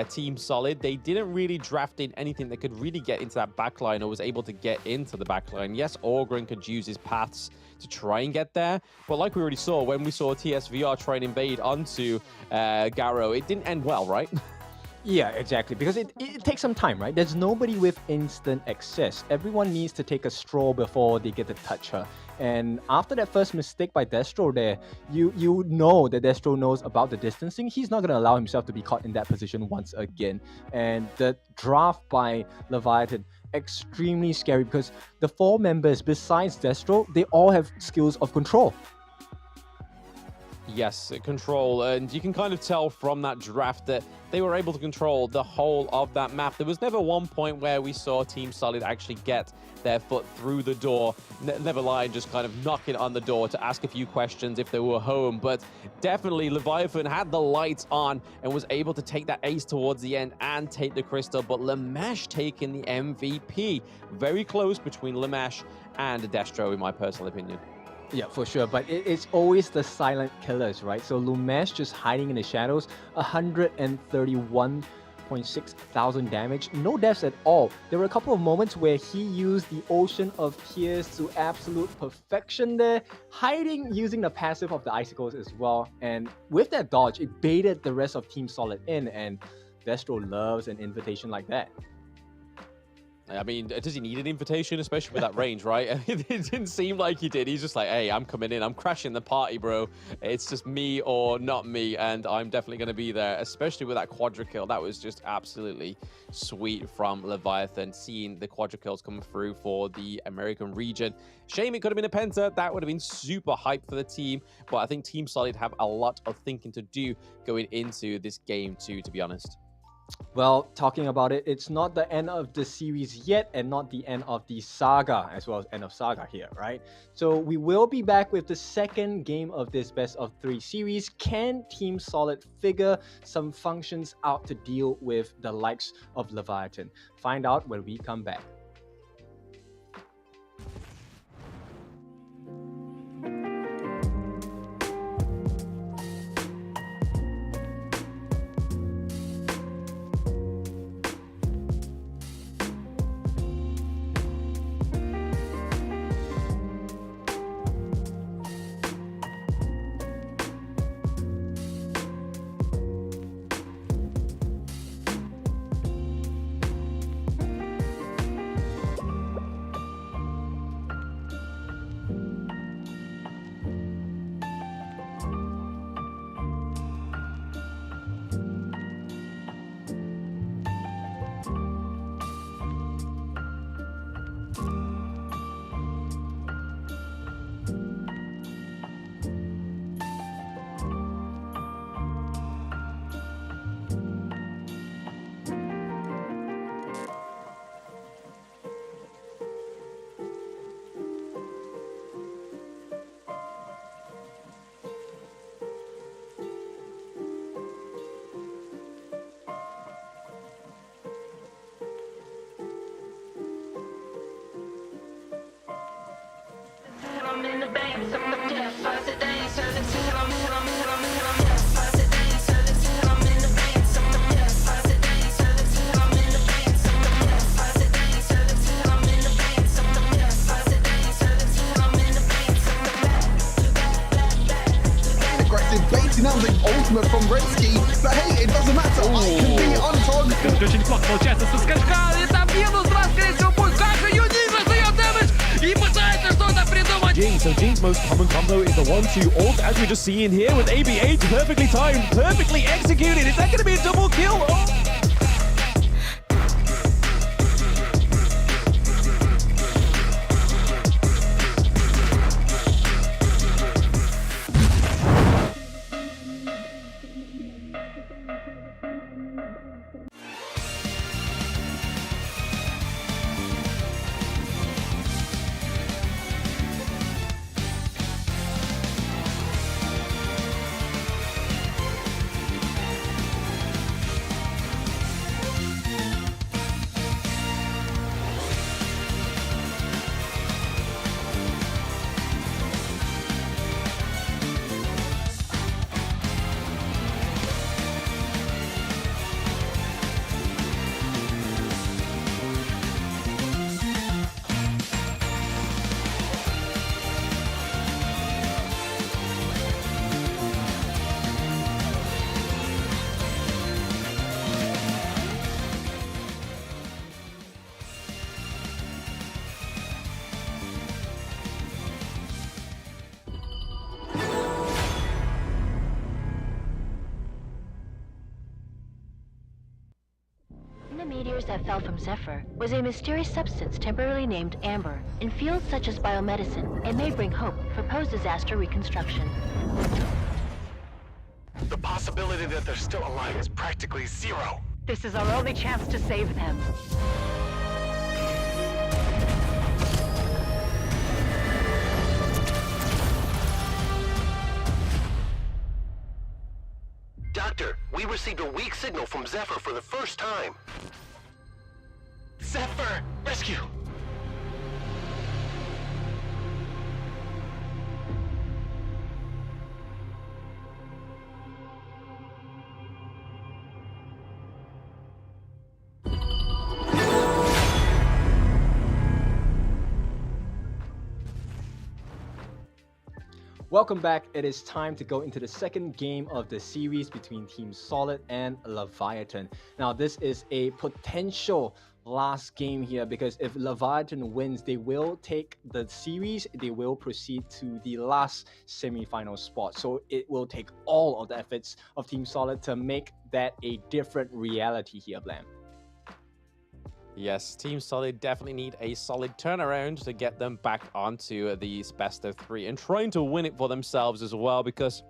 Team Solid, they didn't really draft in anything that could really get into that backline or was able to get into the backline. Yes, Orgren could use his paths to try and get there, but like we already saw when we saw TSVR try and invade onto Garo, it didn't end well, right? Yeah, exactly, because it takes some time, right? There's nobody with instant access. Everyone needs to take a stroll before they get to touch her. And after that first mistake by Destro there, you know that Destro knows about the distancing. He's not going to allow himself to be caught in that position once again. And the draft by Leviatan, extremely scary, because the 4 members besides Destro, they all have skills of control. Yes, control, and you can kind of tell from that draft that they were able to control the whole of that map. There was never one point where we saw Team Solid actually get their foot through the door, never mind just kind of knocking on the door to ask a few questions if they were home. But definitely Leviathan had the lights on and was able to take that ace towards the end and take the crystal, but Lemash taking the MVP. Very close between Lemash and Destro, in my personal opinion. Yeah, for sure, but it's always the silent killers, right? So Lumesh just hiding in the shadows, 131.6 thousand damage, no deaths at all. There were a couple of moments where he used the Ocean of Tears to absolute perfection there, hiding using the passive of the Icicles as well. And with that dodge, it baited the rest of Team Solid in, and Destro loves an invitation like that. I mean, does he need an invitation, especially with that range, right? It didn't seem like he did. He's just like, hey, I'm coming in. I'm crashing the party, bro. It's just me or not me, and I'm definitely going to be there, especially with that quadra kill. That was just absolutely sweet from Leviathan, seeing the quadra kills come through for the American region. Shame it could have been a penta. That would have been super hype for the team, but I think Team Solid have a lot of thinking to do going into this game too, to be honest. Well, talking about it, it's not the end of the series yet, and not the end of the saga, as well as end of saga here, right? So we will be back with the second game of this best of 3 series. Can Team Solid figure some functions out to deal with the likes of Leviathan? Find out when we come back. From Redsky, but hey, it doesn't matter. I can be on target. Очень плохо получается со скачка. Это минус 2, скорее всего, будет как и Юнина дает дэмэдж и пытается что-то придумать. So Jinx's most common combo is the 1-2 ult, as we're just seeing here with AB8, perfectly timed, perfectly executed. Is that going to be a double kill? Oh. The meteors that fell from Zephyr was a mysterious substance temporarily named Amber. In fields such as biomedicine, it may bring hope for post-disaster reconstruction. The possibility that they're still alive is practically zero. This is our only chance to save them. Doctor, we received a weak signal from Zephyr for the first time. Zephyr! Rescue! Welcome back. It is time to go into the second game of the series between Team Solid and Leviatan. Now, this is a potential last game here because if Leviatan wins, they will take the series. They will proceed to the last semi-final spot. So it will take all of the efforts of Team Solid to make that a different reality here, Blam. Yes, Team Solid definitely need a solid turnaround to get them back onto these best of 3 and trying to win it for themselves as well, because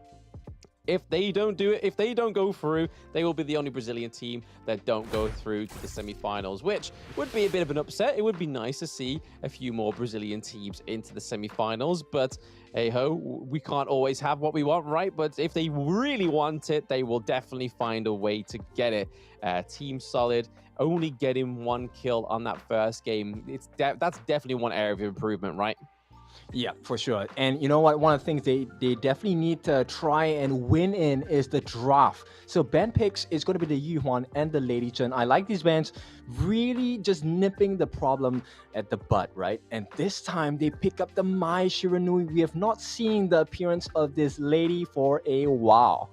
if they don't do it, if they don't go through, they will be the only Brazilian team that don't go through to the semi-finals, which would be a bit of an upset. It would be nice to see a few more Brazilian teams into the semi-finals, but hey ho, we can't always have what we want, right? But if they really want it, they will definitely find a way to get it. Team Solid only getting 1 kill on that first game, that's definitely one area of improvement, right? Yeah, for sure. And you know what? One of the things they definitely need to try and win in is the draft. So band picks is going to be the Yuhuan and the Lady Chen. I like these bands really just nipping the problem at the butt, right? And this time they pick up the Mai Shiranui. We have not seen the appearance of this lady for a while.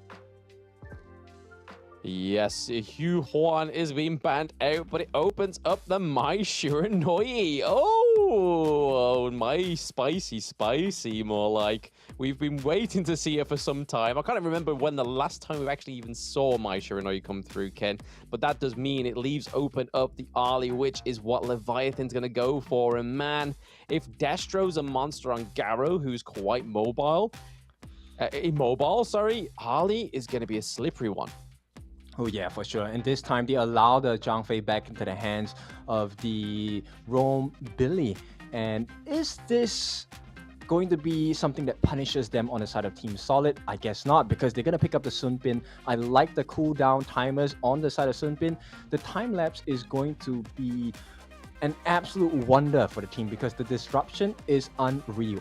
Yes, Hugh Huan is being banned out, but it opens up the Mai Shiranui. Oh, my spicy, more like. We've been waiting to see her for some time. I can't remember when the last time we actually even saw Mai Shiranui come through, Ken. But that does mean it leaves open up the Ali, which is what Leviathan's going to go for. And man, if Destro's a monster on Garo, who's quite immobile, Ali is going to be a slippery one. Oh yeah, for sure. And this time they allow the Zhang Fei back into the hands of the Rome Billy. And is this going to be something that punishes them on the side of Team Solid? I guess not, because they're going to pick up the Sun Bin. I like the cooldown timers on the side of Sun Bin. The time lapse is going to be an absolute wonder for the team because the disruption is unreal.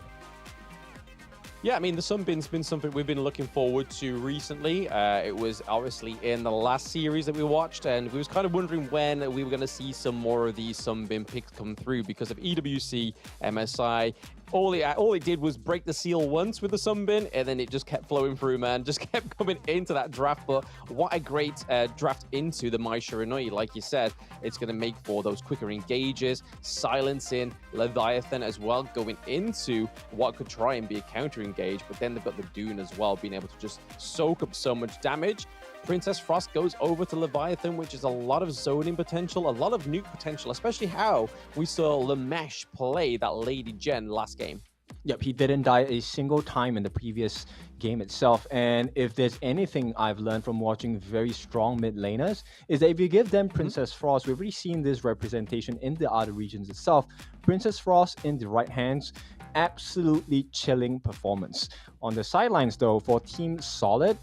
Yeah, I mean, the Sunbin's been something we've been looking forward to recently. It was obviously in the last series that we watched, and we was kind of wondering when we were going to see some more of these Sunbin picks come through because of EWC, MSI. All it did was break the seal once with the Sunbin, and then it just kept flowing through, man. Just kept coming into that draft. But what a great draft into the Mai Shiranui. Like you said, it's going to make for those quicker engages, silencing Leviathan as well, going into what could try and be a counter engage. But then they've got the Dune as well, being able to just soak up so much damage. Princess Frost goes over to Leviathan, which is a lot of zoning potential, a lot of nuke potential, especially how we saw Lamesh play that Lady Jen last game. Yep, he didn't die a single time in the previous game itself. And if there's anything I've learned from watching very strong mid laners, is that if you give them Princess Frost, we've already seen this representation in the other regions itself. Princess Frost in the right hands, absolutely chilling performance. On the sidelines though, for Team Solid,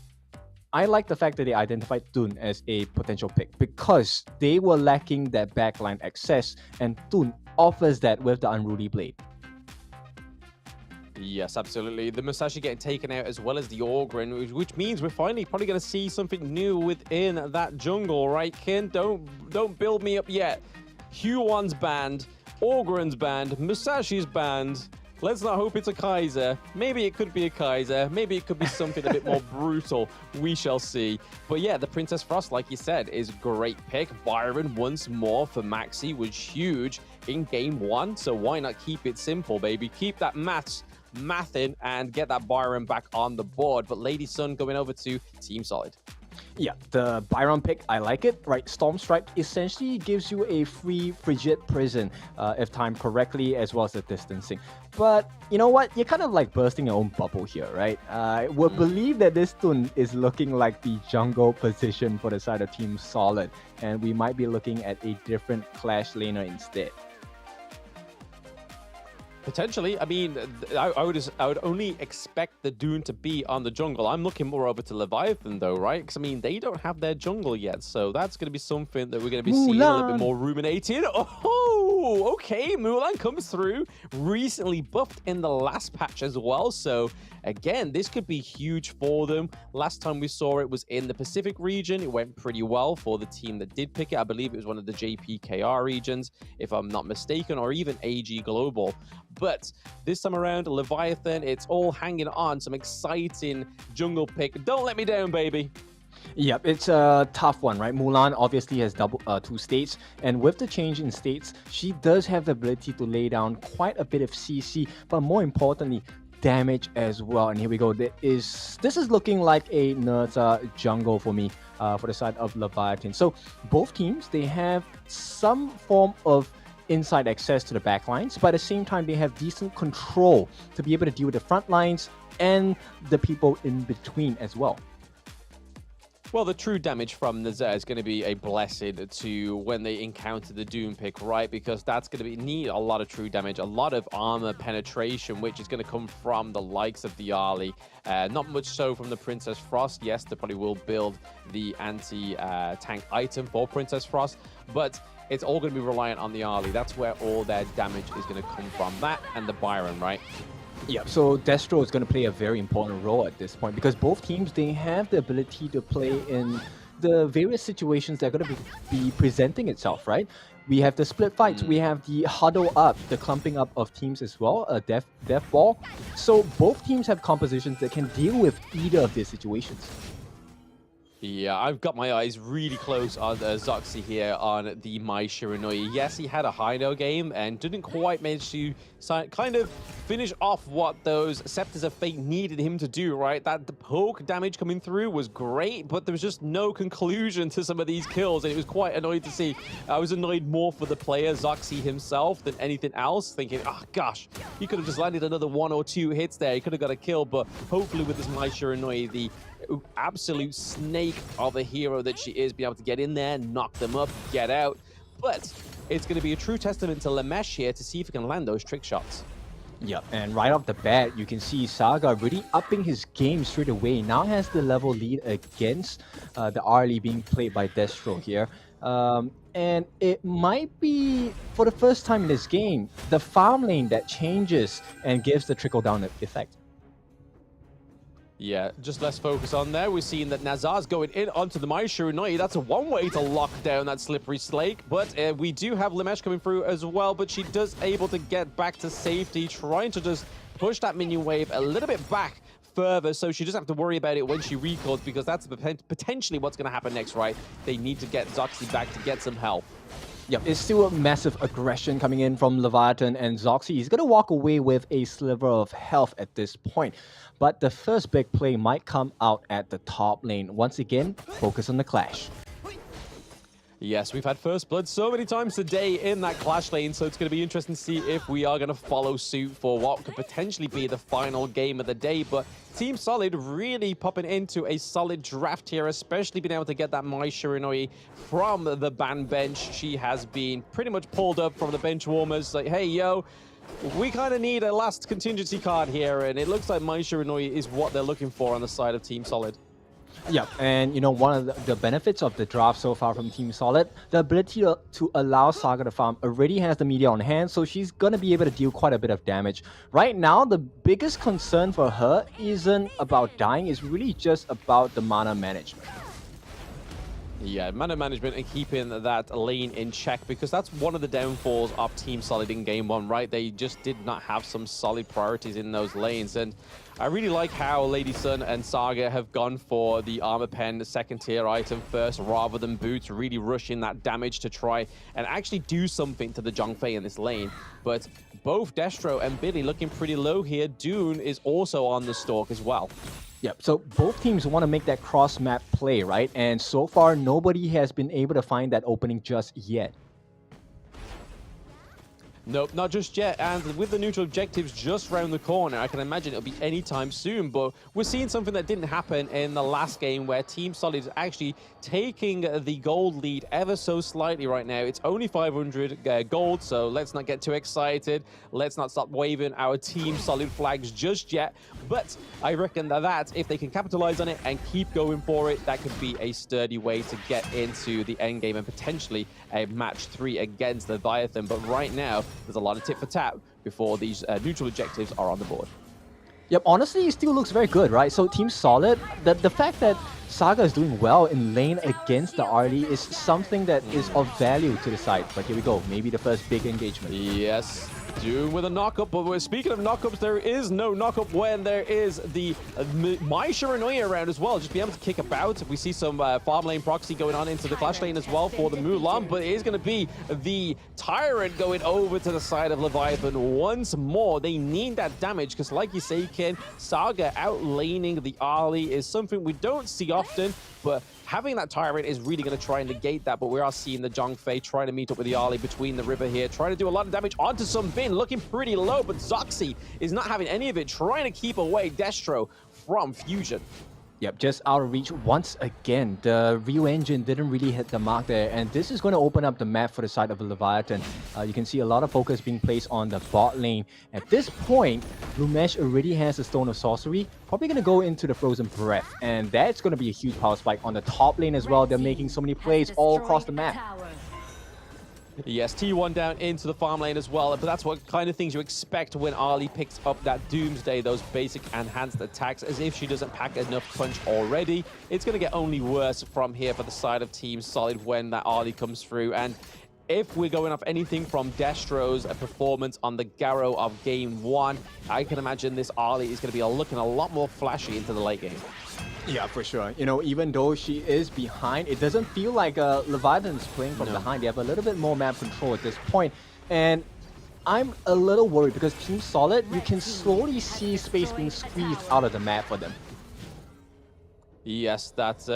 I like the fact that they identified Dun as a potential pick because they were lacking that backline access, and Dun offers that with the Unruly Blade. Yes, absolutely. The Musashi getting taken out as well as the Orgrin, which means we're finally probably going to see something new within that jungle, right, Kin? Don't build me up yet. Huon's banned, Orgrin's banned, Musashi's banned. Let's not hope it's a Kaiser. Maybe it could be a Kaiser. Maybe it could be something a bit more brutal. We shall see. But yeah, the Princess Frost, like you said, is a great pick. Byron once more for Maxi was huge in game 1. So why not keep it simple, baby? Keep that mathing and get that Byron back on the board. But Lady Sun going over to Team Solid. Yeah, the Byron pick, I like it, right? Storm Strike essentially gives you a free Frigid Prison, if timed correctly, as well as the distancing. But you know what? You're kind of like bursting your own bubble here, right? I would believe that this tune is looking like the jungle position for the side of Team Solid, and we might be looking at a different Clash laner instead. Potentially. I mean, I would only expect the Dune to be on the jungle. I'm looking more over to Leviathan though, right? Because I mean, they don't have their jungle yet, so that's going to be something that we're going to be seeing a little bit more ruminating. Oh, okay, Mulan comes through. Recently buffed in the last patch as well, so again, this could be huge for them. Last time we saw it was in the Pacific region. It went pretty well for the team that did pick it. I believe it was one of the JPKR regions, if I'm not mistaken, or even AG Global. But this time around, Leviathan, it's all hanging on some exciting jungle pick. Don't let me down, baby. Yep, it's a tough one, right? Mulan obviously has two states, and with the change in states, she does have the ability to lay down quite a bit of CC, but more importantly, damage as well. And here we go. This is looking like a Nerta jungle for me, for the side of Leviathan. So both teams, they have some form of inside access to the back lines, but at the same time they have decent control to be able to deal with the front lines and the people in between as well. Well, the true damage from Nazar is going to be a blessing to when they encounter the Doom pick, right? Because that's going to need a lot of true damage, a lot of armor penetration, which is going to come from the likes of the Arlie. Not much so from the Princess Frost. Yes, they probably will build the anti-tank item for Princess Frost, but it's all going to be reliant on the Arlie. That's where all their damage is going to come from. That and the Byron, right? Yeah, so Destro is going to play a very important role at this point because both teams, they have the ability to play in the various situations that are going to be presenting itself, right? We have the split fights, we have the huddle up, the clumping up of teams as well, a death ball. So both teams have compositions that can deal with either of these situations. Yeah, I've got my eyes really close on Zoxy here on the Mai Shiranui. Yes, he had a high-no game and didn't quite manage to kind of finish off what those Scepters of Fate needed him to do, right? That the poke damage coming through was great, but there was just no conclusion to some of these kills, and it was quite annoying to see. I was annoyed more for the player, Zoxy himself, than anything else, thinking, oh gosh, he could have just landed another 1 or 2 hits there. He could have got a kill, but hopefully with this Mai Shiranui, the absolute snake of a hero that she is, be able to get in there, knock them up, get out. But it's going to be a true testament to Lamesh here to see if he can land those trick shots. Yep, and right off the bat, you can see Saga really upping his game straight away. Now has the level lead against the Arlie being played by Destro here. And it might be, for the first time in this game, the farm lane that changes and gives the trickle-down effect. Yeah, just less focus on there. We're seeing that Nazar's going in onto the Mai Shiranui. That's a one way to lock down that slippery slake. But we do have Lamesh coming through as well, but she does able to get back to safety, trying to just push that minion wave a little bit back further, so she doesn't have to worry about it when she recalls, because that's potentially what's going to happen next, right? They need to get Zoxy back to get some help. Yep, it's still a massive aggression coming in from Leviathan, and Zoxy is going to walk away with a sliver of health at this point. But the first big play might come out at the top lane. Once again, focus on the clash. Yes, we've had First Blood so many times today in that clash lane, so it's going to be interesting to see if we are going to follow suit for what could potentially be the final game of the day. But Team Solid really popping into a solid draft here, especially being able to get that Mai Shiranui from the ban bench. She has been pretty much pulled up from the bench warmers, like, hey, yo, we kind of need a last contingency card here, and it looks like Mai Shiranui is what they're looking for on the side of Team Solid. Yeah, and you know, one of the benefits of the draft so far from Team Solid, the ability to allow Saga to farm already has the media on hand, so she's going to be able to deal quite a bit of damage. Right now, the biggest concern for her isn't about dying, it's really just about the mana management. Yeah, mana management and keeping that lane in check, because that's one of the downfalls of Team Solid in Game 1, right? They just did not have some solid priorities in those lanes, and I really like how Lady Sun and Saga have gone for the armor pen, the second tier item first, rather than boots, really rushing that damage to try and actually do something to the Zhongfei in this lane. But both Destro and Billy looking pretty low here. Dune is also on the stalk as well. Yep, so both teams want to make that cross-map play, right? And so far, nobody has been able to find that opening just yet. Nope, not just yet. And with the neutral objectives just round the corner, I can imagine it'll be anytime soon. But we're seeing something that didn't happen in the last game where Team Solid is actually taking the gold lead ever so slightly right now. It's only 500 gold, so let's not get too excited. Let's not start waving our Team Solid flags just yet. But I reckon that if they can capitalize on it and keep going for it, that could be a sturdy way to get into the end game and potentially a match 3 against Leviathan. But right now, there's a lot of tit for tat before these neutral objectives are on the board. Yep, honestly, it still looks very good, right? So Team Solid, the fact that Saga is doing well in lane against the RD is something that is of value to the side. But here we go, maybe the first big engagement. Yes, Doom with a knockup, but we're speaking of knockups, there is no knockup when there is the My Shiranui around as well, just be able to kick about. We see some farm lane proxy going on into the clash lane as well for the Mulan, but it is going to be the Tyrant going over to the side of Leviathan once more. They need that damage because, like you say, Ken, Saga outlaning the Ali is something we don't see often, but having that Tyrant is really going to try and negate that. But we are seeing the Zhongfei trying to meet up with the Ali between the river here, trying to do a lot of damage onto some Bin, looking pretty low, but Zoxy is not having any of it, trying to keep away Destro from Fusion. Yep, just out of reach once again. The Ryu engine didn't really hit the mark there, and this is going to open up the map for the side of Leviathan. You can see a lot of focus being placed on the bot lane. At this point, Lumesh already has a Stone of Sorcery, probably going to go into the Frozen Breath, and that's going to be a huge power spike on the top lane as well. They're making so many plays all across the map. Yes, T1 down into the farm lane as well, but that's what kind of things you expect when Ali picks up that Doomsday, those basic enhanced attacks, as if she doesn't pack enough punch already. It's going to get only worse from here for the side of Team Solid when that Ali comes through. And if we're going off anything from Destro's performance on the Garo of Game 1, I can imagine this Ali is going to be looking a lot more flashy into the late game. Yeah, for sure. You know, even though she is behind, it doesn't feel like Leviathan is playing from behind. They have a little bit more map control at this point. And I'm a little worried because Team Solid, you can slowly see space being squeezed out of the map for them. Yes, that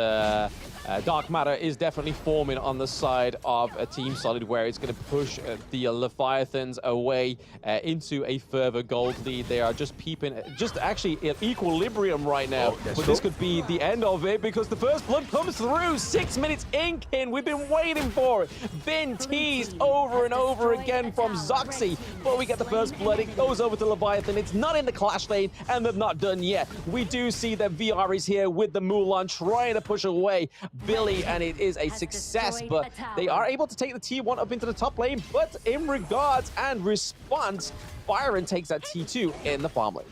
Dark Matter is definitely forming on the side of Team Solid, where it's going to push the Leviathans away into a further gold lead. They are just peeping, just actually in equilibrium right now. But this could be the end of it because the first blood comes through. 6 minutes in, Kin. We've been waiting for it. Been teased over and over again from Zoxy. But we get the first blood. It goes over to Leviathan. It's not in the clash lane, and they're not done yet. We do see that VR is here with the Mulan trying to push away Billy, and it is a success, but they are able to take the T1 up into the top lane. But in regards and response, Byron takes that T2 in the farm lane.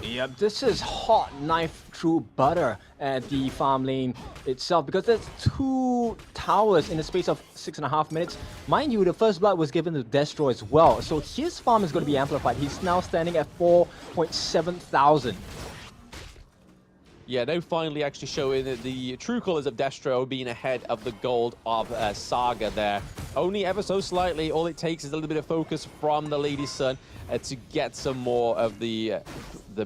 Yep, this is hot knife through butter at the farm lane itself because there's 2 towers in the space of 6.5 minutes. Mind you, the first blood was given to Destro as well, so his farm is going to be amplified. He's now standing at 4.7 thousand. Yeah, now finally actually showing the true colors of Destro being ahead of the gold of Saga there. Only ever so slightly. All it takes is a little bit of focus from the Lady Sun to get some more of the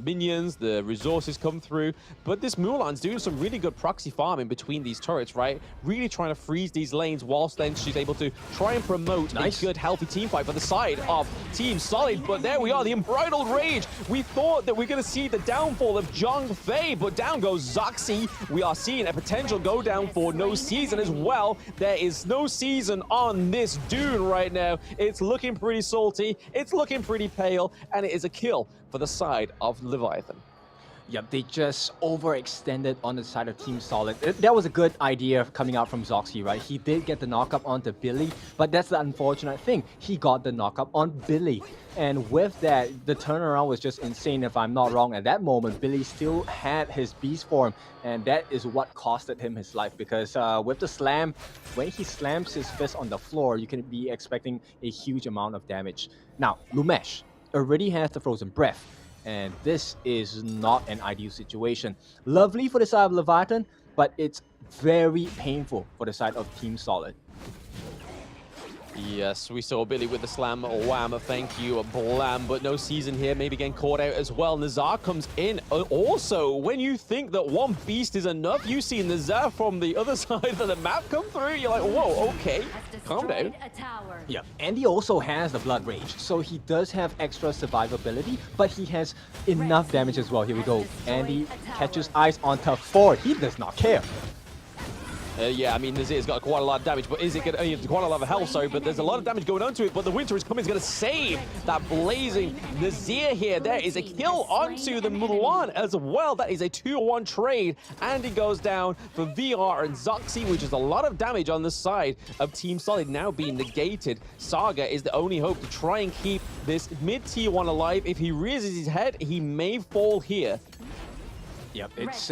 minions, the resources come through. But this Mulan's doing some really good proxy farming between these turrets, right? Really trying to freeze these lanes whilst then she's able to try and promote a good, healthy team fight for the side of Team Solid. But there we are, the Unbridled Rage. We thought that we're going to see the downfall of Zhongfei, but down goes Zoxy. We are seeing a potential go down for No Season as well. There is No Season on this Dune right now. It's looking pretty salty. It's looking pretty pale, and it is a kill for the side of Leviathan. Yep, they just overextended on the side of Team Solid. That was a good idea coming out from Zoxy, right? He did get the knockup onto Billy, but that's the unfortunate thing. He got the knockup on Billy. And with that, the turnaround was just insane if I'm not wrong. At that moment, Billy still had his beast form, and that is what costed him his life because with the slam, when he slams his fist on the floor, you can be expecting a huge amount of damage. Now, Lumesh already has the Frozen Breath, and this is not an ideal situation. Lovely for the side of Leviathan, but it's very painful for the side of Team Solid. Yes, we saw Billy with the slam, wham, thank you, blam, but no season here, maybe getting caught out as well. Nazar comes in. Also, when you think that one beast is enough, you see Nazar from the other side of the map come through, you're like, whoa, okay, calm down. Yeah, Andy also has the Blood Rage, so he does have extra survivability, but he has enough damage as well. Here we go. Andy catches eyes on Tough 4. He does not care. Yeah, I mean, Nazir's got quite a lot of damage, but is it going to quite a lot of health, sorry, but there's a lot of damage going on to it, but the Winter is coming, is going to save that blazing Nazir here. There is a kill onto the Mulan as well. That is a 2-1 trade, and he goes down for VR and Zoxy, which is a lot of damage on the side of Team Solid now being negated. Saga is the only hope to try and keep this mid-tier 1 alive. If he raises his head, he may fall here. Yep, it's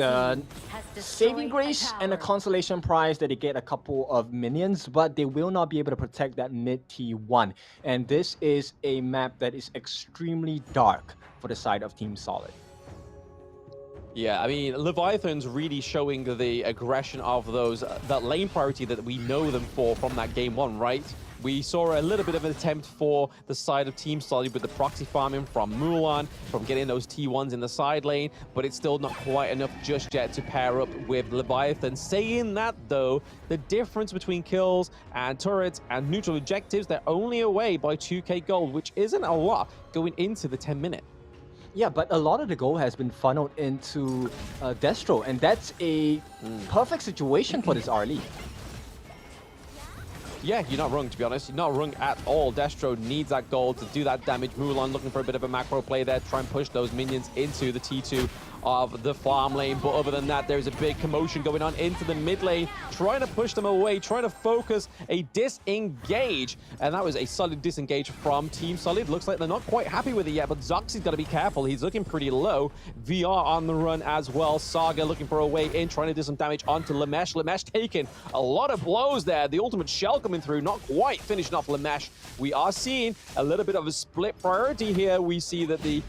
saving grace and a consolation prize that they get a couple of minions, but they will not be able to protect that mid T1. And this is a map that is extremely dark for the side of Team Solid. Yeah, I mean, Leviathan's really showing the aggression of those, that lane priority that we know them for from that game 1, right? We saw a little bit of an attempt for the side of Team Solid with the proxy farming from Mulan, from getting those T1s in the side lane, but it's still not quite enough just yet to pair up with Leviathan. Saying that, though, the difference between kills and turrets and neutral objectives, they're only away by 2k gold, which isn't a lot going into the 10-minute. Yeah, but a lot of the goal has been funneled into Destro, and that's a perfect situation for this RLE. Yeah, you're not wrong, to be honest. You're not wrong at all. Destro needs that gold to do that damage. Mulan looking for a bit of a macro play there, try and push those minions into the T2 of the farm lane. But other than that, there's a big commotion going on into the mid lane, trying to push them away, trying to focus a disengage. And that was a solid disengage from Team Solid. Looks like they're not quite happy with it yet, but Zoxy's got to be careful. He's looking pretty low. VR on the run as well. Saga looking for a way in, trying to do some damage onto Lamesh. Lamesh taking a lot of blows there. The ultimate shell coming through, not quite finishing off Lamesh. We are seeing a little bit of a split priority here. We see that the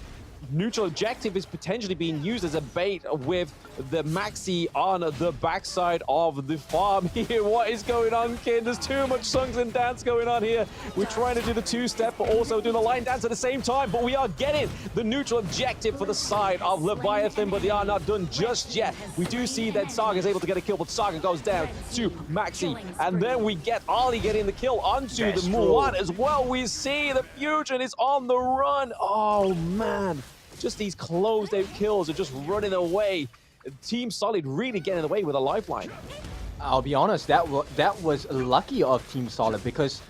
neutral objective is potentially being used as a bait with the Maxi on the backside of the farm here. What is going on, kid? There's too much songs and dance going on here. We're trying to do the two-step, but also do the line dance at the same time, but we are getting the neutral objective for the side of Leviathan, but they are not done just yet. We do see that Saga is able to get a kill, but Saga goes down to Maxi, and then we get Ali getting the kill onto the Mulan as well. We see the Fusion is on the run. Oh, man. Just these closed out kills are just running away. Team Solid really getting away with a lifeline. I'll be honest, that was lucky of Team Solid, because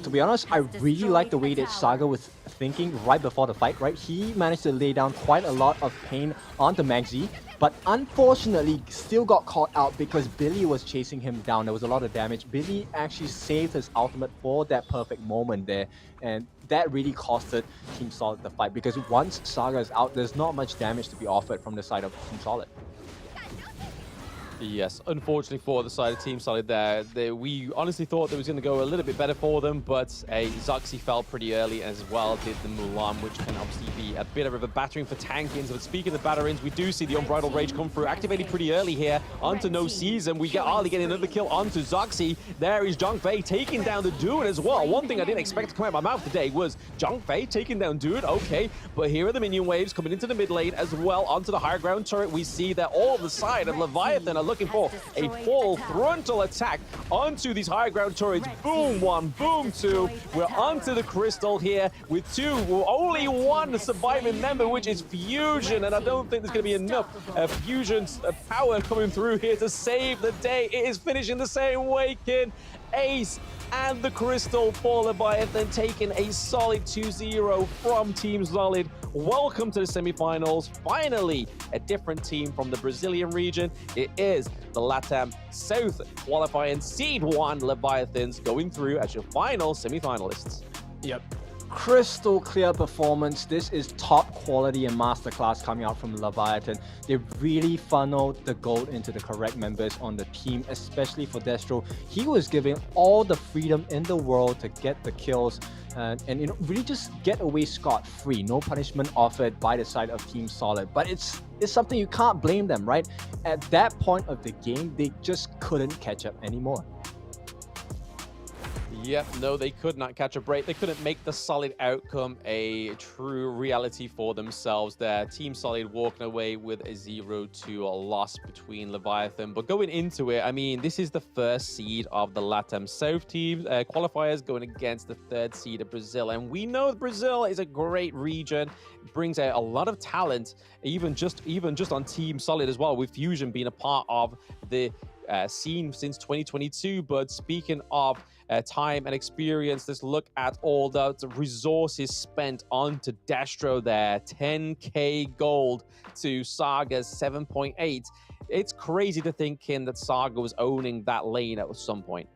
to be honest, I really like the way that Saga was thinking right before the fight, right? He managed to lay down quite a lot of pain onto Maxi, but unfortunately still got caught out because Billy was chasing him down. There was a lot of damage. Billy actually saved his ultimate for that perfect moment there, and that really costed Team Solid the fight, because once Saga is out, there's not much damage to be offered from the side of Team Solid. Yes, unfortunately for the side of Team Solid there, we honestly thought that was going to go a little bit better for them, but Zoxy fell pretty early as well, did the Mulan, which can obviously be a bit of a battering for tankings. But speaking of batterings, we do see the Unbridled Rage come through, activated pretty early here onto No Season. We get Ali getting another kill onto Zoxy. There is Zhang Fei taking down the Dude as well. One thing I didn't expect to come out of my mouth today was Zhang Fei taking down Dude, okay, but here are the minion waves coming into the mid lane as well onto the higher ground turret. We see that all of the side of Leviathan are looking for a full frontal attack onto these high ground turrets. Boom one, boom two. We're onto the crystal here with only one surviving member, which is Fusion, and I don't think there's going to be enough Fusion's power coming through here to save the day. It is finishing the same way, kid. Ace and the crystal for Leviathan, taking a solid 2-0 from Team Solid. Welcome to the semifinals. Finally, a different team from the Brazilian region. It is the LATAM South qualifying Seed 1 Leviathans going through as your final semifinalists. Yep. Crystal clear performance. This is top quality and masterclass coming out from Leviathan. They really funneled the gold into the correct members on the team, especially for Destro. He was giving all the freedom in the world to get the kills and really just get away scot-free. No punishment offered by the side of Team Solid. But it's something you can't blame them, right? At that point of the game, they just couldn't catch up anymore. Yep, no, they could not catch a break. They couldn't make the Solid outcome a true reality for themselves there. Team Solid walking away with a 0-2 loss between Leviathan. But going into it, I mean, this is the first seed of the LATAM South team qualifiers going against the third seed of Brazil. And we know Brazil is a great region. It brings out a lot of talent, even just on Team Solid as well, with Fusion being a part of the scene since 2022. But speaking of time and experience, let's look at all the resources spent onto Destro there. 10k gold to Saga's 7.8. It's crazy to think that Saga was owning that lane at some point.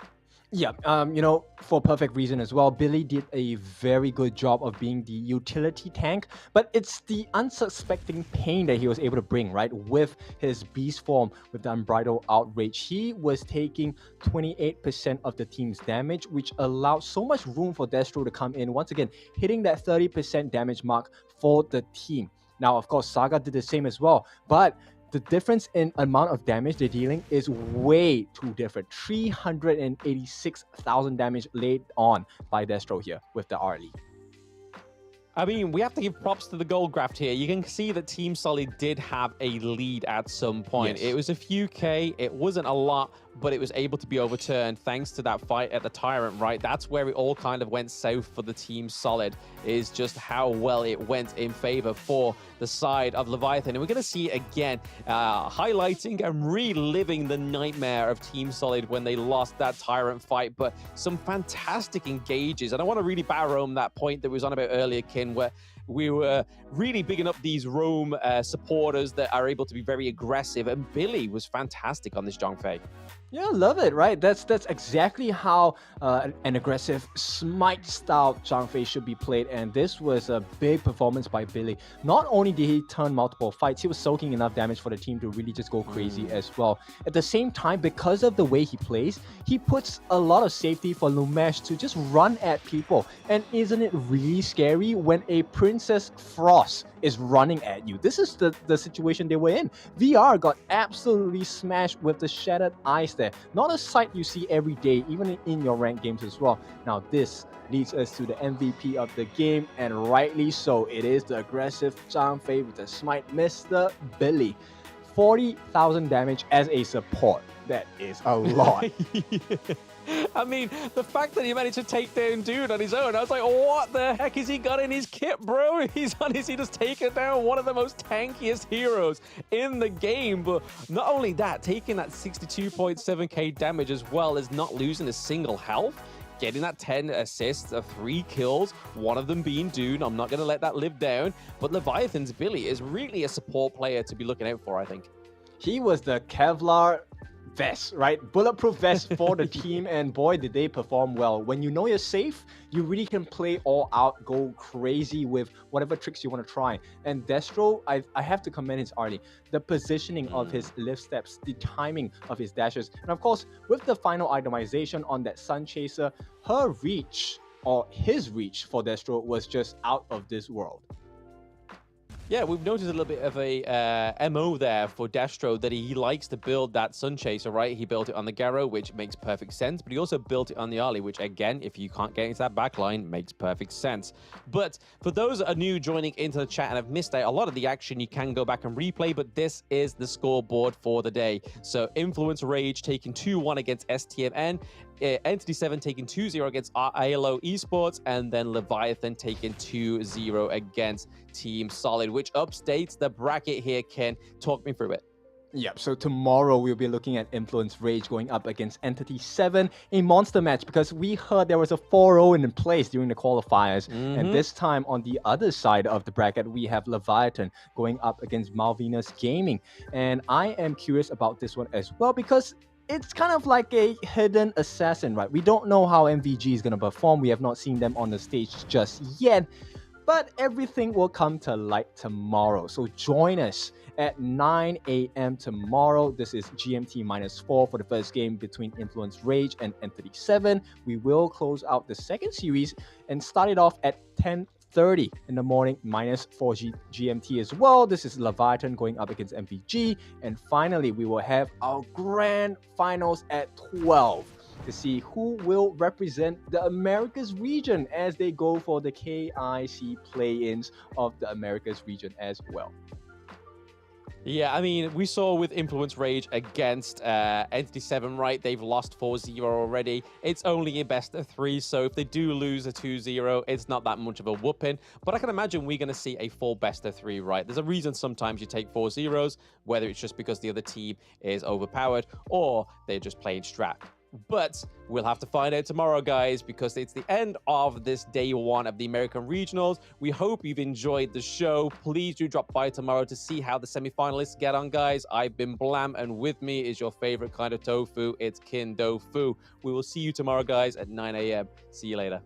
Yeah, you know, for perfect reason as well. Billy did a very good job of being the utility tank, but it's the unsuspecting pain that he was able to bring, right? With his beast form, with the Unbridled Outrage, he was taking 28% of the team's damage, which allowed so much room for Destro to come in, once again, hitting that 30% damage mark for the team. Now, of course, Saga did the same as well, but the difference in amount of damage they're dealing is way too different. 386,000 damage laid on by Destro here with the Arlie. I mean, we have to give props to the gold graft here. You can see that Team Solid did have a lead at some point. Yes. It was a few K. It wasn't a lot, but it was able to be overturned thanks to that fight at the Tyrant, right? That's where it all kind of went south for the Team Solid, is just how well it went in favor for the side of Leviathan. And we're going to see it again, highlighting and reliving the nightmare of Team Solid when they lost that Tyrant fight. But some fantastic engages. And I want to really batter home that point that was on about earlier, Kin, where we were really bigging up these Rome supporters that are able to be very aggressive. And Billy was fantastic on this Zhongfei. Yeah, love it, right? That's exactly how an aggressive smite style Zhangfei should be played, and this was a big performance by Billy. Not only did he turn multiple fights, he was soaking enough damage for the team to really just go crazy as well. At the same time, because of the way he plays, he puts a lot of safety for Lumesh to just run at people. And isn't it really scary when a Princess Frost is running at you? This is the situation they were in. VR got absolutely smashed with the Shattered Eyes there. Not a sight you see every day, even in your ranked games as well. Now this leads us to the MVP of the game, and rightly so. It is the aggressive Zhangfei with the smite, Mr. Billy. 40,000 damage as a support. That is a lot. I mean, the fact that he managed to take down Dude on his own, I was like, what the heck has he got in his kit, bro? He just taken down one of the most tankiest heroes in the game. But not only that, taking that 62.7k damage as well as not losing a single health, getting that 10 assists, 3 kills, one of them being Dude. I'm not going to let that live down. But Leviathan's Billy is really a support player to be looking out for, I think. He was the Kevlar vest, right? Bulletproof vest for the team, and boy, did they perform well. When you know you're safe, you really can play all out, go crazy with whatever tricks you want to try. And Destro, I have to commend his Arlie. The positioning of his lift steps, the timing of his dashes, and of course, with the final itemization on that Sun Chaser, her reach, or his reach for Destro was just out of this world. Yeah, we've noticed a little bit of a MO there for Destro, that he likes to build that Sun Chaser, right? He built it on the Garo, which makes perfect sense, but he also built it on the Ali, which again, if you can't get into that backline, makes perfect sense. But for those that are new joining into the chat and have missed out a lot of the action, you can go back and replay, but this is the scoreboard for the day. So Influence Rage taking 2-1 against STMN, Entity 7 taking 2-0 against AYLO Esports, and then Leviathan taking 2-0 against Team Solid, which updates the bracket here. Ken, talk me through it. Yep, so tomorrow we'll be looking at Influence Rage going up against Entity 7, a monster match, because we heard there was a 4-0 in place during the qualifiers. And this time on the other side of the bracket, we have Leviatan going up against Malvinas Gaming. And I am curious about this one as well, because it's kind of like a hidden assassin, right? We don't know how MVG is going to perform. We have not seen them on the stage just yet. But everything will come to light tomorrow. So join us at 9 a.m. tomorrow. This is GMT -4 for the first game between Influence Rage and Entity 7. We will close out the second series and start it off at 10:30 in the morning, -4 GMT as well. This is Leviatan going up against MVG. And finally, we will have our grand finals at 12. to see who will represent the Americas region as they go for the KIC play-ins of the Americas region as well. Yeah, I mean, we saw with Influence Rage against Entity 7, right? They've lost 4-0 already. It's only a best of 3, so if they do lose a 2-0, it's not that much of a whooping. But I can imagine we're going to see a full best of 3, right? There's a reason sometimes you take 4-0s, whether it's just because the other team is overpowered or they're just playing strat. But we'll have to find out tomorrow, guys, because it's the end of this day 1 of the American Regionals. We hope you've enjoyed the show. Please do drop by tomorrow to see how the semi-finalists get on, guys. I've been Blam, and with me is your favorite kind of tofu. It's Kin Dofu. We will see you tomorrow, guys, at 9 a.m. See you later.